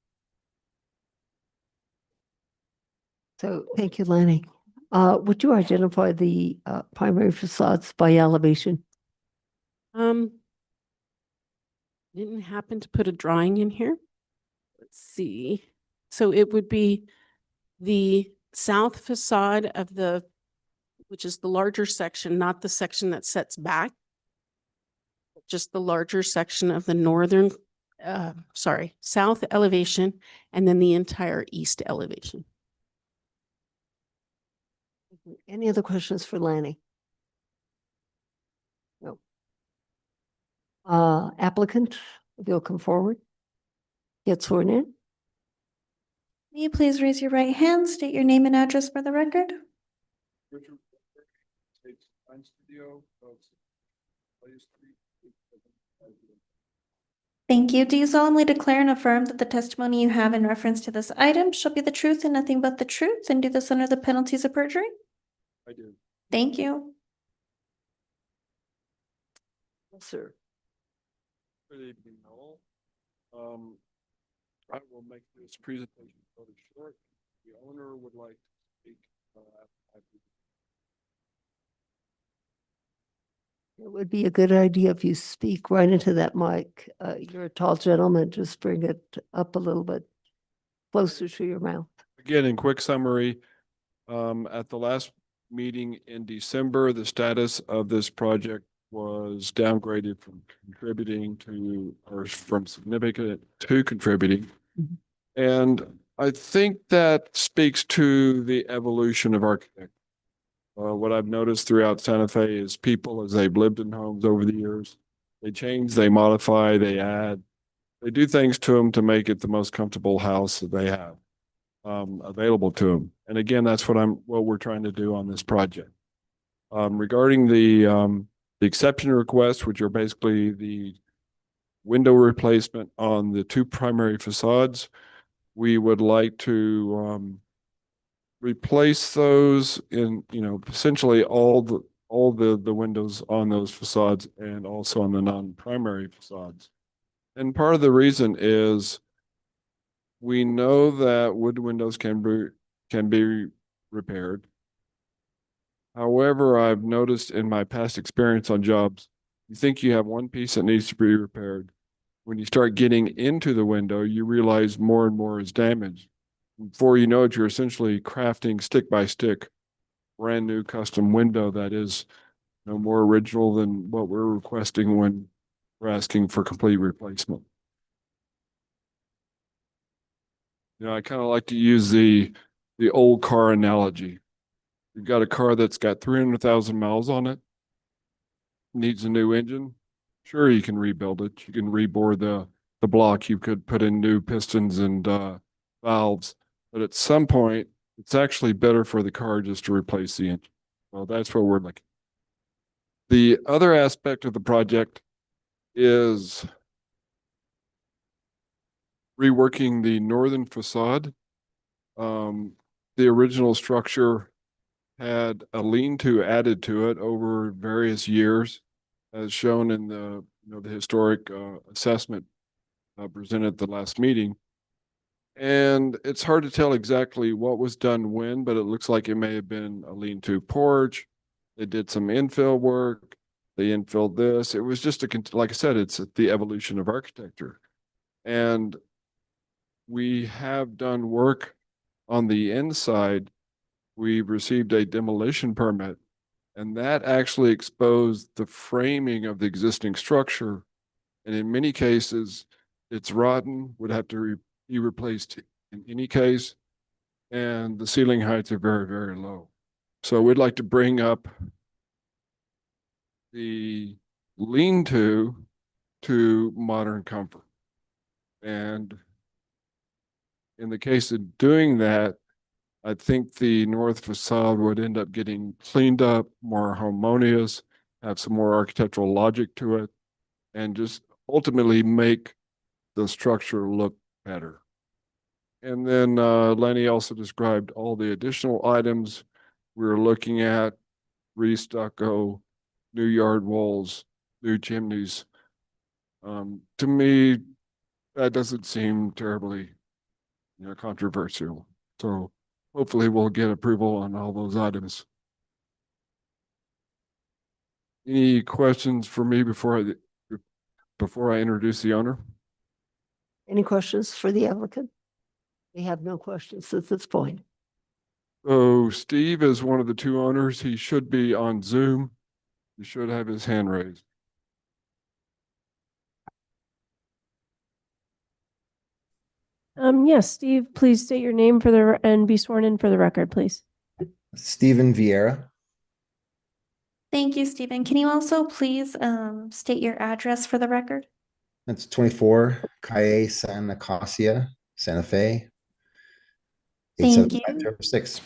So thank you, Lanny. Would you identify the primary facades by elevation? Didn't happen to put a drawing in here. Let's see. So it would be the south facade of the, which is the larger section, not the section that sets back, just the larger section of the northern, south elevation, and then the entire east elevation. Any other questions for Lanny? No. Applicant, if you'll come forward, get sworn in. May you please raise your right hand, state your name and address for the record? Thank you. Do you solemnly declare and affirm that the testimony you have in reference to this item shall be the truth and nothing but the truth, and do this under the penalties of perjury? I do. Thank you. Yes, sir. Good evening, all. I will make this presentation rather short. The owner would like to speak. It would be a good idea if you speak right into that mic. You're a tall gentleman, just bring it up a little bit closer to your mouth. Again, in quick summary, at the last meeting in December, the status of this project was downgraded from contributing to, or from significant to contributing. And I think that speaks to the evolution of architecture. What I've noticed throughout Santa Fe is people, as they've lived in homes over the years, they change, they modify, they add, they do things to them to make it the most comfortable house that they have available to them. And again, that's what we're trying to do on this project. Regarding the exception requests, which are basically the window replacement on the two primary facades, we would like to replace those in, essentially all the windows on those facades and also on the non-primary facades. And part of the reason is we know that wood windows can be can be repaired. However, I've noticed in my past experience on jobs, you think you have one piece that needs to be repaired. When you start getting into the window, you realize more and more is damaged. Before you know it, you're essentially crafting stick by stick, brand new custom window that is no more original than what we're requesting when we're asking for complete replacement. You know, I kind of like to use the old car analogy. You've got a car that's got 300,000 miles on it, needs a new engine. Sure, you can rebuild it. You can rebore the block. You could put in new pistons and valves. But at some point, it's actually better for the car just to replace the engine. Well, that's what we're looking. The other aspect of the project is reworking the northern facade. The original structure had a lean-to added to it over various years, as shown in the the historic assessment presented at the last meeting. And it's hard to tell exactly what was done when, but it looks like it may have been a lean-to porch. They did some infill work. They infilled this. It was just like I said, it's the evolution of architecture. And we have done work on the inside. We received a demolition permit, and that actually exposed the framing of the existing structure. And in many cases, it's rotten, would have to be replaced in any case. And the ceiling heights are very, very low. So we'd like to bring up the lean-to to modern comfort. And in the case of doing that, I think the north facade would end up getting cleaned up, more harmonious, have some more architectural logic to it, and just ultimately make the structure look better. And then Lenny also described all the additional items we were looking at: re-stucco, new yard walls, new chimneys. To me, that doesn't seem terribly controversial. So hopefully we'll get approval on all those items. Any questions for me before I introduce the owner? Any questions for the applicant? They have no questions at this point. So Steve is one of the two owners. He should be on Zoom. He should have his hand raised. Yes, Steve, please state your name and be sworn in for the record, please. Stephen Vieira. Thank you, Stephen. Can you also please state your address for the record? That's 24 Calle San Acacia, Santa Fe. Thank you. 87506.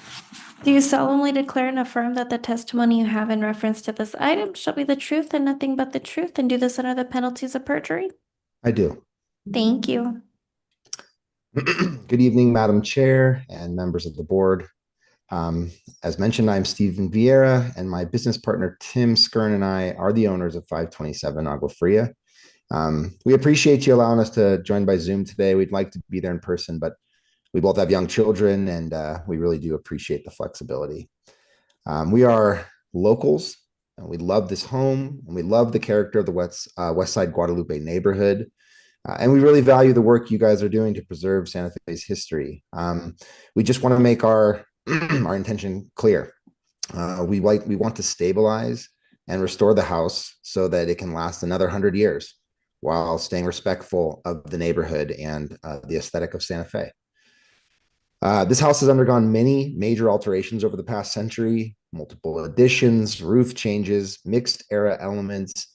Do you solemnly declare and affirm that the testimony you have in reference to this item shall be the truth and nothing but the truth, and do this under the penalties of perjury? I do. Thank you. Good evening, Madam Chair and members of the board. As mentioned, I'm Stephen Vieira, and my business partner, Tim Skern, and I are the owners of 527 Agua Fria. We appreciate you allowing us to join by Zoom today. We'd like to be there in person, but we both have young children, and we really do appreciate the flexibility. We are locals, and we love this home, and we love the character of the West Side Guadalupe neighborhood. And we really value the work you guys are doing to preserve Santa Fe's history. We just want to make our intention clear. We want to stabilize and restore the house so that it can last another 100 years while staying respectful of the neighborhood and the aesthetic of Santa Fe. This house has undergone many major alterations over the past century: multiple additions, roof changes, mixed era elements.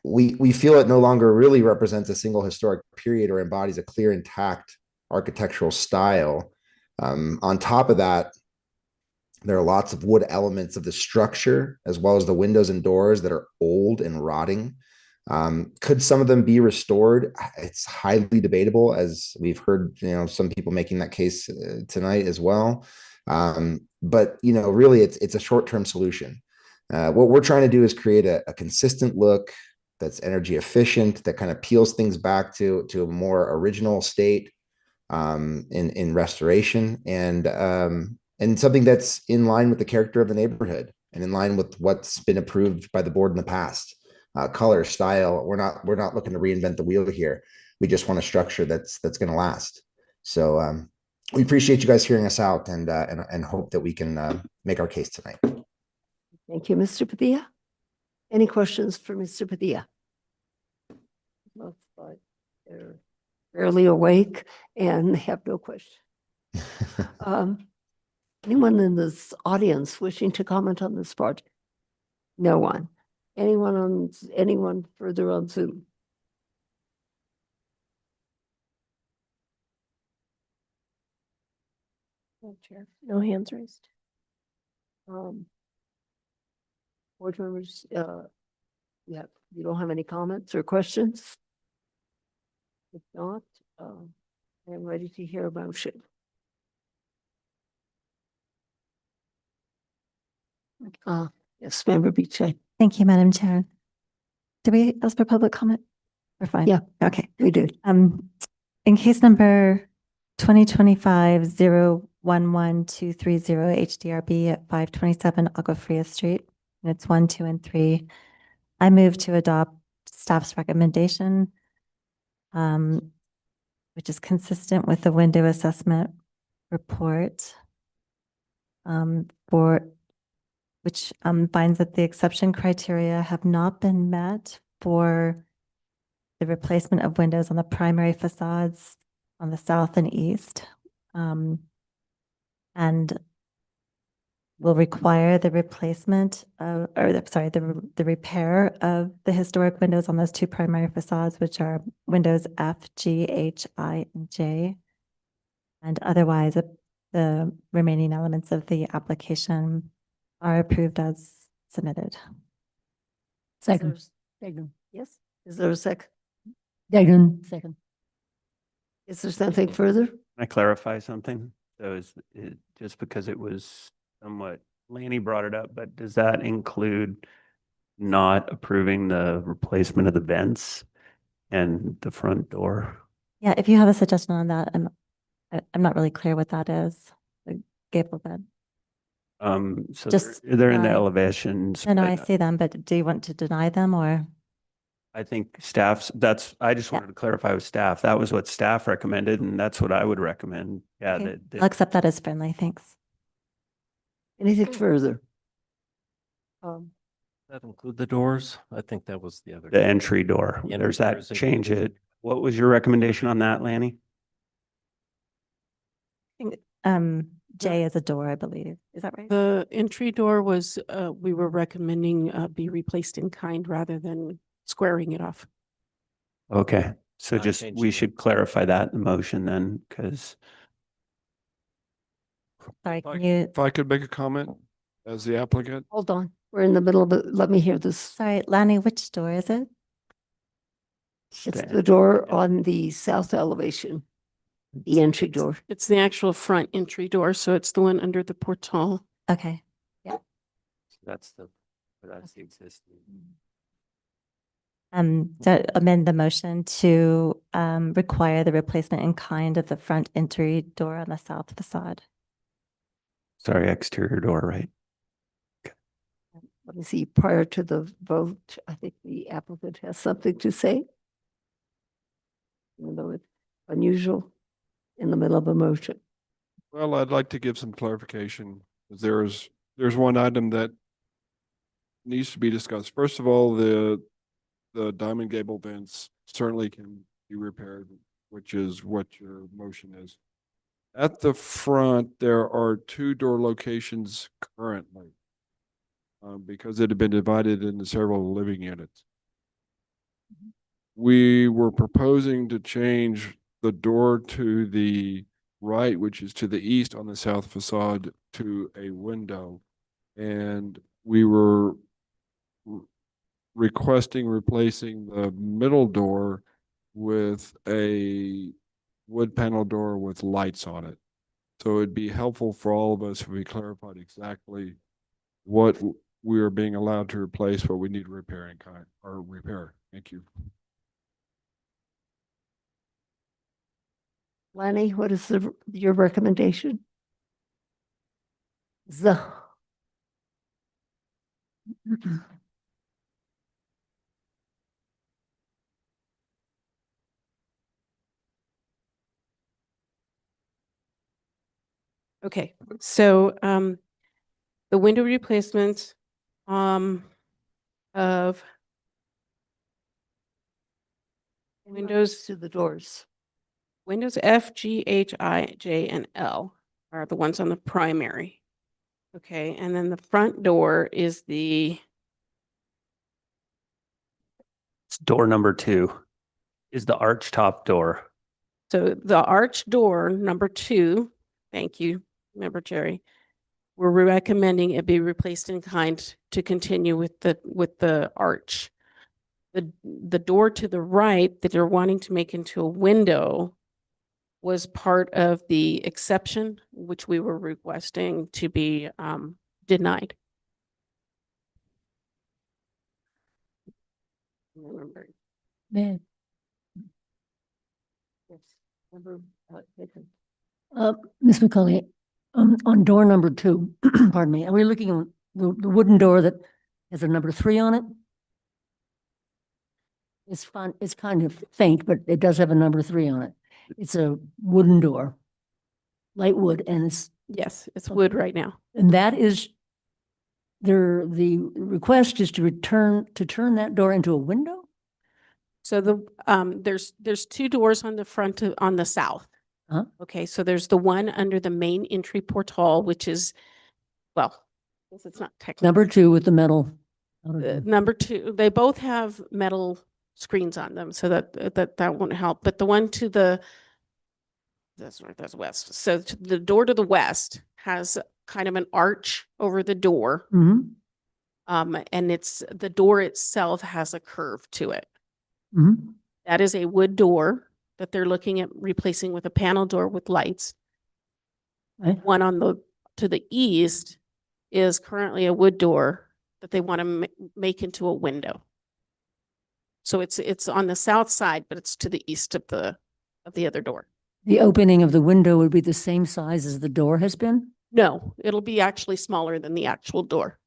We feel it no longer really represents a single historic period or embodies a clear, intact architectural style. On top of that, there are lots of wood elements of the structure, as well as the windows and doors that are old and rotting. Could some of them be restored? It's highly debatable, as we've heard, some people making that case tonight as well. But really, it's a short-term solution. What we're trying to do is create a consistent look that's energy efficient, that kind of peels things back to a more original state. in restoration and something that's in line with the character of the neighborhood and in line with what's been approved by the board in the past. Color, style, we're not looking to reinvent the wheel here. We just want a structure that's going to last. So we appreciate you guys hearing us out and hope that we can make our case tonight. Thank you, Mr. Padilla. Any questions for Mr. Padilla? Looks like they're barely awake and have no question. Anyone in this audience wishing to comment on this project? No one. Anyone further on Zoom? No, Chair. No hands raised. Board members, yeah, you don't have any comments or questions? If not, I'm ready to hear a motion. Yes, Member Beechey. Thank you, Madam Chair. Do we ask for public comment? We're fine. Yeah. Okay. We do. In case number 2025-011-230 HDRB at 527 Agua Fria Street, and it's 1, 2, and 3, I move to adopt staff's recommendation, which is consistent with the window assessment report, which finds that the exception criteria have not been met for the replacement of windows on the primary facades on the south and east, and will require the replacement of, the repair of the historic windows on those two primary facades, which are windows F, G, H, I, and J. And otherwise, the remaining elements of the application are approved as submitted. Second. Yes, is there a second? Second. Is there something further? Can I clarify something? So is it just because it was somewhat, Lanny brought it up, but does that include not approving the replacement of the vents and the front door? Yeah, if you have a suggestion on that, I'm not really clear what that is. The gable vent. So Just, they're in the elevations. No, I but see them, but do you want to deny them or? I think staff's, I just wanted to clarify with staff. That was what staff recommended, and that's what I would recommend. Yeah. Okay, I'll accept that as friendly, thanks. Anything further? That include the doors? I think that was the other. The entry door. Yeah, There's there's that a- change it. What was your recommendation on that, Lanny? J is a door, I believe. Is that right? The entry door was, we were recommending be replaced in kind rather than squaring it off. Okay, so Not just, changing we it. should clarify that in the motion then, because Sorry, can you, If I could make a comment as the applicant, Hold on, we're in the middle of it. Let me hear this. sorry, Lanny, which door is it? It's the door on the south elevation, the entry door. It's the actual front entry door, so it's the one under the portal. Okay. that's the existing. To amend the motion to require the replacement in kind of the front entry door on the south facade. Sorry, exterior door, right? Let me see, prior to the vote, I think the applicant has something to say. Even though it's unusual in the middle of a motion. well, I'd like to give some clarification. There's one item that needs to be discussed. First of all, the diamond gable vents certainly can be repaired, which is what your motion is. At the front, there are 2 door locations currently, because it had been divided into several living units. We were proposing to change the door to the right, which is to the east on the south facade, to a window. And we were requesting replacing the middle door with a wood panel door with lights on it. So it'd be helpful for all of us if we clarified exactly what we are being allowed to replace, what we need repairing kind or repair. Thank you. Lanny, what is your recommendation? Okay, so the window replacement of windows To the doors. Windows F, G, H, I, J, and L are the ones on the primary. Okay, and then the front door is It's door number 2 is the arch top door. so the arch door number 2, thank you, Member Jerry. We're recommending it be replaced in kind to continue with the arch. The door to the right that you're wanting to make into a window was part of the exception, which we were requesting to be denied. Remember. Man. Ms. McCauley, on door number 2, pardon me, are we looking at the wooden door that has a number 3 on it? It's fun, it's kind of faint, but it does have a number 3 on it. It's a wooden door, light wood, and it's. Yes, it's wood right now. And that is, the request is to turn that door into a window? So there's 2 doors on the front on the south. Huh? Okay, so there's the one under the main entry portal, which is, well, I guess it's not technically. Number 2 with the metal. Number 2, they both have metal screens on them, so that won't help. But the one to that's north, that's west. So the door to the west has kind of an arch over the door. Mm-hmm. And the door itself has a curve to it. Mm-hmm. That is a wood door that they're looking at replacing with a panel door with lights. Okay. One to the east is currently a wood door that they want to make into a window. So it's on the south side, but it's to the east of the other door. The opening of the window would be the same size as the door has been? No, it'll be actually smaller than the actual door.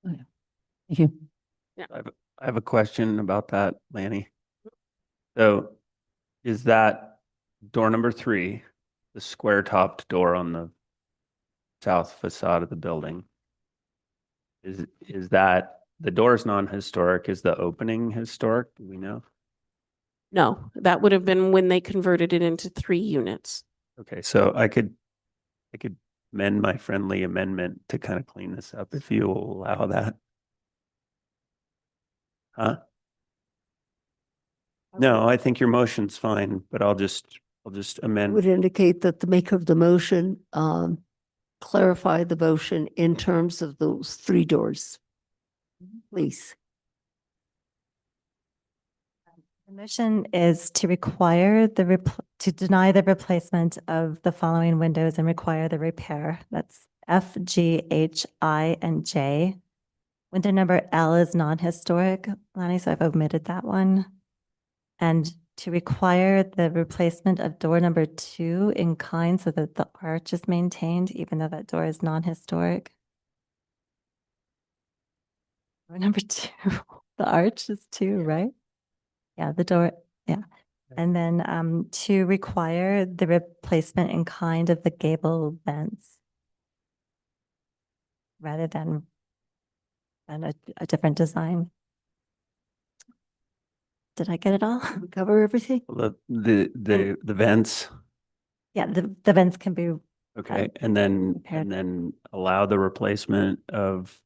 Okay. Thank you. Yeah. I have a question about that, Lanny. So is that door number 3, the square topped door on the south facade of the building? Is that the door is non-historic? Is the opening historic? Do we know? No, that would have been when they converted it into 3 units. Okay, so I could amend my friendly amendment to kind of clean this up if you will allow that. Huh? No, I think your motion's fine, but I'll just amend. Would indicate that the maker of the motion clarify the motion in terms of those 3 doors. Please. The motion is to require to deny the replacement of the following windows and require the repair. That's F, G, H, I, and J. Window number L is non-historic, Lanny, so I've omitted that one. And to require the replacement of door number 2 in kind so that the arch is maintained, even though that door is non-historic. Door number 2, the arch is 2, right? Yeah, the door, yeah. And then to require the replacement in kind of the gable vents rather than a different design. Did I get it all? We cover everything? The vents, Yeah, the vents can be, okay, and then repaired. allow the replacement of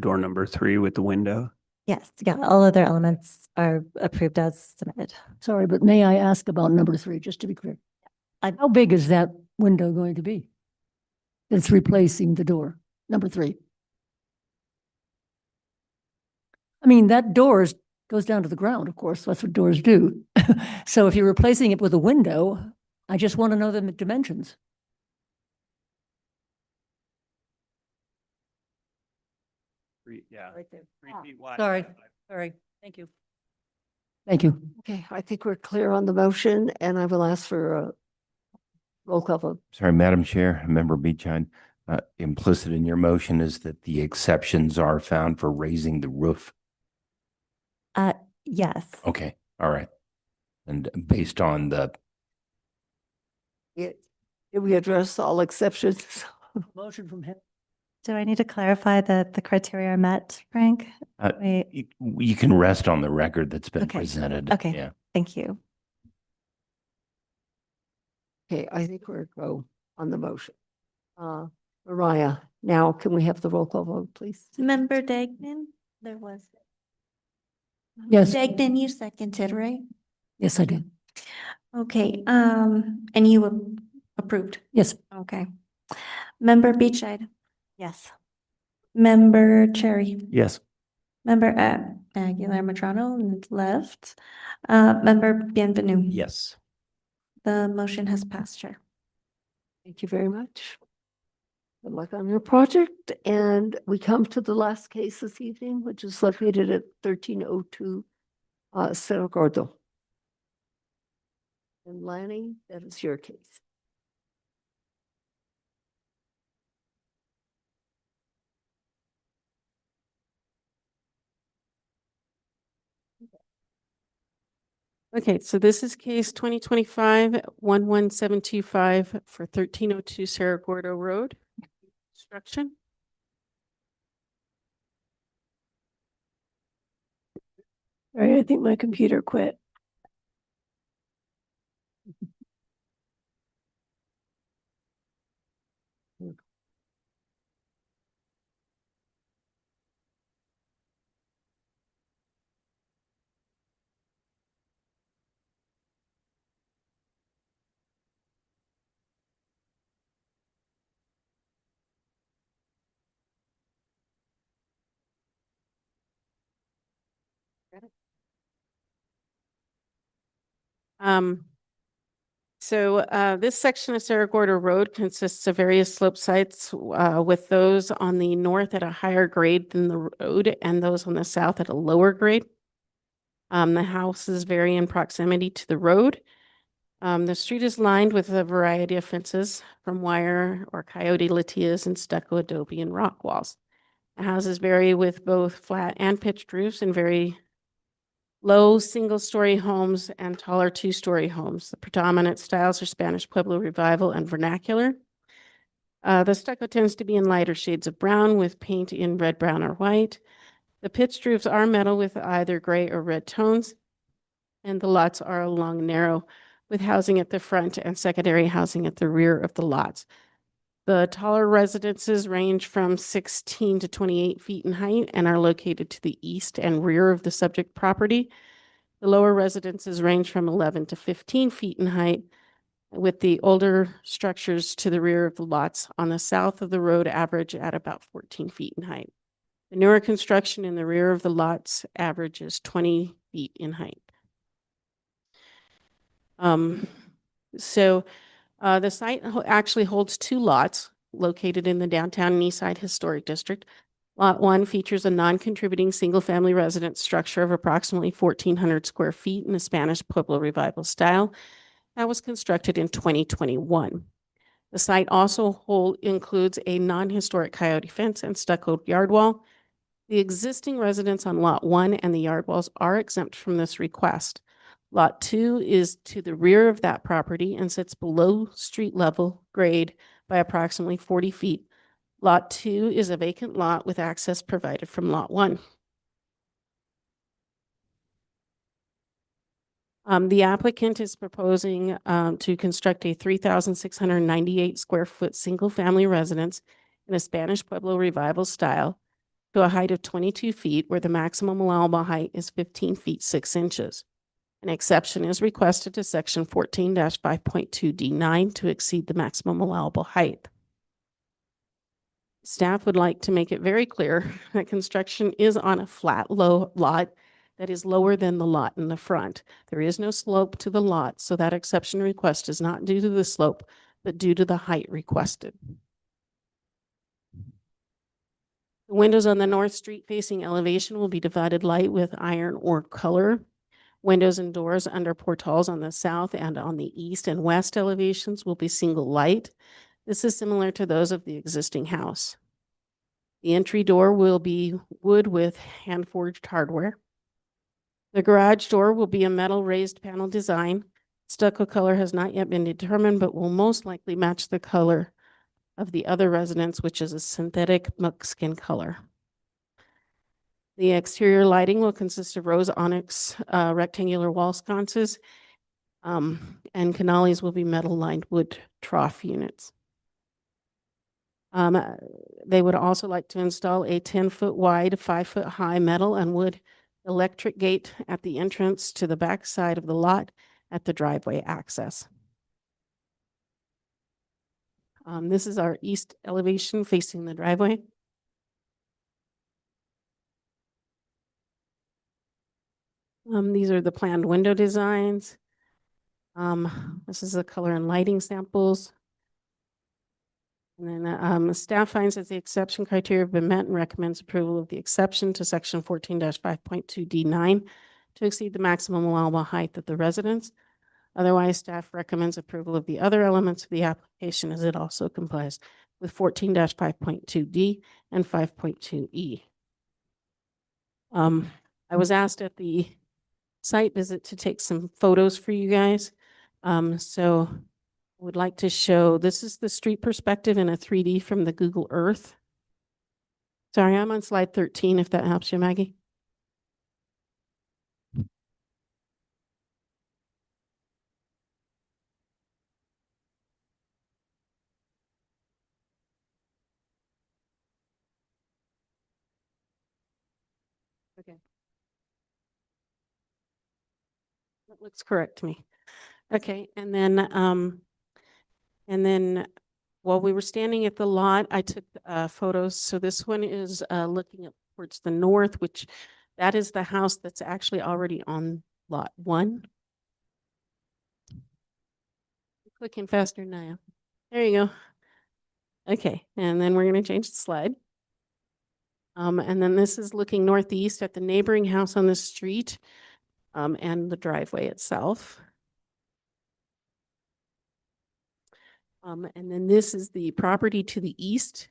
door number 3 with the window. yes, yeah, all other elements are approved as submitted. Sorry, but may I ask about number 3, just to be clear? How big is that window going to be? That's replacing the door, number 3. I mean, that goes down to the ground, of course, that's what doors do. So if you're replacing it with a window, I just want to know the dimensions. Yeah. Right there. 3 feet wide. Sorry, thank you. Thank you. Okay, I think we're clear on the motion and I will ask for a Roll call vote. Sorry, Madam Chair, Member Beechide, implicit in your motion is that the exceptions are found for raising the roof. Yes. Okay, all right. And based on the, Did we address all exceptions? Motion from him. Do I need to clarify that the criteria are met, Frank? Wait, you can rest on the record that's been Okay. presented. Okay. Yeah. Thank you. Okay, I think we're go on the motion. Mariah, now can we have the roll call vote, please? Member Degnan, there was. Yes. Degnan, you seconded, right? Yes, I did. Okay, and you approved? Yes. Okay. Member Beechide, Yes. Member Cherry, Yes. Member Aguilar Madrano left, Member Bienvenu. Yes. The motion has passed, Chair. Thank you very much. Good luck on your project. And we come to the last case this evening, which is located at 1302 Cerro Gordo. And Lanny, that is your case. Okay, so this is case 2025-11725 for 1302 Cerro Gordo Road. Construction. All right, I think my computer quit. This section of Cerro Gordo Road consists of various slope sites, with those on the north at a higher grade than the road and those on the south at a lower grade. The houses vary in proximity to the road. The street is lined with a variety of fences from wire or coyote latias and stucco, adobe, and rock walls. The houses vary with both flat and pitched roofs and very low single-story homes and taller two-story homes. The predominant styles are Spanish Pueblo Revival and vernacular. The stucco tends to be in lighter shades of brown with paint in red, brown, or white. The pitched roofs are metal with either gray or red tones, and the lots are long, narrow, with housing at the front and secondary housing at the rear of the lots. The taller residences range from 16 to 28 feet in height and are located to the east and rear of the subject property. The lower residences range from 11 to 15 feet in height, with the older structures to the rear of the lots on the south of the road average at about 14 feet in height. The newer construction in the rear of the lots averages 20 feet in height. The site actually holds two lots located in the downtown and East Side Historic District. Lot 1 features a non-contributing single-family residence structure of approximately 1,400 square feet in the Spanish Pueblo Revival style that was constructed in 2021. The site also includes a non-historic coyote fence and stucco yard wall. The existing residence on Lot 1 and the yard walls are exempt from this request. Lot 2 is to the rear of that property and sits below street level grade by approximately 40 feet. Lot 2 is a vacant lot with access provided from Lot 1. The applicant is proposing to construct a 3,698 square foot single-family residence in a Spanish Pueblo Revival style to a height of 22 feet, where the maximum allowable height is 15 feet 6 inches. An exception is requested to section 14-5.2D9 to exceed the maximum allowable height. Staff would like to make it very clear that construction is on a flat, low lot that is lower than the lot in the front. There is no slope to the lot, so that exception request is not due to the slope, but due to the height requested. The windows on the north street facing elevation will be divided light with iron or color. Windows and doors under portals on the south and on the east and west elevations will be single light. This is similar to those of the existing house. The entry door will be wood with hand-forged hardware. The garage door will be a metal raised panel design. Stucco color has not yet been determined, but will most likely match the color of the other residence, which is a synthetic buckskin color. The exterior lighting will consist of rose onyx rectangular wall sconces, and canales will be metal lined wood trough units. They would also like to install a 10-foot wide, 5-foot high metal and wood electric gate at the entrance to the back side of the lot at the driveway access. This is our east elevation facing the driveway. These are the planned window designs. This is the color and lighting samples. And then staff finds that the exception criteria have been met and recommends approval of the exception to section 14-5.2 D9 to exceed the maximum allowable height of the residence. Otherwise, staff recommends approval of the other elements of the application as it also complies with 14-5.2 D and 5.2 E. I was asked at the site visit to take some photos for you guys. So I would like to show, this is the street perspective in a 3D from the Google Earth. Sorry, I'm on slide 13, if that helps you, Maggie. Okay. That looks correct to me. Okay, and then while we were standing at the lot, I took photos. So this one is looking up towards the north, which that is the house that's actually already on lot 1. Clicking faster now. There you go. Okay, and then we're going to change the slide. And then this is looking northeast at the neighboring house on the street and the driveway itself. And then this is the property to the east.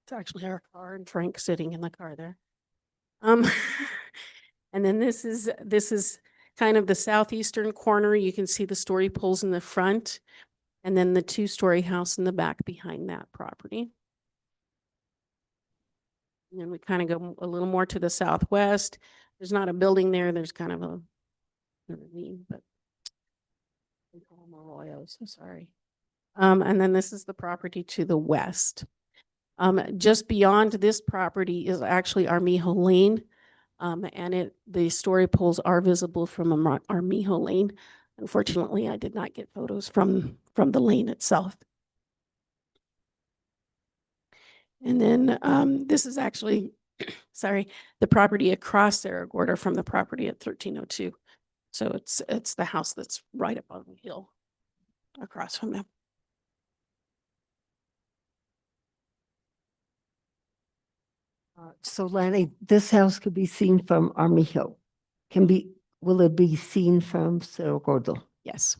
It's actually our car and Frank sitting in the car there. And then this is kind of the southeastern corner. You can see the story poles in the front and then the 2-story house in the back behind that property. And then we kind of go a little more to the southwest. There's not a building there. There's kind of a ravine, but so sorry. And then this is the property to the west. Just beyond this property is actually Armijo Lane. And the story poles are visible from Armijo Lane. Unfortunately, I did not get photos from the lane itself. And then this is actually, sorry, the property across Cerro Gordo from the property at 1302. So it's the house that's right up on the hill across from them. So Lanny, this house could be seen from Armijo. Will it be seen from Cerro Gordo? Yes.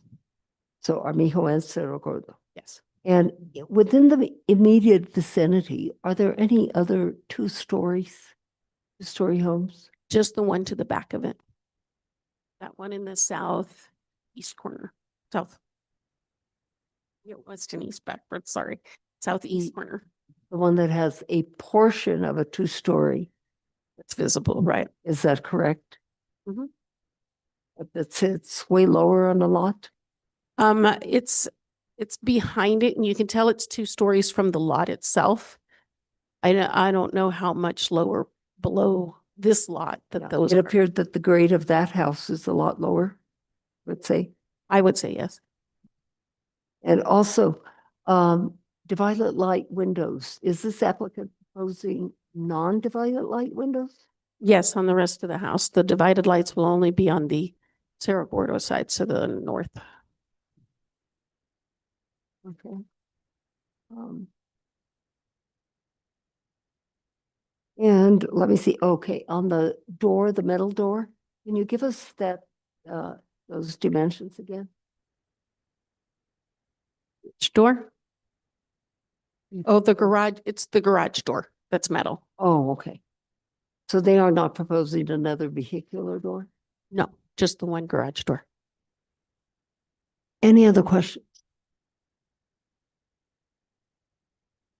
So Armijo and Cerro Gordo. Yes. And within the immediate vicinity, are there any other two-story homes? Just the one to the back of it. That one in the southeast corner, west and east backwards, sorry, southeast corner. The one that has a portion of a two-story. It's visible, right? Is that correct? Mm-hmm. It's way lower on the lot? It's behind it and you can tell it's 2 stories from the lot itself. I don't know how much lower below this lot that those It are. appeared that the grade of that house is a lot lower, let's say. I would say yes. And also, divided light windows. Is this applicant proposing non-divided light windows? Yes, on the rest of the house. The divided lights will only be on the Cerro Gordo side, so the north. Okay. And let me see, okay, on the door, the metal door, can you give us that, those dimensions again? Which door? Oh, the garage, it's the garage door that's metal. Oh, okay. So they are not proposing another vehicular door? No, just the one garage door. Any other questions?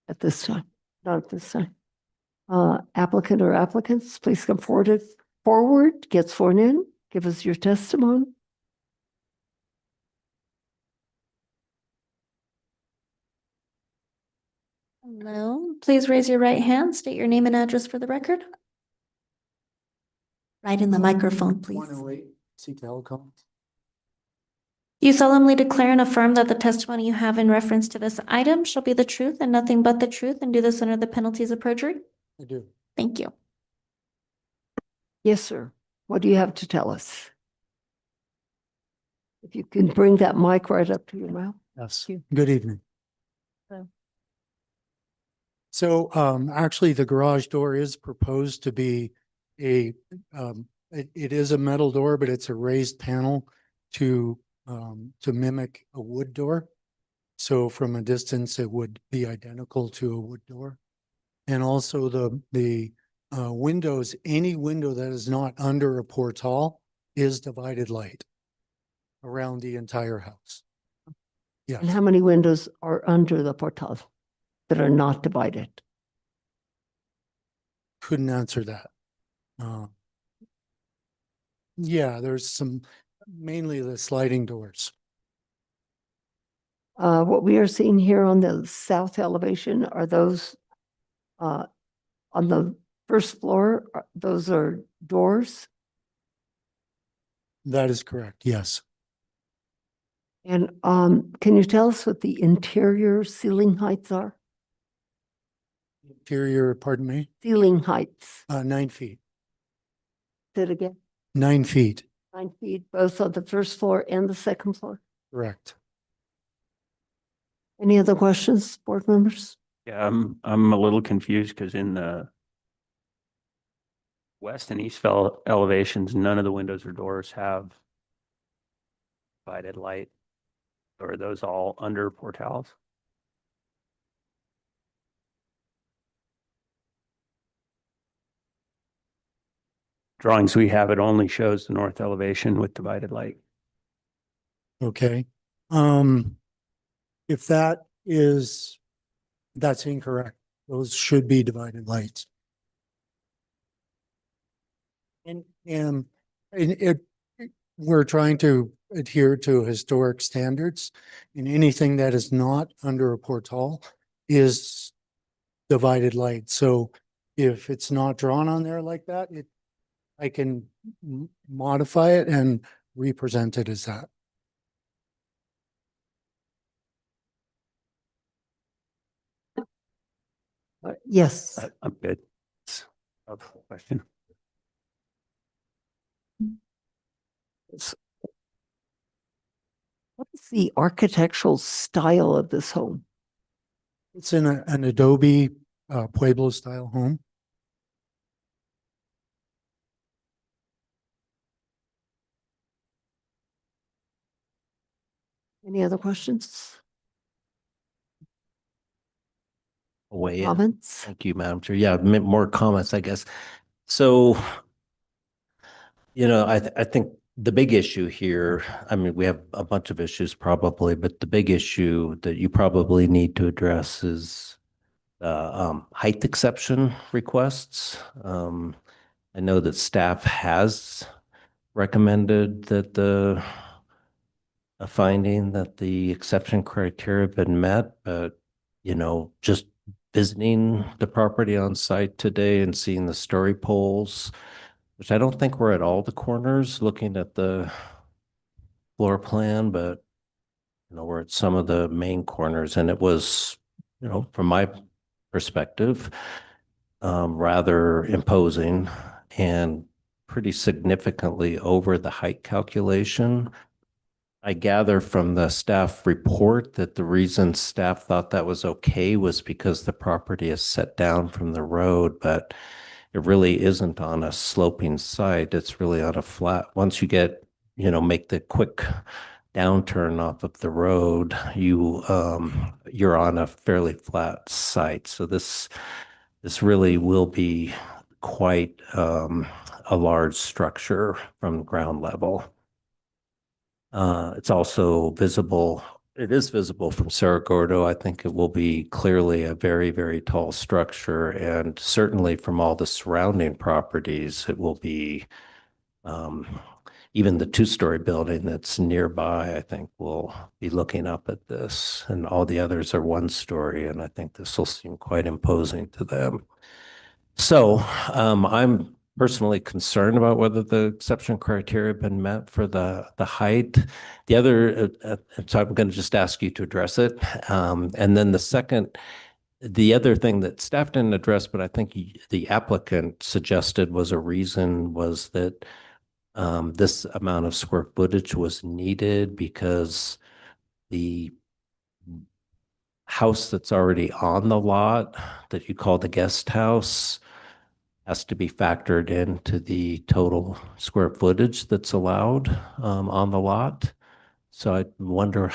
At this time? Not at this time. Applicant or applicants, please come forward, get sworn in, give us your testimony. Hello, please raise your right hand, state your name and address for the record. Right in the microphone, please. 108 C Telecom. You solemnly declare and affirm that the testimony you have in reference to this item shall be the truth and nothing but the truth, and do this under the penalties of perjury? I do. Thank you. Yes, sir. What do you have to tell us? If you can bring that mic right up to your mouth. Yes. Good evening. Hello. So actually, the garage door is proposed to be it is a metal door, but it's a raised panel to mimic a wood door. So from a distance, it would be identical to a wood door. And also the windows, any window that is not under a portal is divided light around the entire house. Yes. And how many windows are under the portal that are not divided? Couldn't answer that. Yeah, there's some, mainly the sliding doors. What we are seeing here on the south elevation are those on the first floor, those are doors. That is correct, yes. And can you tell us what the interior ceiling heights are? Interior, pardon me? Ceiling heights. 9 feet. Say it again. 9 feet, 9 feet, both on the first floor and the second floor. correct. Any other questions, board members? Yeah, I'm a little confused because in the west and east elevations, none of the windows or doors have divided light. Or are those all under portals? Drawings we have, it only shows the north elevation with divided light. Okay. If that's incorrect. Those should be divided lights. And we're trying to adhere to historic standards, and anything that is not under a portal is divided light. So if it's not drawn on there like that, I can modify it and represent it as that. Yes. I'm good. Question. What is the architectural style of this home? It's in an Adobe Pueblo style home. Any other questions? Weigh in. Comments? Thank you, Madam Chair. Yeah, more comments, I guess. So, I think the big issue here, I mean, we have a bunch of issues probably, but the big issue that you probably need to address is height exception requests. I know that staff has recommended that a finding that the exception criteria have been met, but, just visiting the property on site today and seeing the story poles, which I don't think were at all the corners looking at the floor plan, but we're at some of the main corners, and it was, from my perspective, rather imposing and pretty significantly over the height calculation. I gather from the staff report that the reason staff thought that was okay was because the property is set down from the road, but it really isn't on a sloping site. It's really on a flat. Once you get, make the quick downturn off of the road, you're on a fairly flat site. So this really will be quite a large structure from ground level. It's also visible. It is visible from Cerro Gordo. I think it will be clearly a very, very tall structure, and certainly from all the surrounding properties, it will be even the two-story building that's nearby, I think, will be looking up at this, and all the others are one-story, and I think this will seem quite imposing to them. So I'm personally concerned about whether the exception criteria have been met for the height. The other, so I'm going to just ask you to address it. And then the other thing that staff didn't address, but I think the applicant suggested was a reason was that this amount of square footage was needed because the house that's already on the lot that you call the guest house has to be factored into the total square footage that's allowed on the lot. So I wonder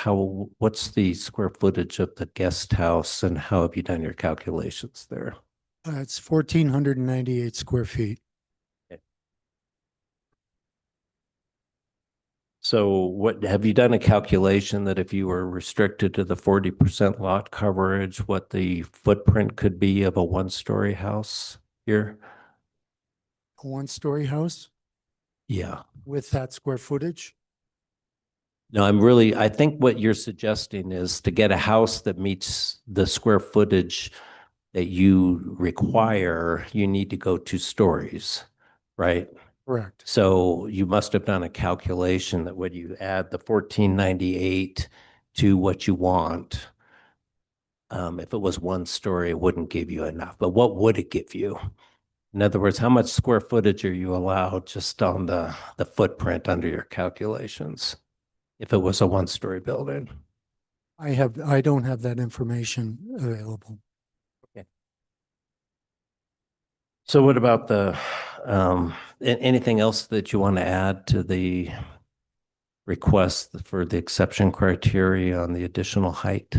what's the square footage of the guest house and how have you done your calculations there? It's 1,498 square feet. So what, have you done a calculation that if you were restricted to the 40% lot coverage, what the footprint could be of a one-story house here? A one-story house Yeah. with that square footage? No, I think what you're suggesting is to get a house that meets the square footage that you require, you need to go 2 stories, right? Correct. So you must have done a calculation that when you add the 1498 to what you want, if it was 1 story, it wouldn't give you enough. But what would it give you? In other words, how much square footage are you allowed just on the footprint under your calculations if it was a 1-story building? I don't have that information available. Okay. So what about anything else that you want to add to the request for the exception criteria on the additional height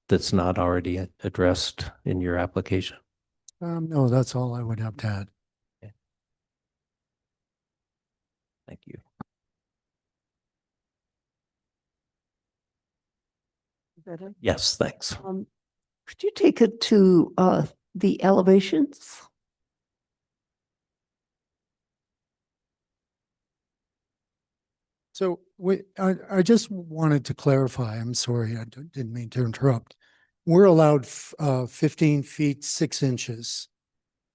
that's not already addressed in your application? No, that's all I would have to add. Okay. Thank you. Better? Yes, thanks. Could you take it to the elevations? So I just wanted to clarify, I'm sorry, didn't mean to interrupt. We're allowed 15 feet, 6 inches.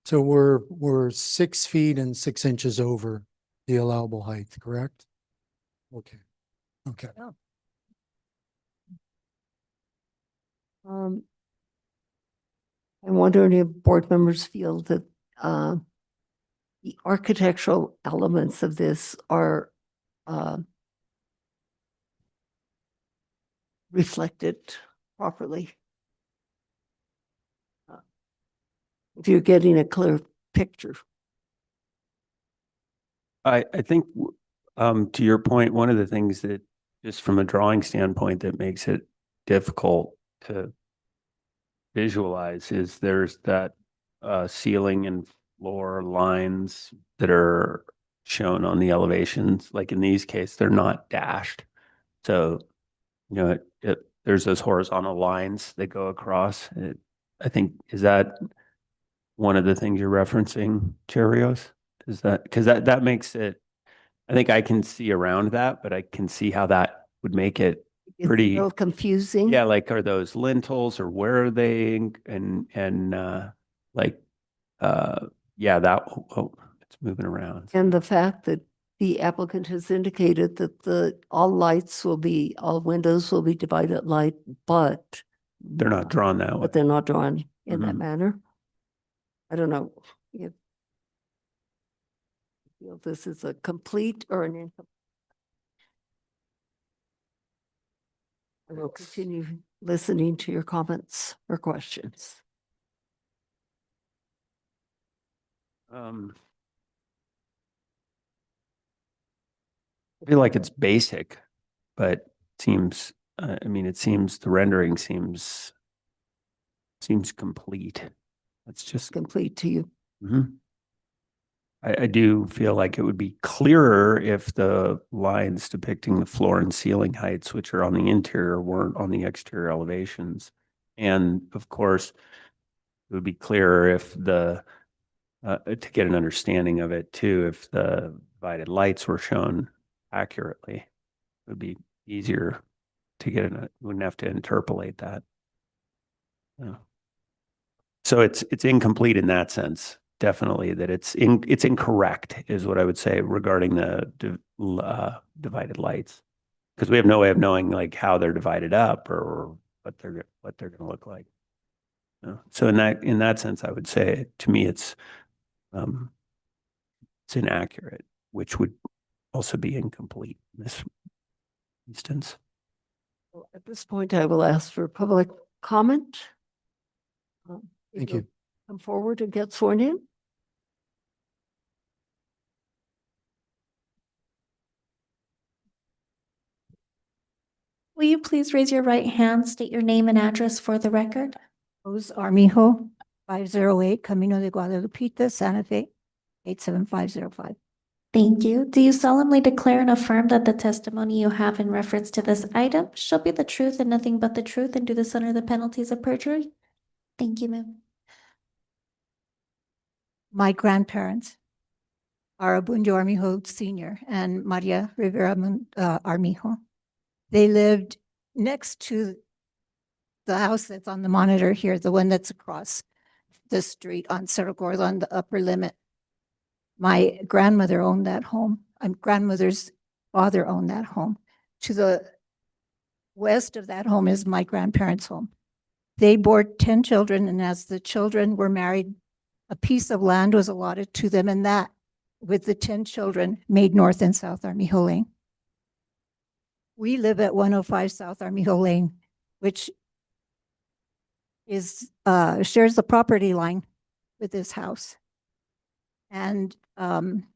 So we're 6 feet and 6 inches over the allowable height, correct? Okay. Okay. I'm wondering if board members feel that the architectural elements of this are reflected properly. If you're getting a clear picture. I think, to your point, one of the things that just from a drawing standpoint that makes it difficult to visualize is there's that ceiling and floor lines that are shown on the elevations. Like in these cases, they're not dashed. So, there's those horizontal lines that go across. I think, is that one of the things you're referencing, Cherios? Because that makes it, I think I can see around that, but I can see how that would make it It's pretty a little confusing. Yeah, like are those lintels or where are they? It's moving around. And the fact that the applicant has indicated that all windows will be divided light, but They're not drawn that way. but they're not drawn in that Mhm. manner. I don't know if feel this is a complete or an incomplete. I will continue listening to your comments or questions. I feel like it's basic, but seems, I mean, it seems, the rendering seems complete. It's just. Complete to you. Mhm. I do feel like it would be clearer if the lines depicting the floor and ceiling heights, which are on the interior, weren't on the exterior elevations. And of course, it would be clearer if to get an understanding of it too, if the divided lights were shown accurately. It would be easier to get wouldn't have to interpolate that. Yeah. So it's incomplete in that sense. Definitely that it's incorrect is what I would say regarding the divided lights, because we have no way of knowing like how they're divided up or what they're going to look like. So in that sense, I would say to me it's inaccurate, which would also be incomplete in this instance. Well, at this point, I will ask for public comment. Thank you'll you. Come forward and get sworn in. Will you please raise your right hand, state your name and address for the record? Rose Armijo, 508 Camino de Guadalupita, Santa Fe, 87505. Thank you. Do you solemnly declare and affirm that the testimony you have in reference to this item shall be the truth and nothing but the truth, and do this under the penalties of perjury? Thank you, ma'am. My grandparents are Abundio Armijo Sr. and Maria Rivera Armijo. They lived next to the house that's on the monitor here, the one that's across the street on Cerro Gordo on the upper limit. My grandmother owned that home. Grandmother's father owned that home. To the west of that home is my grandparents' home. They bore 10 children, and as the children were married, a piece of land was allotted to them, and that, with the 10 children, made North and South Armijo Lane. We live at 105 South Armijo Lane, which is shares the property line with this house. And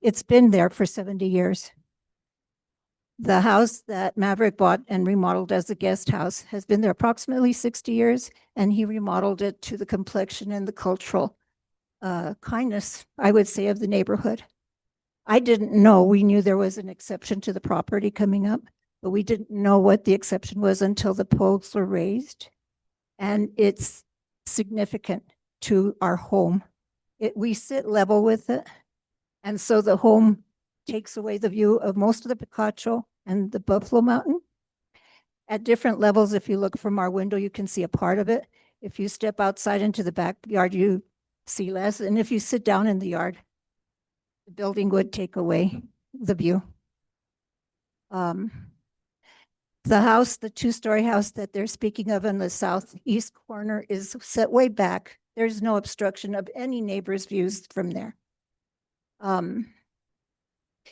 it's been there for 70 years. The house that Maverick bought and remodeled as a guest house has been there approximately 60 years, and he remodeled it to the complexion and the cultural kindness, I would say, of the neighborhood. I didn't know, we knew there was an exception to the property coming up, but we didn't know what the exception was until the poles were raised. And it's significant to our home. We sit level with it. And so the home takes away the view of most of the Picacho and the Buffalo Mountain. At different levels, if you look from our window, you can see a part of it. If you step outside into the backyard, you see less. And if you sit down in the yard, the building would take away the view. The house, the two-story house that they're speaking of in the southeast corner, is set way back. There's no obstruction of any neighbor's views from there.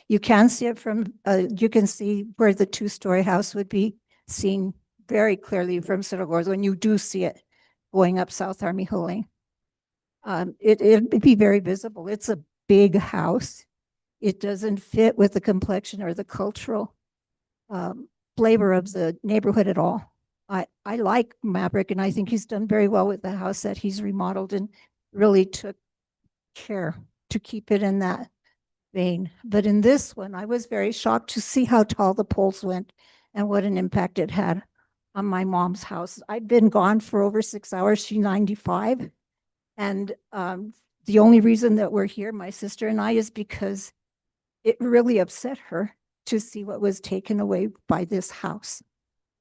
You can see it from, you can see where the two-story house would be seen very clearly from Cerro Gordo when you do see it going up South Armijo Lane. It'd be very visible. It's a big house. It doesn't fit with the complexion or the cultural flavor of the neighborhood at all. I like Maverick, and I think he's done very well with the house that he's remodeled and really took care to keep it in that vein. But in this one, I was very shocked to see how tall the poles went and what an impact it had on my mom's house. I'd been gone for over 6 hours. She's 95. And the only reason that we're here, my sister and I, is because it really upset her to see what was taken away by this house.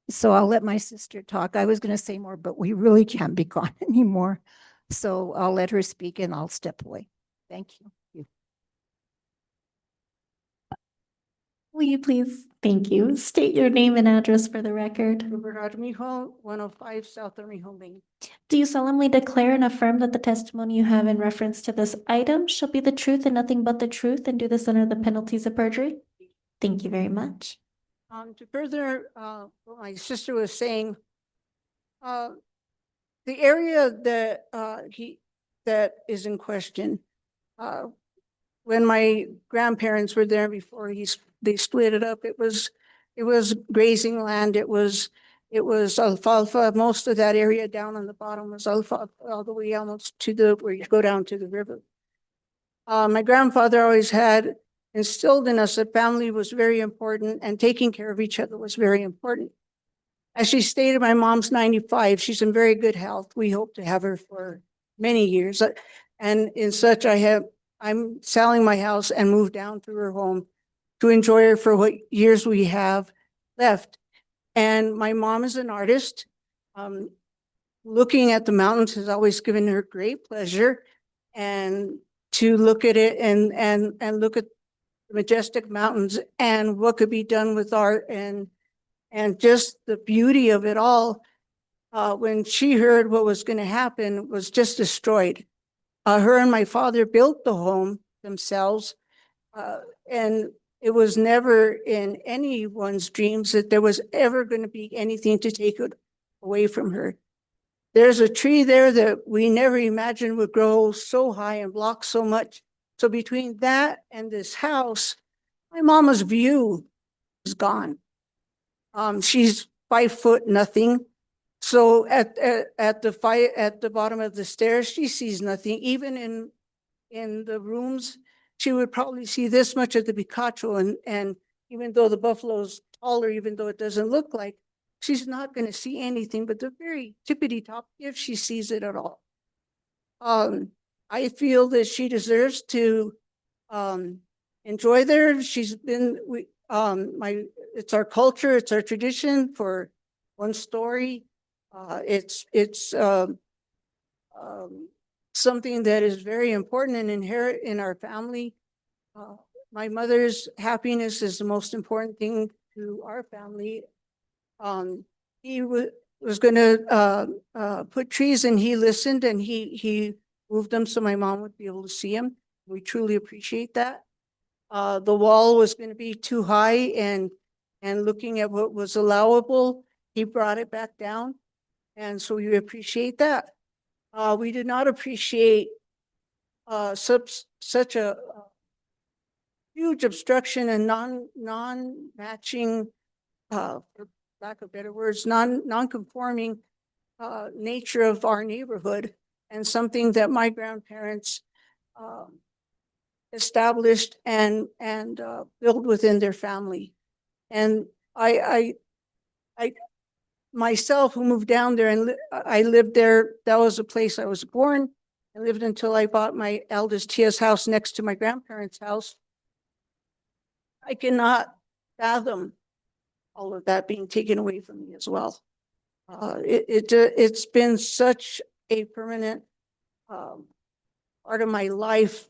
So I'll let my sister talk. I was going to say more, but we really can't be gone anymore. So I'll let her speak and I'll step away. Thank you. Will you please, thank you, state your name and address for the record? Roberto Armijo, 105 South Armijo Lane. Do you solemnly declare and affirm that the testimony you have in reference to this item shall be the truth and nothing but the truth, and do this under the penalties of perjury? Thank you very much. To further what my sister was saying, the area that that is in question, when my grandparents were there before they split it up, it was grazing land. It was alfalfa. Most of that area down on the bottom was alfalfa, all the way almost to where you go down to the river. My grandfather always had instilled in us that family was very important and taking care of each other was very important. As she stated, my mom's 95. She's in very good health. We hope to have her for many years. And in such, I'm selling my house and moved down to her home to enjoy her for what years we have left. And my mom is an artist. Looking at the mountains has always given her great pleasure. And to look at it and look at the majestic mountains and what could be done with art and just the beauty of it all, when she heard what was going to happen, was just destroyed. Her and my father built the home themselves, and it was never in anyone's dreams that there was ever going to be anything to take it away from her. There's a tree there that we never imagined would grow so high and block so much. So between that and this house, my mama's view is gone. She's 5 foot nothing. So at the bottom of the stairs, she sees nothing. Even in the rooms, she would probably see this much of the Picacho. And even though the buffalo's taller, even though it doesn't look like, she's not going to see anything but the very tippity top if she sees it at all. I feel that she deserves to enjoy there. She's been, it's our culture, it's our tradition for one story. It's something that is very important and inherent in our family. My mother's happiness is the most important thing to our family. He was going to put trees, and he listened, and he moved them so my mom would be able to see him. We truly appreciate that. The wall was going to be too high, and looking at what was allowable, he brought it back down. And so we appreciate that. We did not appreciate such a huge obstruction and non-matching, for lack of better words, non-conforming nature of our neighborhood, and something that my grandparents established and built within their family. And I myself, who moved down there, and I lived there, that was the place I was born. I lived until I bought my eldest Tia's house next to my grandparents' house. I cannot fathom all of that being taken away from me as well. It's been such a permanent part of my life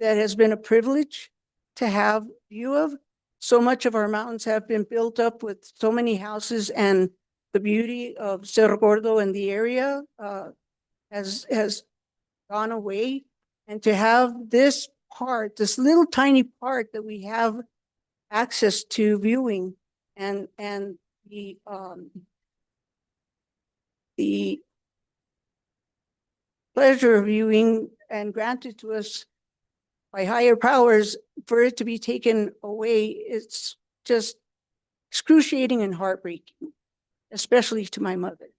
that has been a privilege to have view of. So much of our mountains have been built up with so many houses, and the beauty of Cerro Gordo and the area has gone away. And to have this part, this little tiny part that we have access to viewing, and the pleasure of viewing and granted to us by higher powers, for it to be taken away, it's just excruciating and heartbreaking, especially to my mother.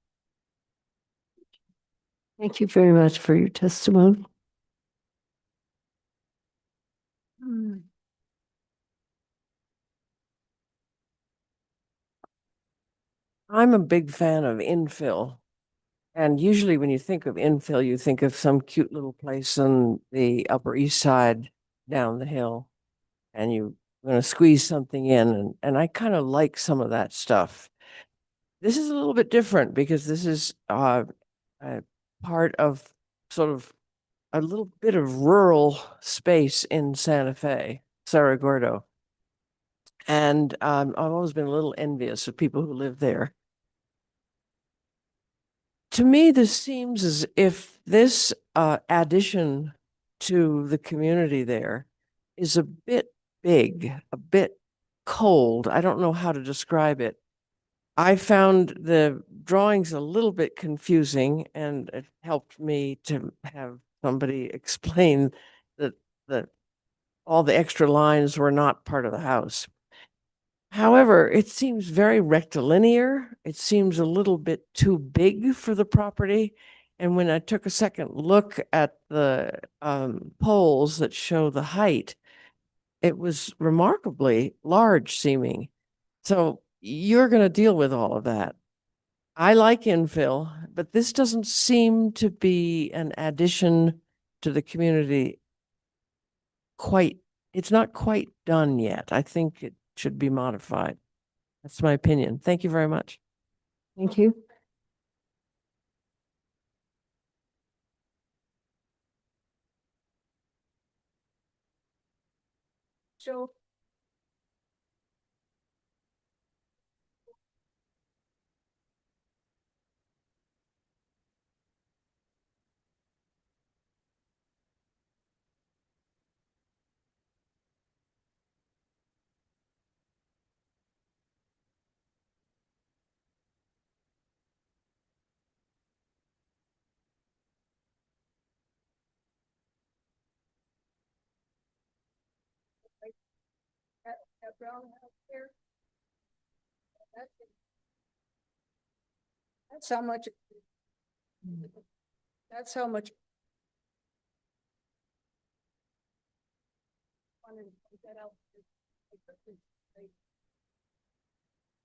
Thank you very much for your testimony. I'm a big fan of infill. And usually when you think of infill, you think of some cute little place on the Upper East Side down the hill, and you're going to squeeze something in. And I kind of like some of that stuff. This is a little bit different because this is a part of sort of a little bit of rural space in Santa Fe, Cerro Gordo. And I've always been a little envious of people who live there. To me, this seems as if this addition to the community there is a bit big, a bit cold. I don't know how to describe it. I found the drawings a little bit confusing, and it helped me to have somebody explain the all the extra lines were not part of the house. However, it seems very rectilinear. It seems a little bit too big for the property. And when I took a second look at the poles that show the height, it was remarkably large seeming. So you're going to deal with all of that. I like infill, but this doesn't seem to be an addition to the community quite, it's not quite done yet. I think it should be modified. That's my opinion. Thank you very much. Thank you. So that brown house there, that's how much. That's how much.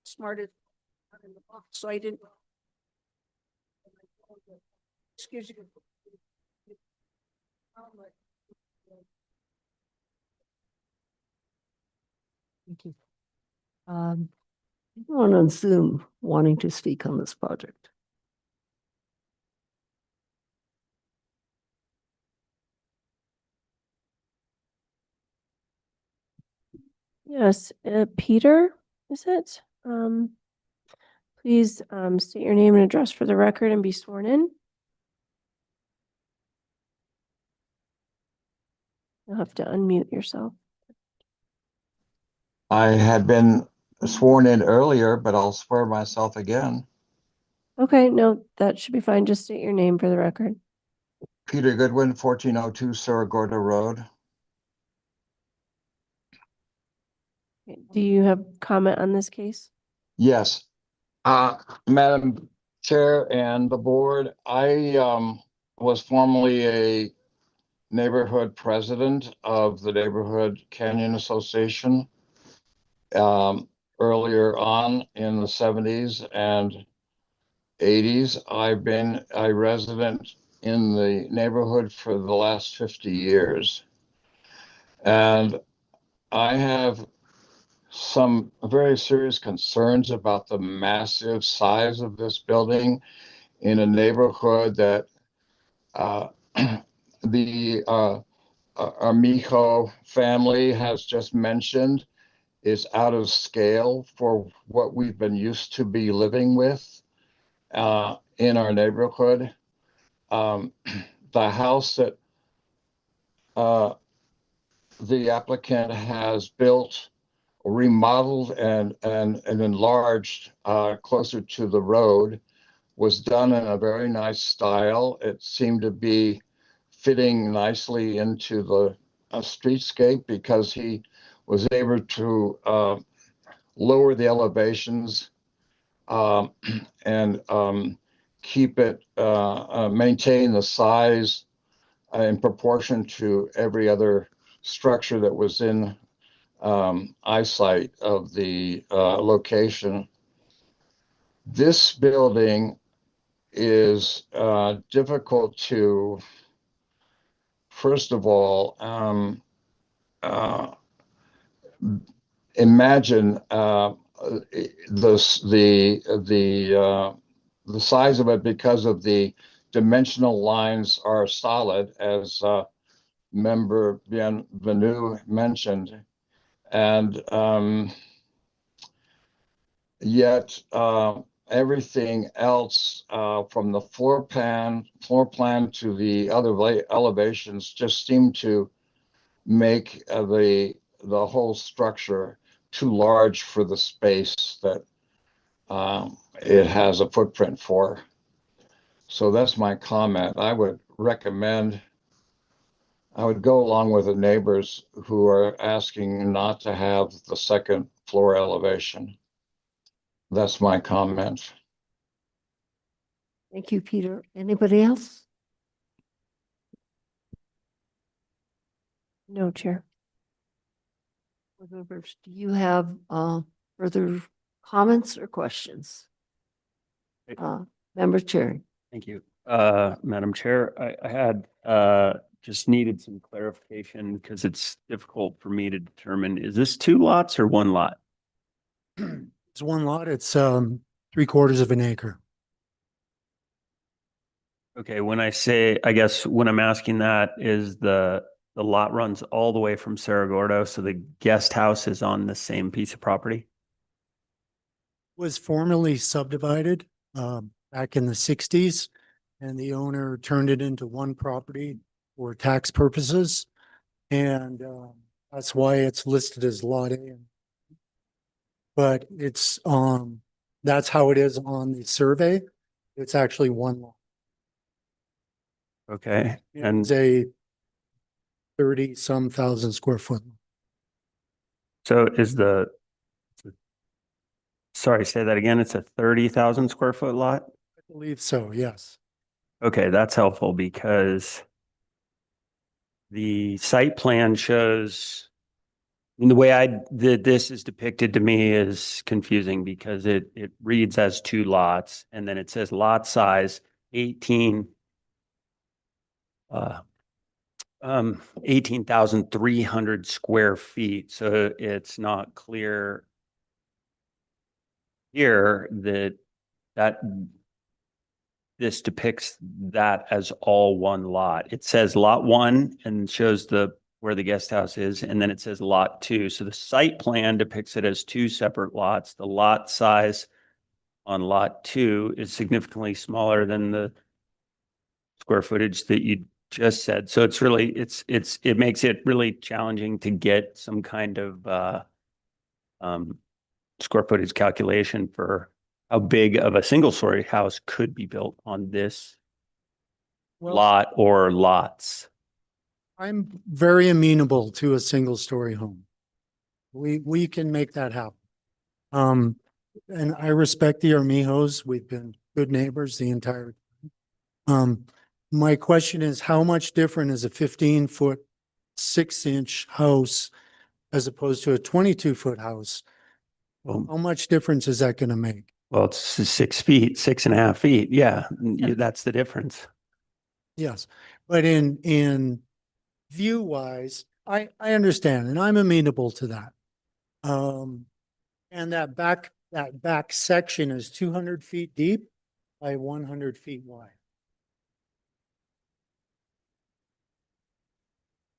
Smartest in the box, so I didn't. Excuse you. Thank you. Anyone on Zoom wanting to speak on this project? Yes, Peter, is it? Please state your name and address for the record and be sworn in. You'll have to unmute yourself. I had been sworn in earlier, but I'll swear myself again. Okay, no, that should be fine. Just state your name for the record. Peter Goodwin, 1402 Cerro Gordo Road. Do you have comment on this case? Yes. Madam Chair and the board, I was formerly a neighborhood president of the Neighborhood Canyon Association earlier on in the 70s and 80s. I've been a resident in the neighborhood for the last 50 years. And I have some very serious concerns about the massive size of this building in a neighborhood that the Amijo family has just mentioned is out of scale for what we've been used to be living with in our neighborhood. The house that the applicant has built, remodeled and enlarged closer to the road was done in a very nice style. It seemed to be fitting nicely into the streetscape because he was able to lower the elevations and keep it, maintain the size in proportion to every other structure that was in eyesight of the location. This building is difficult to, first of all, imagine the size of it because of the dimensional lines are solid, as Member Bienvenue mentioned, and yet everything else from the floor plan to the other elevations just seem to make the whole structure too large for the space that it has a footprint for. So that's my comment. I would recommend I would go along with the neighbors who are asking not to have the second floor elevation. That's my comment. Thank you, Peter. Anybody else? No, Chair. Board members, do you have further comments or questions? Member Chair. Thank you. Madam Chair, I had just needed some clarification because it's difficult for me to determine, is this 2 lots or 1 lot? It's one lot. It's 3/4 of an acre. Okay, when I say, I guess when I'm asking that is the lot runs all the way from Cerro Gordo, so the guest house is on the same piece of property? Was formerly subdivided back in the 60s, and the owner turned it into one property for tax purposes. And that's why it's listed as Lot A. But it's that's how it is on the survey. It's actually one lot. Okay, And it's a 30-some thousand square foot. so is sorry, say that again, it's a 30,000 square foot lot? I believe so, yes. Okay, that's helpful because the site plan shows, I mean, the way this is depicted to me is confusing because it reads as 2 lots and then it says lot size 18,300 square feet. So it's not clear here that this depicts that as all one lot. It says lot 1 and shows where the guest house is, and then it says lot 2. So the site plan depicts it as 2 separate lots. The lot size on lot 2 is significantly smaller than the square footage that you just said. So it's really, it makes it really challenging to get some kind of square footage calculation for how big of a single-story house could be built on this lot or lots. I'm very amenable to a single-story home. We can make that happen. And I respect the Armijos. We've been good neighbors the entire time. My question is, how much different is a 15-foot, 6-inch house as opposed to a 22-foot house? Well, how much difference is that going to make? Well, it's 6 feet, 6.5 feet. Yeah, that's the difference. Yes, but in view wise, I understand, and I'm amenable to that. And that back section is 200 feet deep by 100 feet wide.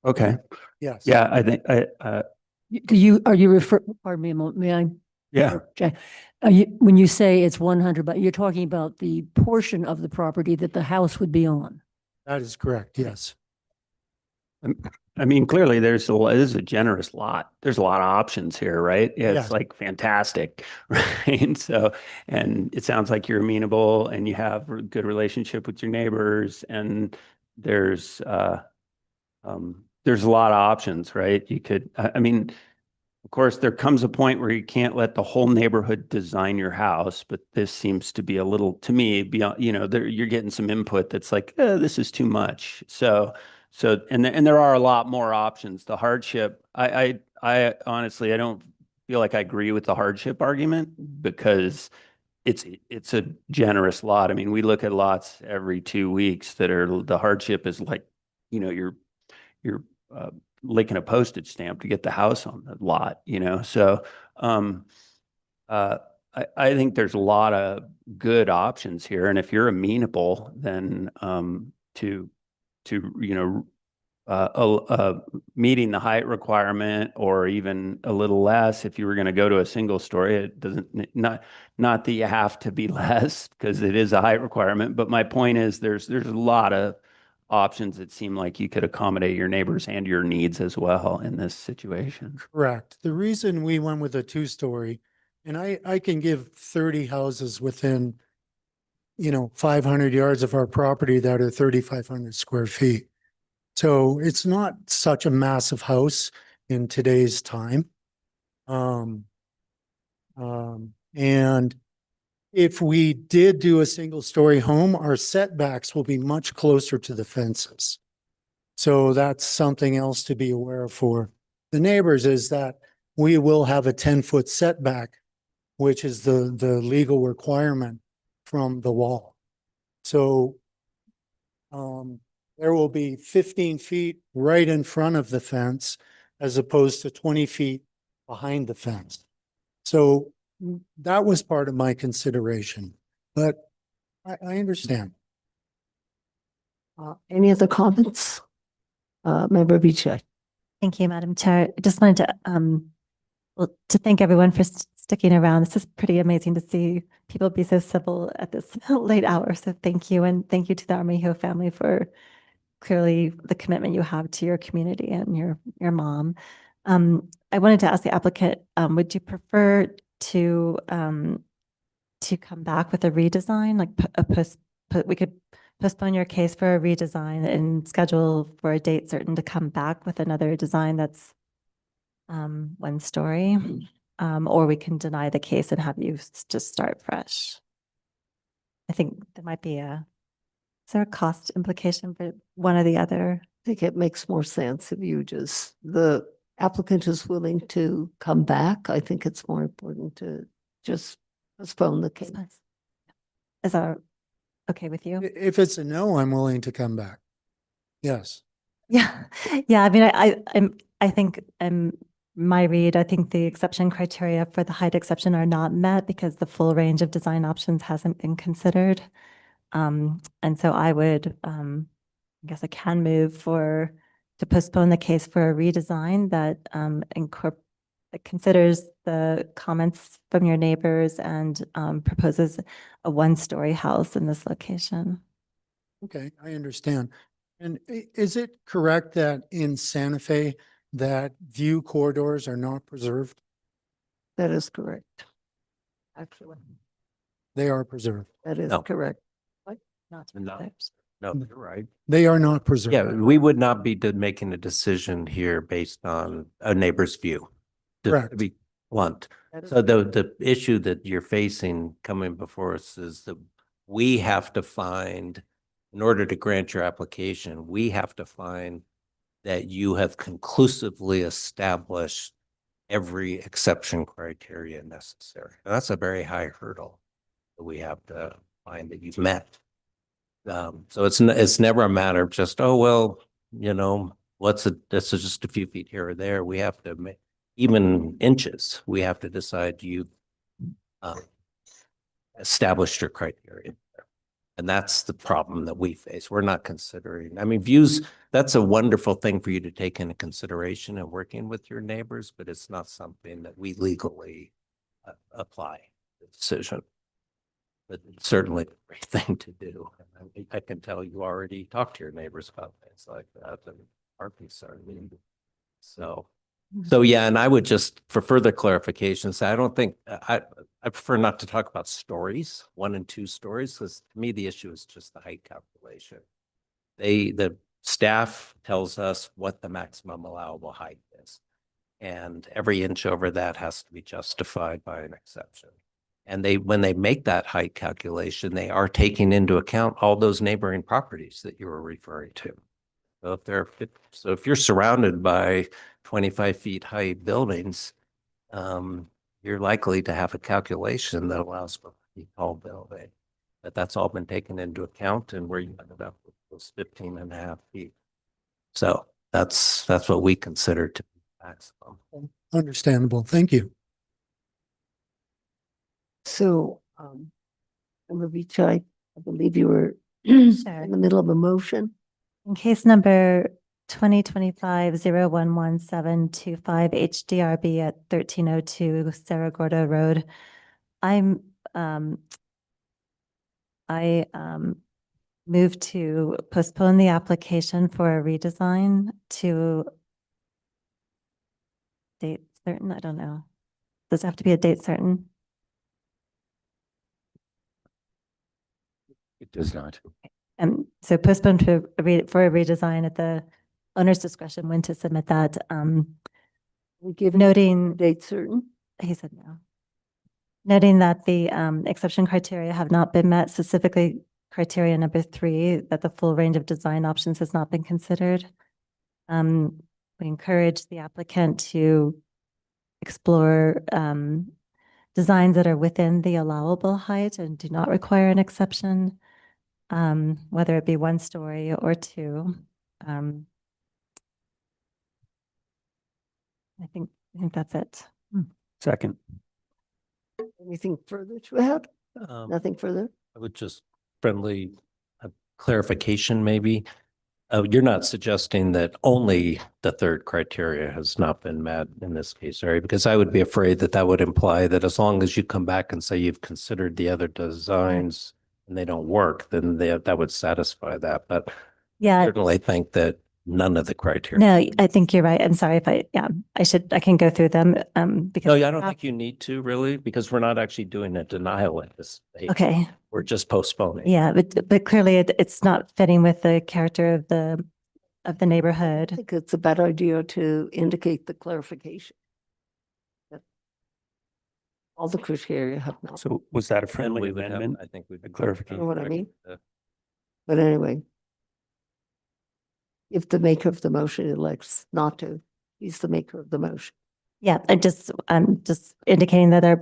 Okay. Yes. Yeah, I think Are you pardon me a moment, may I? Yeah. Jack, when you say it's 100, but you're talking about the portion of the property that the house would be on? That is correct, yes. I mean, clearly this is a generous lot. There's a lot of options here, right? It's Yes. like fantastic, right? So, and it sounds like you're amenable and you have a good relationship with your neighbors, and there's a lot of options, right? You could, I mean, of course, there comes a point where you can't let the whole neighborhood design your house, but this seems to be a little, to me, beyond, you're getting some input that's like, this is too much. So, and there are a lot more options. The hardship, I honestly, I don't feel like I agree with the hardship argument because it's a generous lot. I mean, we look at lots every 2 weeks that are, the hardship is like, you're licking a postage stamp to get the house on the lot, So, I think there's a lot of good options here. And if you're amenable, then, meeting the height requirement or even a little less, if you were going to go to a single story, it doesn't, not that you have to be less because it is a height requirement. But my point is there's a lot of options that seem like you could accommodate your neighbors and your needs as well in this situation. Correct. The reason we went with a 2-story, and I can give 30 houses within, 500 yards of our property that are 3,500 square feet. So it's not such a massive house in today's time. And if we did do a single-story home, our setbacks will be much closer to the fences. So that's something else to be aware of for the neighbors, is that we will have a 10-foot setback, which is the legal requirement from the wall. So there will be 15 feet right in front of the fence as opposed to 20 feet behind the fence. So that was part of my consideration, but I understand. Any other comments? Member Beechey. Thank you, Madam Chair. I just wanted to, well, to thank everyone for sticking around. This is pretty amazing to see people be so civil at this late hour. So thank you. And thank you to the Armijo family for clearly the commitment you have to your community and your mom. I wanted to ask the applicant, would you prefer to come back with a redesign, like we could postpone your case for a redesign and schedule for a date certain to come back with another design that's one story, or we can deny the case and have you just start fresh. I think there might be is there a cost implication for one or the other? I think it makes more sense if the applicant is willing to come back. I think it's more important to just postpone the case. Is that okay with you? If it's a no, I'm willing to come back. Yes. Yeah, yeah. I mean, I think my read, I think the exception criteria for the height exception are not met because the full range of design options hasn't been considered. And so I would, I guess I can move to postpone the case for a redesign that that considers the comments from your neighbors and proposes a one-story house in this location. Okay, I understand. And is it correct that in Santa Fe that view corridors are not preserved? That is correct. Actually, They are preserved. that is No. correct. No, you're right. They are not preserved. Yeah, we would not be making a decision here based on a neighbor's view. To Correct. be blunt. That is So the issue that you're facing coming before us is that we have to find, in order to grant your application, we have to find that you have conclusively established every exception criteria necessary. And that's a very high hurdle that we have to find that you've met. So it's never a matter of just, oh, well, this is just a few feet here or there. We have to make, even inches, we have to decide you established your criteria. And that's the problem that we face. We're not considering, I mean, views, that's a wonderful thing for you to take into consideration in working with your neighbors, but it's not something that we legally apply the decision. But it's certainly a great thing to do. I can tell you already talked to your neighbors about things like that and are concerned. So yeah, and I would just, for further clarification, say I don't think, I prefer not to talk about stories, 1 and 2 stories, because to me, the issue is just the height calculation. The staff tells us what the maximum allowable height is. And every inch over that has to be justified by an exception. And when they make that height calculation, they are taking into account all those neighboring properties that you were referring to. So if you're surrounded by 25 feet high buildings, you're likely to have a calculation that allows for a tall building. But that's all been taken into account, and where you ended up with those 15.5 feet. So that's what we consider to be maximum. Understandable. Thank you. So, Member Beechey, I believe you were in the middle of a motion. In case number 2025-011725 HDRB at 1302 Cerro Gordo Road, I move to postpone the application for a redesign to date certain. I don't know. Does it have to be a date certain? It does not. So postpone for a redesign at the owner's discretion when to submit that. We give Noting, date certain. he said no. Noting that the exception criteria have not been met, specifically criteria number 3, that the full range of design options has not been considered. We encourage the applicant to explore designs that are within the allowable height and do not require an exception, whether it be 1 story or 2. I think that's it. Second. Anything further to add? Nothing further? I would just friendly clarification, maybe. You're not suggesting that only the 3rd criteria has not been met in this case, right? Because I would be afraid that that would imply that as long as you come back and say you've considered the other designs and they don't work, then that would satisfy that. But Yeah. certainly think that none of the criteria. No, I think you're right. I'm sorry if I can go through them, because. No, I don't think you need to really, because we're not actually doing a denial at this stage. Okay. We're just postponing. Yeah, but clearly it's not fitting with the character of the I neighborhood. think it's a bad idea to indicate the clarification. That all the criteria have not. So was that a And friendly we would have, amendment? I think we'd. A clarification. You know what I mean? But anyway. If the maker of the motion elects not to, he's the maker of the motion. Yeah, I'm just indicating that our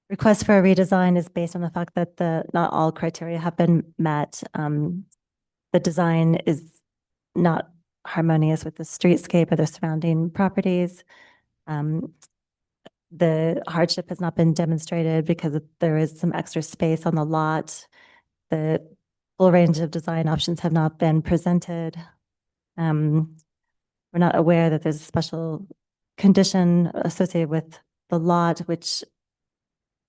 request for a redesign is based on the fact that not all criteria have been met. The design is not harmonious with the streetscape or the surrounding properties. The hardship has not been demonstrated because there is some extra space on the lot. The full range of design options have not been presented. We're not aware that there's a special condition associated with the lot, which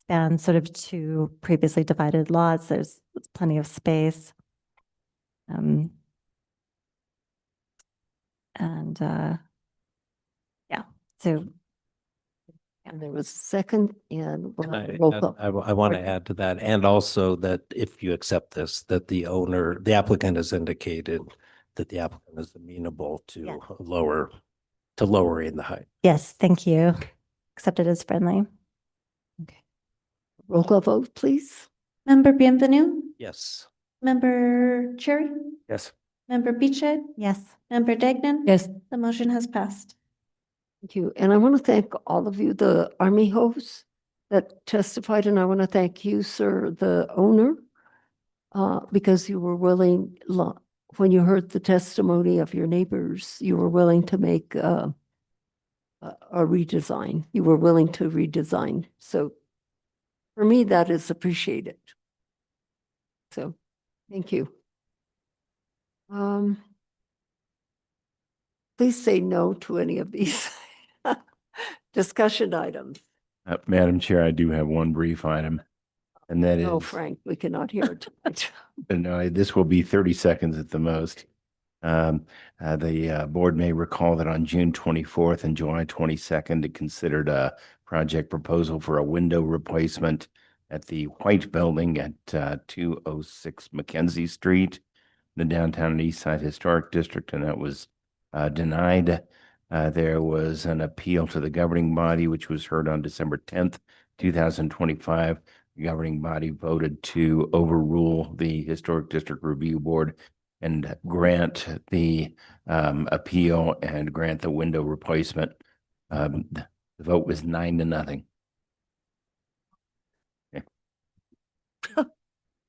spans sort of 2 previously divided lots. There's plenty of space. So. And there was a second and we'll have a I, roll call. I want to add to that, and also that if you accept this, that the applicant has indicated that the applicant is amenable to lowering the height. Yes, thank you. Accepted as friendly. Roll call vote, please. Member Bienvenu, Yes. Member Cherry, Yes. Member Beached, Yes. Member Degnan. Yes. The motion has passed. Thank you. And I want to thank all of you, the Army hosts that testified, and I want to thank you, sir, the owner, because you were willing, when you heard the testimony of your neighbors, you were willing to make a redesign. You were willing to redesign. So for me, that is appreciated. So thank you. Please say no to any of these discussion items. Madam Chair, I do have one brief item, and that is. No, Frank, we cannot hear it tonight. But no, this will be 30 seconds at the most. The board may recall that on June 24th and July 22nd, it considered a project proposal for a window replacement at the White Building at 206 Mackenzie Street, the downtown and East Side Historic District, and that was denied. There was an appeal to the governing body, which was heard on December 10th, 2025. The governing body voted to overrule the Historic District Review Board and grant the appeal and grant the window replacement. The vote was 9-0.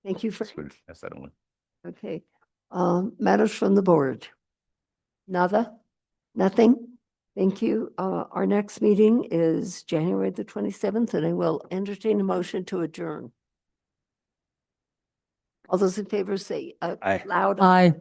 Thank you, Frank. That's that one. Okay. Matters from the board. Nada? Nothing? Thank you. Our next meeting is January the 27th, and I will entertain a motion to adjourn. All those in favor say Aye. loud. Aye.